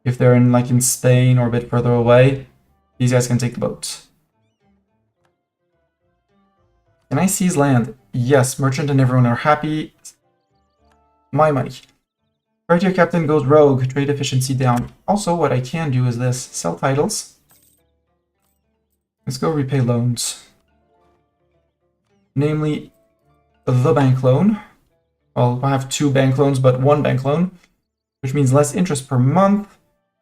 If they're in, like, in Spain or a bit further away, these guys can take the boats. Can I seize land? Yes, merchant and everyone are happy. My money. Privateer captain goes rogue, trade efficiency down. Also, what I can do is this, sell titles. Let's go repay loans. Namely, the bank loan. Well, I have 2 bank loans, but 1 bank loan, which means less interest per month.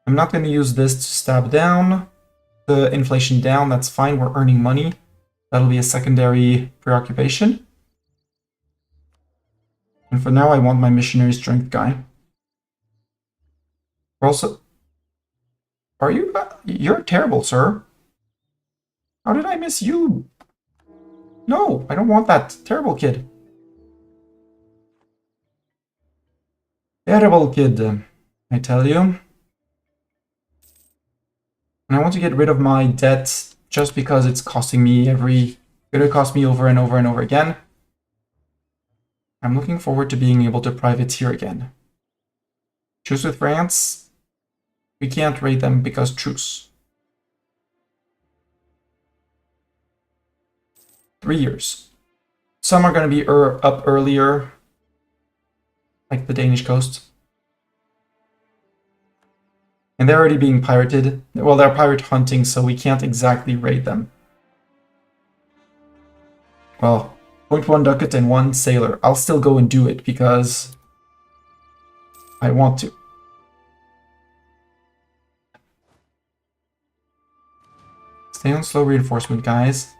I'm not going to use this to stab down the inflation down. That's fine. We're earning money. That'll be a secondary preoccupation. And for now, I want my missionary strength guy. We're also... Are you... You're terrible, sir. How did I miss you? No, I don't want that. Terrible kid. Terrible kid, I tell you. And I want to get rid of my debt just because it's costing me gonna cost me over and over and over again. I'm looking forward to being able to privateer again. Truce with France. We can't raid them because truce. 3 years. Some are going to be up earlier, like the Danish coast. And they're already being pirated. Well, they're pirate hunting, so we can't exactly raid them. Well, 0.1 ducat and 1 sailor. I'll still go and do it because I want to. Stay on slow reinforcement, guys.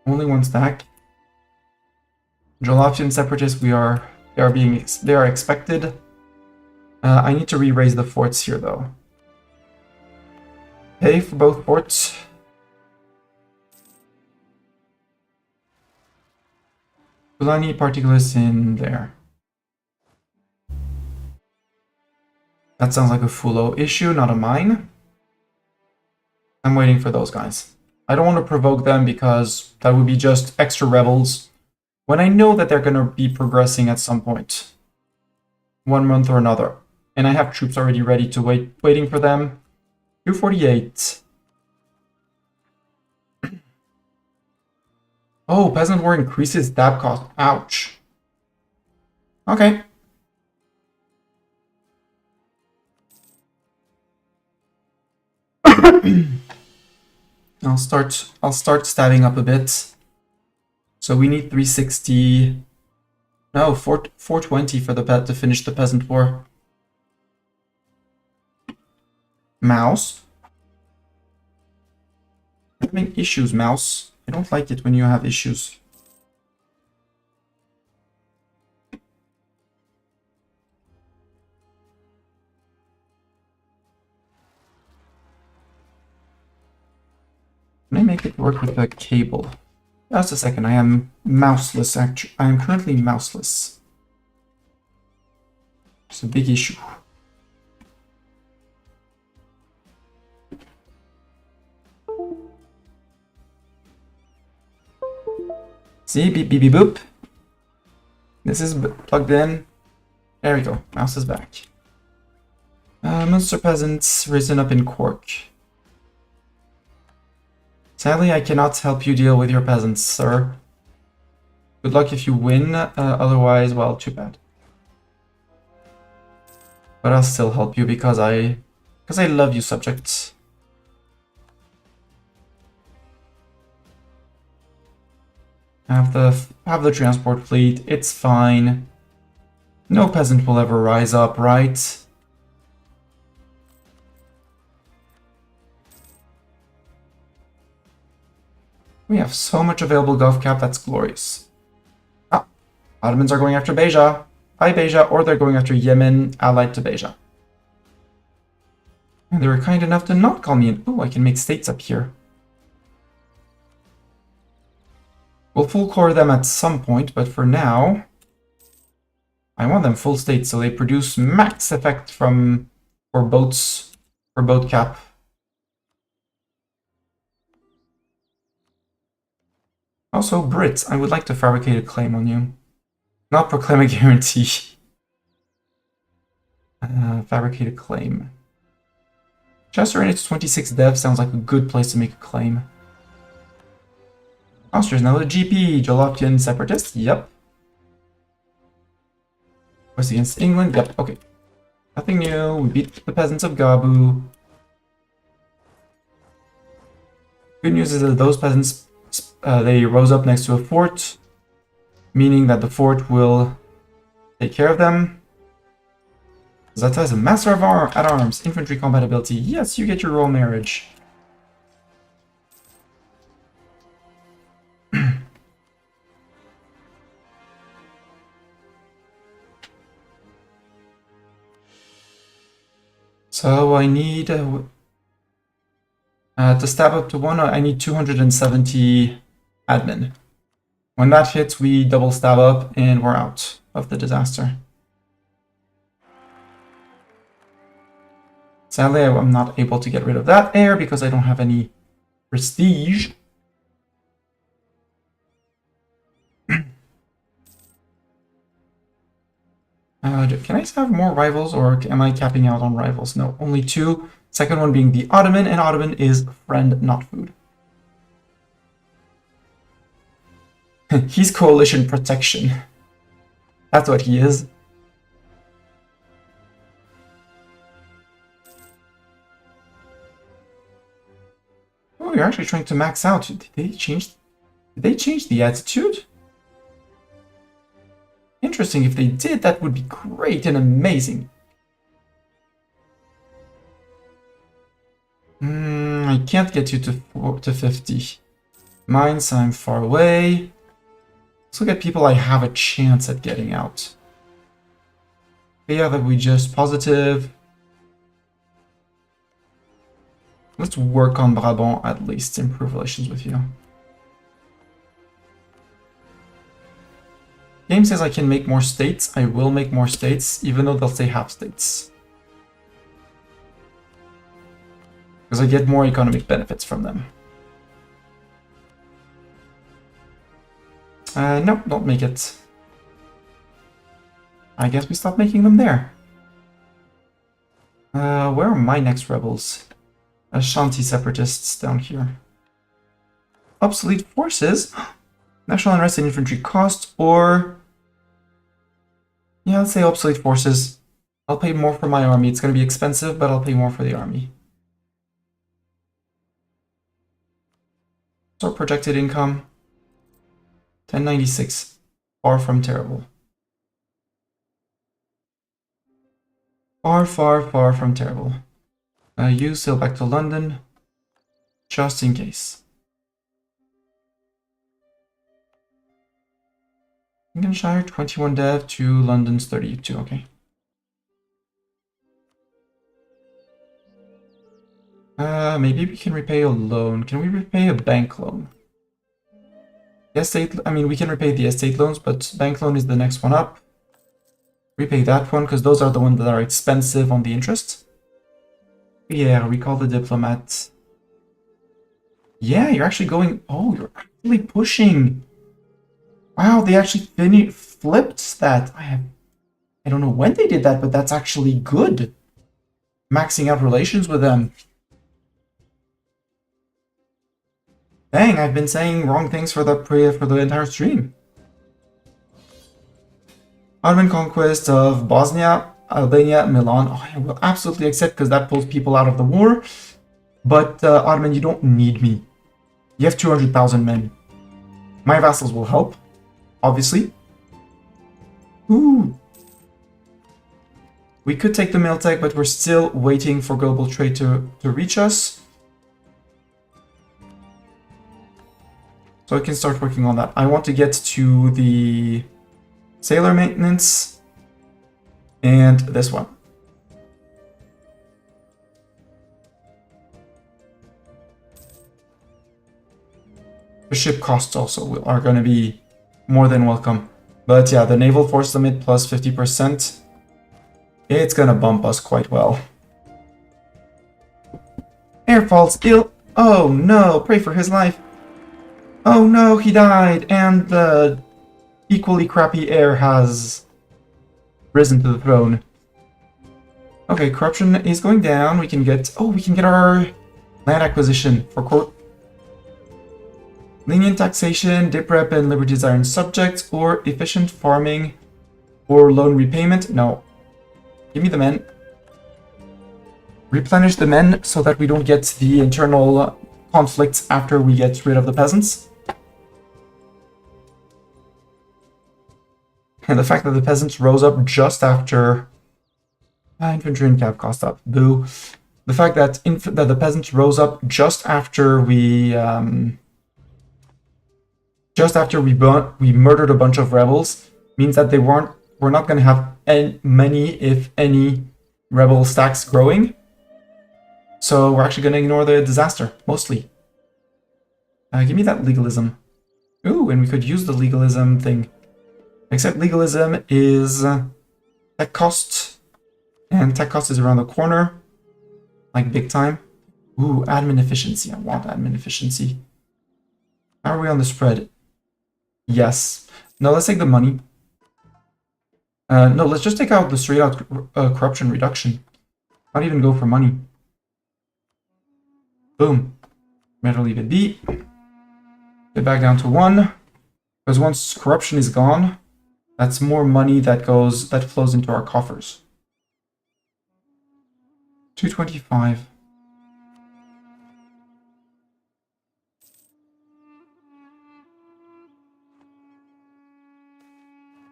Only 1 stack. Jolofian separatists, they are expected. I need to re-raise the forts here, though. Pay for both forts. Fulani particulars in there. That sounds like a Fulo issue, not a mine. I'm waiting for those guys. I don't want to provoke them because that would be just extra rebels when I know that they're going to be progressing at some point. 1 month or another. And I have troops already ready to waiting for them. 248. Oh, peasant war increases dab cost. Ouch. Okay. I'll start stabbing up a bit. So we need 360. No, 420 for the pet to finish the peasant war. Mouse. I'm having issues, mouse. I don't like it when you have issues. Can I make it work with a cable? Just a second, I am mouseless actually. I am currently mouseless. It's a big issue. See, beep beep beep boop. This is plugged in. There we go. Mouse is back. Munster peasants risen up in Cork. Sadly, I cannot help you deal with your peasants, sir. Good luck if you win. Otherwise, well, too bad. But I'll still help you because I love you, subjects. Have the transport fleet. It's fine. No peasant will ever rise up, right? We have so much available gov cap, that's glorious. Ah, Ottomans are going after Beja. Hi Beja, or they're going after Yemen, allied to Beja. And they were kind enough to not call me in. Oh, I can make states up here. We'll full core them at some point, but for now, I want them full state so they produce max effect for boats, for boat cap. Also, Brits, I would like to fabricate a claim on you. Not proclaim a guarantee. Fabricate a claim. Chester and its 26 dev sounds like a good place to make a claim. Austria's now the GP. Jolofian separatists? Yep. West against England? Yep, okay. Nothing new. We beat the peasants of Gabu. Good news is that those peasants, they rose up next to a fort, meaning that the fort will take care of them. Zata is a master of at arms, infantry compatibility. Yes, you get your royal marriage. So I need to stab up to 1. I need 270 admin. When that hits, we double stab up and we're out of the disaster. Sadly, I'm not able to get rid of that heir because I don't have any prestige. Can I have more rivals, or am I capping out on rivals? No, only 2. Second one being the Ottoman, and Ottoman is friend, not food. He's coalition protection. That's what he is. Oh, you're actually trying to max out. Did they change the attitude? Interesting. If they did, that would be great and amazing. I can't get you to 50. Mines, I'm far away. Let's look at people I have a chance at getting out. Yeah, that we just positive. Let's work on Brabant at least, improve relations with you. Game says I can make more states. I will make more states, even though they'll say half states. Because I get more economic benefits from them. Nope, don't make it. I guess we stop making them there. Where are my next rebels? Ashanti separatists down here. Obsolete forces? National unrest and infantry cost, or... Yeah, let's say obsolete forces. I'll pay more for my army. It's going to be expensive, but I'll pay more for the army. So projected income. 1096. Far from terrible. Far, far, far from terrible. You sail back to London. Just in case. Lincolnshire, 21 dev to London's 32, okay. Maybe we can repay a loan. Can we repay a bank loan? The estate, I mean, we can repay the estate loans, but bank loan is the next one up. Repay that one, because those are the ones that are expensive on the interest. Yeah, recall the diplomat. Yeah, you're actually going... Oh, you're actually pushing... Wow, they actually flipped that. I don't know when they did that, but that's actually good. Maxing out relations with them. Dang, I've been saying wrong things for the entire stream. Ottoman conquest of Bosnia, Albania, Milan. Oh, I will absolutely accept because that pulls people out of the war. But Ottoman, you don't need me. You have 200,000 men. My vassals will help. Obviously. Ooh. We could take the Miltech, but we're still waiting for global trade to reach us. So I can start working on that. I want to get to the sailor maintenance and this one. The ship costs also are going to be more than welcome. But yeah, the naval force limit plus 50%, it's gonna bump us quite well. Air falls ill. Oh no, pray for his life. Oh no, he died, and the equally crappy heir has risen to the throne. Okay, corruption is going down. We can get our land acquisition for court. Lenient taxation, dip rep, and liberty desiring subjects, or efficient farming, or loan repayment. No. Give me the men. Replenish the men so that we don't get the internal conflicts after we get rid of the peasants. And the fact that the peasants rose up just after Infantry and cav cost up. Boo. The fact that that the peasants rose up just after we murdered a bunch of rebels means that we're not going to have many, if any, rebel stacks growing. So we're actually going to ignore the disaster, mostly. Give me that legalism. Ooh, and we could use the legalism thing. Except legalism is tech cost. And tech cost is around the corner. Like big time. Ooh, admin efficiency. I want admin efficiency. How are we on the spread? Yes. No, let's take the money. No, let's just take out the straight out corruption reduction. Not even go for money. Boom. Better leave it be. Get back down to 1. Because once corruption is gone, that's more money that flows into our coffers. 225.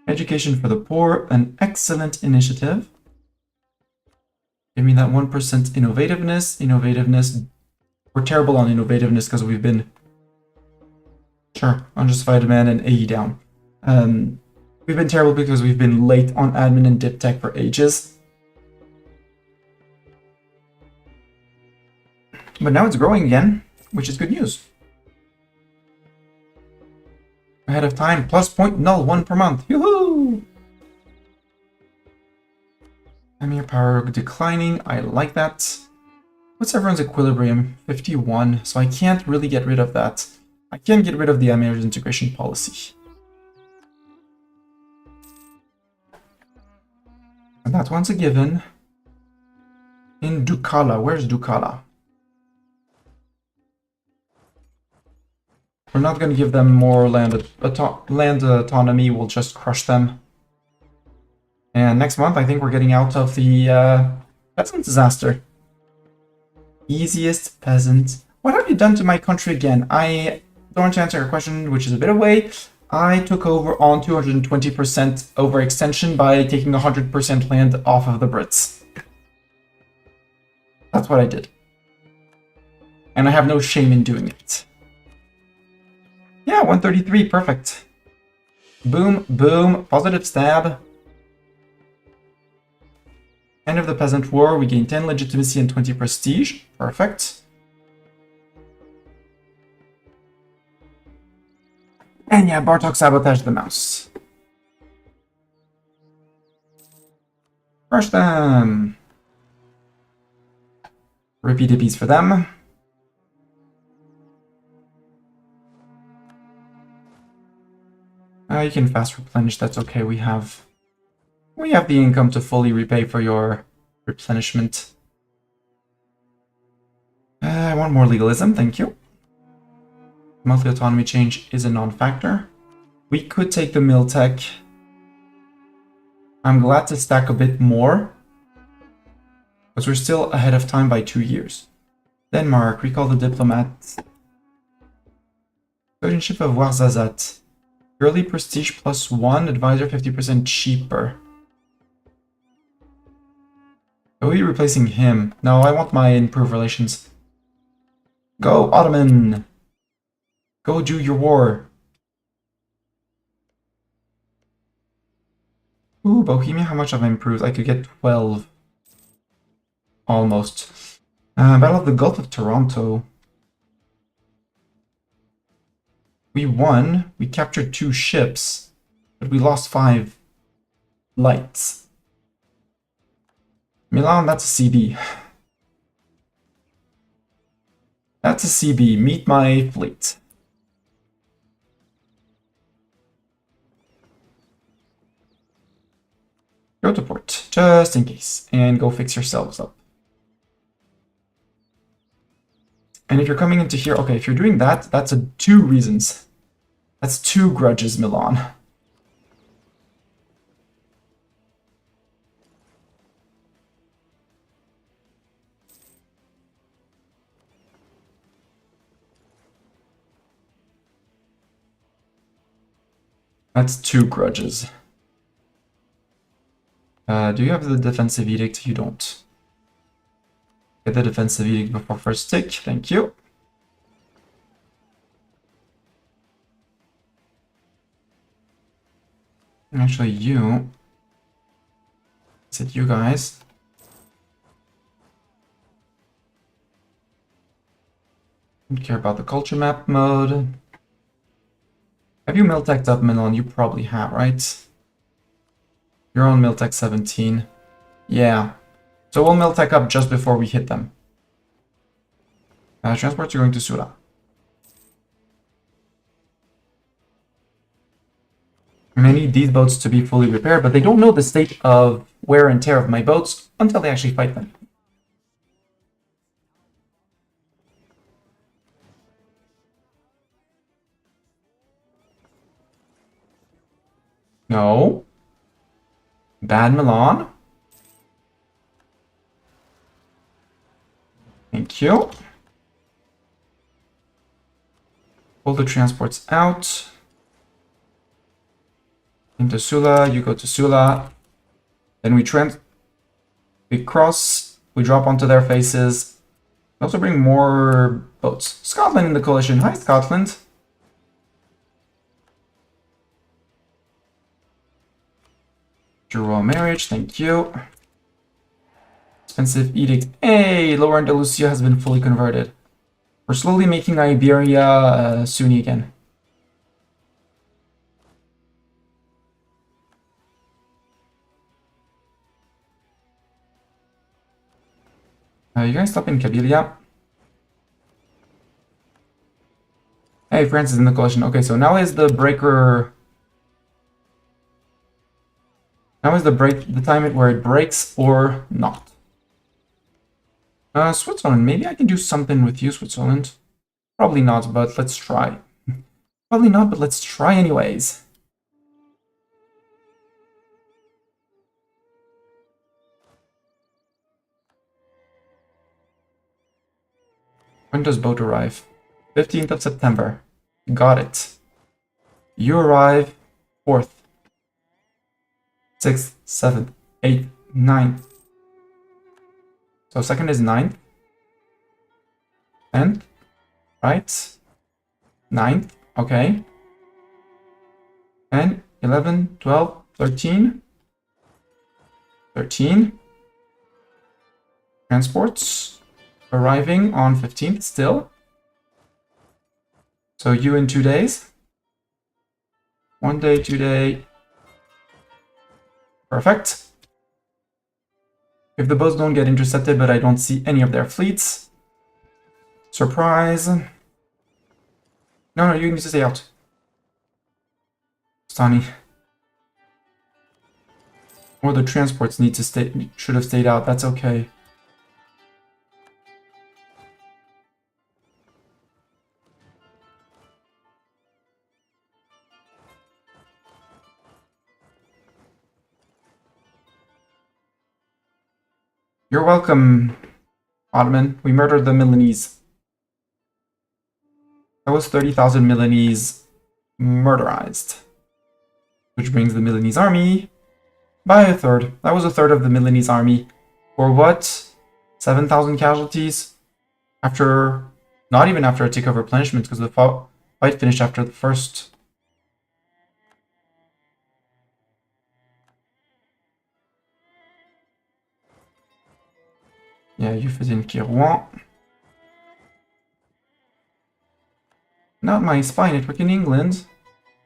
Education for the poor, an excellent initiative. Give me that 1% innovativeness. Innovativeness. We're terrible on innovativeness because we've been... Sure, unjustified demand and AE down. We've been terrible because we've been late on admin and dip tech for ages. But now it's growing again, which is good news. Ahead of time, plus 0.01 per month. Yoo-hoo! Emir power declining. I like that. What's everyone's equilibrium? 51. So I can't really get rid of that. I can't get rid of the Emir's integration policy. And that one's a given. In Ducala. Where's Ducala? We're not going to give them more land autonomy. We'll just crush them. And next month, I think we're getting out of the peasant disaster. Easiest peasant. What have you done to my country again? I don't want to answer your question, which is a bit away. I took over on 220% overextension by taking 100% land off of the Brits. That's what I did. And I have no shame in doing it. Yeah, 133, perfect. Boom, boom, positive stab. End of the Peasant War, we gain 10 legitimacy and 20 prestige. Perfect. And yeah, Bartok sabotaged the mouse. Crush them. Rippy dippies for them. You can fast replenish, that's okay. We have the income to fully repay for your replenishment. I want more legalism, thank you. Monthly autonomy change is a non-factor. We could take the mill tech. I'm glad to stack a bit more, but we're still ahead of time by 2 years. Denmark, recall the diplomat. Guardianship of Warzazat. Early prestige +1, advisor 50% cheaper. Are we replacing him? No, I want my improved relations. Go, Ottoman! Go do your war. Ooh, Bohemia, how much have I improved? I could get 12. Almost. Battle of the Gulf of Toronto. We won. We captured 2 ships, but we lost 5 lights. Milan, that's a CB. That's a CB. Meet my fleet. Go to port, just in case, and go fix yourselves up. And if you're coming into here, okay, if you're doing that, that's 2 reasons. That's 2 grudges, Milan. That's 2 grudges. Do you have the defensive edict? You don't. Get the defensive edict before first tick. Thank you. Actually, you. Is it you guys? Don't care about the culture map mode. Have you Miltech up, Milan? You probably have, right? You're on Miltech 17. Yeah. So we'll Miltech up just before we hit them. Transports are going to Sula. I need these boats to be fully repaired, but they don't know the state of wear and tear of my boats until they actually fight them. No. Bad Milan. Thank you. Pull the transports out. Into Sula, you go to Sula. Then we cross, we drop onto their faces. We also bring more boats. Scotland in the coalition. Hi, Scotland. Your royal marriage, thank you. Expensive edict. Hey, Lower Andalusia has been fully converted. We're slowly making Iberia Sunni again. You guys stop in Kabylia. Hey, France is in the coalition. Okay, so now is the breaker. Now is the time where it breaks or not. Switzerland. Maybe I can do something with you, Switzerland. Probably not, but let's try. Probably not, but let's try anyways. When does boat arrive? 15th of September. Got it. You arrive 4th. 6th, 7th, 8th, 9th. So 2nd is 9th. 10th. Right? 9th. Okay. And 11, 12, 13. 13. Transports. Arriving on 15th still. So you in 2 days. 1 day, 2 day. Perfect. If the boats don't get intercepted, but I don't see any of their fleets. Surprise. No, you need to stay out. Stani. Or the transports need to stay, should have stayed out. That's okay. You're welcome, Ottoman. We murdered the Milanese. That was 30,000 Milanese murderized. Which brings the Milanese army by a third. That was a third of the Milanese army. For what? 7,000 casualties? After... Not even after a tick of replenishment, because the fight finished after the first... Yeah, you faisais une Rouen. Not my spy network in England.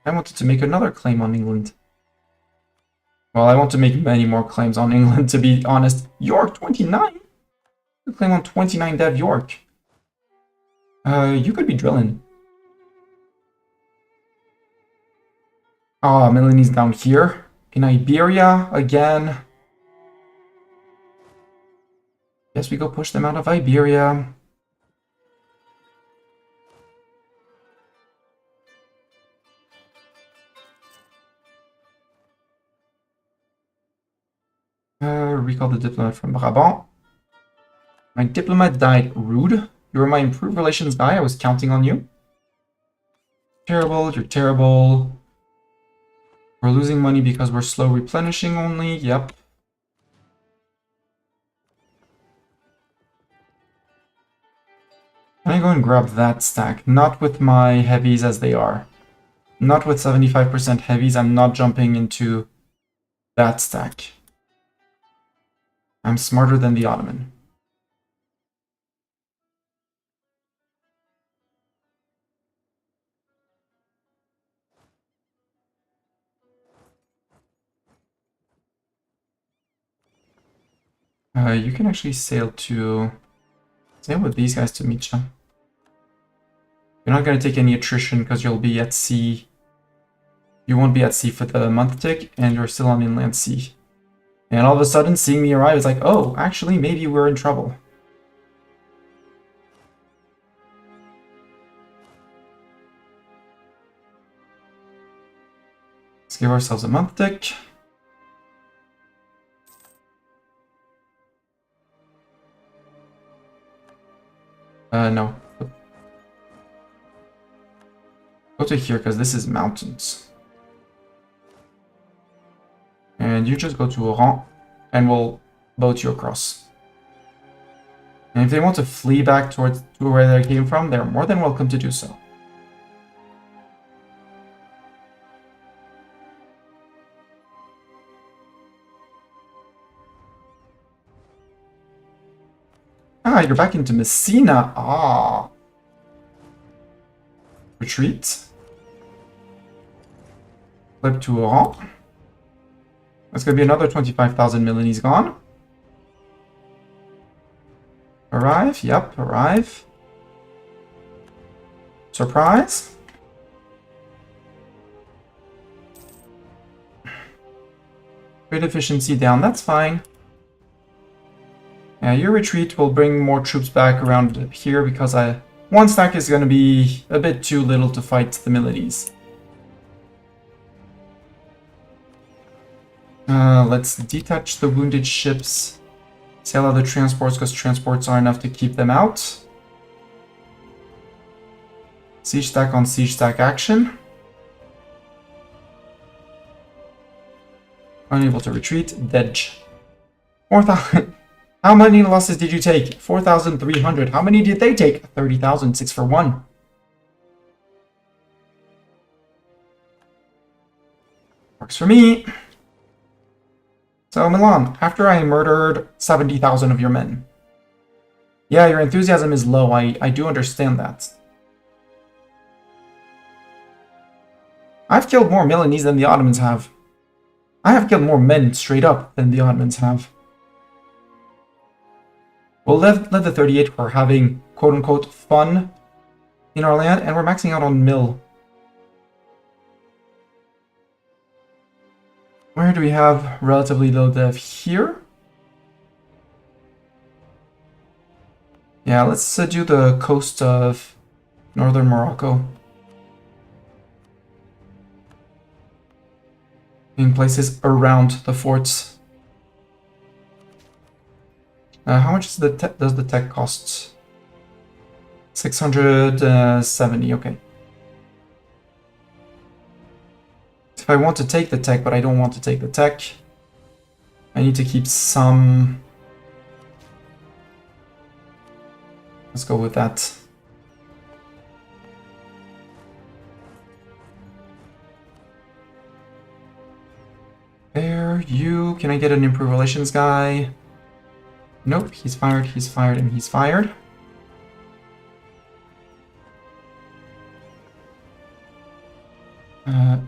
I wanted to make another claim on England. Well, I want to make many more claims on England, to be honest. York, 29? You claim on 29 Dev York. You could be drilling. Ah, Milanese down here. In Iberia, again. Guess we go push them out of Iberia. Recall the diplomat from Brabant. My diplomat died rude. You were my improved relations guy. I was counting on you. Terrible, you're terrible. We're losing money because we're slow replenishing only. Yep. Can I go and grab that stack? Not with my heavies as they are. Not with 75% heavies. I'm not jumping into that stack. I'm smarter than the Ottoman. You can actually sail with these guys to Micha. You're not going to take any attrition because you'll be at sea. You won't be at sea for the month tick, and you're still on inland sea. And all of a sudden, seeing me arrive is like, oh, actually, maybe we're in trouble. Let's give ourselves a month tick. No. Go to here, because this is mountains. And you just go to Oran, and we'll boat you across. And if they want to flee back towards where they came from, they're more than welcome to do so. Ah, you're back into Messina. Ah. Retreat. Flip to Oran. That's going to be another 25,000 Milanese gone. Arrive. Yep, arrive. Surprise. Trade efficiency down. That's fine. Yeah, your retreat will bring more troops back around here because one stack is going to be a bit too little to fight the Milanese. Let's detach the wounded ships. Sail out the transports because transports are enough to keep them out. Siege stack on siege stack action. Unable to retreat. Dead. 4,000. How many losses did you take? 4,300. How many did they take? 30,000. 6 for 1. Works for me. So, Milan, after I murdered 70,000 of your men. Yeah, your enthusiasm is low. I do understand that. I've killed more Milanese than the Ottomans have. I have killed more men straight up than the Ottomans have. We'll let the 38 for having quote-unquote fun in our land, and we're maxing out on mill. Where do we have relatively low dev? Here? Yeah, let's do the coast of northern Morocco. In places around the forts. How much does the tech cost? 670, okay. If I want to take the tech, but I don't want to take the tech, I need to keep some... Let's go with that. There, you... Can I get an improved relations guy? Nope, he's fired, and he's fired.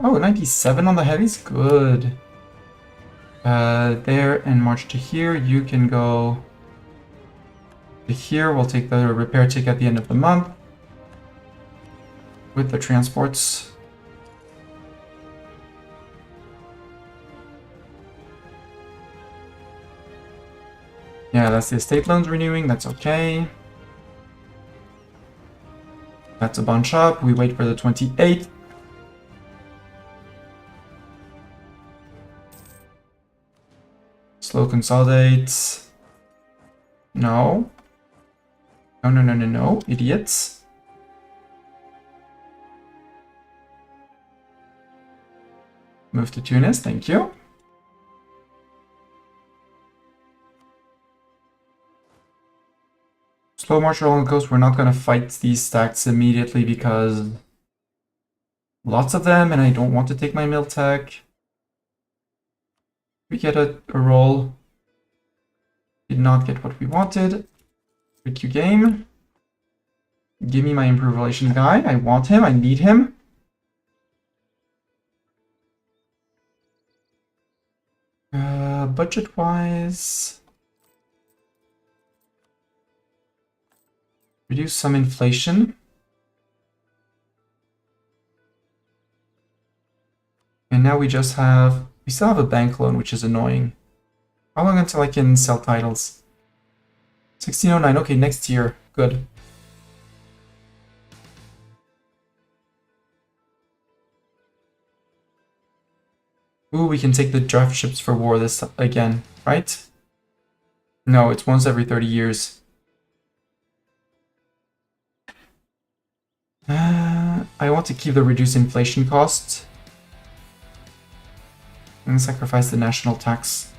Oh, 97 on the heavies? Good. There, and march to here. You can go to here. We'll take the repair tick at the end of the month. With the transports. Yeah, that's the estate loans renewing. That's okay. That's a bunch up. We wait for the 28th. Slow consolidate. No. No, idiots. Move to Tunis, thank you. Slow march along the coast. We're not going to fight these stacks immediately because lots of them, and I don't want to take my mill tech. We get a roll. Did not get what we wanted. Q game. Give me my improved relations guy. I want him. I need him. Budget-wise, reduce some inflation. And now we still have a bank loan, which is annoying. How long until I can sell titles? 1609, okay, next year, good. Ooh, we can take the draft ships for war this again, right? No, it's once every 30 years. I want to keep the reduced inflation cost. And sacrifice the national tax.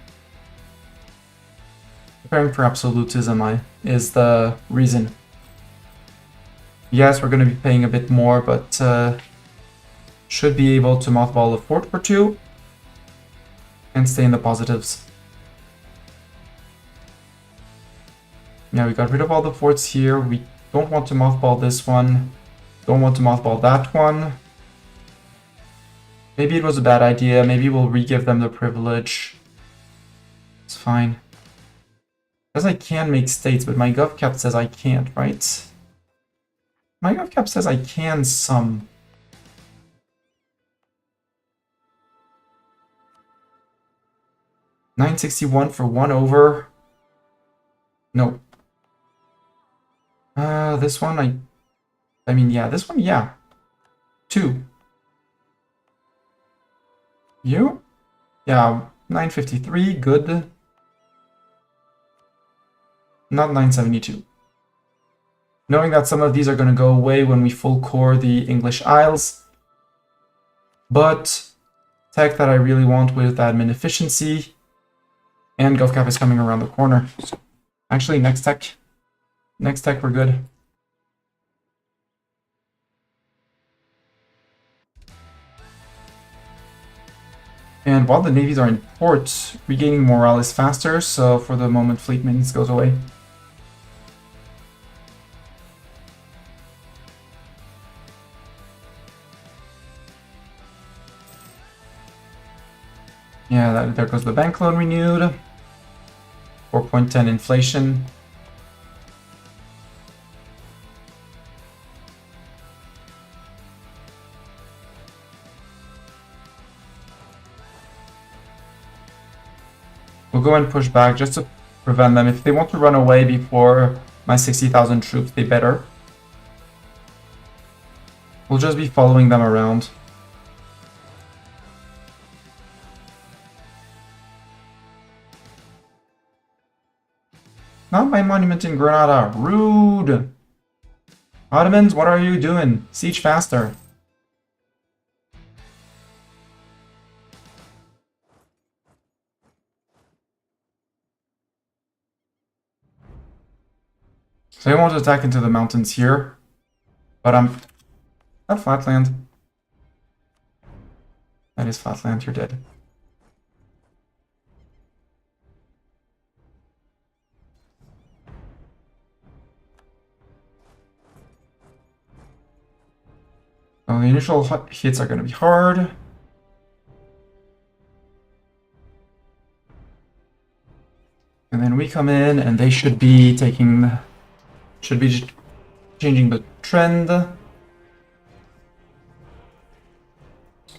Preparing for absolutism is the reason. Yes, we're going to be paying a bit more, but should be able to mothball a fort or two. And stay in the positives. Yeah, we got rid of all the forts here. We don't want to mothball this one. Don't want to mothball that one. Maybe it was a bad idea. Maybe we'll re-give them the privilege. It's fine. Because I can make states, but my GovCap says I can't, right? My GovCap says I can some. $961 for 1 over. No. This one, I mean, yeah, this one, yeah. 2. You? Yeah, 953, good. Not 972. Knowing that some of these are going to go away when we full core the English Isles. But tech that I really want with admin efficiency. And GovCap is coming around the corner. Actually, next tech, we're good. And while the navies are in port, regaining morale is faster, so for the moment, fleet maintenance goes away. Yeah, there goes the bank loan renewed. 4.10 inflation. We'll go and push back just to prevent them. If they want to run away before my 60,000 troops, they better. We'll just be following them around. Not my monument in Granada. Rude! Ottomans, what are you doing? Siege faster. So I want to attack into the mountains here. But I'm... Not flatland. That is flatland, you're dead. Well, the initial hits are going to be hard. And then we come in, and they should be taking... Should be changing the trend.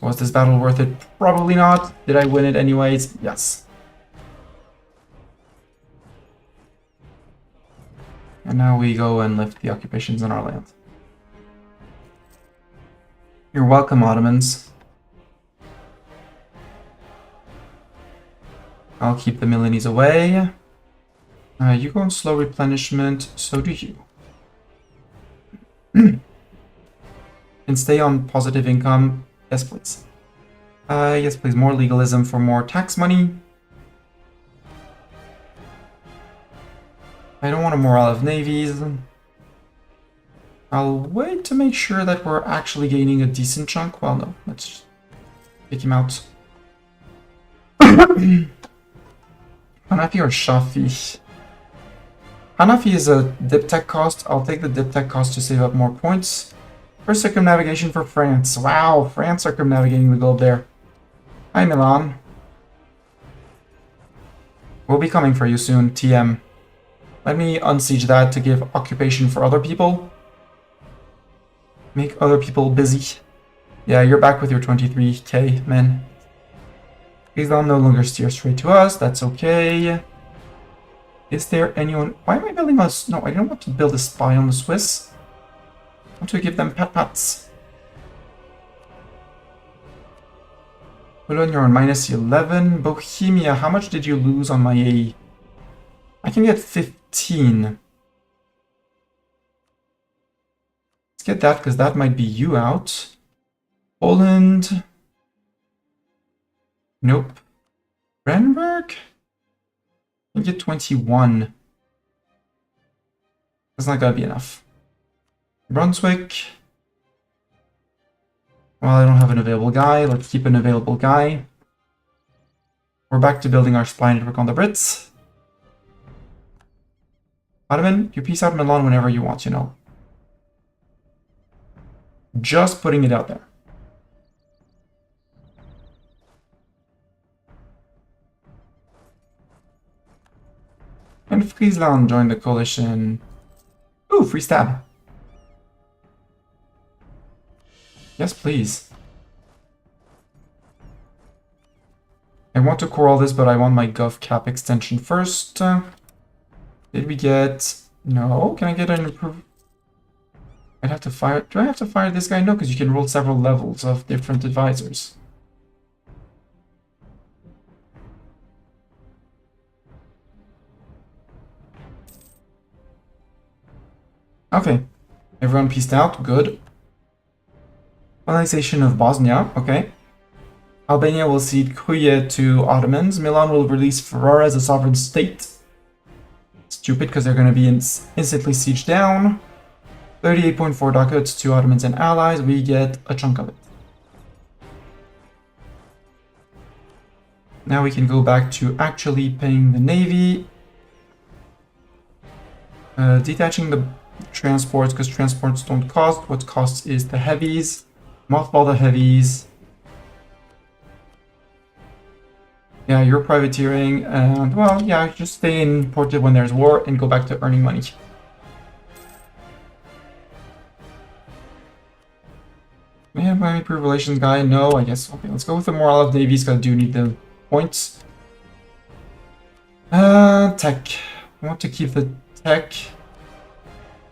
Was this battle worth it? Probably not. Did I win it anyways? Yes. And now we go and lift the occupations on our land. You're welcome, Ottomans. I'll keep the Milanese away. You go on slow replenishment, so do you. And stay on positive income. Yes, please. Yes, please. More legalism for more tax money. I don't want a morale of navies. I'll wait to make sure that we're actually gaining a decent chunk. Well, no, let's just pick him out. Hanafi or Shafi? Hanafi is a dip tech cost. I'll take the dip tech cost to save up more points. First circumnavigation for France. Wow, France circumnavigating the globe there. Hi, Milan. We'll be coming for you soon, TM. Let me unsiege that to give occupation for other people. Make other people busy. Yeah, you're back with your 23k, men. Islam no longer steer straight to us. That's okay. Is there anyone... Why am I building a... No, I don't want to build a spy on the Swiss. I want to give them pat-pats. Boulogne, you're on minus 11. Bohemia, how much did you lose on my A? I can get 15. Let's get that, because that might be you out. Poland. Nope. Brandenburg? I can get 21. That's not gonna be enough. Brunswick. Well, I don't have an available guy. Let's keep an available guy. We're back to building our spy network on the Brits. Ottoman, you peace out Milan whenever you want, you know. Just putting it out there. And Friesland joined the coalition. Ooh, free stab. Yes, please. I want to core all this, but I want my gov cap extension first. Did we get... No, can I get an improve? I'd have to fire... Do I have to fire this guy? No, because you can roll several levels of different advisors. Okay. Everyone pieced out. Good. Colonization of Bosnia. Okay. Albania will cede Kruye to Ottomans. Milan will release Ferrara as a sovereign state. Stupid, because they're going to be instantly sieged down. 38.4 ducats to Ottomans and allies. We get a chunk of it. Now we can go back to actually paying the navy. Detaching the transports, because transports don't cost. What costs is the heavies. Mothball the heavies. Yeah, you're privateering, and well, yeah, just stay in Porto when there's war and go back to earning money. Yeah, my improved relations guy, no, I guess. Okay, let's go with the morale of navies, because I do need the points. Tech. I want to keep the tech.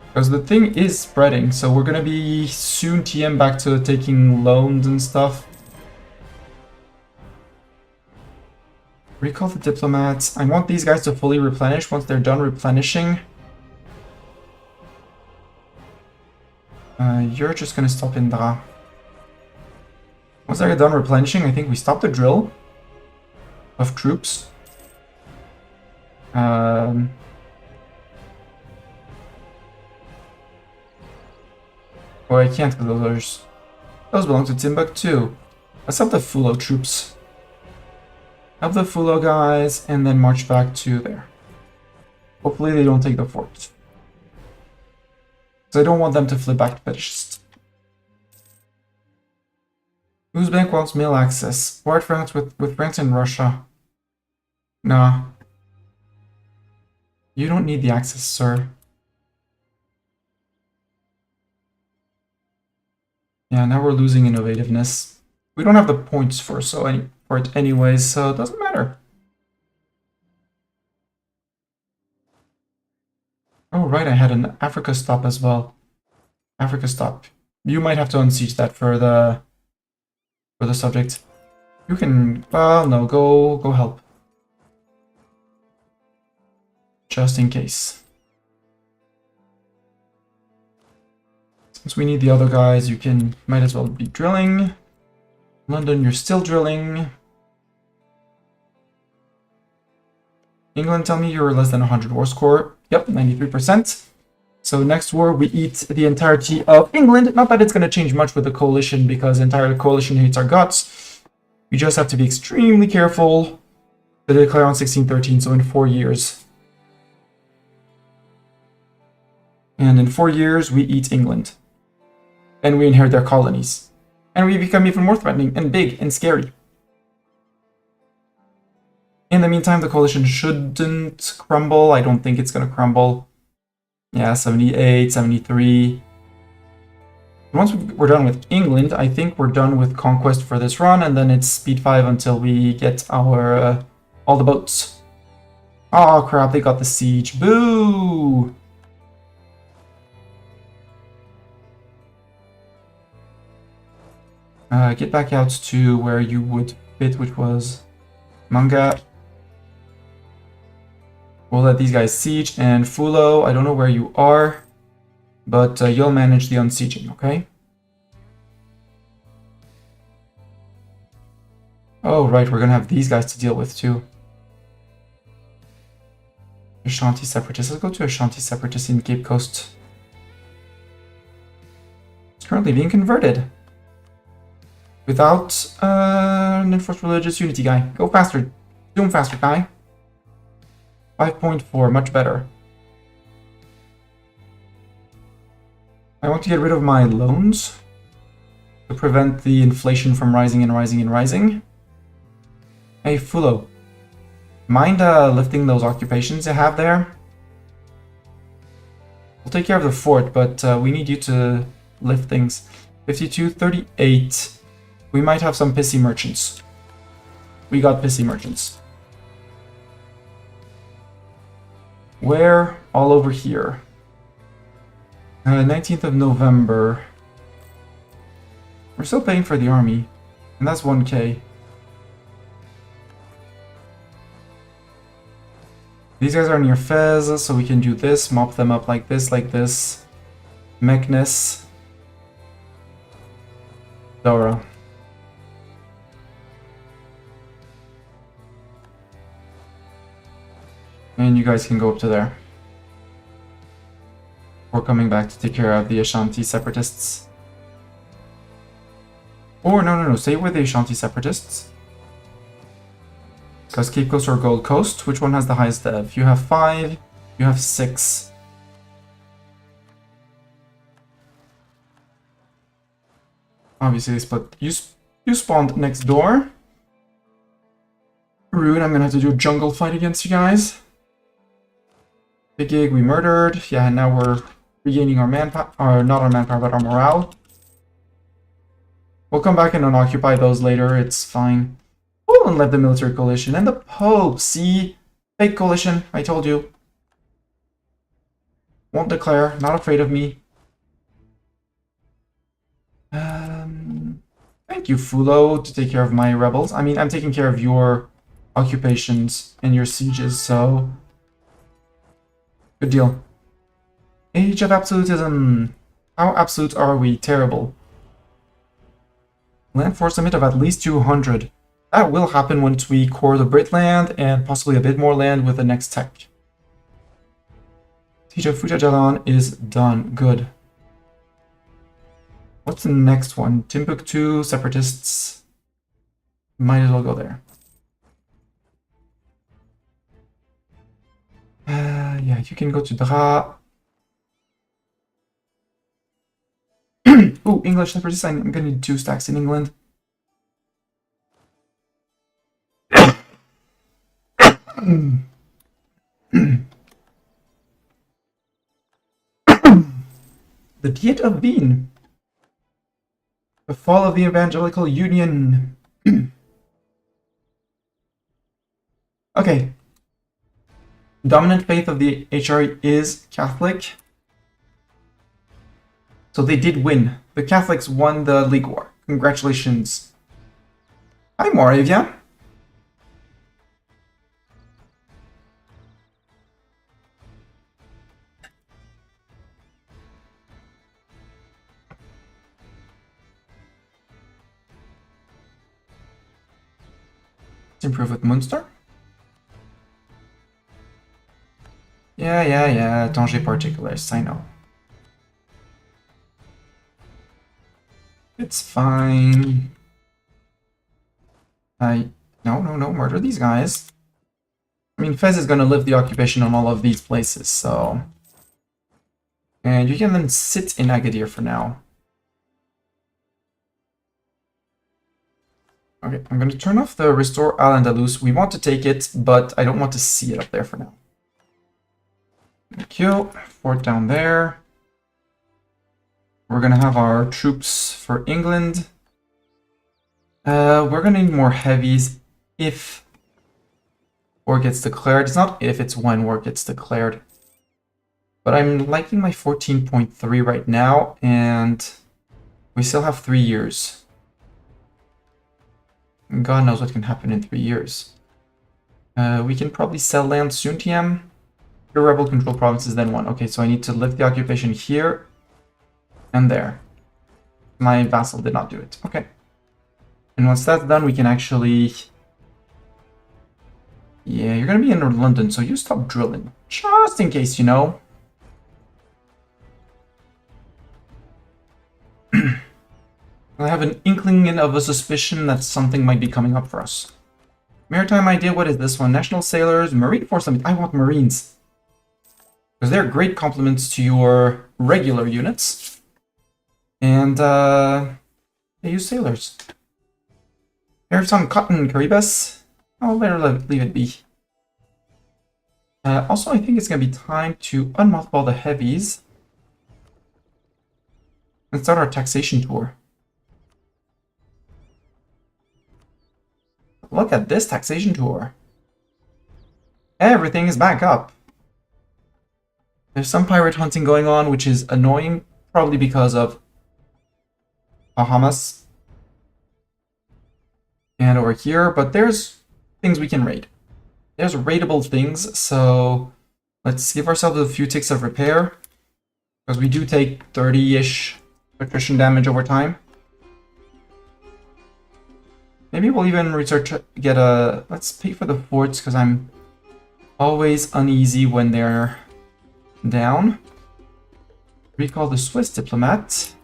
Because the thing is spreading, so we're gonna be soon TM back to taking loans and stuff. Recall the diplomats. I want these guys to fully replenish once they're done replenishing. You're just gonna stop in Dra. Once they're done replenishing, I think we stop the drill of troops. Oh, I can't because those belong to Timbuktu. Let's have the Fulo troops. Have the Fulo guys, and then march back to there. Hopefully they don't take the fort. Because I don't want them to flip back to Fetishist. Whose bank wants mail access? War at France with France and Russia. Nah. You don't need the access, sir. Yeah, now we're losing innovativeness. We don't have the points for it anyways, so it doesn't matter. Oh right, I had an Africa stop as well. Africa stop. You might have to unsiege that for the subject. You can no, go help. Just in case. Since we need the other guys, you might as well be drilling. London, you're still drilling. England, tell me you're less than 100 war score. Yep, 93%. So next war, we eat the entirety of England. Not that it's going to change much with the coalition, because the entire coalition hates our guts. We just have to be extremely careful to declare on 1613, so in 4 years. And in 4 years, we eat England. And we inherit their colonies. And we become even more threatening and big and scary. In the meantime, the coalition shouldn't crumble. I don't think it's going to crumble. Yeah, 78, 73. Once we're done with England, I think we're done with conquest for this run, and then it's speed 5 until we get our all the boats. Oh crap, they got the siege. Boo! Get back out to where you would fit, which was Manga. We'll let these guys siege, and Fulo, I don't know where you are, but you'll manage the unsieging, okay? Oh, right, we're gonna have these guys to deal with, too. Ashanti Separatists. Let's go to Ashanti Separatists in Cape Coast. It's currently being converted. Without an enforced religious unity guy. Go faster. Zoom faster, guy. 5.4, much better. I want to get rid of my loans to prevent the inflation from rising and rising and rising. Hey, Fulo. Mind lifting those occupations you have there? We'll take care of the fort, but we need you to lift things. 52, 38. We might have some pissy merchants. We got pissy merchants. Where? All over here. 19th of November. We're still paying for the army. And that's 1k. These guys are near Fez, so we can do this. Mop them up like this, like this. Meknes. Dora. And you guys can go up to there. We're coming back to take care of the Ashanti Separatists. Or no, stay with the Ashanti Separatists. Because Cape Coast or Gold Coast, which one has the highest dev? You have 5, you have 6. Obviously they split. You spawned next door. Rude, I'm gonna have to do a jungle fight against you guys. Big Gig, we murdered. Yeah, and now we're regaining our manpower, or not our manpower, but our morale. We'll come back and unoccupy those later, it's fine. Poland led the military coalition, and the Pope, see? Fake coalition, I told you. Won't declare, not afraid of me. Thank you, Fulo, to take care of my rebels. I mean, I'm taking care of your occupations and your sieges, so... Good deal. Age of Absolutism. How absolute are we? Terrible. Land force limit of at least 200. That will happen once we core the Brit land and possibly a bit more land with the next tech. Siege of Futajalan is done. Good. What's the next one? Timbuktu, Separatists. Might as well go there. Yeah, you can go to Dra. Ooh, English Separatists. I'm gonna need 2 stacks in England. The Diet of Wien. The fall of the Evangelical Union. Okay. Dominant faith of the HRE is Catholic. So they did win. The Catholics won the League War. Congratulations. Hi, Moravia. Let's improve with Munster. Yeah. Danger particulars, I know. It's fine. No, murder these guys. I mean, Fez is gonna live the occupation on all of these places, so... And you can then sit in Agadir for now. Okay, I'm gonna turn off the Restore Al-Andalus. We want to take it, but I don't want to see it up there for now. Thank you. Fort down there. We're gonna have our troops for England. We're gonna need more heavies if war gets declared. It's not if, it's when war gets declared. But I'm liking my 14.3 right now, and we still have 3 years. And God knows what can happen in 3 years. We can probably sell land soon, TM. Your rebel control provinces then 1. Okay, so I need to lift the occupation here and there. My vassal did not do it. Okay. And once that's done, we can actually... Yeah, you're gonna be in London, so you stop drilling. Just in case, you know. I have an inkling of a suspicion that something might be coming up for us. Maritime idea, what is this one? National Sailors, Marine Force, I want Marines. Because they're great complements to your regular units. And, they use sailors. There's some cotton, Caribes. I'll better leave it be. Also, I think it's going to be time to unmothball the heavies. And start our taxation tour. Look at this taxation tour. Everything is back up. There's some pirate hunting going on, which is annoying, probably because of Bahamas. And over here, but there's things we can raid. There's raidable things, so let's give ourselves a few ticks of repair. Because we do take 30-ish attrition damage over time. Maybe we'll even get a... Let's pay for the forts, because I'm always uneasy when they're down. Recall the Swiss diplomat.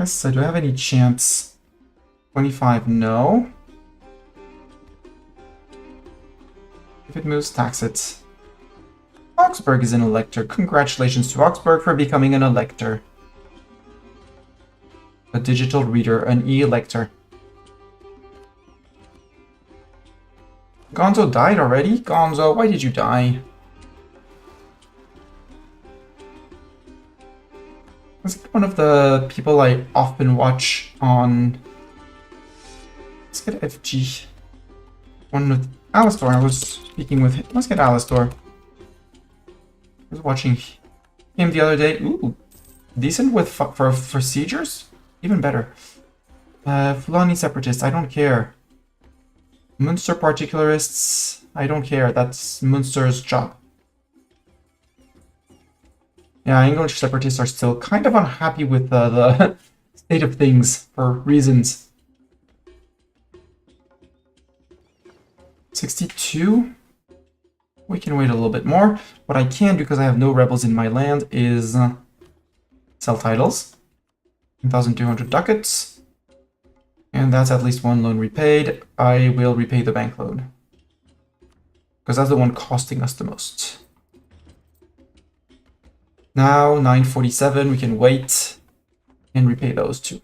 So do I have any chance? 25, no. If it moves, tax it. Augsburg is an elector. Congratulations to Augsburg for becoming an elector. A digital reader, an e-elector. Gonzo died already? Gonzo, why did you die? Was it one of the people I often watch on... Let's get FG. One with Alistor. I was speaking with him. Let's get Alistor. I was watching him the other day. Ooh, decent with for procedures? Even better. Fulani separatists, I don't care. Munster particularists, I don't care. That's Munster's job. Yeah, English separatists are still kind of unhappy with the state of things for reasons. 62. We can wait a little bit more. What I can do, because I have no rebels in my land, is sell titles. 1,200 ducats. And that's at least one loan repaid. I will repay the bank loan. Because that's the one costing us the most. Now, 947, we can wait and repay those two.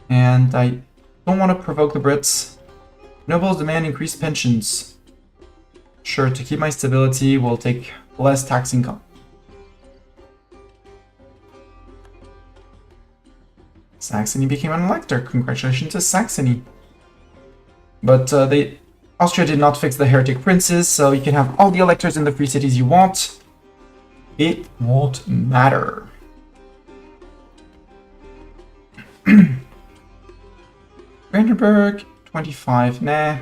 And I don't want to provoke the Brits. Nobles demand increased pensions. Sure, to keep my stability, we'll take less tax income. Saxony became an elector. Congratulations to Saxony. But Austria did not fix the heretic princes, so you can have all the electors in the free cities you want. It won't matter. Brandenburg, 25, nah.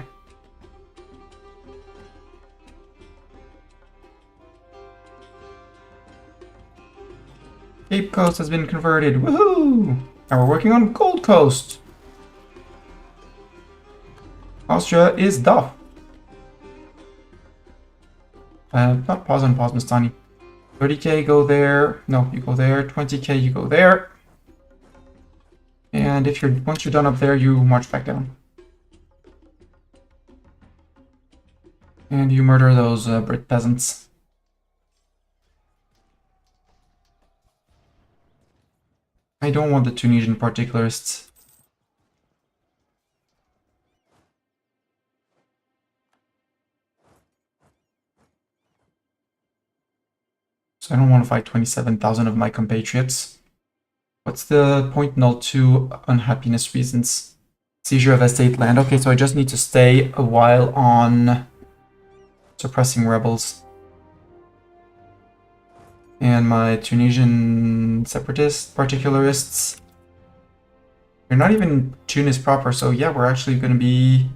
Cape Coast has been converted, woohoo! Now we're working on Gold Coast. Austria is duff. Not pause on pause, Mastani. 30k, go there. No, you go there. 20k, you go there. And if once you're done up there, you march back down. And you murder those Brit peasants. I don't want the Tunisian particularists. So I don't want to fight 27,000 of my compatriots. What's the point? Null 2 unhappiness reasons. Seizure of estate land. Okay, so I just need to stay a while on suppressing rebels. And my Tunisian separatist particularists. You're not even Tunis proper, so yeah, we're actually going to be...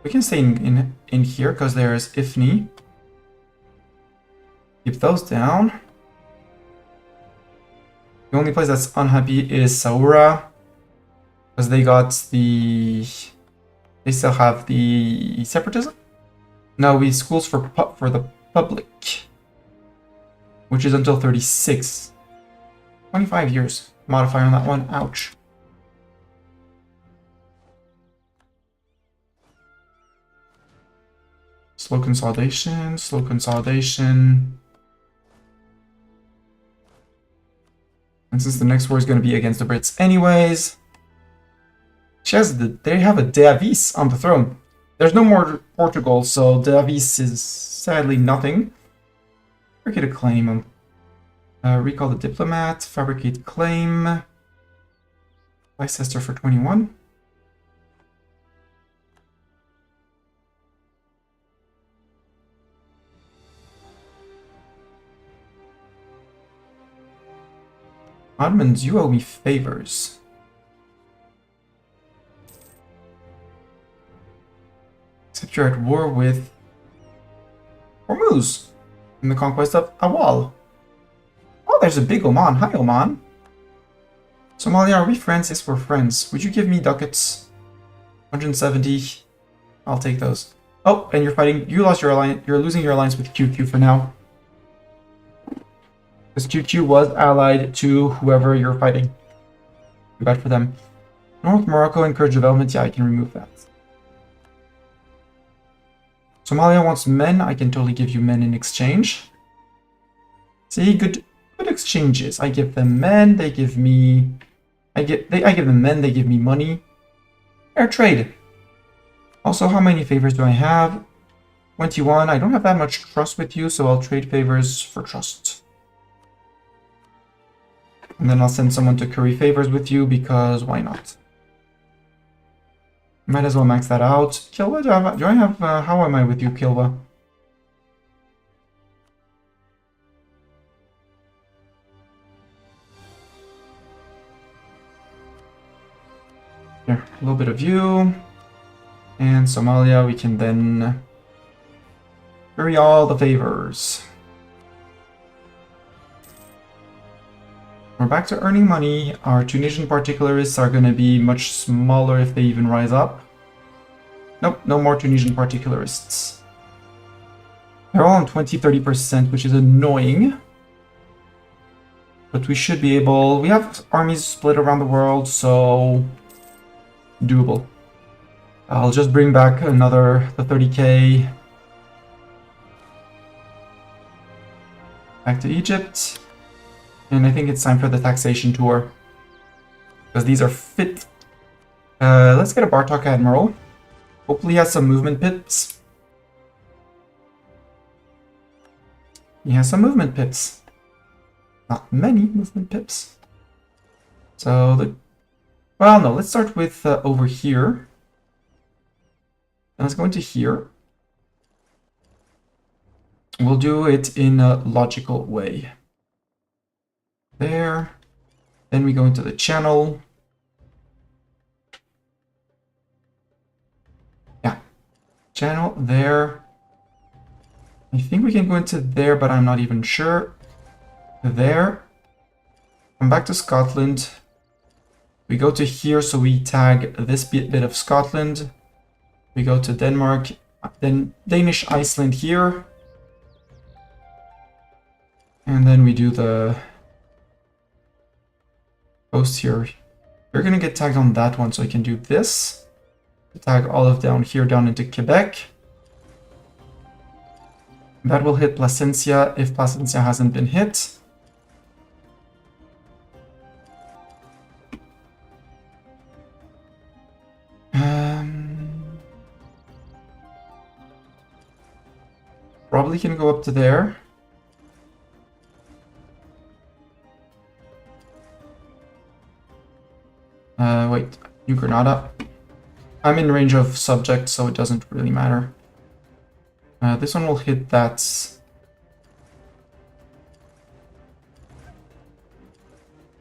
We can stay in here because there's Ifni. Keep those down. The only place that's unhappy is Saura. Because they got the... They still have the separatism? No, we schools for the public. Which is until 36. 25 years. Modifier on that one. Ouch. Slow consolidation. Slow consolidation. And since the next war is going to be against the Brits anyways, they have a Davis on the throne. There's no more Portugal, so Davis is sadly nothing. Fabricate a claim. Recall the diplomat. Fabricate claim. Leicester for 21. Ottomans, you owe me favors. Except you're at war with Hormuz in the conquest of Awal. Oh, there's a big Oman. Hi, Oman. Somalia, are we friends? Yes, we're friends. Would you give me ducats? 170. I'll take those. Oh, and you're fighting. You lost your alliance. You're losing your alliance with QQ for now. Because QQ was allied to whoever you're fighting. Too bad for them. North Morocco encourage development. Yeah, I can remove that. Somalia wants men. I can totally give you men in exchange. See, good exchanges. I give them men. They give me. I give them men. They give me money. Fair trade. Also, how many favors do I have? 21. I don't have that much trust with you, so I'll trade favors for trust. And then I'll send someone to curry favors with you, because why not? Might as well max that out. Kilwa, do I have how am I with you, Kilwa? Here, a little bit of you. And Somalia, we can then curry all the favors. We're back to earning money. Our Tunisian particularists are going to be much smaller if they even rise up. Nope, no more Tunisian particularists. They're all on 20-30%, which is annoying. But we should be able... We have armies split around the world, so... doable. I'll just bring back the 30k. Back to Egypt. And I think it's time for the taxation tour. Because these are fit. Let's get a Bartok Admiral. Hopefully he has some movement pips. He has some movement pips. Not many movement pips. So, well, no, let's start with over here. And let's go into here. We'll do it in a logical way. There. Then we go into the channel. Yeah. Channel there. I think we can go into there, but I'm not even sure. There. Come back to Scotland. We go to here, so we tag this bit of Scotland. We go to Denmark, then Danish Iceland here. And then we do the coast here. You're gonna get tagged on that one, so I can do this. Tag all of down here down into Quebec. That will hit Plasencia if Plasencia hasn't been hit. Probably can go up to there. Wait, New Granada. I'm in range of subject, so it doesn't really matter. This one will hit that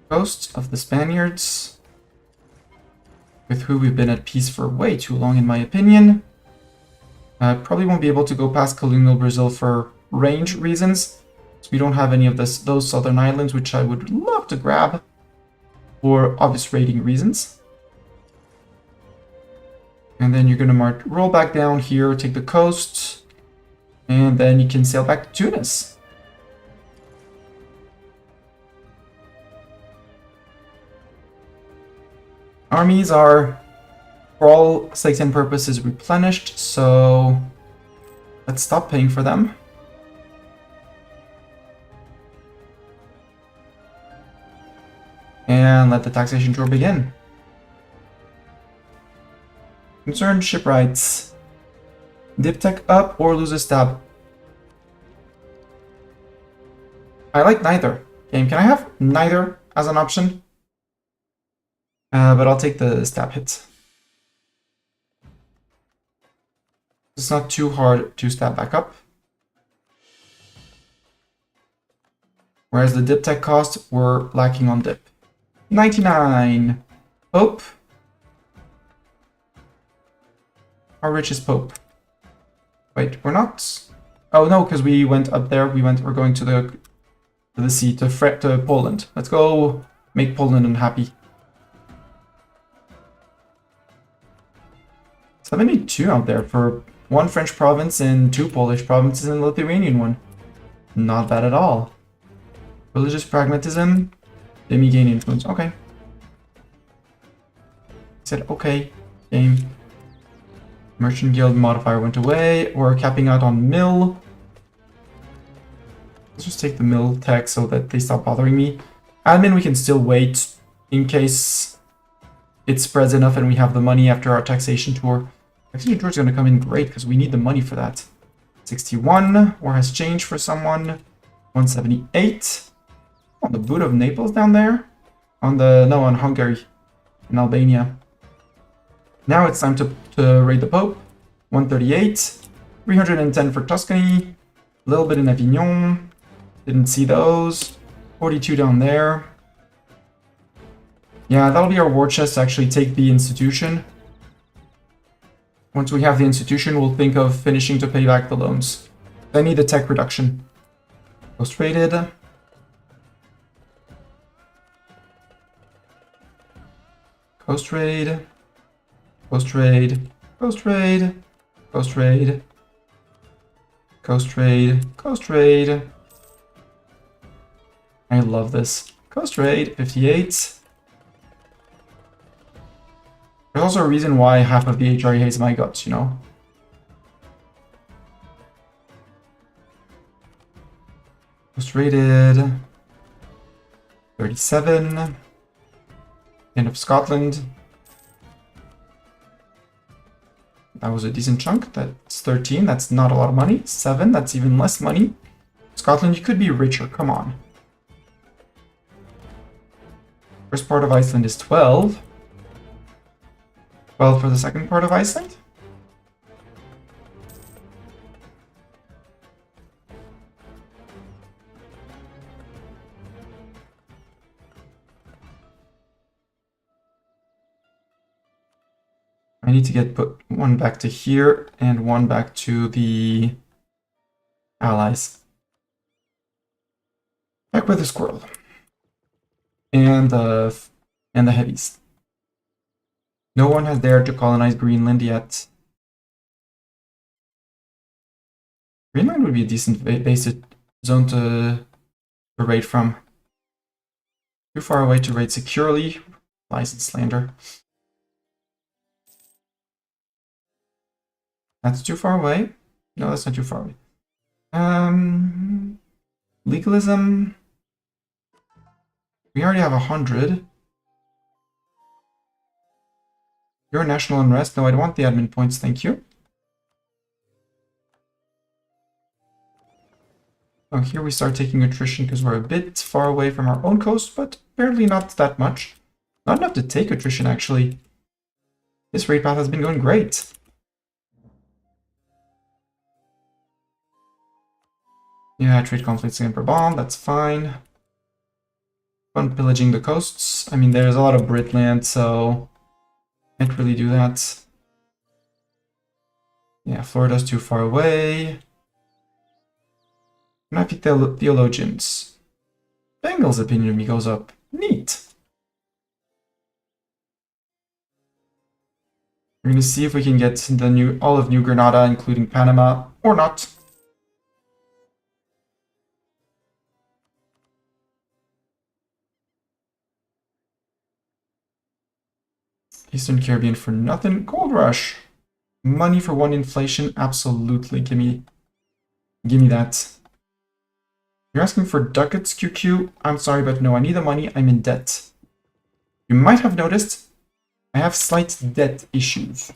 coast of the Spaniards, with who we've been at peace for way too long, in my opinion. Probably won't be able to go past colonial Brazil for range reasons. So we don't have any of those southern islands, which I would love to grab for obvious raiding reasons. And then you're going to roll back down here, take the coast, and then you can sail back to Tunis. Armies are, for all sakes and purposes, replenished, so let's stop paying for them. And let the taxation tour begin. Concerned ship rights. Dip tech up or lose a stab. I like neither. Game, can I have neither as an option? But I'll take the stab hit. It's not too hard to stab back up. Whereas the dip tech cost, we're lacking on dip. 99. Pope. How rich is Pope? Wait, we're not. Oh no, because we went up there. We're going to the sea to Poland. Let's go make Poland unhappy. 72 out there for one French province and 2 Polish provinces and a Lithuanian one. Not bad at all. Religious pragmatism. Demi gain influence. Okay. I said okay. Game. Merchant Guild modifier went away. We're capping out on mill. Let's just take the mill tech so that they stop bothering me. Admin, we can still wait in case it spreads enough and we have the money after our taxation tour. Taxation tour is going to come in great because we need the money for that. 61. War has changed for someone. 178. On the boot of Naples down there? On Hungary and Albania. Now it's time to raid the Pope. 138. 310 for Tuscany. A little bit in Avignon. Didn't see those. 42 down there. Yeah, that'll be our war chest to actually take the institution. Once we have the institution, we'll think of finishing to pay back the loans. I need the tech reduction. Post rated. Post raid. Post raid. Post raid. Post raid. Coast raid. Coast raid. I love this. Coast raid. 58. There's also a reason why half of the HRE hates my guts, you know? Most rated. 37. End of Scotland. That was a decent chunk. That's 13. That's not a lot of money. 7. That's even less money. Scotland, you could be richer. Come on. First part of Iceland is 12. 12 for the second part of Iceland. I need to put one back to here and one back to the allies. Back with the squirrel. And the heavies. No one has dared to colonize Greenland yet. Greenland would be a decent basic zone to to raid from. Too far away to raid securely. Lies and slander. That's too far away. No, that's not too far away. Legalism. We already have 100. Your national unrest. No, I don't want the admin points, thank you. Oh, here we start taking attrition because we're a bit far away from our own coast, but apparently not that much. Not enough to take attrition, actually. This raid path has been going great. Yeah, trade conflicts again per bomb, that's fine. Fun pillaging the coasts. I mean, there's a lot of Brit land, so can't really do that. Yeah, Florida's too far away. Happy theologians. Bengal's opinion of me goes up. Neat. We're gonna see if we can get the all of New Granada, including Panama, or not. Eastern Caribbean for nothing. Gold rush. Money for one inflation. Absolutely. Give me that. You're asking for ducats, QQ? I'm sorry, but no, I need the money. I'm in debt. You might have noticed I have slight debt issues.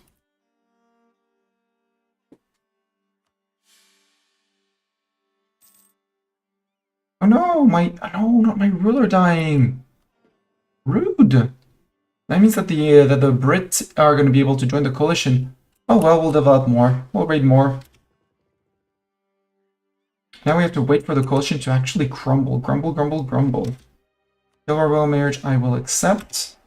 Oh no, not my ruler dying. Rude. That means that the Brits are going to be able to join the coalition. Oh well, we'll develop more. We'll raid more. Now we have to wait for the coalition to actually crumble. Grumble, grumble, grumble. Kill our royal marriage, I will accept.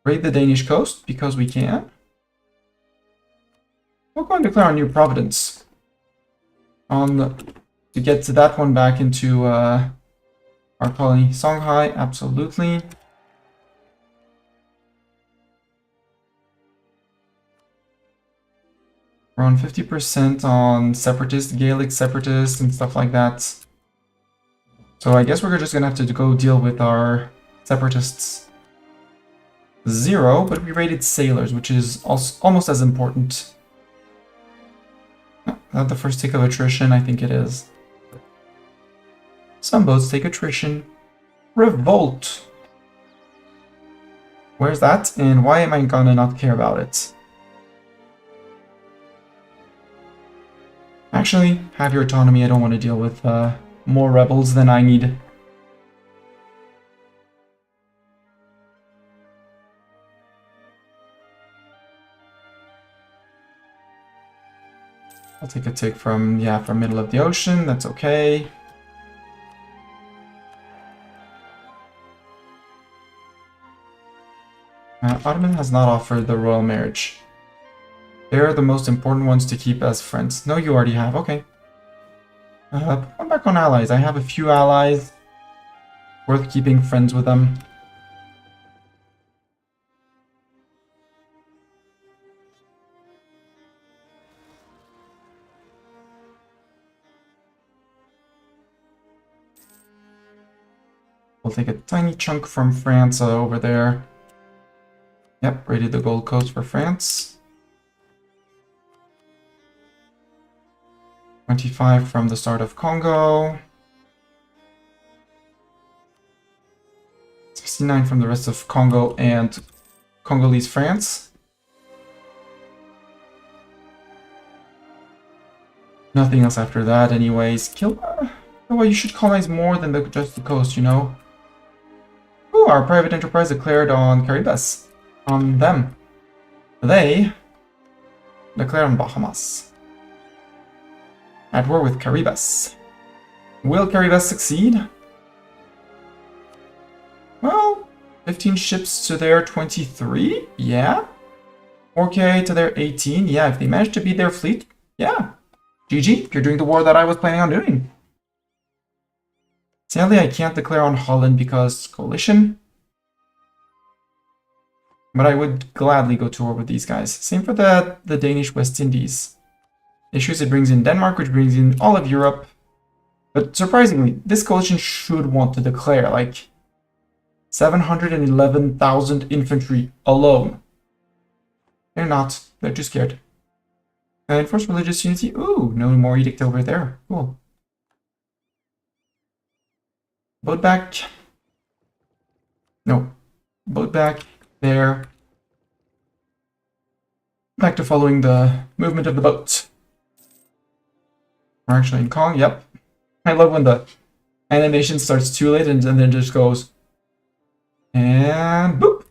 Raid the Danish coast, because we can. We'll go and declare our new providence. To get that one back into our colony. Songhai, absolutely. We're on 50% on separatist, Gaelic separatist, and stuff like that. So I guess we're just gonna have to go deal with our separatists. 0, but we raided sailors, which is also almost as important. Not the first tick of attrition, I think it is. Some boats take attrition. Revolt! Where's that, and why am I gonna not care about it? Actually, have your autonomy. I don't want to deal with more rebels than I need. I'll take a tick from middle of the ocean. That's okay. Ottoman has not offered the royal marriage. They're the most important ones to keep as friends. No, you already have. Okay. I'm back on allies. I have a few allies. Worth keeping friends with them. We'll take a tiny chunk from France over there. Yep, raided the Gold Coast for France. 25 from the start of Congo. 69 from the rest of Congo and Congolese France. Nothing else after that anyways. Well, you should colonize more than just the coast, you know. Ooh, our private enterprise declared on Caribes. On them. They declared on Bahamas. At war with Caribes. Will Caribes succeed? Well, 15 ships to their 23? Yeah. 4K to their 18? Yeah, if they manage to beat their fleet, yeah. GG, you're doing the war that I was planning on doing. Sadly, I can't declare on Holland because coalition. But I would gladly go to war with these guys. Same for the Danish West Indies. Issues, it brings in Denmark, which brings in all of Europe. But surprisingly, this coalition should want to declare, like, 711,000 infantry alone. They're not. They're too scared. Enforce religious unity. Ooh, no more edict over there. Cool. Boat back. No. Boat back. There. Back to following the movement of the boat. We're actually in Kong. Yep. I love when the animation starts too late and then just goes. And boop.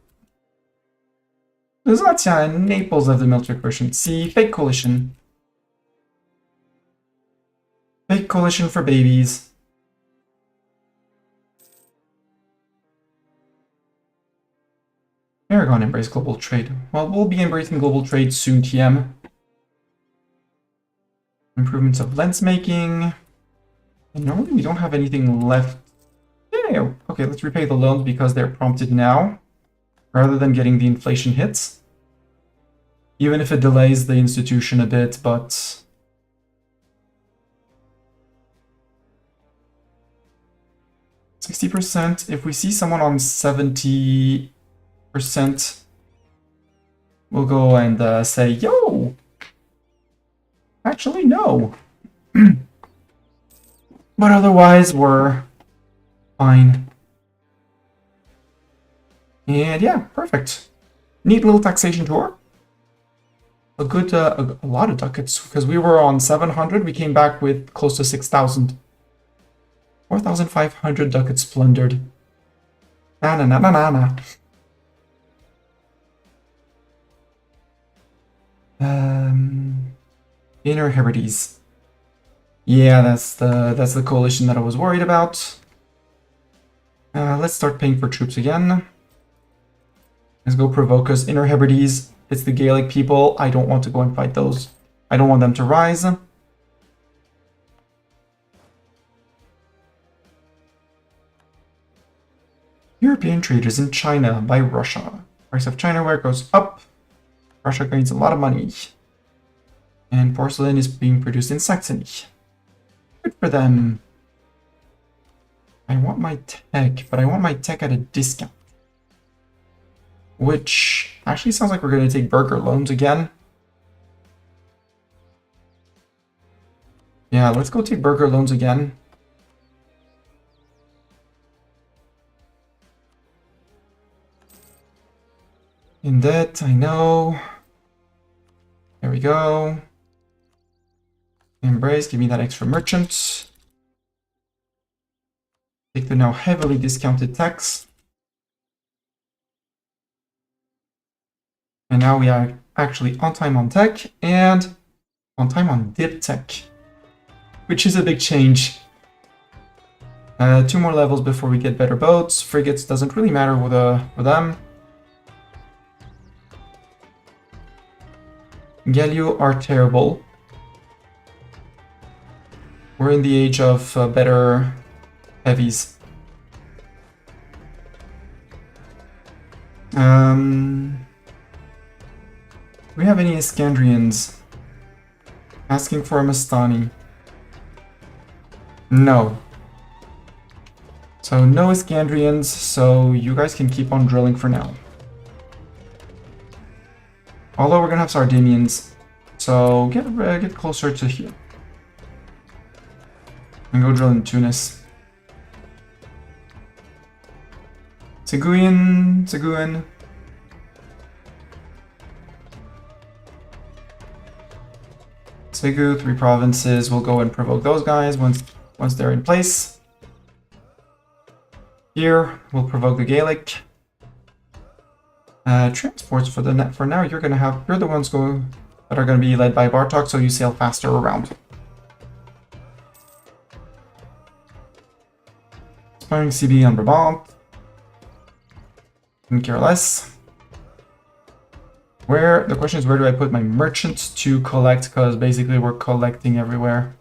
Lusatia and Naples have the military coalition. See, fake coalition. Fake coalition for babies. Aragon embrace global trade. Well, we'll be embracing global trade soon, TM. Improvements of lens making. And normally we don't have anything left. Yeah, okay, let's repay the loans because they're prompted now, rather than getting the inflation hits. Even if it delays the institution a bit, but... 60%. If we see someone on 70%, we'll go and say, yo! Actually, no. But otherwise, we're fine. And yeah, perfect. Neat little taxation tour. A good, a lot of ducats, because we were on 700, we came back with close to 6,000. 4,500 ducats plundered. Na na na na na na. Inner Hebrides. Yeah, that's the coalition that I was worried about. Let's start paying for troops again. Let's go provoke us. Inner Hebrides. It's the Gaelic people. I don't want to go and fight those. I don't want them to rise. European traders in China by Russia. Price of China ware goes up. Russia gains a lot of money. And porcelain is being produced in Saxony. Good for them. I want my tech, but I want my tech at a discount. Which actually sounds like we're going to take burger loans again. Yeah, let's go take burger loans again. In debt, I know. There we go. Embrace, give me that extra merchant. Take the now heavily discounted tax. And now we are actually on time on tech and on time on dip tech, which is a big change. 2 more levels before we get better boats. Frigates doesn't really matter with them. Galio are terrible. We're in the age of better heavies. Do we have any Iskandrians asking for a Mastani? No. So no Iskandrians, so you guys can keep on drilling for now. Although we're gonna have Sardinians, so get closer to here. And go drill in Tunis. Seguin. Segu, 3 provinces. We'll go and provoke those guys once they're in place. Here, we'll provoke the Gaelic. Transports for now. You're the ones that are gonna be led by Bartok, so you sail faster around. Inspiring CB on Brabant. Couldn't care less. The question is, where do I put my merchants to collect? Because basically we're collecting everywhere.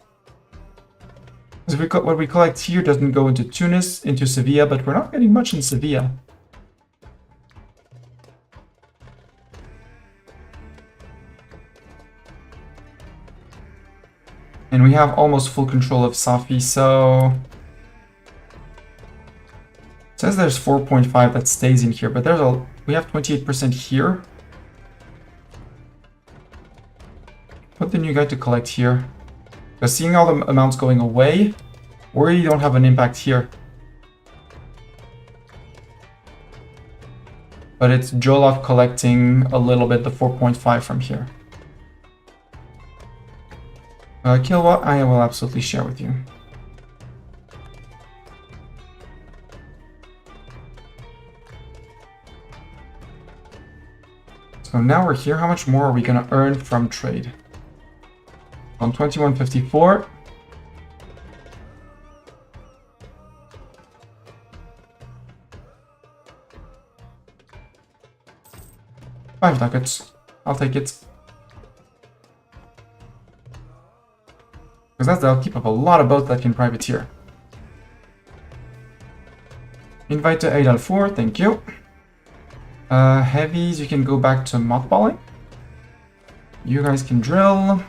Because what we collect here doesn't go into Tunis, into Sevilla, but we're not getting much in Sevilla. And we have almost full control of Safi, so... It says there's 4.5 that stays in here, but we have 28% here. Put the new guy to collect here. Because seeing all the amounts going away, we don't have an impact here. But it's Jolov collecting a little bit, the 4.5 from here. Kilowatt, I will absolutely share with you. So now we're here. How much more are we going to earn from trade? On 2154. Five ducats. I'll take it. Because that's the upkeep of a lot of boats that can privateer. Invite to E04, thank you. Heavies, you can go back to mothballing. You guys can drill.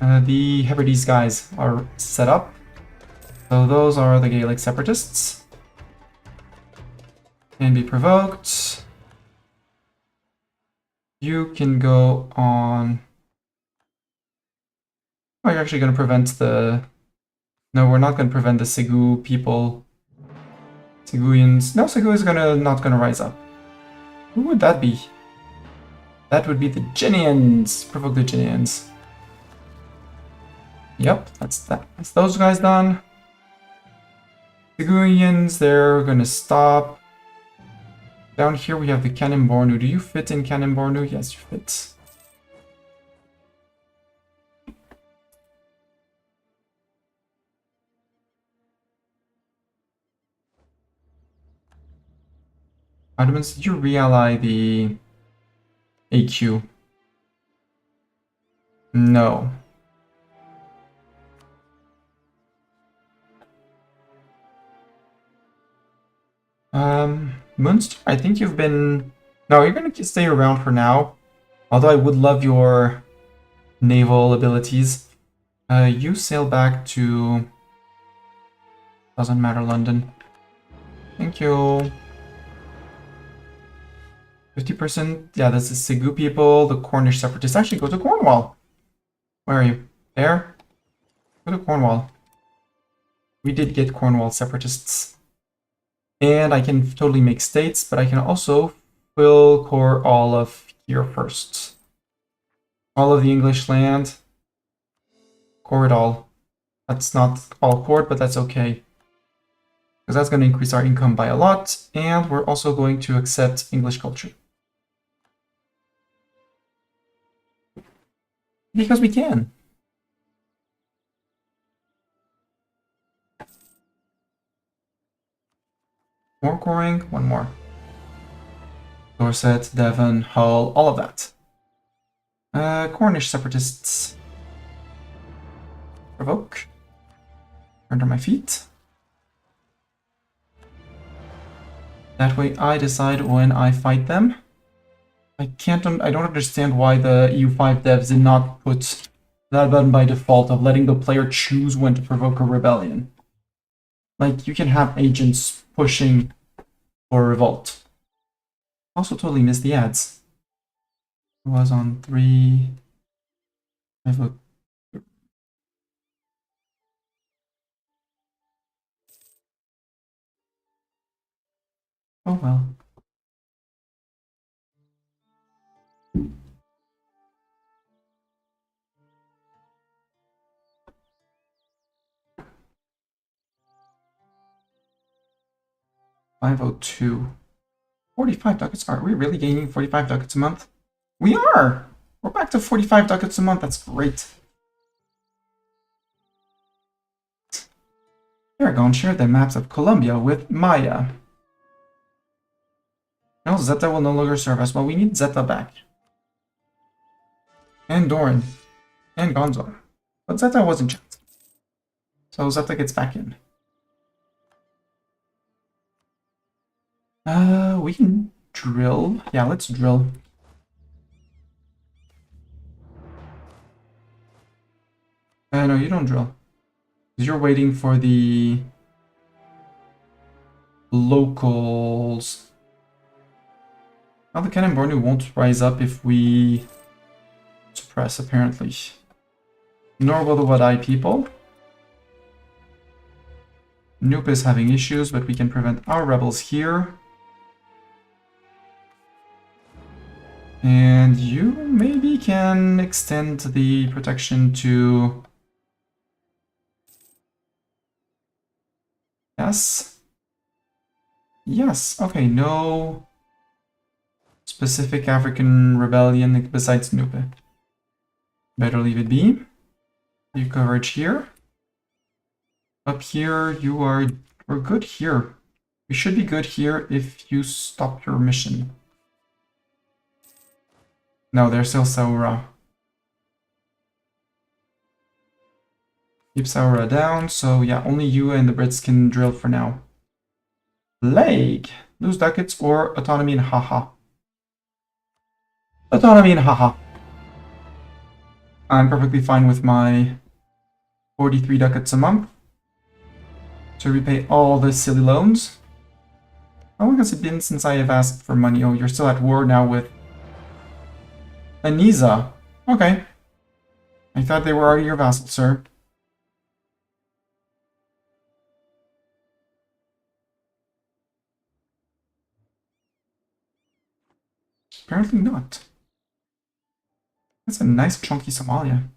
The Hebrides guys are set up. So those are the Gaelic separatists. Can be provoked. You can go on... Oh, you're actually going to prevent the... No, we're not going to prevent the Segu people. Seguians. No, Segu is not going to rise up. Who would that be? That would be the Genians. Provoke the Genians. Yep, that's that. That's those guys done. Seguians, they're going to stop. Down here we have the Cannon Bornu. Do you fit in Cannon Bornu? Yes, you fit. Ottomans, did you really the AQ? No. Munster, I think you've been... No, you're gonna stay around for now. Although I would love your naval abilities. You sail back to... Doesn't matter, London. Thank you. 50%, yeah, that's the Segu people, the Cornish separatists. Actually, go to Cornwall. Where are you? There? Go to Cornwall. We did get Cornwall separatists. And I can totally make states, but I can also fill core all of here first. All of the English land. Core it all. That's not all cored, but that's okay. Because that's going to increase our income by a lot, and we're also going to accept English culture. Because we can. More coring, one more. Dorset, Devon, Hull, all of that. Cornish separatists. Provoke. Under my feet. That way I decide when I fight them. I don't understand why the EU5 devs did not put that button by default of letting the player choose when to provoke a rebellion. Like, you can have agents pushing for revolt. Also totally missed the ads. It was on 3... I have a... Oh well. $502. 45 ducats. Are we really gaining 45 ducats a month? We are! We're back to 45 ducats a month. That's great. Aragon shared the maps of Colombia with Maya. No, Zeta will no longer serve us. Well, we need Zeta back. And Doran. And Gonzo. But Zeta wasn't checked. So Zeta gets back in. We can drill. Yeah, let's drill. No, you don't drill. Because you're waiting for the locals. Now the Cannon Bornu won't rise up if we suppress, apparently. Nor will the Wadai people. Nupa is having issues, but we can prevent our rebels here. And you maybe can extend the protection to... Yes. Yes, okay, no specific African rebellion besides Nupe. Better leave it be. You coverage here. Up here, we're good here. We should be good here if you stop your mission. No, there's still Saura. Keep Saura down, so yeah, only you and the Brits can drill for now. Plague! Lose ducats or autonomy and haha. Autonomy and haha. I'm perfectly fine with my 43 ducats a month to repay all the silly loans. How long has it been since I have asked for money? Oh, you're still at war now with Anisa. Okay. I thought they were already your vassal, sir. Apparently not. That's a nice chunky Somalia.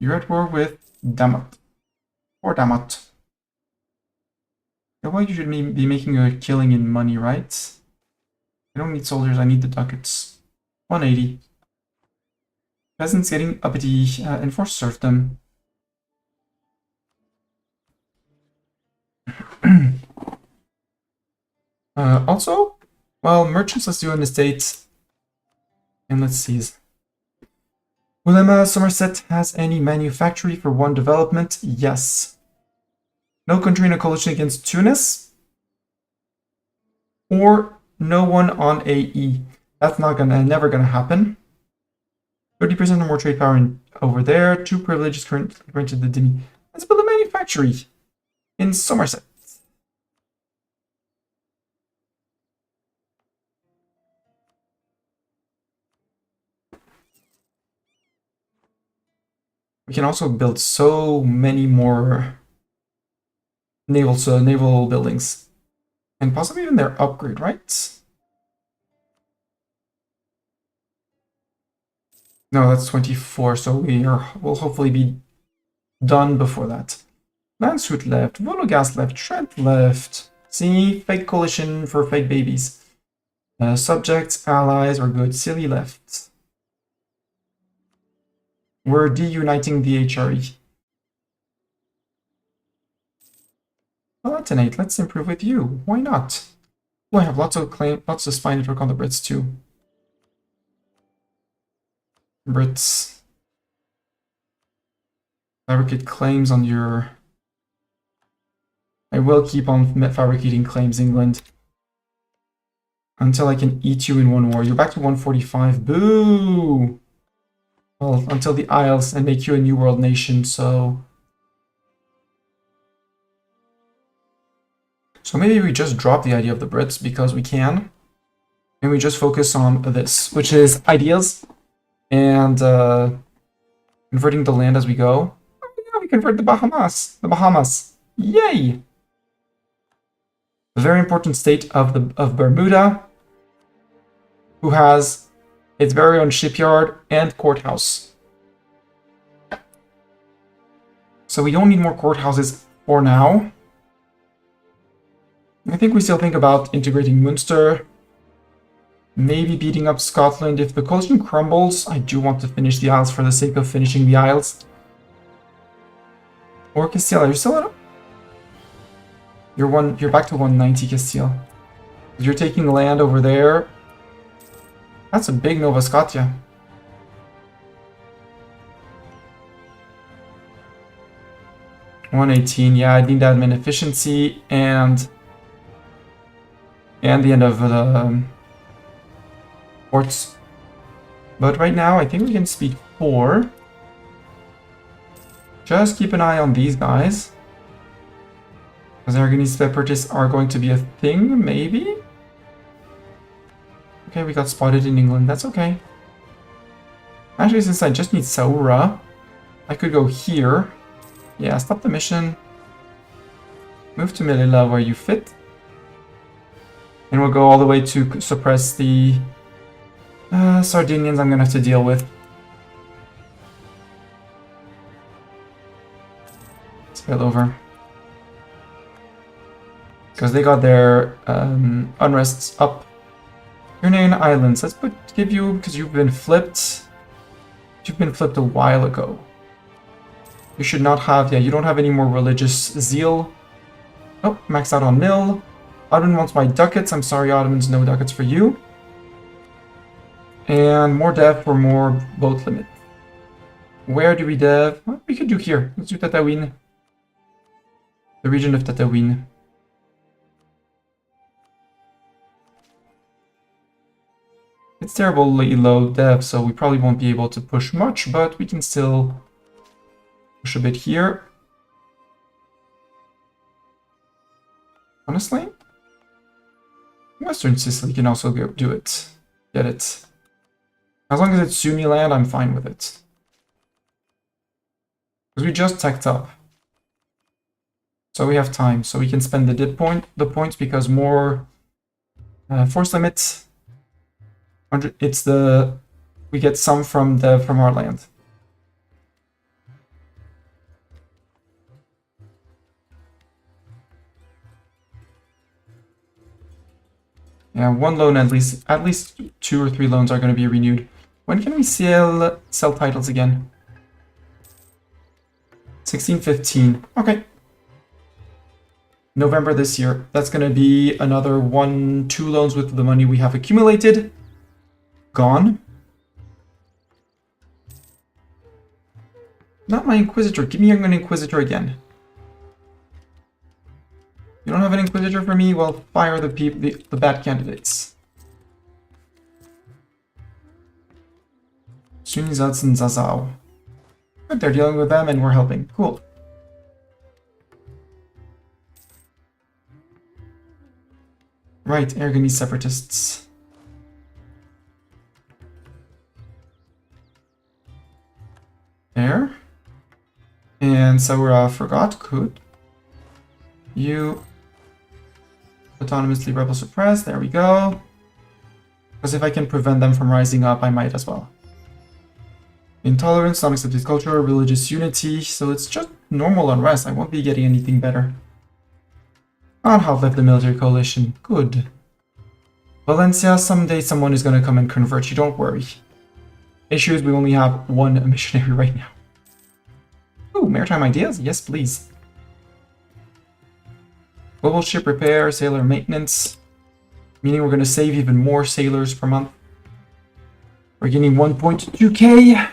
You're at war with Damat. Or Damat. Well, you should be making a killing in money, right? I don't need soldiers, I need the ducats. 180. Peasants getting uppity, enforced serfdom. Also, well, merchants, let's do an estate. And let's seize. Will Somerset has any manufactory for one development? Yes. No country in a coalition against Tunis? Or no one on AE? That's never gonna happen. 30% or more trade power over there. 2 privileges currently granted the Demi. Let's build a manufactory in Somerset. We can also build so many more naval buildings. And possibly even their upgrade, right? No, that's 24, so we'll hopefully be done before that. Landsuit left, Vologas left, Trent left. See, fake coalition for fake babies. Subjects, allies are good. Silly left. We're deuniting the HRE. Palatinate, let's improve with you. Why not? We'll have lots of spy network on the Brits too. Brits. Fabricate claims on your... I will keep on fabricating claims, England. Until I can eat you in one war. You're back to 145. Boo! Well, until the Isles and make you a new world nation, so... So maybe we just drop the idea of the Brits because we can. And we just focus on this, which is ideas and converting the land as we go. Oh, yeah, we convert the Bahamas. The Bahamas. Yay! A very important state of Bermuda, who has its very own shipyard and courthouse. So we don't need more courthouses for now. I think we still think about integrating Munster, maybe beating up Scotland. If the coalition crumbles, I do want to finish the Isles for the sake of finishing the Isles. Or Castile, are you still at... You're back to 190, Castile. You're taking land over there. That's a big Nova Scotia. $118, yeah, I need admin efficiency and the end of the ports. But right now, I think we can speed 4. Just keep an eye on these guys. Because Aragonese purchase are going to be a thing, maybe? Okay, we got spotted in England. That's okay. Actually, since I just need Saura, I could go here. Yeah, stop the mission. Move to Melilla where you fit. And we'll go all the way to suppress the Sardinians I'm going to have to deal with. Spill over. Because they got their unrests up. Hernane Islands. Let's give you, because you've been flipped. You've been flipped a while ago. You should not have, yeah, you don't have any more religious zeal. Oh, max out on mill. Ottoman wants my ducats. I'm sorry, Ottomans, no ducats for you. And more dev for more boat limit. Where do we dev? What we could do here. Let's do Tatooine. The region of Tatooine. It's terribly low dev, so we probably won't be able to push much, but we can still push a bit here. Honestly, Western Sicily can also go do it. Get it. As long as it's Sunni land, I'm fine with it. Because we just teched up. So we have time, so we can spend the points because more force limits. It's the we get some from our land. Yeah, one loan at least 2 or 3 loans are going to be renewed. When can we sell titles again? 1615. Okay. November this year. That's going to be another 1-2 loans with the money we have accumulated. Gone. Not my Inquisitor. Give me an Inquisitor again. You don't have an Inquisitor for me? Well, fire the bad candidates. Sunizats and Zazao. Good, they're dealing with them and we're helping. Cool. Right, Aragonese separatists. There. And Saura forgot. Could you autonomously rebel suppress? There we go. Because if I can prevent them from rising up, I might as well. Intolerance, non-accepted culture, religious unity. So it's just normal unrest. I won't be getting anything better. I'll have the military coalition. Good. Valencia, someday someone is going to come and convert you. Don't worry. Issue is we only have 1 missionary right now. Ooh, maritime ideas? Yes, please. Global ship repair, sailor maintenance. Meaning we're going to save even more sailors per month. We're getting 1.2k.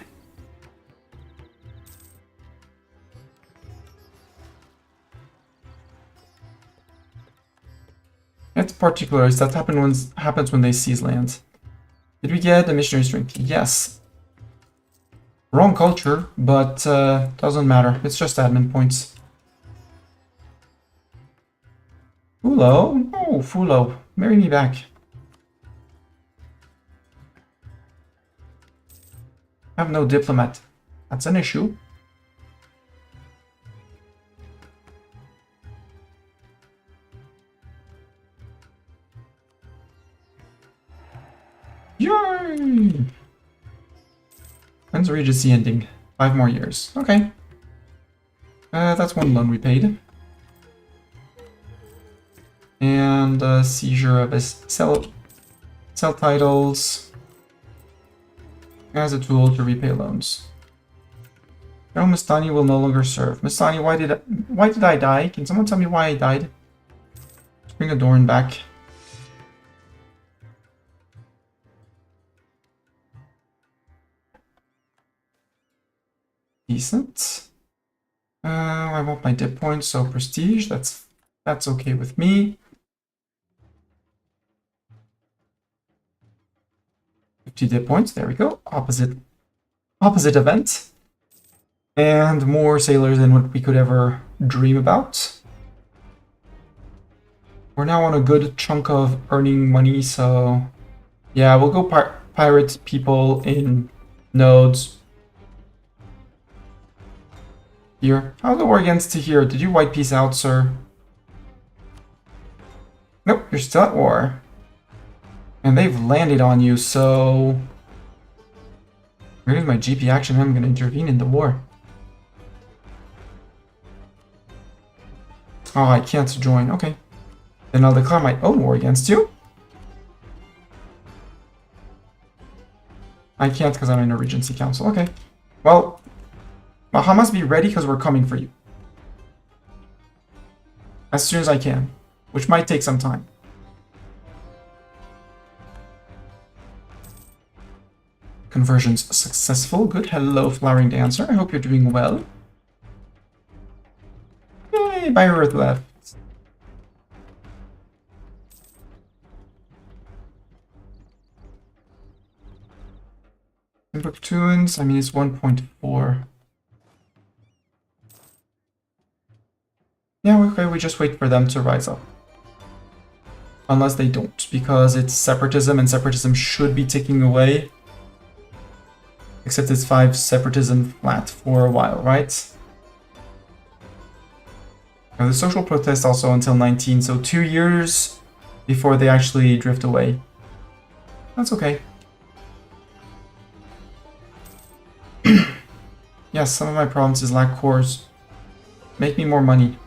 It's particular. That happens when they seize land. Did we get a missionary strength? Yes. Wrong culture, but doesn't matter. It's just admin points. Fulo? Oh, Fulo. Marry me back. I have no diplomat. That's an issue. Yay! When's Regency ending? 5 more years. Okay. That's 1 loan we paid. And seizure of his sell titles as a tool to repay loans. Now Mastani will no longer serve. Mastani, why did I die? Can someone tell me why I died? Let's bring Adorn back. Decent. I want my dip points, so prestige. That's okay with me. 50 dip points. There we go. Opposite event. And more sailors than what we could ever dream about. We're now on a good chunk of earning money, so yeah, we'll go pirate people in nodes. Here. How's the war against here? Did you white peace out, sir? Nope, you're still at war. And they've landed on you, so... I'm gonna use my GP action, I'm gonna intervene in the war. Oh, I can't join, okay. Then I'll declare my own war against you. I can't because I'm in a Regency Council, okay. Well, Hamas, be ready because we're coming for you. As soon as I can, which might take some time. Conversions successful. Good. Hello, Flowering Dancer. I hope you're doing well. Yay, by Earth left. Tunes, I mean, it's 1.4. Yeah, okay, we just wait for them to rise up. Unless they don't, because it's separatism, and separatism should be ticking away. Except it's 5 separatism flat for a while, right? Now the social protest also until 19, so 2 years before they actually drift away. That's okay. Yes, some of my provinces lack cores. Make me more money.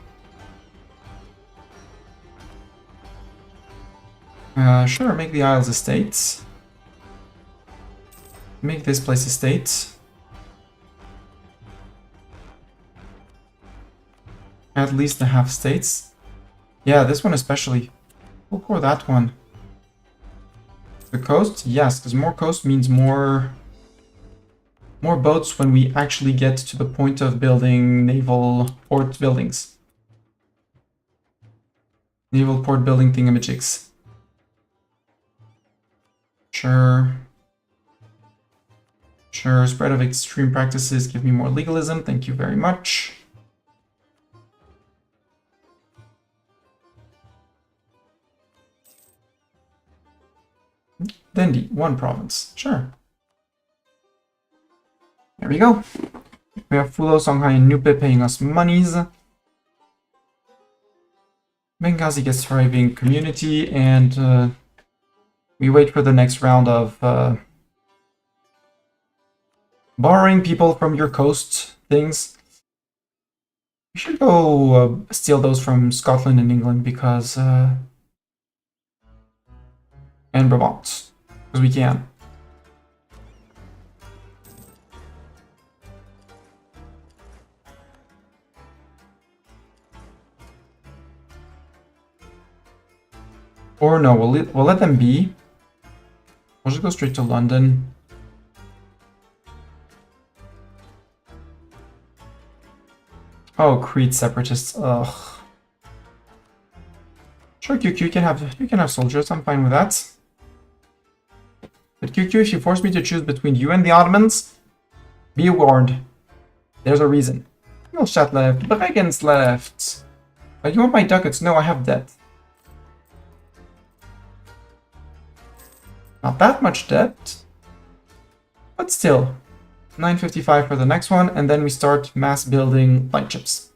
Sure, make the Isles estates. Make this place estates. At least the half states. Yeah, this one especially. We'll core that one. The coast? Yes, because more coast means more boats when we actually get to the point of building naval port buildings. Naval port building thingamajigs. Sure. Sure, spread of extreme practices give me more legalism. Thank you very much. Dendi, 1 province. Sure. There we go. We have Fulo, Songhai, and Nupe paying us monies. Benghazi gets thriving community, and we wait for the next round of borrowing people from your coast things. We should go steal those from Scotland and England because and Brabant, because we can. Or no, we'll let them be. We'll just go straight to London. Oh, Crete separatists. Ugh. Sure, QQ, you can have soldiers. I'm fine with that. But QQ, if you force me to choose between you and the Ottomans, be warned. There's a reason. Milshat left. Bregenz left. You want my ducats? No, I have debt. Not that much debt, but still, 955 for the next one, and then we start mass building light ships.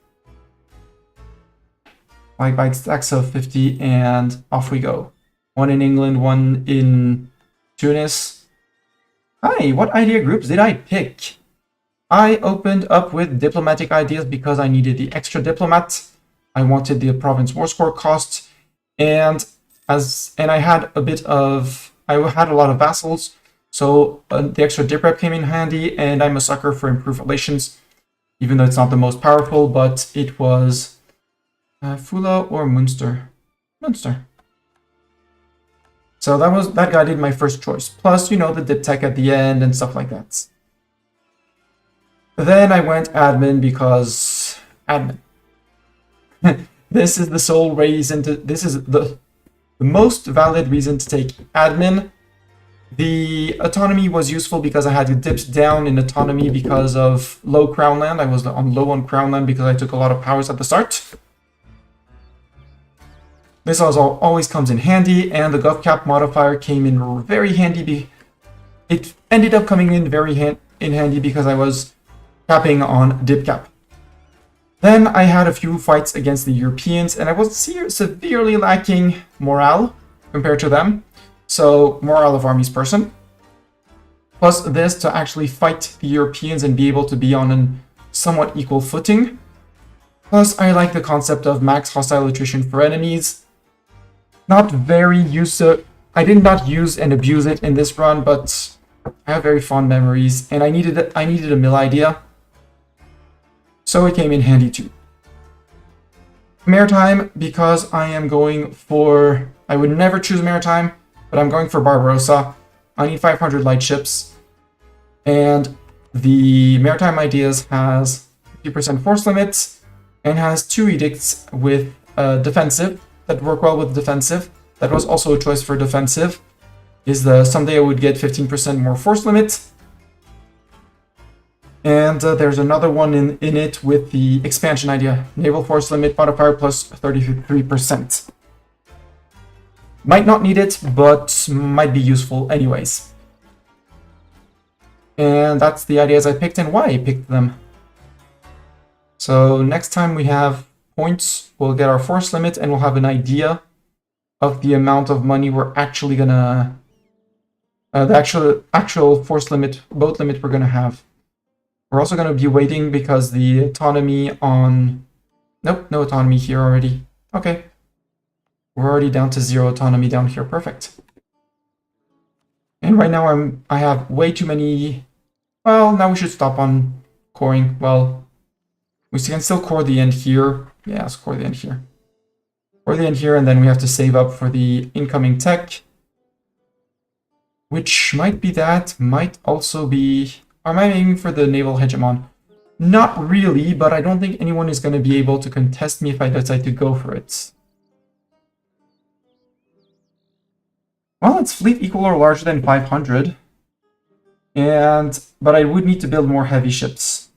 Light byte stacks of 50, and off we go. 1 in England, 1 in Tunis. Hi, what idea groups did I pick? I opened up with diplomatic ideas because I needed the extra diplomat. I wanted the province war score cost, and I had a bit of. I had a lot of vassals, so the extra dip rep came in handy, and I'm a sucker for improved relations, even though it's not the most powerful, but it was Fula or Munster. Munster. So that guy did my first choice. Plus, you know, the dip tech at the end and stuff like that. Then I went admin because admin. This is the sole reason to. This is the most valid reason to take admin, The autonomy was useful because I had dipped down in autonomy because of low crown land. I was low on crown land because I took a lot of powers at the start. This also always comes in handy, and the GovCap modifier came in very handy. It ended up coming in very handy because I was capping on dip cap. Then I had a few fights against the Europeans, and I was severely lacking morale compared to them. So, morale of armies person. Plus this to actually fight the Europeans and be able to be on a somewhat equal footing. Plus, I like the concept of max hostile attrition for enemies. Not very used to... I did not use and abuse it in this run, but I have very fond memories, and I needed a mill idea. So it came in handy too. Maritime, because I am going for... I would never choose maritime, but I'm going for Barbarossa. I need 500 light ships. And the maritime ideas has 50% force limits and has 2 edicts with defensive that work well with defensive. That was also a choice for defensive. Someday I would get 15% more force limit. And there's another one in it with the expansion idea. Naval force limit modifier plus 33%. Might not need it, but might be useful anyways. And that's the ideas I picked and why I picked them. So next time we have points, we'll get our force limit and we'll have an idea of the amount of money we're actually gonna... the actual force limit, boat limit we're gonna have. We're also gonna be waiting because the autonomy on... Nope, no autonomy here already. Okay. We're already down to 0 autonomy down here. Perfect. And right now I have way too many... Well, now we should stop on coring. Well, we can still core the end here. Yeah, let's core the end here. Core the end here, and then we have to save up for the incoming tech. Which might be that, might also be... Or am I aiming for the naval hegemon? Not really, but I don't think anyone is going to be able to contest me if I decide to go for it. Well, it's fleet equal or larger than 500. But I would need to build more heavy ships.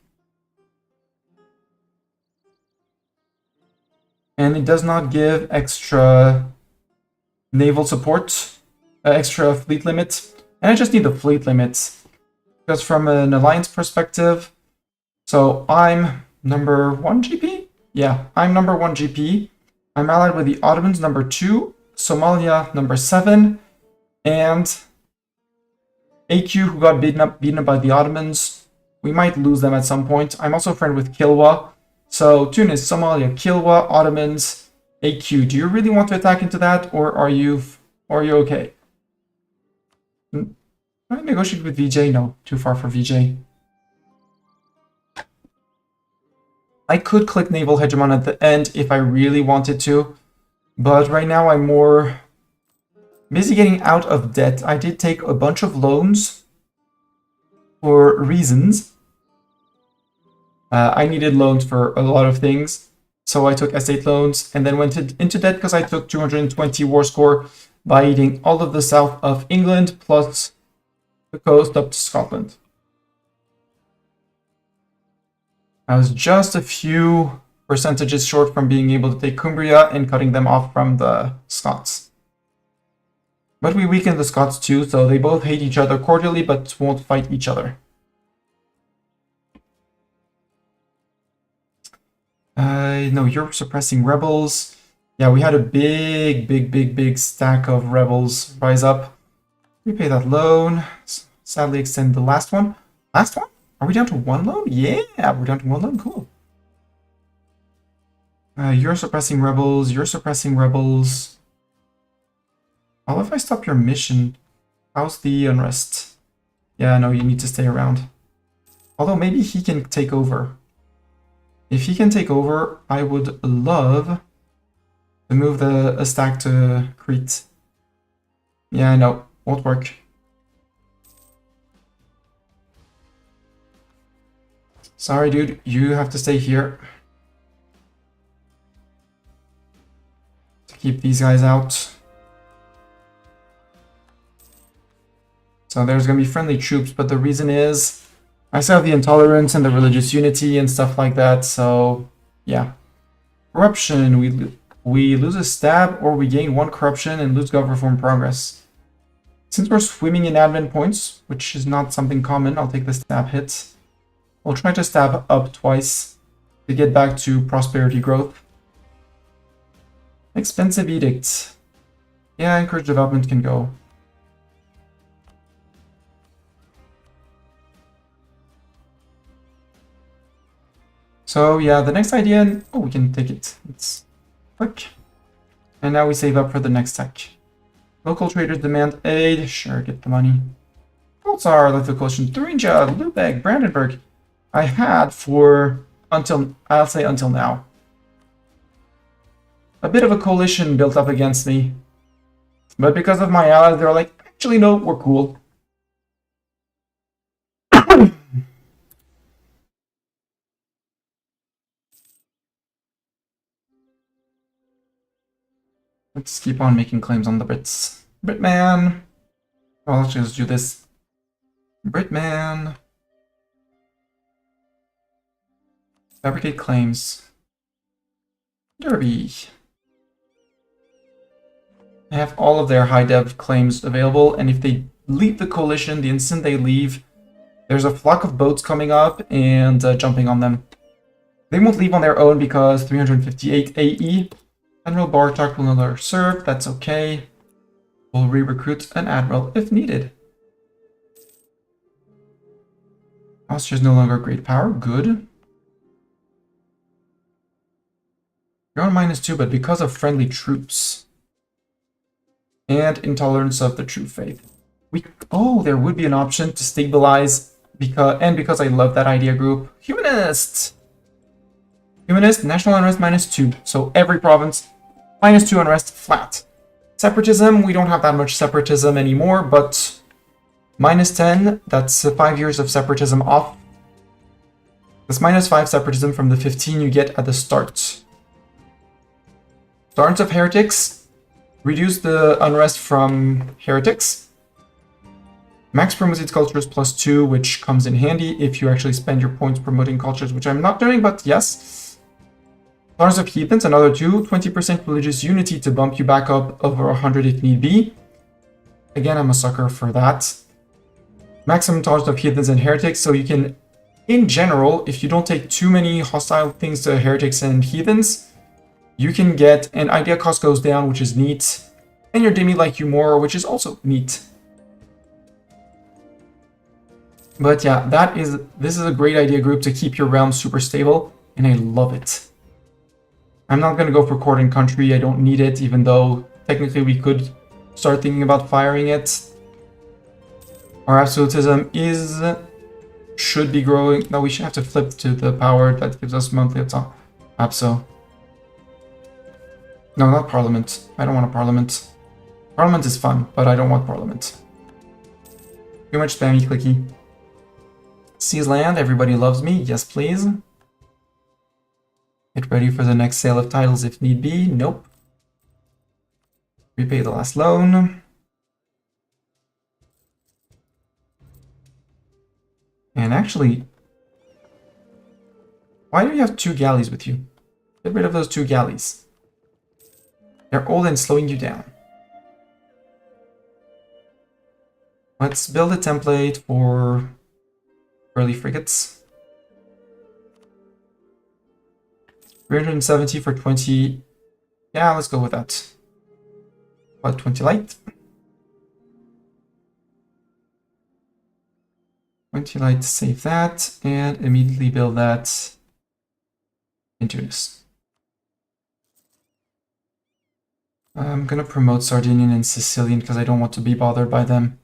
And it does not give extra naval support, extra fleet limit. And I just need the fleet limit. Because from an alliance perspective, so I'm number 1 GP? Yeah, I'm number 1 GP. I'm allied with the Ottomans, number 2, Somalia, number 7, and AQ, who got beaten up by the Ottomans. We might lose them at some point. I'm also a friend with Kilwa. So Tunis, Somalia, Kilwa, Ottomans, AQ. Do you really want to attack into that, or are you okay? Can I negotiate with VJ? No, too far for VJ. I could click Naval Hegemon at the end if I really wanted to, but right now I'm more busy getting out of debt. I did take a bunch of loans for reasons. I needed loans for a lot of things, so I took estate loans and then went into debt because I took 220 war score by eating all of the south of England plus the coast up to Scotland. I was just a few percentages short from being able to take Cumbria and cutting them off from the Scots. But we weakened the Scots too, so they both hate each other cordially but won't fight each other. No, you're suppressing rebels. Yeah, we had a big stack of rebels rise up. Repay that loan. Sadly extend the last one. Last one? Are we down to 1 loan? Yeah, we're down to 1 loan. Cool. You're suppressing rebels. You're suppressing rebels. Well, if I stop your mission, how's the unrest? Yeah, no, you need to stay around. Although maybe he can take over. If he can take over, I would love to move a stack to Crete. Yeah, no, won't work. Sorry, dude, you have to stay here to keep these guys out. So there's going to be friendly troops, but the reason is I still have the intolerance and the religious unity and stuff like that, so yeah. Corruption, we lose a stab or we gain 1 corruption and lose gov reform progress. Since we're swimming in admin points, which is not something common, I'll take the stab hit. We'll try to stab up twice to get back to prosperity growth. Expensive edict. Yeah, encourage development can go. So yeah, the next idea, oh, we can take it. It's quick. And now we save up for the next tech. Local traders demand aid. Sure, get the money. Poltsar, Little Coalition, Thuringia, Lubeck, Brandenburg. I had for until, I'll say until now. A bit of a coalition built up against me. But because of my allies, they're like, actually, no, we're cool. Let's keep on making claims on the Brits. Britman. Well, let's just do this. Britman. Fabricate claims. Derby. They have all of their high dev claims available, and if they leave the coalition, the instant they leave, there's a flock of boats coming up and jumping on them. They won't leave on their own because 358 AE. Admiral Bartok will no longer serve, that's okay. We'll re-recruit an admiral if needed. Austria's no longer a great power, good. You're on -2, but because of friendly troops. And intolerance of the true faith. There would be an option to stabilize, because I love that idea group. Humanist! Humanist, national unrest -2. So every province, -2 unrest flat. Separatism, we don't have that much separatism anymore, but -10, that's 5 years of separatism off. That's -5 separatism from the 15 you get at the start. Tolerance of heretics, reduce the unrest from heretics. Max promoted cultures +2, which comes in handy if you actually spend your points promoting cultures, which I'm not doing, but yes. Tolerance of heathens, another 2. 20% religious unity to bump you back up over 100 if need be. Again, I'm a sucker for that. Maximum tolerance of heathens and heretics, so you can, in general, if you don't take too many hostile things to heretics and heathens, you can get an idea cost goes down, which is neat, and your demi like you more, which is also neat. But yeah, this is a great idea group to keep your realm super stable, and I love it. I'm not going to go for court and country, I don't need it, even though technically we could start thinking about firing it. Our absolutism should be growing. No, we should have to flip to the power that gives us monthly abso. No, not parliament. I don't want a parliament. Parliament is fun, but I don't want parliament. Too much spammy clicky. Seize land, everybody loves me. Yes, please. Get ready for the next sale of titles if need be. Nope. Repay the last loan. And actually, why do you have 2 galleys with you? Get rid of those 2 galleys. They're old and slowing you down. Let's build a template for early frigates. 370 for 20. Yeah, let's go with that. What, 20 light? 20 light, save that, and immediately build that in Tunis. I'm gonna promote Sardinian and Sicilian because I don't want to be bothered by them.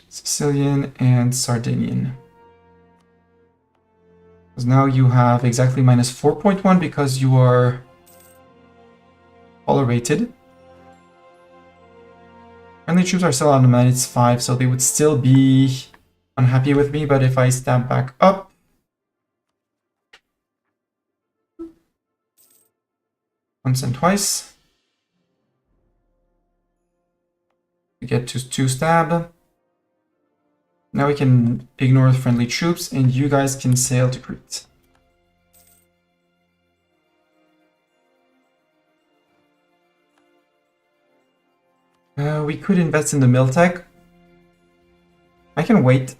Sicilian and Sardinian. Because now you have exactly -4.1 because you are tolerated. Friendly troops are still on the -5, so they would still be unhappy with me, but if I stab back up, once and twice, We get to 2 stab. Now we can ignore friendly troops, and you guys can sail to Crete. We could invest in the mill tech. I can wait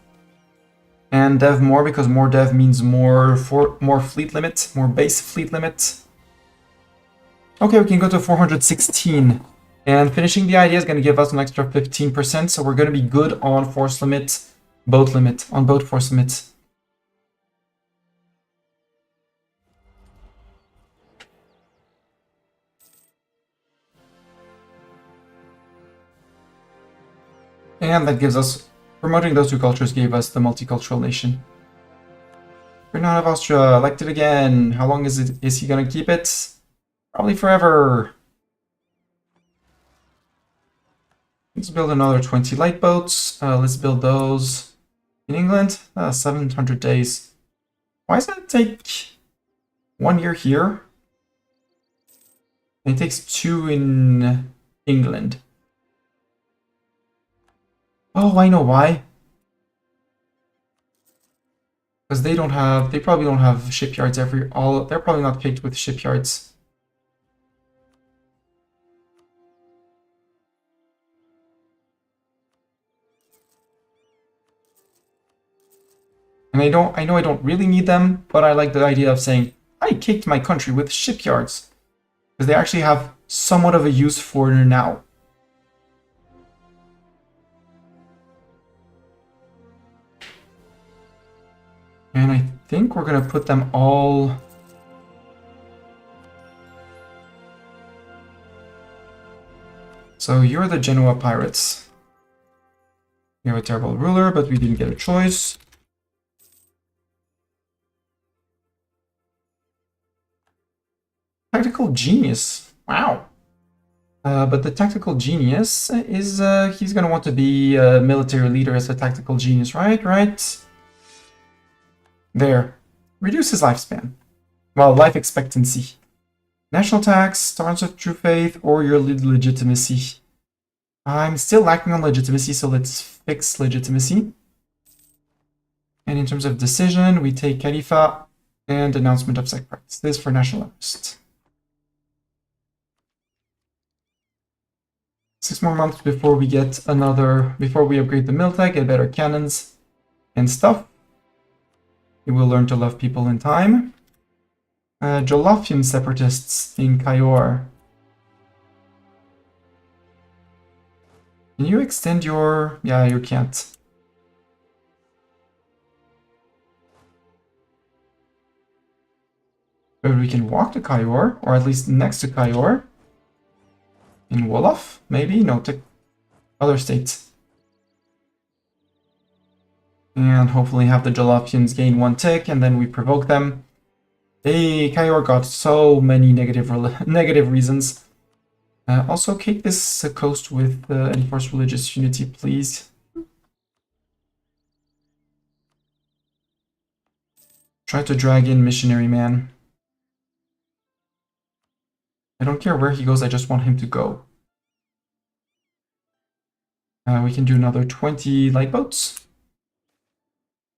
and dev more, because more dev means more fleet limit, more base fleet limit. Okay, we can go to 416. And finishing the idea is going to give us an extra 15%, so we're going to be good on force limit, boat limit, on boat force limit. And that gives us, promoting those 2 cultures gave us the multicultural nation. Ferdinand of Austria, elected again. How long is he going to keep it? Probably forever. Let's build another 20 light boats. Let's build those in England. 700 days. Why does that take 1 year here? And it takes 2 in England. Oh, I know why. Because they probably don't have shipyards they're probably not picked with shipyards. And I know I don't really need them, but I like the idea of saying, I kicked my country with shipyards. Because they actually have somewhat of a use for it now. And I think we're going to put them all... So you're the Genoa pirates. You have a terrible ruler, but we didn't get a choice. Tactical genius. Wow. But the tactical genius is, he's going to want to be a military leader as a tactical genius, right? Right. There. Reduce his lifespan. Well, life expectancy. National tax, tolerance of true faith, or your legitimacy. I'm still lacking on legitimacy, so let's fix legitimacy. And in terms of decision, we take Khalifa and announcement of sacrifice. This for national interest. 6 more months before we get before we upgrade the mill tech, get better cannons and stuff. We will learn to love people in time. Jolofian separatists in Cayor. Can you extend your... Yeah, you can't. But we can walk to Cayor, or at least next to Cayor. In Wolof, maybe? No, to other states. And hopefully have the Jolofians gain 1 tick, and then we provoke them. Hey, Cayor got so many negative reasons. Also, cake this coast with enforced religious unity, please. Try to drag in missionary man. I don't care where he goes, I just want him to go. We can do another 20 light boats.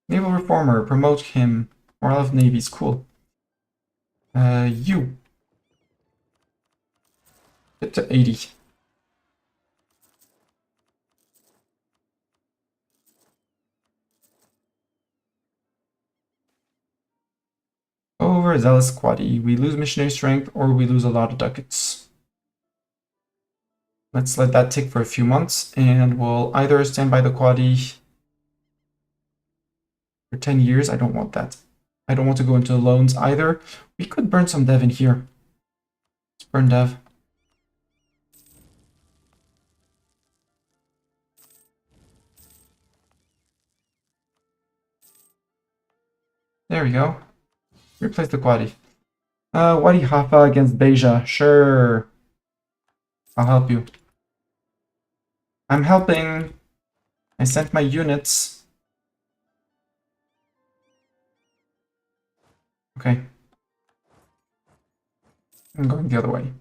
Naval reformer, promote him. Moral of navies, cool. You. Get to 80. Overzealous quaddy. We lose missionary strength or we lose a lot of ducats. Let's let that tick for a few months and we'll either stand by the quaddy for 10 years. I don't want that. I don't want to go into loans either. We could burn some dev in here. Let's burn dev. There we go. Replace the quaddy. Wadi Hafa against Beja. Sure. I'll help you. I'm helping. I sent my units. Okay. I'm going the other way.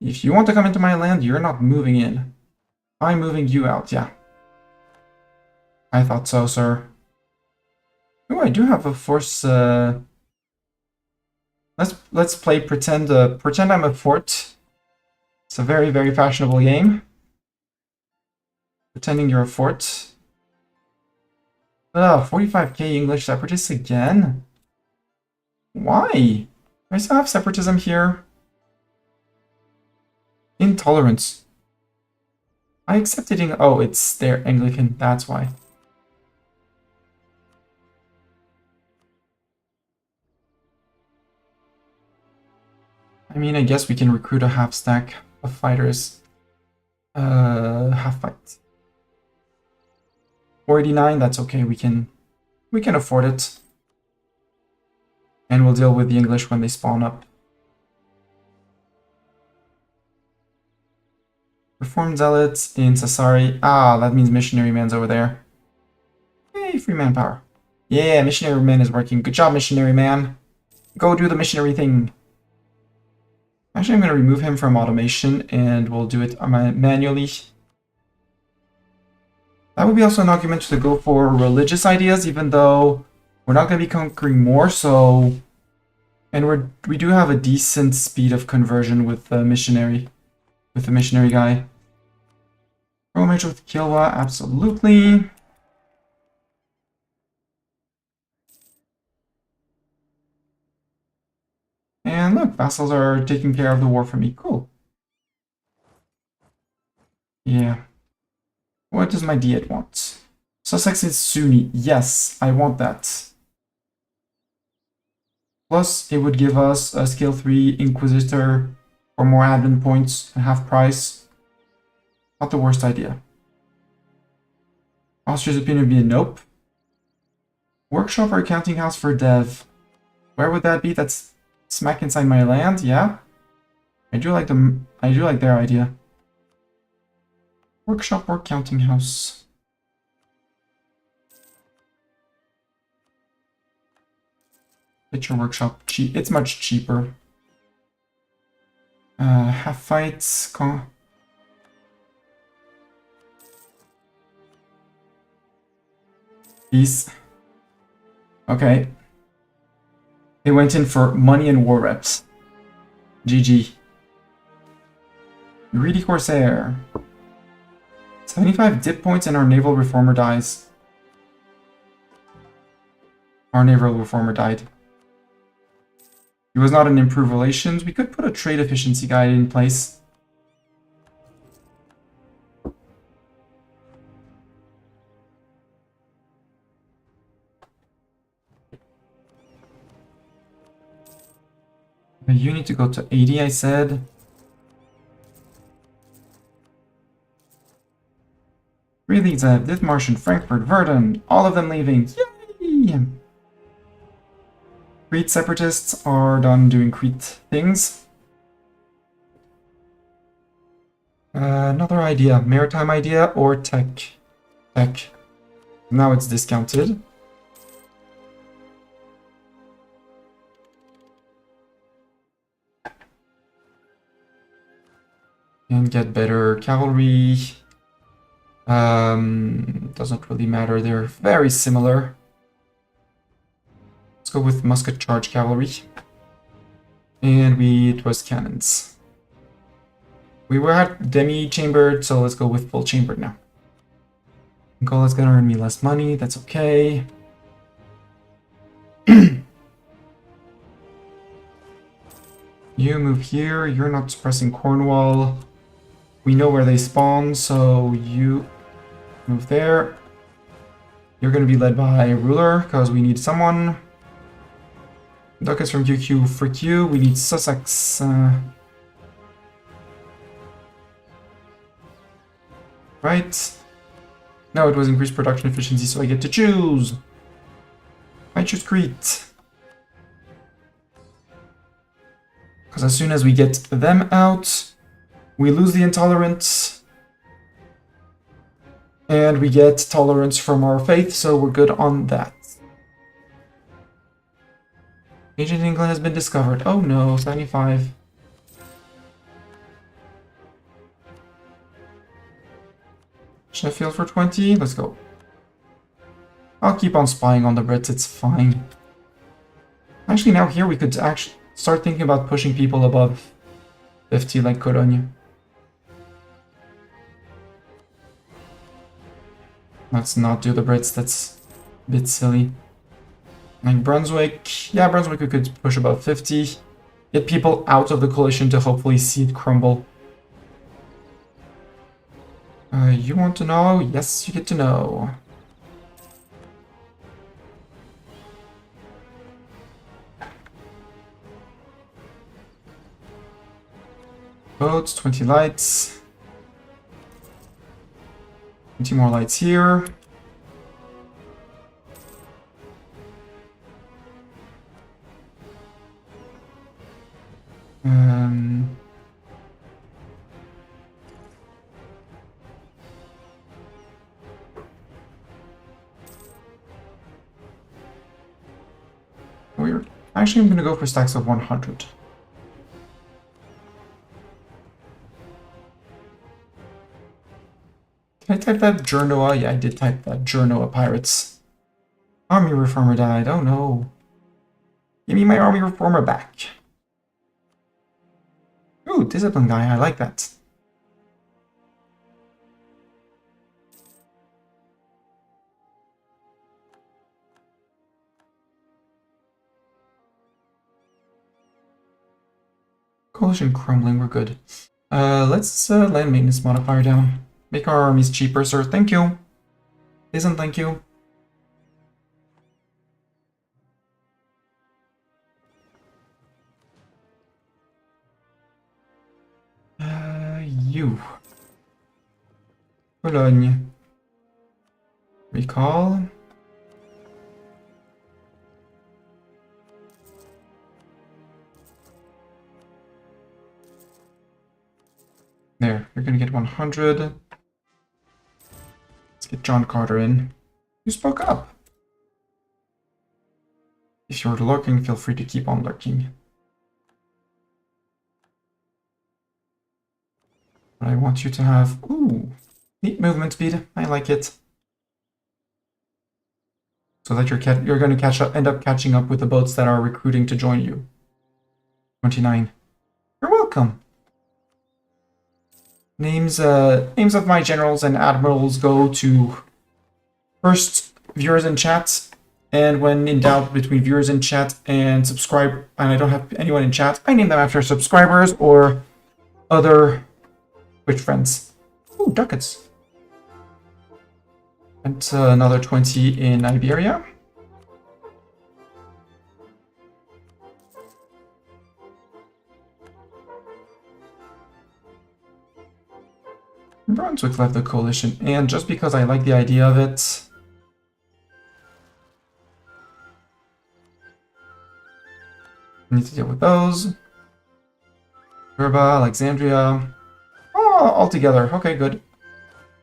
If you want to come into my land, you're not moving in. By moving you out, yeah. I thought so, sir. Oh, I do have a force. Let's play pretend I'm a fort. It's a very, very fashionable game. Pretending you're a fort. 45k English separatists again? Why? Do I still have separatism here? Intolerance. I accepted oh, it's their Anglican, that's why. I mean, I guess we can recruit a half stack of fighters. Half fight. 489, that's okay, we can afford it. And we'll deal with the English when they spawn up. Reformed Zealots in Sassari. Ah, that means Missionary Man's over there. Hey, free manpower. Yeah, Missionary Man is working. Good job, Missionary Man. Go do the missionary thing. Actually, I'm going to remove him from automation, and we'll do it manually. That would be also an argument to go for religious ideas, even though we're not going to be conquering more, so... And we do have a decent speed of conversion with the missionary guy. Romage with Kilwa, absolutely. And look, vassals are taking care of the war for me. Cool. Yeah. What does my Diet want? Sussex is Sunni. Yes, I want that. Plus, it would give us a skill 3 Inquisitor for more admin points at half price. Not the worst idea. Austria's opinion would be a nope. Workshop or accounting house for dev. Where would that be? That's smack inside my land, yeah? I do like their idea. Workshop or counting house. Get your workshop cheap. It's much cheaper. Half fights. Peace. Okay. They went in for money and war reps. GG. Greedy Corsair. 75 dip points and our naval reformer dies. Our naval reformer died. He was not an improved relations. We could put a trade efficiency guide in place. You need to go to 80, I said. Really, Dithmarsh and Frankfurt, Verdun, all of them leaving. Yay! Crete separatists are done doing Crete things. Another idea, maritime idea or tech? Tech. Now it's discounted. And get better cavalry. Doesn't really matter, they're very similar. Let's go with musket charge cavalry. And it was cannons. We were at demi-chambered, so let's go with full chambered now. Angola's gonna earn me less money, that's okay. You move here, you're not suppressing Cornwall. We know where they spawn, so you move there. You're going to be led by a ruler, because we need someone. Ducats from QQ for Q. We need Sussex. Right. No, it was increased production efficiency, so I get to choose. I choose Crete. Because as soon as we get them out, we lose the intolerance, and we get tolerance from our faith, so we're good on that. Ancient England has been discovered. Oh no, 75. Sheffield for 20. Let's go. I'll keep on spying on the Brits, it's fine. Actually, now here we could actually start thinking about pushing people above 50 like Cologne. Let's not do the Brits, that's a bit silly. Like Brunswick, yeah, Brunswick we could push above 50. Get people out of the coalition to hopefully see it crumble. You want to know? Yes, you get to know. Boats, 20 lights. 20 more lights here. Weird. Actually, I'm going to go for stacks of 100. Can I type that Genoa? Yeah, I did type that. Genoa Pirates. Army Reformer died. Oh no. Give me my Army Reformer back. Ooh, Discipline guy. I like that. Coalition crumbling. We're good. Let's land maintenance modifier down. Make our armies cheaper, sir. Thank you. Isn't thank you. You. Boulogne. Recall. There, you're gonna get 100. Let's get John Carter in. You spoke up. If you're lurking, feel free to keep on lurking. But I want you to have, ooh, neat movement speed. I like it. So that you're going to end up catching up with the boats that are recruiting to join you. 29. You're welcome. Names of my generals and admirals go to first viewers in chat, and when in doubt between viewers in chat and subscribe, and I don't have anyone in chat, I name them after subscribers or other Twitch friends. Ooh, ducats. And another 20 in Iberia. Brunswick left the coalition, and just because I like the idea of it, I need to deal with those. Verba, Alexandria. Oh, all together. Okay, good.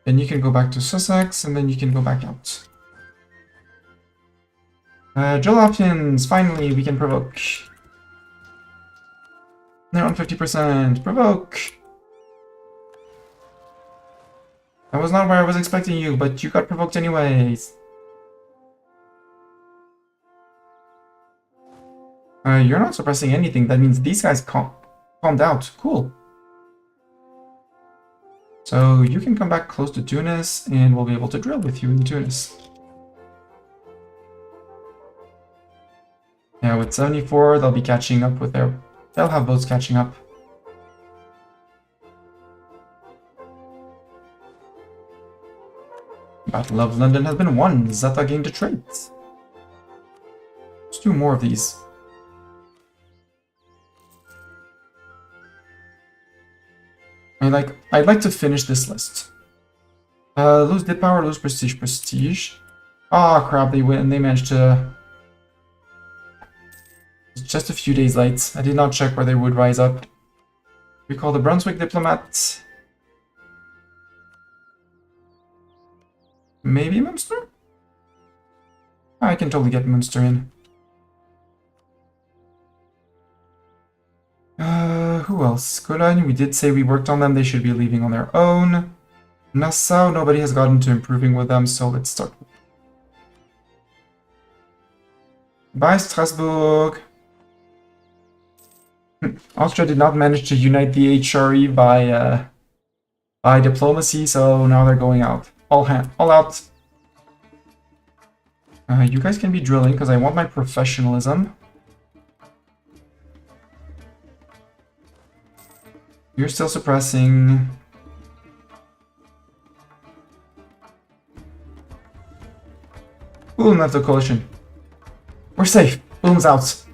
Then you can go back to Sussex, and then you can go back out. Jolopians, finally, we can provoke. They're on 50%. Provoke! That was not where I was expecting you, but you got provoked anyways. You're not suppressing anything. That means these guys calmed out. Cool. So you can come back close to Tunis, and we'll be able to drill with you in Tunis. Yeah, with 74, they'll be catching up with their... They'll have boats catching up. Battle of London has been won. Zeta gained a trait. Let's do more of these. I'd like to finish this list. Lose the power, lose prestige, prestige. Ah, crap, they win. They managed to... Just a few days late. I did not check where they would rise up. We call the Brunswick diplomat. Maybe Munster? I can totally get Munster in. Who else? Cologne, we did say we worked on them. They should be leaving on their own. Nassau, nobody has gotten to improving with them, so let's start. Bye, Strasbourg. Austria did not manage to unite the HRE by diplomacy, so now they're going out. All out. You guys can be drilling, because I want my professionalism. You're still suppressing. Ulm left the coalition. We're safe. Ulm's out.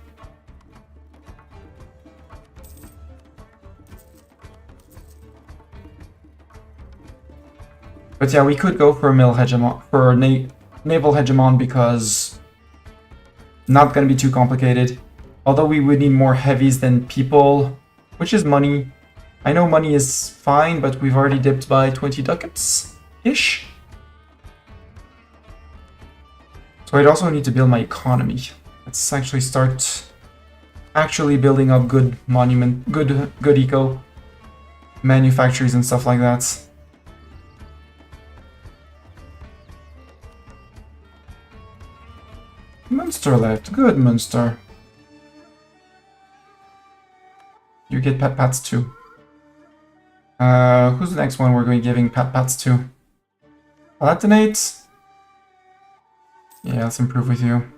But yeah, we could go for a naval hegemon because not gonna be too complicated. Although we would need more heavies than people, which is money. I know money is fine, but we've already dipped by 20 ducats-ish. So I'd also need to build my economy. Let's actually start building up good eco manufactories and stuff like that. Munster left. Good, Munster. You get pats too. Who's the next one we're going to be giving pats to? Palatinate. Yeah, let's improve with you.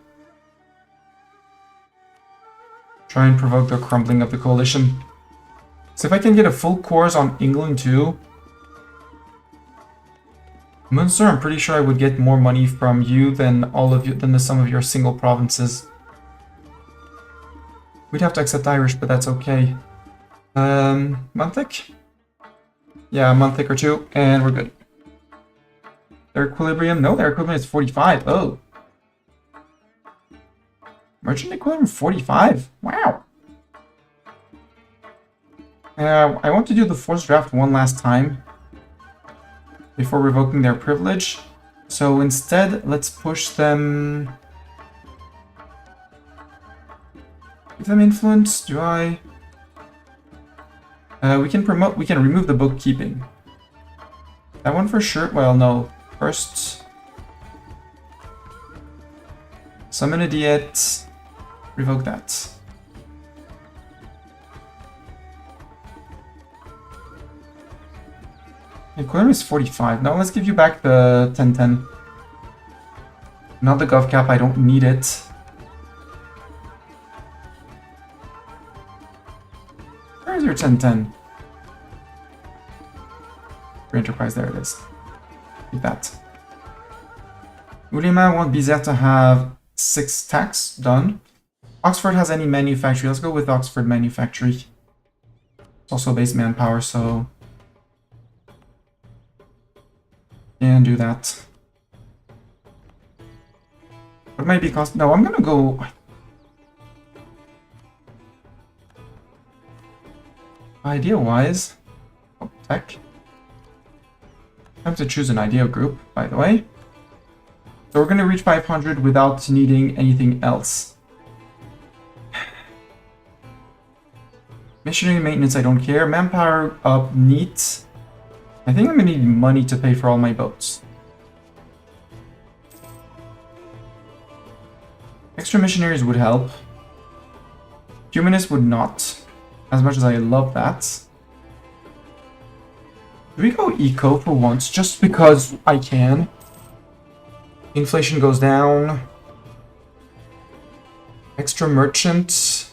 Try and provoke the crumbling of the coalition. So if I can get a full course on England too. Munster, I'm pretty sure I would get more money from you than the sum of your single provinces. We'd have to accept Irish, but that's okay. Monthik? Yeah, a Monthik or two, and we're good. Their equilibrium? No, their equilibrium is 45. Oh. Merchant equilibrium 45? Wow. I want to do the forced draft one last time before revoking their privilege. So instead, let's push them. Give them influence. Do I? We can remove the bookkeeping. That one for sure. Well, no. First, summon a diet. Revoke that. Equilibrium is 45. Now let's give you back the 1010. Not the gov cap, I don't need it. Where is your 1010? For enterprise, there it is. Keep that. Ulema want Bizet to have 6 tax done. Oxford has any manufactory. Let's go with Oxford manufactory. It's also base manpower, so and do that. What might be cost? No, I'm gonna go. Idea-wise, oh, tech. I have to choose an idea group, by the way. So we're gonna reach 500 without needing anything else. Missionary maintenance, I don't care. Manpower up, neat. I think I'm gonna need money to pay for all my boats. Extra missionaries would help. Humanists would not, as much as I love that. Do we go eco for once, just because I can? Inflation goes down. Extra merchant.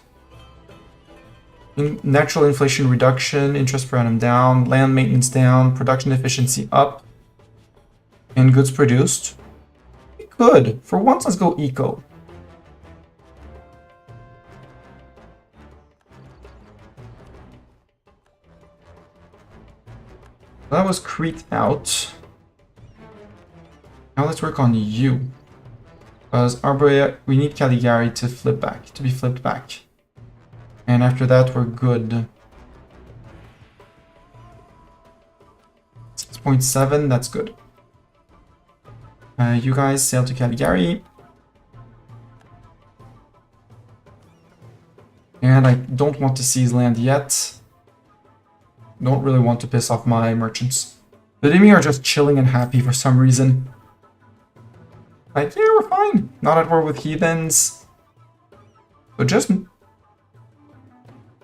Natural inflation reduction, interest per annum down, land maintenance down, production efficiency up, and goods produced. Good. For once, let's go eco. That was Crete out. Now let's work on you. Because we need Caligari to be flipped back. And after that, we're good. 6.7, that's good. You guys sail to Caligari. And I don't want to seize land yet. Don't really want to piss off my merchants. The Demi are just chilling and happy for some reason. Like, yeah, we're fine. Not at war with heathens. So just...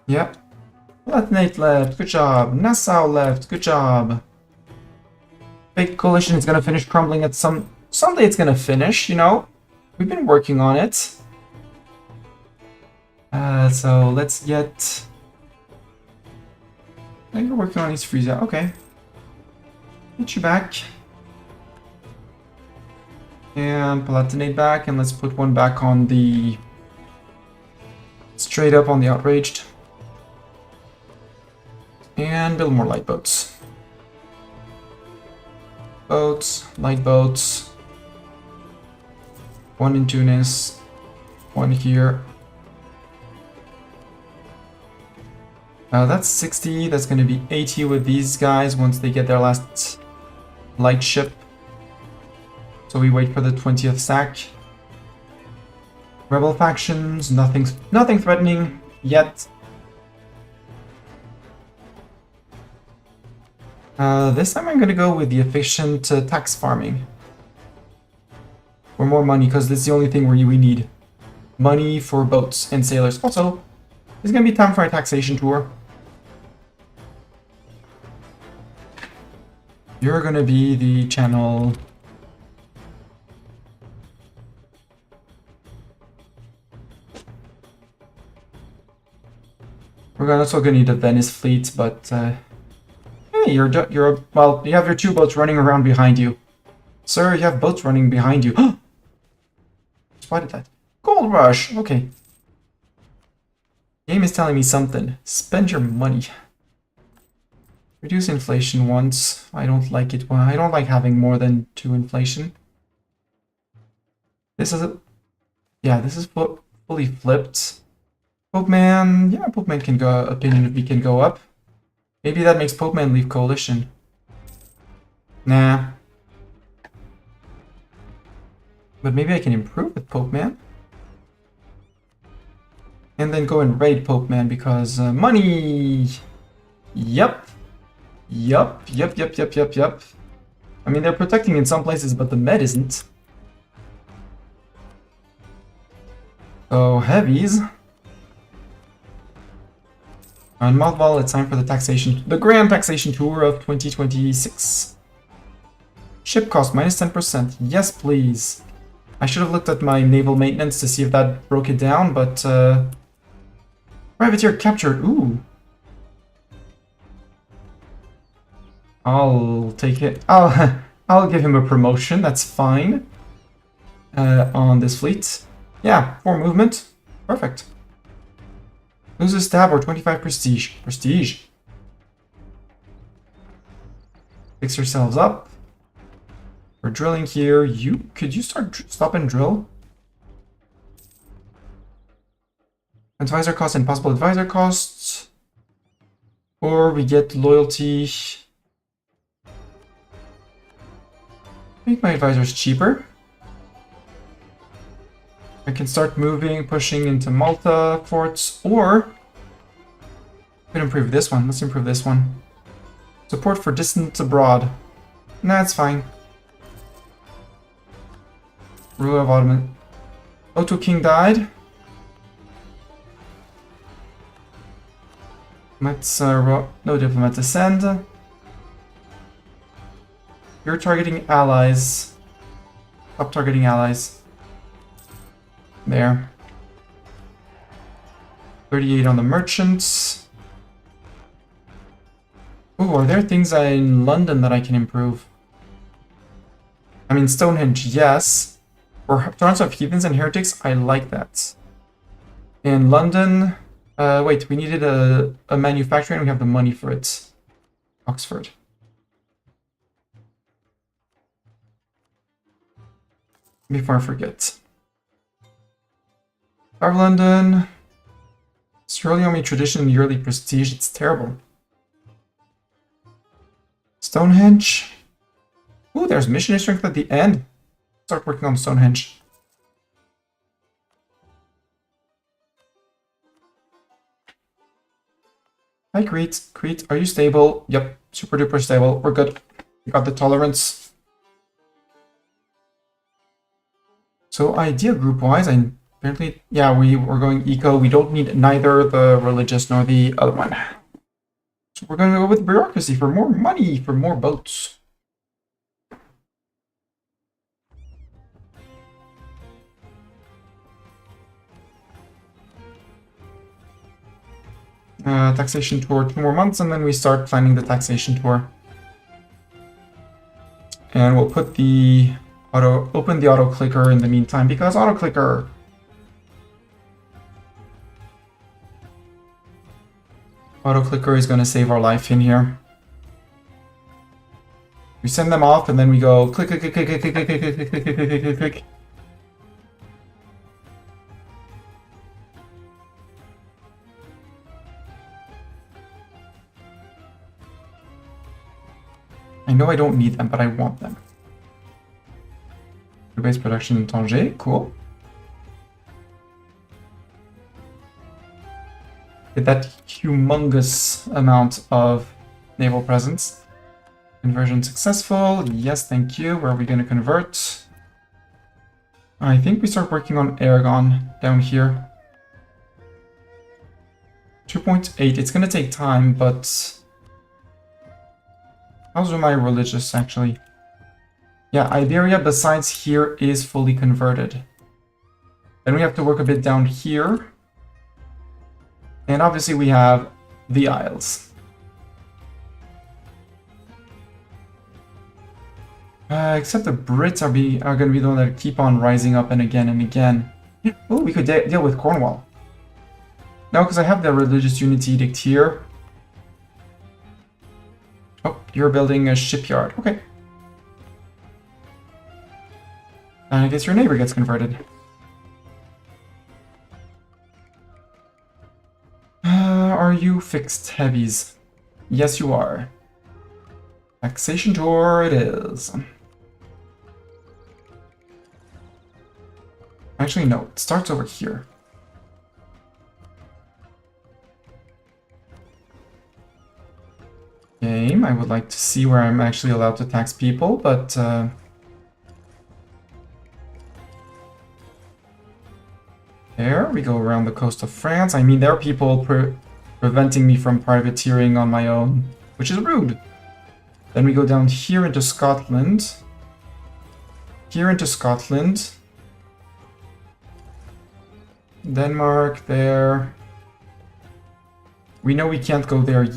Yeah. Palatinate left, good job. Nassau left, good job. Fake coalition is gonna finish crumbling at someday it's gonna finish, you know? We've been working on it. So let's get... I think you're working on East Frisia, okay. Get you back. And Palatinate back, and let's put one back on the... Straight up on the Outraged. And build more light boats. Boats, light boats. One in Tunis. One here. That's 60. That's going to be 80 with these guys once they get their last light ship. So we wait for the 20th sack. Rebel factions, nothing threatening yet. This time I'm gonna go with the efficient tax farming. For more money, because this is the only thing we need. Money for boats and sailors. Also, it's gonna be time for a taxation tour. You're gonna be the channel... We're also gonna need a Venice fleet, but hey, well, you have your two boats running around behind you. Sir, you have boats running behind you. Spotted that. Gold rush, okay. Game is telling me something. Spend your money. Reduce inflation once. I don't like it. Well, I don't like having more than 2 inflation. This is a... Yeah, this is fully flipped. Pope Man, yeah, Pope Man can go, opinion of me can go up. Maybe that makes Pope Man leave coalition. Nah. But maybe I can improve with Pope Man. And then go and raid Pope Man because money! Yup. Yup. I mean, they're protecting in some places, but the Med isn't. So, heavies. On Mothball, it's time for the grand taxation tour of 2026. Ship cost minus 10%. Yes, please. I should have looked at my naval maintenance to see if that broke it down, but privateer captured. Ooh. I'll take it. I'll give him a promotion. That's fine. On this fleet. Yeah, 4 movement. Perfect. Lose a stab or 25 prestige. Prestige. Fix yourselves up. We're drilling here. Could you stop and drill? Advisor costs and possible advisor costs. Or we get loyalty. Make my advisors cheaper. I can start moving, pushing into Malta forts, or we can improve this one. Let's improve this one. Support for distance abroad. Nah, it's fine. Ruler of Ottoman. Otto King died. Let's no diplomat to send. You're targeting allies. Stop targeting allies. There. 38 on the merchants. Ooh, are there things in London that I can improve? I mean, Stonehenge, yes. For Toronto of Heathens and Heretics, I like that. In London... wait, we needed a manufacturer and we have the money for it. Oxford. Before I forget. Our London. It's really only tradition and yearly prestige. It's terrible. Stonehenge. Ooh, there's missionary strength at the end. Start working on Stonehenge. Hi, Crete. Crete, are you stable? Yep, super duper stable. We're good. We got the tolerance. So idea group-wise, apparently, yeah, we're going eco. We don't need neither the religious nor the other one. So we're going to go with bureaucracy for more money, for more boats. Taxation tour, 2 more months, and then we start planning the taxation tour. And we'll put the open the auto clicker in the meantime, because auto clicker. Auto clicker is going to save our life in here. We send them off, and then we go click, click, click, click, click, click, click, click, click, click, click, click, click, click. I know I don't need them, but I want them. Base production in Tangier, cool. Get that humongous amount of naval presence. Conversion successful. Yes, thank you. Where are we going to convert? I think we start working on Aragon down here. 2.8. It's going to take time, but... How's my religious, actually? Yeah, Iberia, besides here, is fully converted. Then we have to work a bit down here. And obviously we have the Isles. Except the Brits are going to be the one that keep on rising up and again and again. Oh, we could deal with Cornwall. No, because I have the Religious Unity Edict here. Oh, you're building a shipyard. Okay. I guess your neighbor gets converted. Are you fixed heavies? Yes, you are. Taxation tour it is. Actually, no. It starts over here. Game. I would like to see where I'm actually allowed to tax people, but there we go around the coast of France. I mean, there are people preventing me from privateering on my own, which is rude. Then we go down here into Scotland. Here into Scotland. Denmark, there. We know we can't go there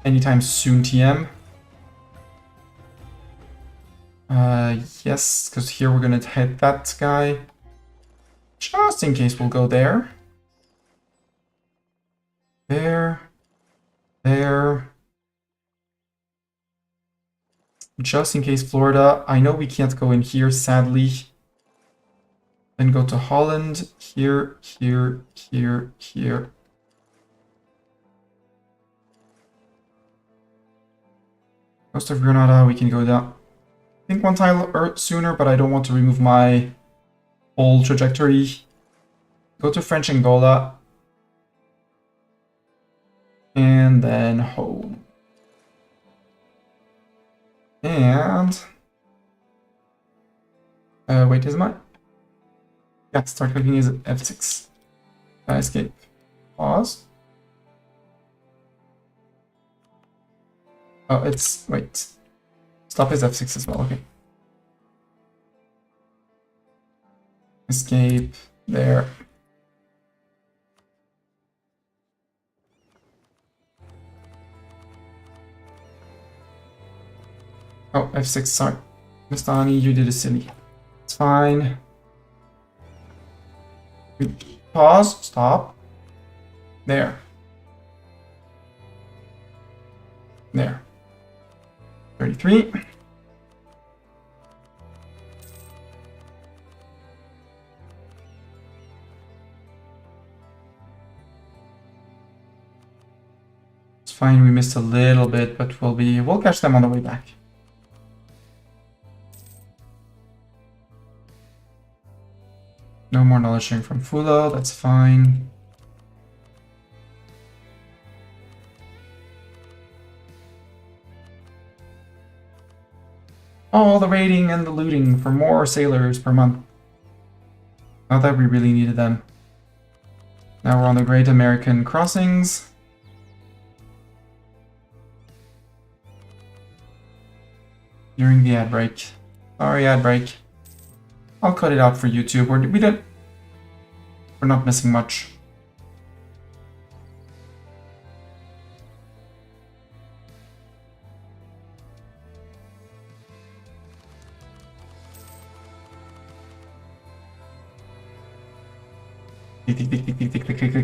anytime soon, TM. Yes, because here we're gonna hit that guy. Just in case we'll go there. There. There. Just in case Florida. I know we can't go in here, sadly. Then go to Holland. Here, here, here, here. Coast of Grenada, we can go down. I think one tile sooner, but I don't want to remove my whole trajectory. Go to French Angola. And then home. And... wait, is my... Yeah, start clicking is F6. Escape. Pause. Oh, it's... Wait. Stop is F6 as well, okay. Escape. There. Oh, F6, sorry. Mastani, you did a silly. It's fine. Pause, stop. There. There. 33. It's fine, we missed a little bit, but we'll catch them on the way back. No more knowledge sharing from Fulo, that's fine. all the raiding and the looting for more sailors per month. Not that we really needed them. Now we're on the Great American Crossings. During the ad break. Sorry, ad break. I'll cut it out for YouTube. We're not missing much.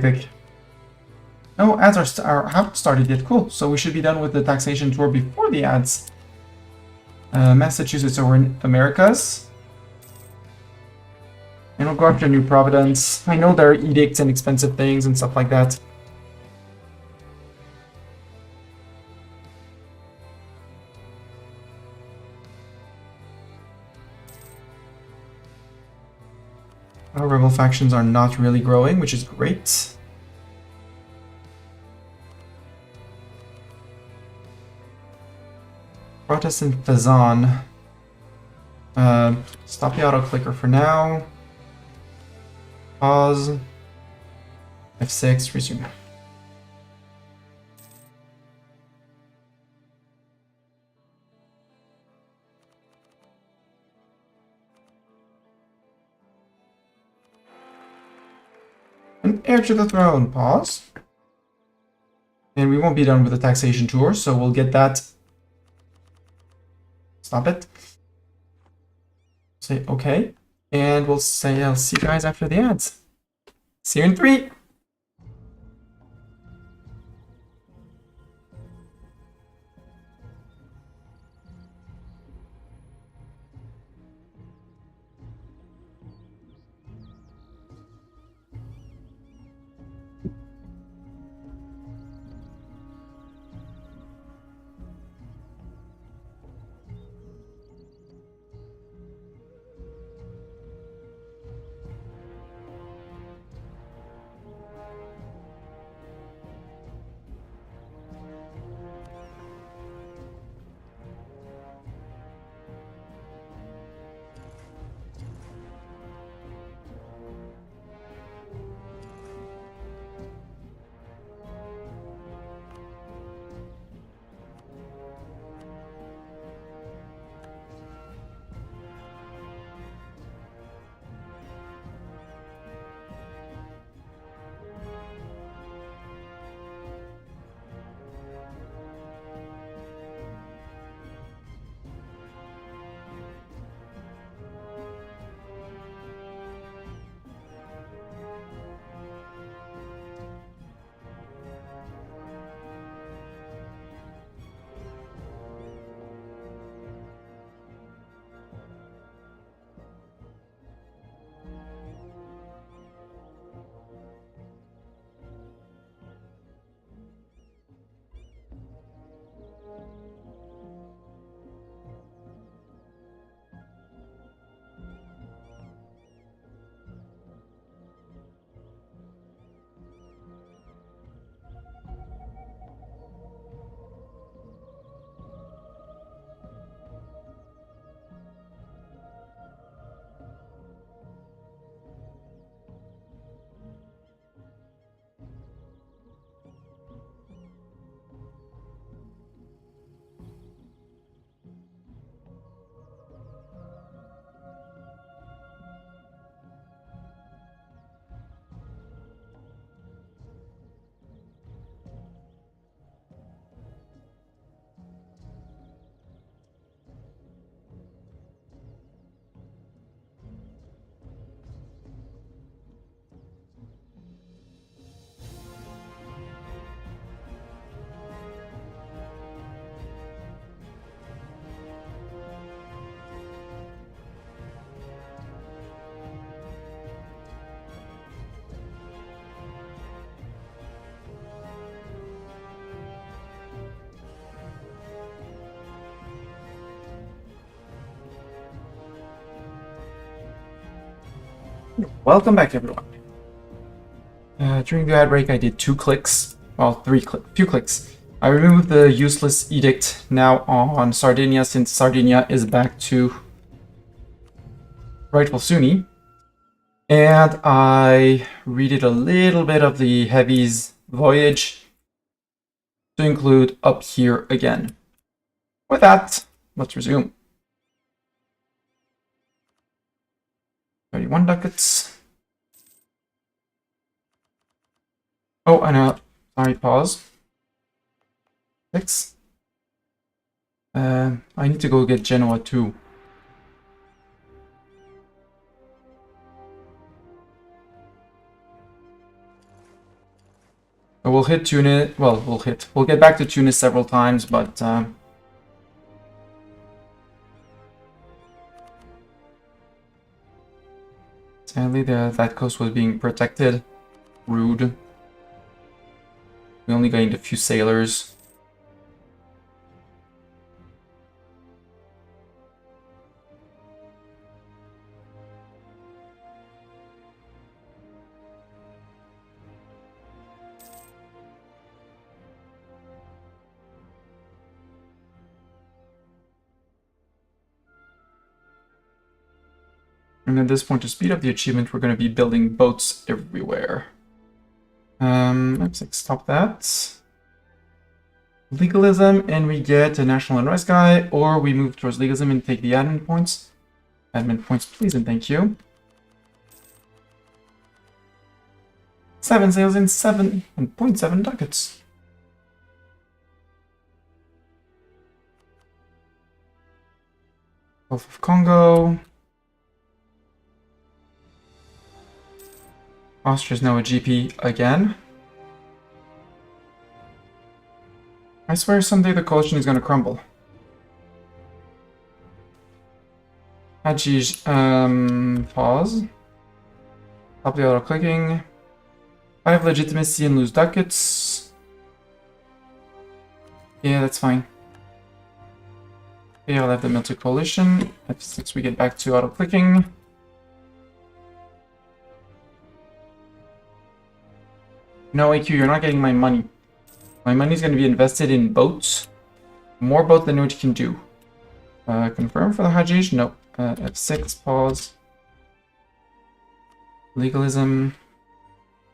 Tick. No, ads haven't started yet. Cool. So we should be done with the taxation tour before the ads. Massachusetts over in Americas. And we'll go after New Providence. I know there are edicts and expensive things and stuff like that. Our rebel factions are not really growing, which is great. Protestant Fazan. Stop the auto-clicker for now. Pause. F6, resume. An heir to the throne, pause. And we won't be done with the taxation tour, so we'll get that. Stop it. Say okay. And we'll say I'll see you guys after the ads. See you in 3. Welcome back, everyone. During the ad break, I did 2 clicks. Well, few clicks. I removed the useless edict now on Sardinia, since Sardinia is back to rightful Sunni. And I redid a little bit of the heavies voyage to include up here again. With that, let's resume. 31 ducats. Oh, and sorry, pause. 6. I need to go get Genoa too. We'll hit Tunis. Well, we'll get back to Tunis several times, but sadly, that coast was being protected. Rude. We only gained a few sailors. And at this point, to speed up the achievement, we're going to be building boats everywhere. Let's stop that. Legalism, and we get a national unrest guy, or we move towards legalism and take the admin points. Admin points, please, and thank you. 7 sails and 7.7 ducats. Gulf of Congo. Austria's now a GP again. I swear someday the coalition is going to crumble. Algiers, pause. Stop the auto clicking. 5 legitimacy and lose ducats. Yeah, that's fine. Okay, I'll have the military coalition. F6, we get back to auto clicking. No, AQ, you're not getting my money. My money is going to be invested in boats. More boats than what you can do. Confirm for the Hajj? Nope. F6, pause. Legalism.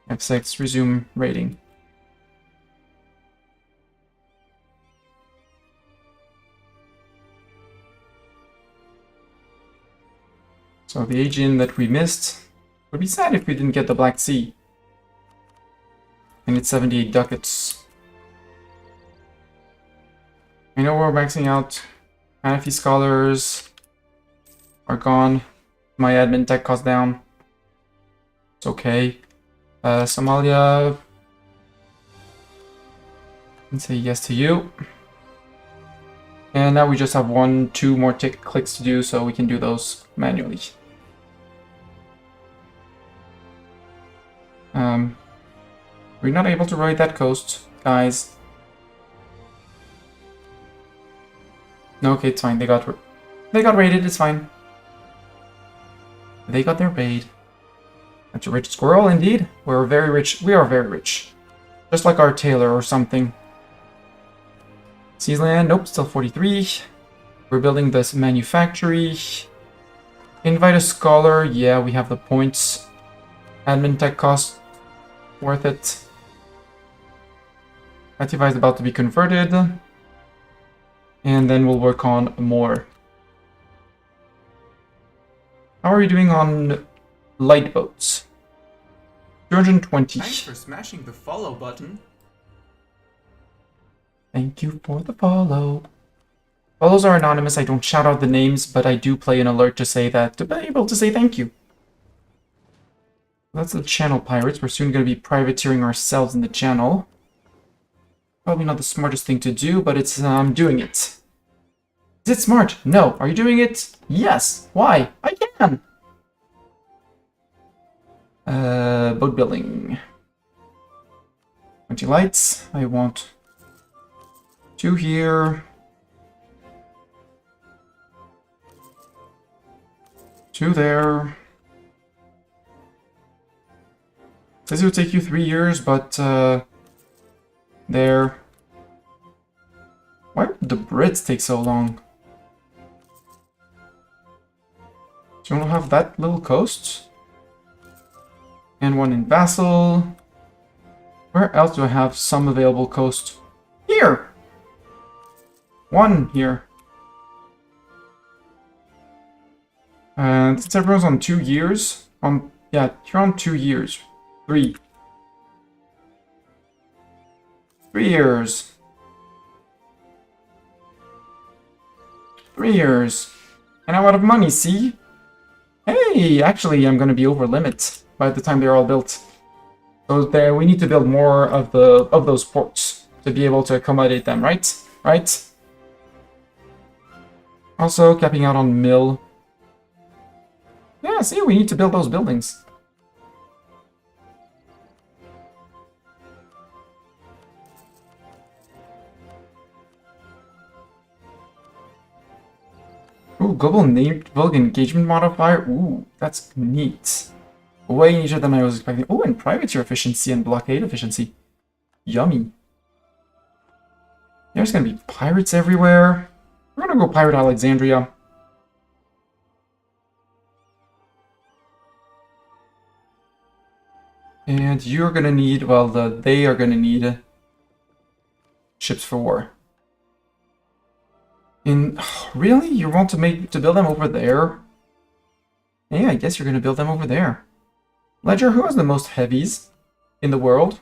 F6, resume rating. So the Aegean that we missed would be sad if we didn't get the Black Sea. And it's 78 ducats. I know we're maxing out. Hanafi scholars are gone. My admin tech cost down. It's okay. Somalia. Let's say yes to you. And now we just have 2 more clicks to do, so we can do those manually. We're not able to raid that coast, guys. No, okay, it's fine. They got raided. It's fine. They got their raid. That's a rich squirrel, indeed. We're very rich. We are very rich, just like our tailor or something. Seasland, nope, still 43. We're building this manufactory. Invite a scholar. Yeah, we have the points. Admin tech cost, worth it. Lativa is about to be converted. And then we'll work on more. How are we doing on light boats? 220. Thanks for smashing the follow button. Thank you for the follow. Follows are anonymous. I don't shout out the names, but I do play an alert to say that, to be able to say thank you. That's the channel pirates. We're soon going to be privateering ourselves in the channel. Probably not the smartest thing to do, but it's I'm doing it. Is it smart? No. Are you doing it? Yes. Why? I can. Boat building. 20 lights. I want 2 here. 2 there. Says it would take you 3 years, but there. Why would the Brits take so long? Do you want to have that little coast? And one in Vassal. Where else do I have some available coast? Here! One here. And since everyone's on 2 years, yeah, you're on 2 years. 3. 3 years. 3 years. And I'm out of money, see? Hey, actually, I'm gonna be over limit by the time they're all built. So there, we need to build more of those ports to be able to accommodate them, right? Right? Also, capping out on mill. Yeah, see, we need to build those buildings. Ooh, global naval engagement modifier. Ooh, that's neat. Way neater than I was expecting. Oh, and privateer efficiency and blockade efficiency. Yummy. There's gonna be pirates everywhere. We're gonna go pirate Alexandria. And you're gonna need, well, they are gonna need ships for war. Really? You want to build them over there? Yeah, I guess you're gonna build them over there. Ledger, who has the most heavies in the world?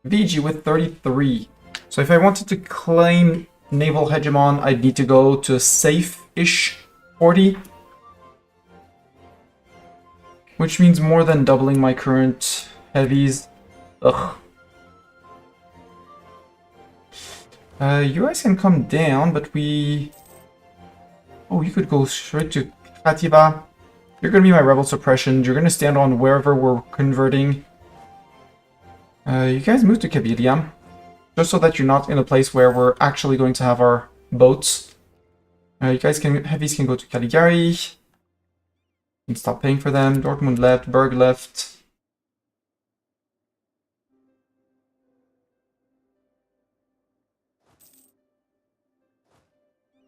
VG with 33. So if I wanted to claim naval hegemon, I'd need to go to a safe-ish 40. Which means more than doubling my current heavies. Ugh. You guys can come down, but we... Oh, you could go straight to Khativa. You're gonna be my rebel suppression. You're gonna stand on wherever we're converting. You guys move to Kabylia. Just so that you're not in a place where we're actually going to have our boats. You guys can... Heavies can go to Caligari. You can stop paying for them. Dortmund left. Berg left.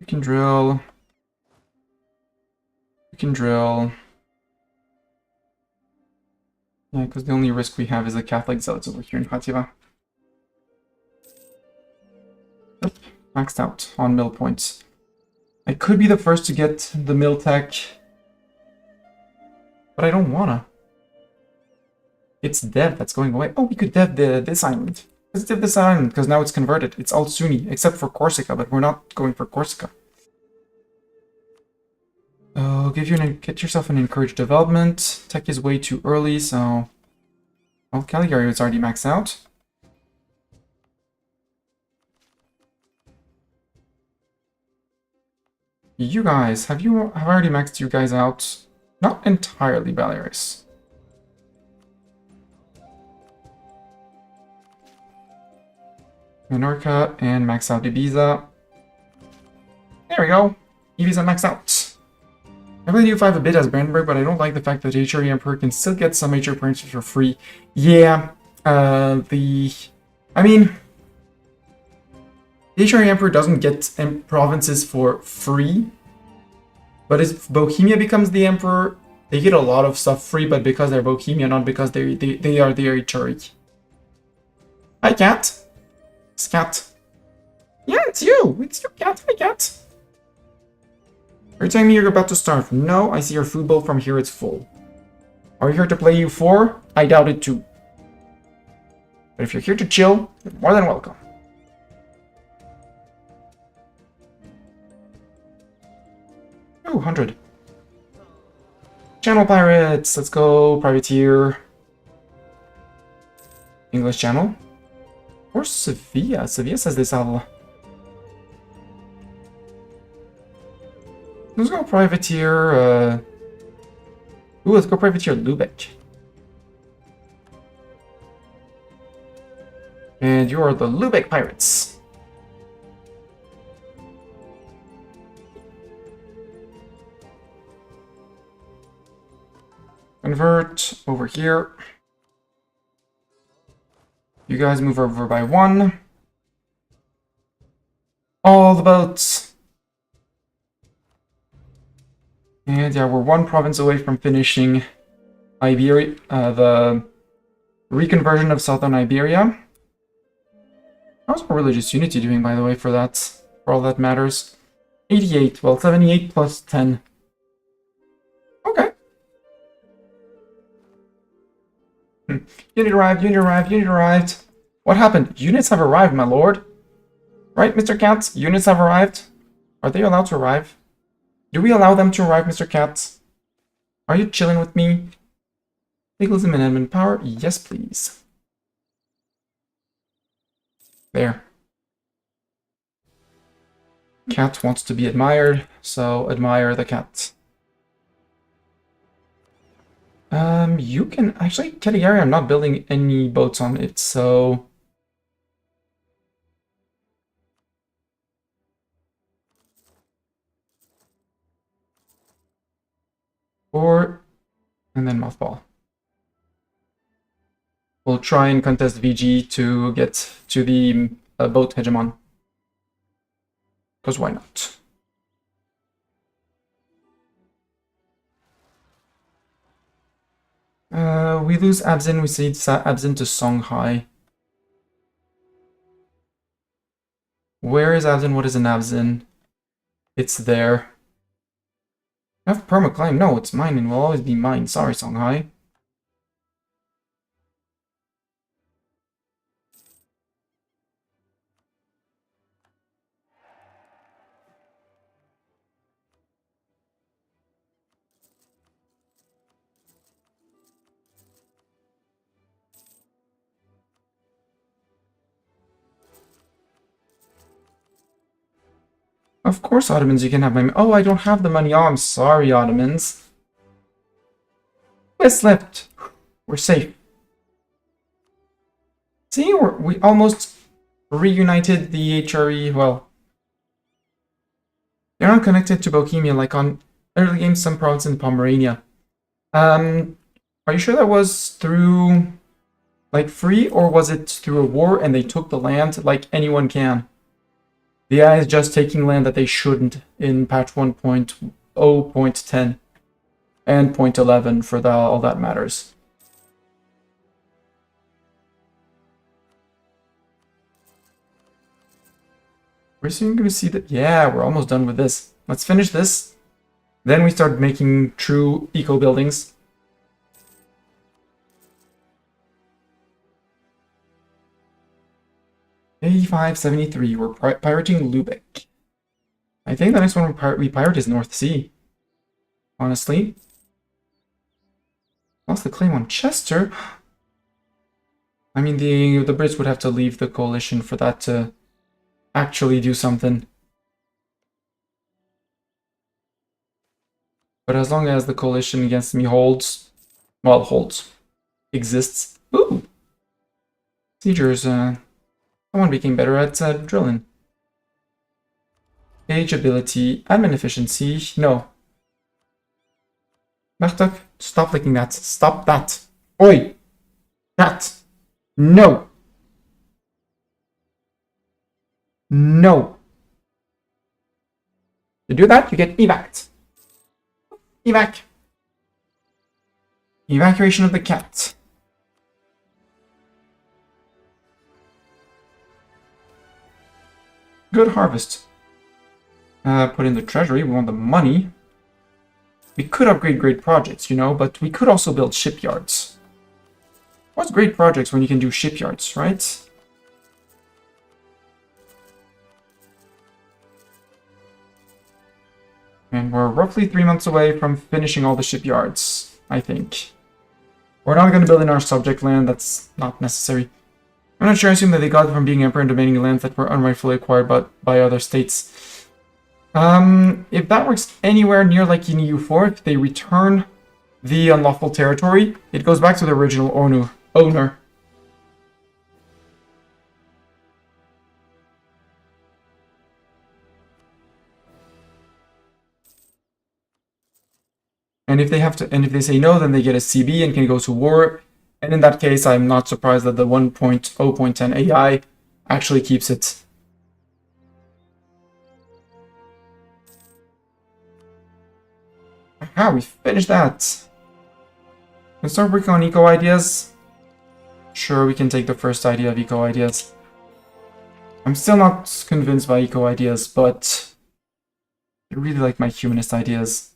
You can drill. You can drill. Yeah, because the only risk we have is the Catholic zealots over here in Khativa. Yep, maxed out on mill points. I could be the first to get the mill tech, but I don't wanna. It's dev that's going away. Oh, we could dev this island. Let's dev this island, because now it's converted. It's all Sunni, except for Corsica, but we're not going for Corsica. Get yourself an encouraged development. Tech is way too early, so... Well, Caligari is already maxed out. You guys, have I already maxed you guys out? Not entirely, Balearis. Minorca and max out Ibiza. There we go. Ibiza maxed out. I really do 5 a bit as Brandenburg, but I don't like the fact that the HRE Emperor can still get some HRE provinces for free. Yeah, I mean, the HRE Emperor doesn't get provinces for free, but if Bohemia becomes the Emperor, they get a lot of stuff free, but because they're Bohemia, not because they are the HRE. Hi, Cat. It's Cat. Yeah, it's you. It's your Cat. Hi, Cat. Are you telling me you're about to starve? No, I see your food bowl from here, it's full. Are you here to play EU4? I doubt it too. But if you're here to chill, you're more than welcome. Ooh, 100. Channel pirates, let's go, privateer. English channel. Or Sevilla. Sevilla says this al. Let's go privateer, Ooh, let's go privateer Lubeck. And you are the Lubeck pirates. Convert over here. You guys move over by 1. All the boats. And yeah, we're one province away from finishing Iberia, the reconversion of southern Iberia. How's our religious unity doing, by the way, for that? For all that matters. 88. Well, 78 plus 10. Okay. Unit arrived, unit arrived, unit arrived. What happened? Units have arrived, my lord. Right, Mr. Katz? Units have arrived. Are they allowed to arrive? Do we allow them to arrive, Mr. Katz? Are you chilling with me? Legalism and admin power? Yes, please. There. Cat wants to be admired, so admire the cat. You can actually, Caligari, I'm not building any boats on it, so four, and then mothball. We'll try and contest VG to get to the boat hegemon. Because why not? We lose Abzin, we cede Abzin to Songhai. Where is Abzin? What is an Abzin? It's there. I have permaclaim. No, it's mine and will always be mine. Sorry, Songhai. Of course, Ottomans, you can have my... Oh, I don't have the money. Oh, I'm sorry, Ottomans. I slipped. We're safe. See, we almost reunited the HRE. Well, they're not connected to Bohemia like on early games, some province in Pomerania. Are you sure that was through, like, free, or was it through a war and they took the land like anyone can? The AI is just taking land that they shouldn't in patch 1.0.10 and 0.11 for all that matters. We're soon going to see that. Yeah, we're almost done with this. Let's finish this. Then we start making true eco buildings. 8573. We're pirating Lubeck. I think the next one we pirate is North Sea. Honestly. Lost the claim on Chester. I mean, the Brits would have to leave the coalition for that to actually do something. But as long as the coalition against me holds, well, exists. Ooh! Siegers, someone became better at drilling. Age, ability, admin efficiency. No. Martok, stop licking that. Stop that. Oi! Cat! No! No! To do that, you get evac. Evac. Evacuation of the cat. Good harvest. Put in the treasury. We want the money. We could upgrade great projects, you know, but we could also build shipyards. What's great projects when you can do shipyards, right? And we're roughly 3 months away from finishing all the shipyards, I think. We're not going to build in our subject land. That's not necessary. I'm not sure. I assume that they got it from being emperor and domaining lands that were unrightfully acquired by other states. If that works anywhere near like in EU4, if they return the unlawful territory, it goes back to the original owner. And if they say no, then they get a CB and can go to war. And in that case, I'm not surprised that the 1.0.10 AI actually keeps it. Aha, we finished that. Can start working on eco ideas. Sure, we can take the first idea of eco ideas. I'm still not convinced by eco ideas, but I really like my humanist ideas.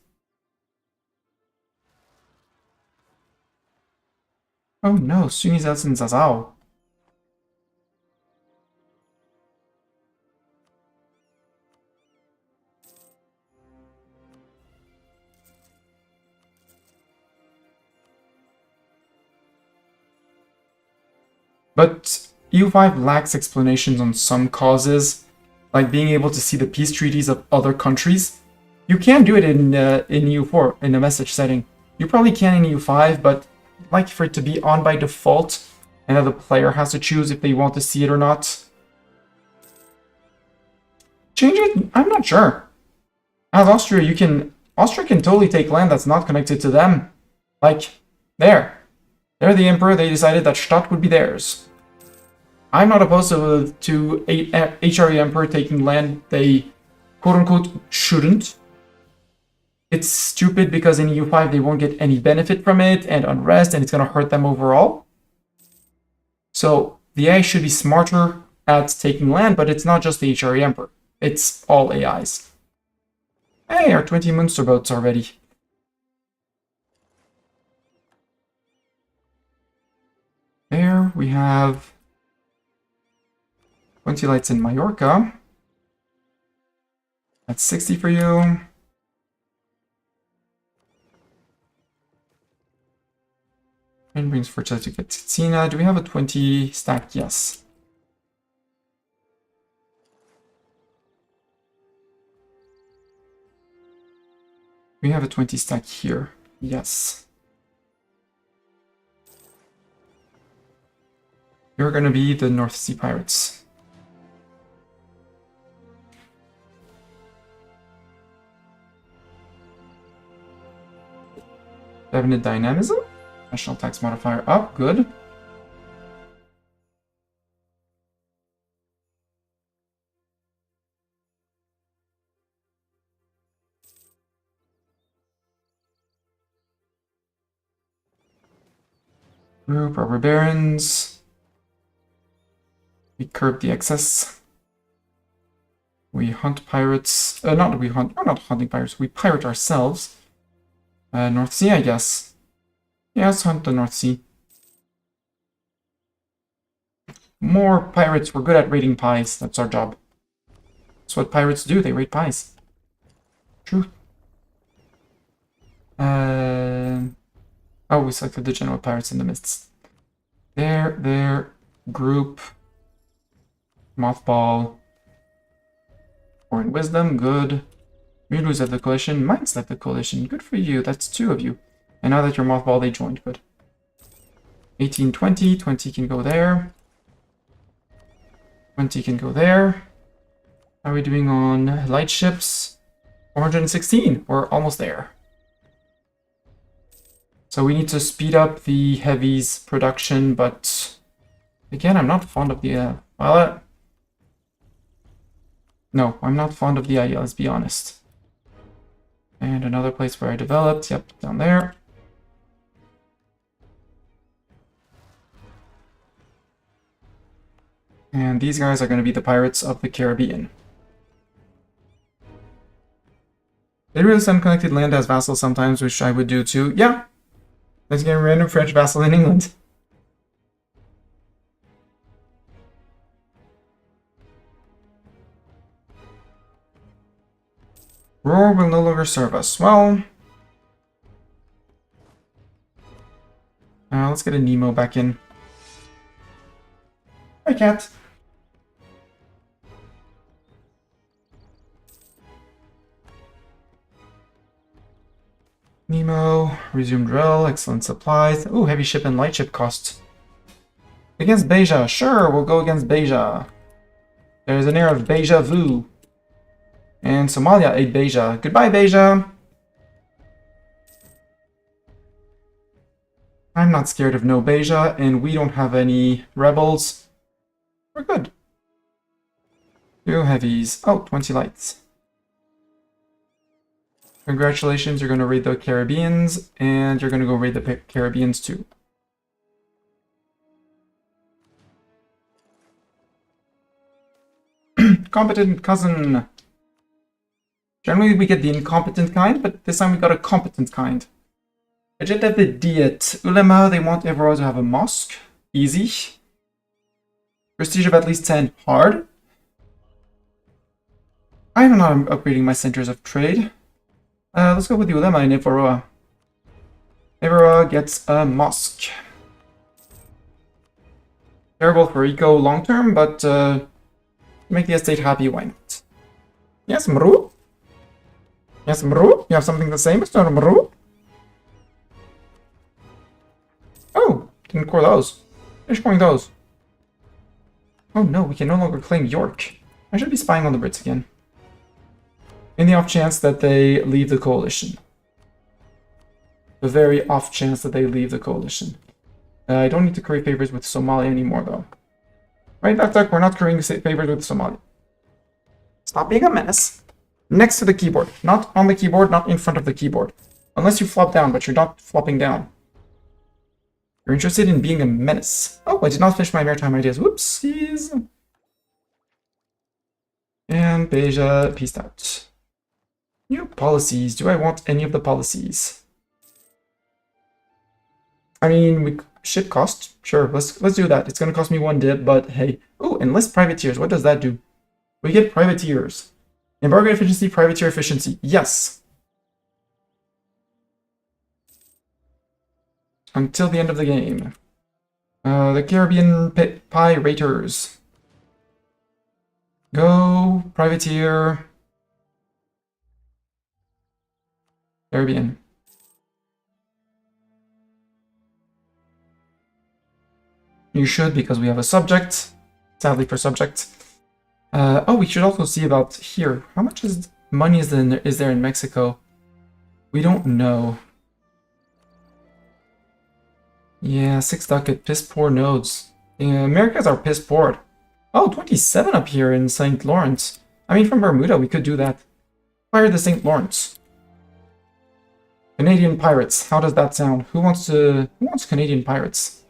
Oh no, Tunisia and Zazao. But EU5 lacks explanations on some causes, like being able to see the peace treaties of other countries. You can do it in EU4, in a message setting. You probably can in EU5, but I'd like for it to be on by default, and that the player has to choose if they want to see it or not. Change it? I'm not sure. As Austria, Austria can totally take land that's not connected to them. Like, there. They're the emperor, they decided that Stadt would be theirs. I'm not opposed to HRE Emperor taking land they quote-unquote shouldn't. It's stupid because in EU5 they won't get any benefit from it, and unrest, and it's going to hurt them overall. So the AI should be smarter at taking land, but it's not just the HRE Emperor. It's all AIs. Hey, our 20 Munster boats are ready. There we have 20 lights in Mallorca. That's 60 for you. And brings fertility to get Tina. Do we have a 20 stack? Yes. We have a 20 stack here. Yes. You're gonna be the North Sea Pirates. Definite dynamism. National tax modifier up. Good. Group our barons. We curb the excess. We hunt pirates. Not we hunt. We're not hunting pirates. We pirate ourselves. North Sea, I guess. Yeah, let's hunt the North Sea. More pirates. We're good at raiding pies. That's our job. That's what pirates do. They raid pies. True. Oh, we selected the general pirates in the mists. There. Group. Mothball. Foreign wisdom. Good. Miru's at the coalition. Mine's at the coalition. Good for you. That's 2 of you. And now that you're mothball, they joined. Good. 18, 20. 20 can go there. 20 can go there. How are we doing on light ships? 416. We're almost there. So we need to speed up the heavies production, but again, I'm not fond of the no, I'm not fond of the idea, let's be honest. And another place where I developed, yep, down there. And these guys are going to be the Pirates of the Caribbean. They really some connected land as vassals sometimes, which I would do too. Yeah, let's get a random French vassal in England. Roar will no longer serve us. Well, let's get a Nemo back in. Hi, cat. Nemo, resume drill, excellent supplies. Ooh, heavy ship and light ship costs. Against Beja, sure, we'll go against Beja. There's an air of Beja vu. And Somalia ate Beja. Goodbye, Beja. I'm not scared of no Beja, and we don't have any rebels. We're good. 2 heavies. Oh, 20 lights. Congratulations, you're going to raid the Caribbeans, and you're going to go raid the Caribbeans too. Competent cousin. Generally we get the incompetent kind, but this time we got a competent kind. Agenda of the Diet. Ulema, they want Evora to have a mosque. Easy. Prestige of at least 10. Hard. I'm not upgrading my centers of trade. Let's go with the Ulema in Evora. Evora gets a mosque. Terrible for eco long term, but make the estate happy, why not? Yes, Mru? Yes, Mru? You have something to say, Mr. Mru? Oh, didn't core those. Finish coring those. Oh no, we can no longer claim York. I should be spying on the Brits again. In the off chance that they leave the coalition. The very off chance that they leave the coalition. I don't need to curry favors with Somalia anymore, though. Right, Duck, we're not currying favors with Somalia. Stop being a menace. Next to the keyboard. Not on the keyboard, not in front of the keyboard. Unless you flop down, but you're not flopping down. You're interested in being a menace. Oh, I did not finish my maritime ideas. Whoopsies. And Beja peaced out. New policies. Do I want any of the policies? I mean, ship cost. Sure, let's do that. It's gonna cost me 1 dip, but hey. Oh, enlist privateers. What does that do? We get privateers. Embargo efficiency, privateer efficiency. Yes. Until the end of the game. The Caribbean Pirators. Go, privateer. Caribbean. You should, because we have a subject. Sadly for subject. Oh, we should also see about here. How much money is there in Mexico? We don't know. Yeah, 6 ducat, piss poor nodes. Americas are piss poor. Oh, 27 up here in St. Lawrence. I mean, from Bermuda, we could do that. Fire the St. Lawrence. Canadian pirates. How does that sound? Who wants Canadian pirates?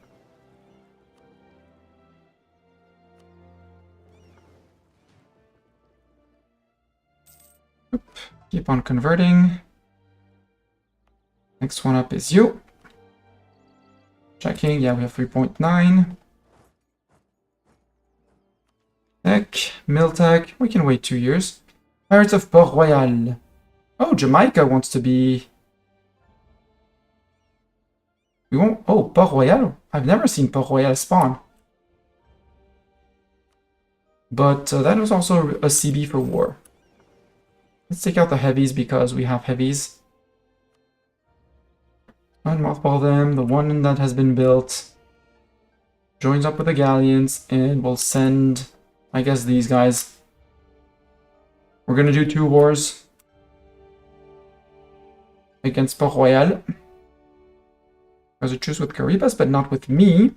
Oop. Keep on converting. Next one up is you. Checking. Yeah, we have 3.9. Tech, Miltech. We can wait 2 years. Pirates of Port Royal. Oh, Jamaica wants to be. We won't. Oh, Port Royal. I've never seen Port Royal spawn. But that was also a CB for war. Let's take out the heavies because we have heavies. And mothball them. The one that has been built joins up with the galleons, and we'll send, I guess, these guys. We're gonna do 2 wars against Port Royal. There's a truce with Caribas, but not with me.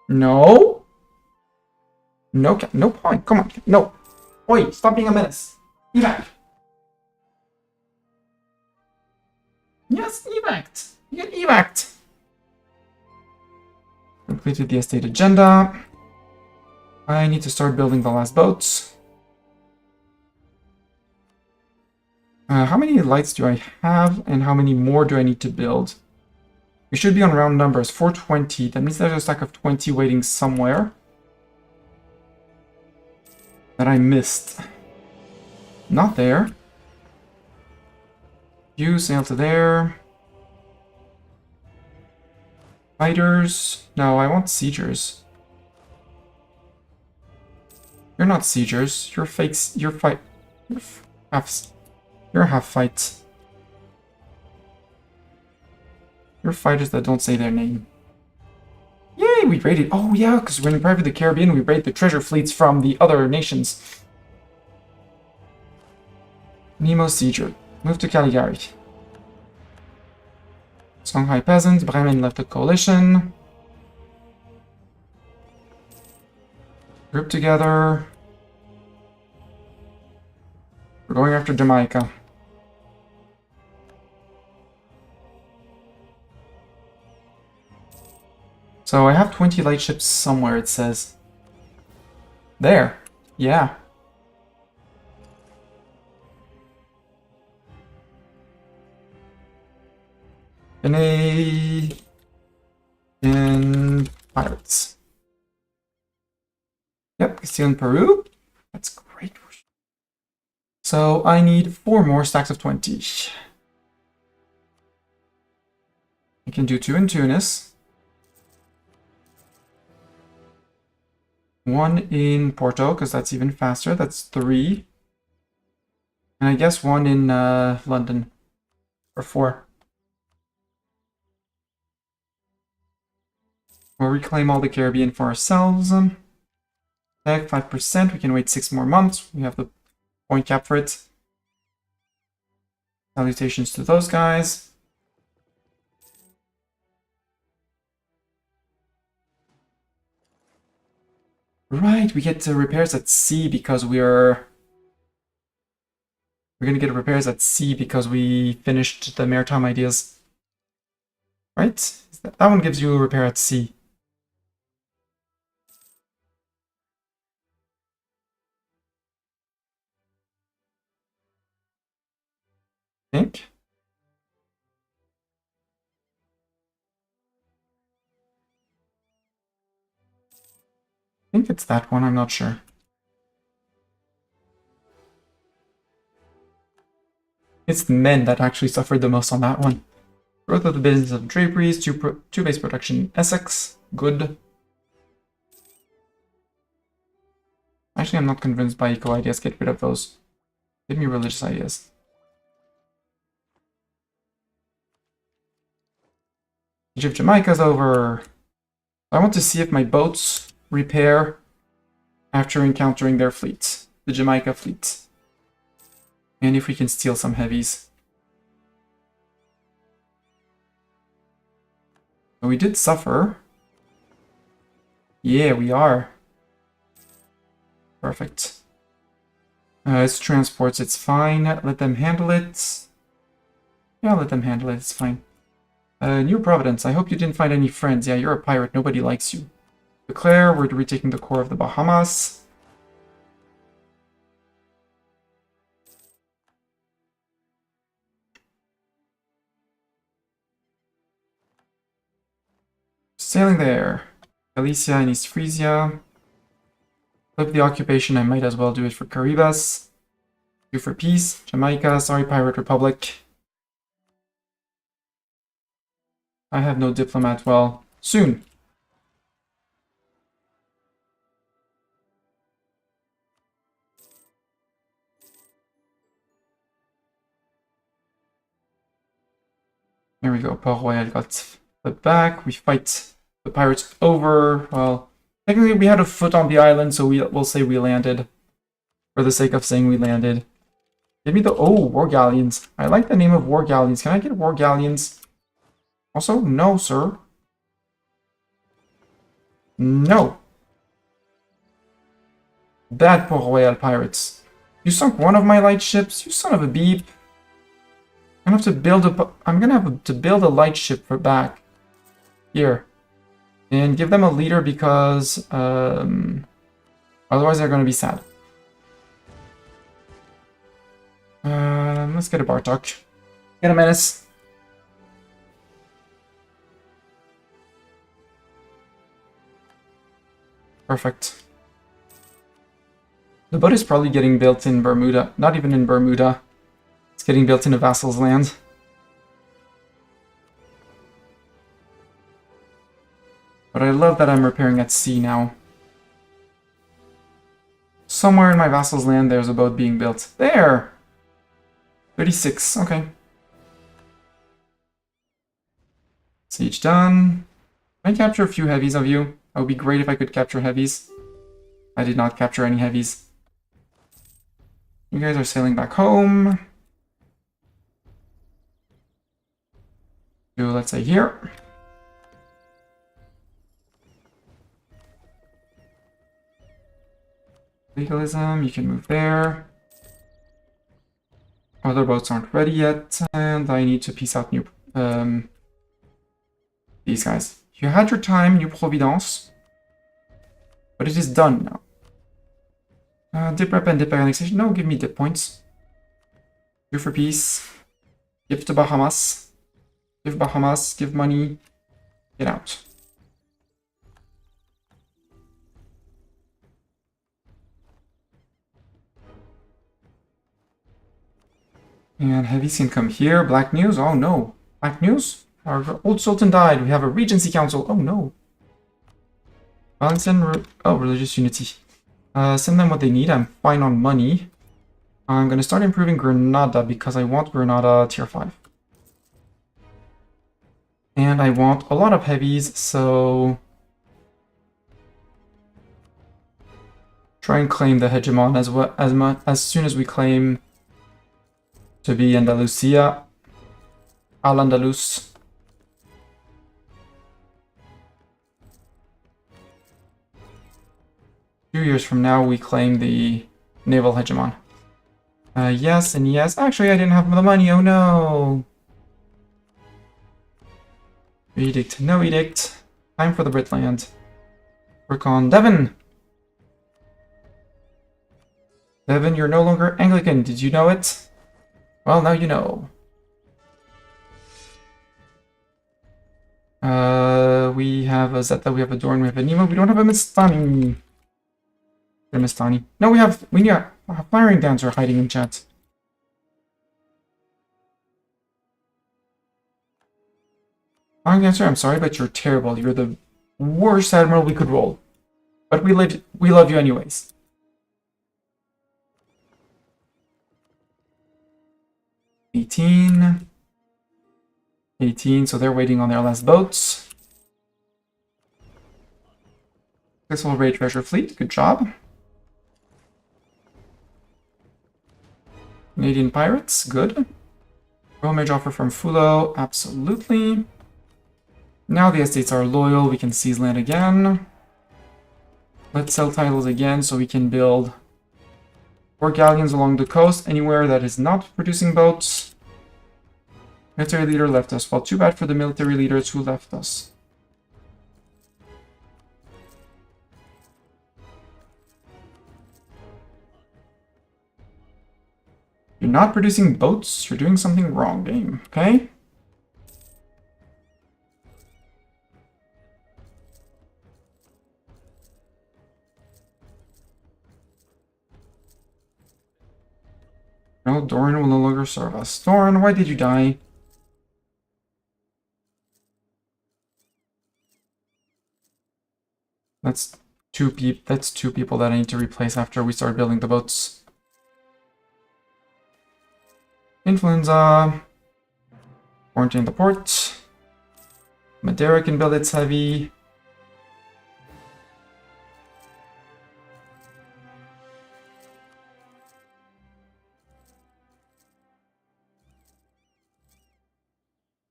No. No, no point. Come on. No. Oi, stop being a menace. Evac. Yes, evac. You get evac. Completed the estate agenda. I need to start building the last boats. How many lights do I have, and how many more do I need to build? We should be on round numbers, 420. That means there's a stack of 20 waiting somewhere that I missed. Not there. You sail to there. Fighters. No, I want siegers. You're not siegers. You're fakes. You're fight. You're half fight. You're fighters that don't say their name. Yay, we raided. Oh yeah, because when we private the Caribbean, we raid the treasure fleets from the other nations. Nemo Sieger. Move to Caligari. Songhai Peasants. Bremen left the coalition. Group together. We're going after Jamaica. So I have 20 lightships somewhere, it says. There. Yeah. Canadian pirates. Yep, Castilian Peru. That's great. So I need 4 more stacks of 20. I can do 2 in Tunis. 1 in Porto, because that's even faster. That's 3. And I guess 1 in London. Or 4. We'll reclaim all the Caribbean for ourselves. Tech 5%. We can wait 6 more months. We have the point cap for it. Salutations to those guys. Right, we get repairs at sea because we're gonna get repairs at sea because we finished the maritime ideas. Right? That one gives you a repair at sea. I think. I think it's that one, I'm not sure. It's the men that actually suffered the most on that one. Growth of the business of draperies, two base production in Essex. Good. Actually, I'm not convinced by eco ideas. Get rid of those. Give me religious ideas. Age of Jamaica's over. I want to see if my boats repair after encountering their fleet. The Jamaica fleet. And if we can steal some heavies. So we did suffer. Yeah, we are. Perfect. It's transports, it's fine. Let them handle it. Yeah, let them handle it, it's fine. New Providence, I hope you didn't find any friends. Yeah, you're a pirate, nobody likes you. Declare, we're retaking the core of the Bahamas. Sailing there. Galicia and East Frisia. Flip the occupation, I might as well do it for Caribas. Do for peace. Jamaica, sorry Pirate Republic. I have no diplomat, well, soon. There we go, Port Royal got flipped back. We fight the pirates over. Well, technically we had a foot on the island, so we'll say we landed. For the sake of saying we landed. Give me the... Oh, War Galleons. I like the name of War Galleons. Can I get War Galleons? Also, no, sir. No. Bad Port Royal pirates. You sunk one of my light ships, you son of a beep. I'm gonna have to build a light ship for back. Here. And give them a leader because otherwise they're gonna be sad. Let's get a Bartok. Get a Menace. Perfect. The boat is probably getting built in Bermuda. Not even in Bermuda. It's getting built in a vassal's land. But I love that I'm repairing at sea now. Somewhere in my vassal's land there's a boat being built. There! 36, okay. Siege done. Can I capture a few heavies of you? That would be great if I could capture heavies. I did not capture any heavies. You guys are sailing back home. Do, let's say, here. Legalism, you can move there. Other boats aren't ready yet, and I need to piece out new... these guys. You had your time, New Providence. But it is done now. Dip rep and dip annexation. No, give me dip points. Do for peace. Give to Bahamas. Give Bahamas. Give money. Get out. And heavies can come here. Black news. Oh no. Black news? Our old sultan died. We have a regency council. Oh no. Religious unity. Send them what they need. I'm fine on money. I'm going to start improving Granada because I want Granada tier 5. And I want a lot of heavies, so... try and claim the hegemon as soon as we claim to be Andalusia. Al-Andalus. 2 years from now, we claim the naval hegemon. Yes and yes. Actually, I didn't have the money. Oh no. Edict. No edict. Time for the Britland. Work on Devon. Devon, you're no longer Anglican. Did you know it? Well, now you know. We have a Zeta, we have a Dorn, we have a Nemo. We don't have a Mistani. Mistani. No, we have a firing dancer hiding in chat. Firing dancer, I'm sorry, but you're terrible. You're the worst admiral we could roll. But we love you anyways. $18, so they're waiting on their last boats. This will raid treasure fleet. Good job. Canadian pirates, good. Romage offer from Fulo, absolutely. Now the estates are loyal, we can seize land again. Let's sell titles again so we can build 4 galleons along the coast, anywhere that is not producing boats. Military leader left us. Well, too bad for the military leaders who left us. You're not producing boats, you're doing something wrong, game, okay? No, Doran will no longer serve us. Doran, why did you die? That's two people that I need to replace after we start building the boats. Influenza. Quarantine the port. Madeira can build its heavy.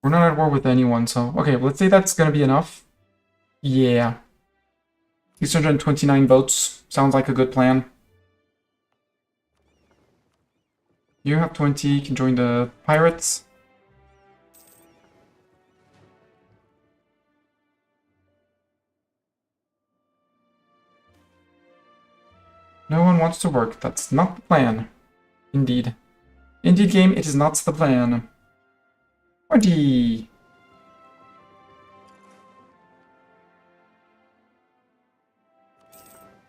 We're not at war with anyone, so... okay, let's say that's gonna be enough. Yeah. 629 votes. Sounds like a good plan. You have 20, can join the pirates. No one wants to work. That's not the plan. Indeed. Indeed, game, it is not the plan. 20!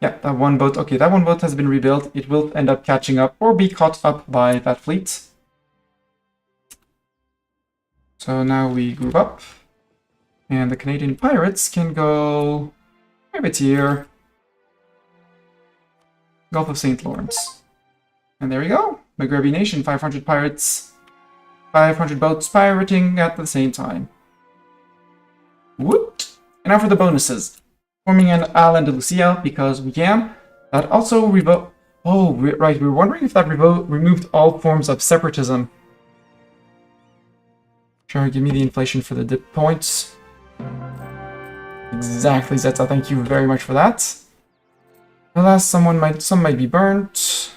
Yeah, that one boat. Okay, that one boat has been rebuilt. It will end up catching up or be caught up by that fleet. So now we group up. And the Canadian pirates can go privateer. Gulf of St. Lawrence. And there we go. Maghrebi Nation, 500 pirates. 500 boats pirating at the same time. Whoop! And now for the bonuses. Forming an Al-Andalusia because we can. That also revoked. Oh, right. We were wondering if that removed all forms of separatism. Sure, give me the inflation for the dip points. Exactly, Zeta. Thank you very much for that. Alas, some might be burnt.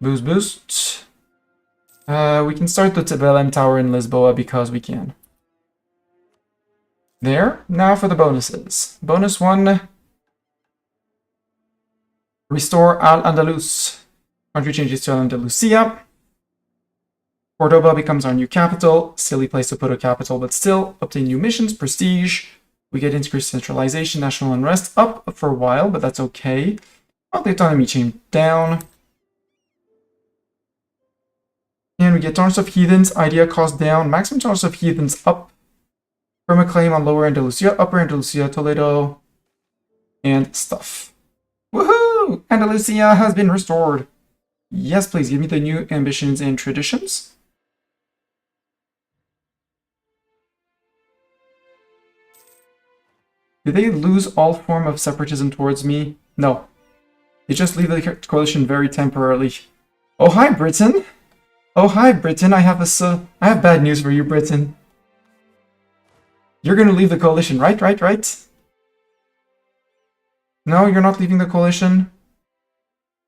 Boost. We can start the Tebelem Tower in Lisboa because we can. There. Now for the bonuses. Bonus 1. Restore Al-Andalus. Country changes to Andalusia. Cordoba becomes our new capital. Silly place to put a capital, but still. Obtain new missions. Prestige. We get increased centralization. National unrest up for a while, but that's okay. Well, the autonomy chain down. And we get Tolerance of Heathens. Idea cost down. Maximum Tolerance of Heathens up. Firm a claim on Lower Andalusia, Upper Andalusia, Toledo, and stuff. Woohoo! Andalusia has been restored. Yes, please give me the new ambitions and traditions. Did they lose all form of separatism towards me? No. They just leave the coalition very temporarily. Oh, hi, Britain! Oh, hi, Britain. I have bad news for you, Britain. You're going to leave the coalition, right? No, you're not leaving the coalition.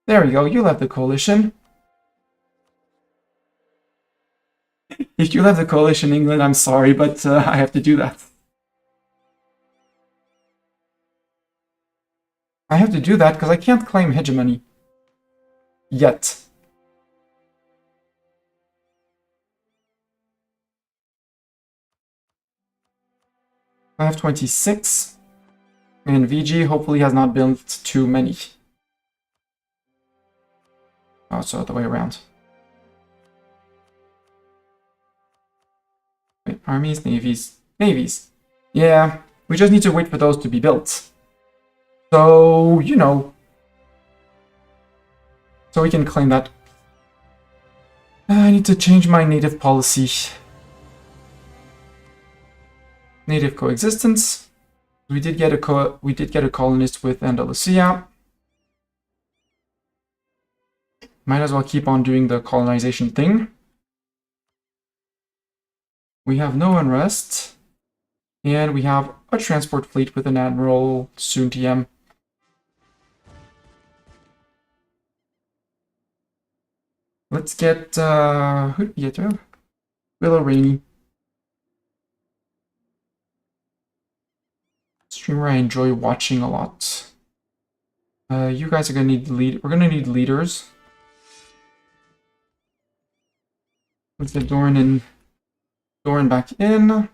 There we go, you left the coalition. If you left the coalition, England, I'm sorry, but I have to do that. I have to do that because I can't claim hegemony. Yet. I have 26. And VG hopefully has not built too many. Oh, so the way around. Wait, armies, navies. Navies. Yeah, we just need to wait for those to be built. So, you know. So we can claim that. I need to change my native policy. Native coexistence. We did get a colonist with Andalusia. Might as well keep on doing the colonization thing. We have no unrest. And we have a transport fleet with an admiral, soon TM. Let's get, who did we get to? Willow Rainy. Streamer I enjoy watching a lot. You guys are gonna need we're gonna need leaders. Let's get Doran back in.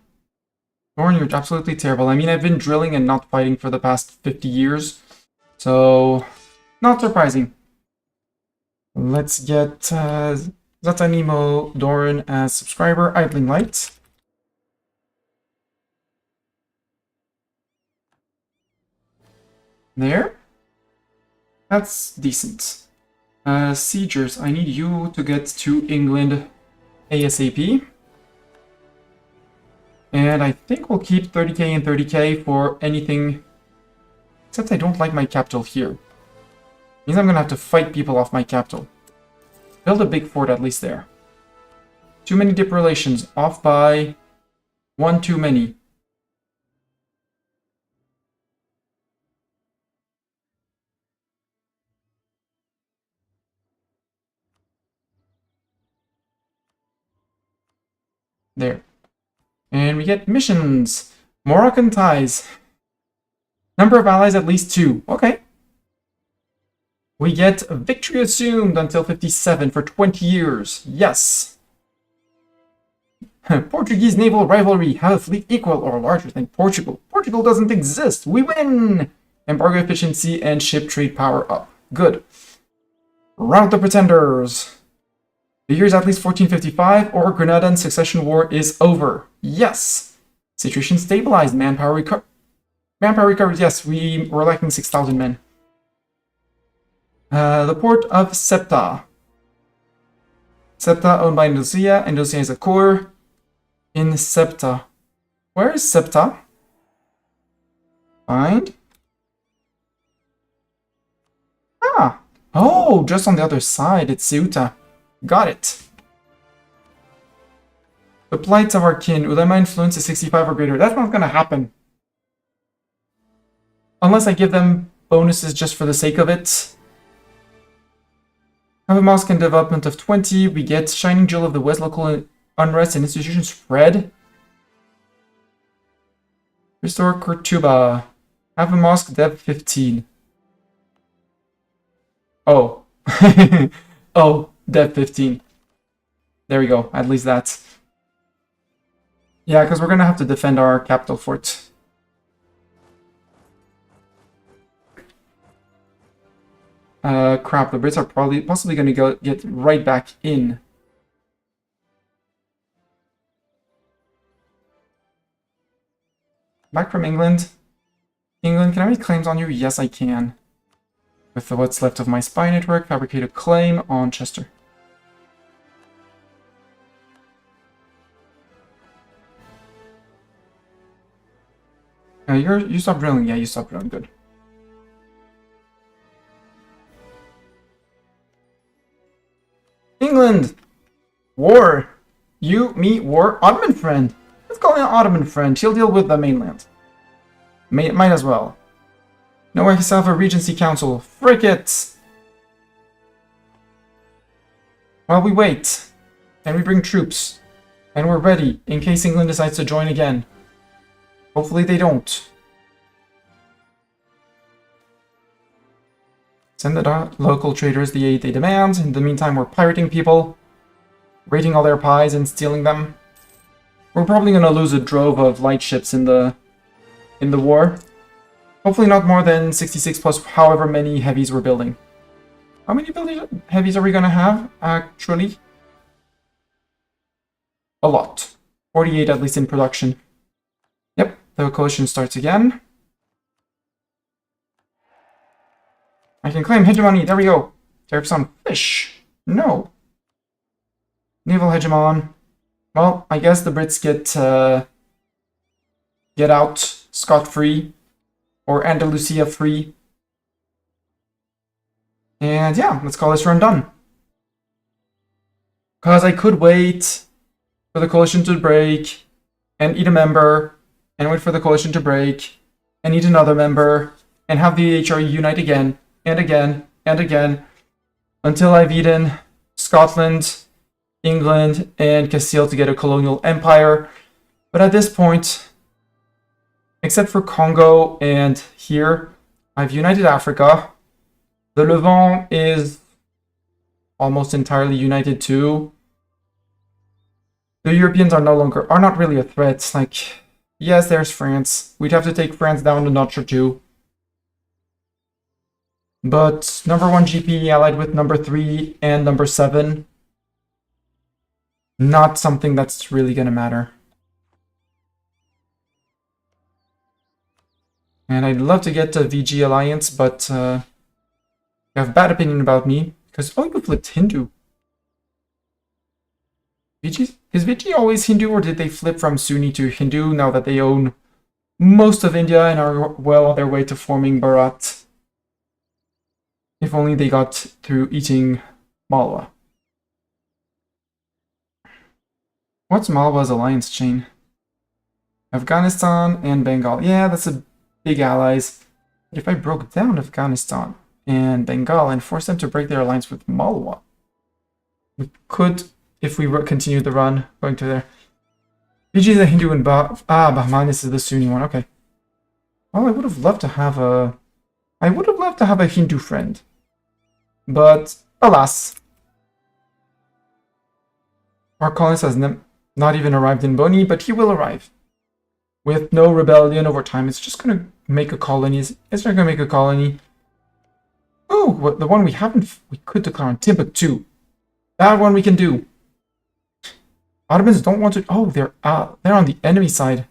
Doran, you're absolutely terrible. I mean, I've been drilling and not fighting for the past 50 years. So, not surprising. Let's get Zatanimo Doran as subscriber. Idling Light. There. That's decent. Siegers, I need you to get to England ASAP. And I think we'll keep 30k and 30k for anything. Except I don't like my capital here. Means I'm gonna have to fight people off my capital. Build a big fort at least there. Too many dip relations. Off by one too many. There. And we get missions. Moroccan ties. Number of allies at least 2. Okay. We get victory assumed until 57 for 20 years. Yes. Portuguese naval rivalry. Have a fleet equal or larger than Portugal. Portugal doesn't exist. We win. Embargo efficiency and ship trade power up. Good. Rout the pretenders. The year is at least 1455 or Granada succession war is over. Yes. Situation stabilized. Manpower recovered. Yes, we're lacking 6,000 men. The port of Septa. Septa owned by Andalusia. Andalusia is a core in Septa. Where is Septa? Find. Ah. Oh, just on the other side. It's Ceuta. Got it. The plights of our kin. Ulema influence is 65 or greater. That's not going to happen. Unless I give them bonuses just for the sake of it. Have a mosque and development of 20. We get Shining Jewel of the West, local unrest and institution spread. Restore Cortuba. Have a mosque depth 15. Oh. Oh, depth 15. There we go. At least that's... Yeah, because we're going to have to defend our capital fort. Crap, the Brits are possibly going to get right back in. Back from England. England, can I make claims on you? Yes, I can. With what's left of my spy network, fabricate a claim on Chester. You stopped drilling. Yeah, you stopped drilling. Good. England! War! You, me, war, Ottoman friend! Let's call him an Ottoman friend. She'll deal with the mainland. Might as well. Know yourself a Regency Council. Frick it! While we wait, and we bring troops, and we're ready in case England decides to join again. Hopefully they don't. Send the local traders the aid they demand. In the meantime, we're pirating people, raiding all their pies and stealing them. We're probably going to lose a drove of light ships in the war. Hopefully not more than 66 plus however many heavies we're building. How many heavies are we going to have, actually? A lot. 48 at least in production. Yep, the coalition starts again. I can claim hegemony. There we go. Tariffs on fish. No. Naval hegemon. Well, I guess the Brits get out scot-free, or Andalusia free. And yeah, let's call this run done. Because I could wait for the coalition to break, and eat a member, and wait for the coalition to break, and eat another member, and have the HRE unite again, and again, and again, until I've eaten Scotland, England, and Castile to get a colonial empire. But at this point, except for Congo and here, I've united Africa. The Levant is almost entirely united too. The Europeans are not really a threat. Like, yes, there's France. We'd have to take France down a notch or two. But number 1 GP allied with number 3 and number 7, not something that's really gonna matter. And I'd love to get a VG alliance, but you have a bad opinion about me because you flipped Hindu. Is VG always Hindu, or did they flip from Sunni to Hindu now that they own most of India and are well on their way to forming Bharat? If only they got through eating Malwa. What's Malwa's alliance chain? Afghanistan and Bengal. Yeah, that's a big allies. But if I broke down Afghanistan and Bengal and forced them to break their alliance with Malwa, we could, if we continue the run, going to there. Fiji is a Hindu and Bahmanis is the Sunni one. Okay. Well, I would have loved to have a Hindu friend. But, alas. Our colonist has not even arrived in Boni, but he will arrive. With no rebellion over time, it's just going to make a colony. It's not going to make a colony. Oh, the one we could declare on Timbuktu. That one we can do. Ottomans don't want to... Oh, they're on the enemy side.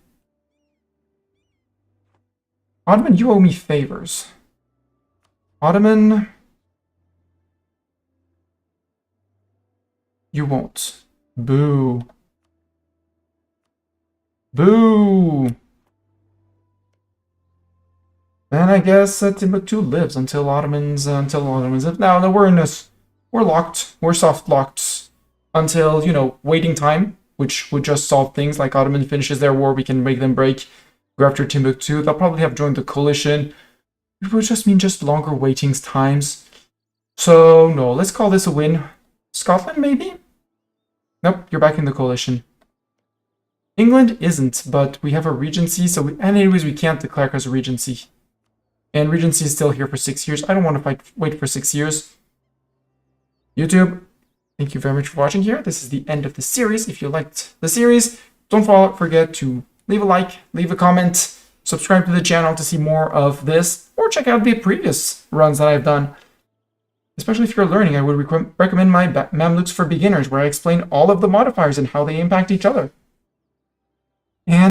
Ottoman, you owe me favors. Ottoman... You won't. Boo. Boo! Then I guess Timbuktu lives until Ottomans live. Now we're locked. We're soft locked until, waiting time, which would just solve things. Like Ottoman finishes their war, we can make them break. Go after Timbuktu. They'll probably have joined the coalition. It would just mean longer waiting times. So no, let's call this a win. Scotland, maybe? Nope, you're back in the coalition. England isn't, but we have a regency, so and anyways, we can't declare as a regency. And regency is still here for 6 years. I don't want to wait for 6 years. YouTube, thank you very much for watching here. This is the end of the series. If you liked the series, don't forget to leave a like, leave a comment, subscribe to the channel to see more of this, or check out the previous runs that I've done. Especially if you're learning, I would recommend my Mamluks for Beginners, where I explain all of the modifiers and how they impact each other.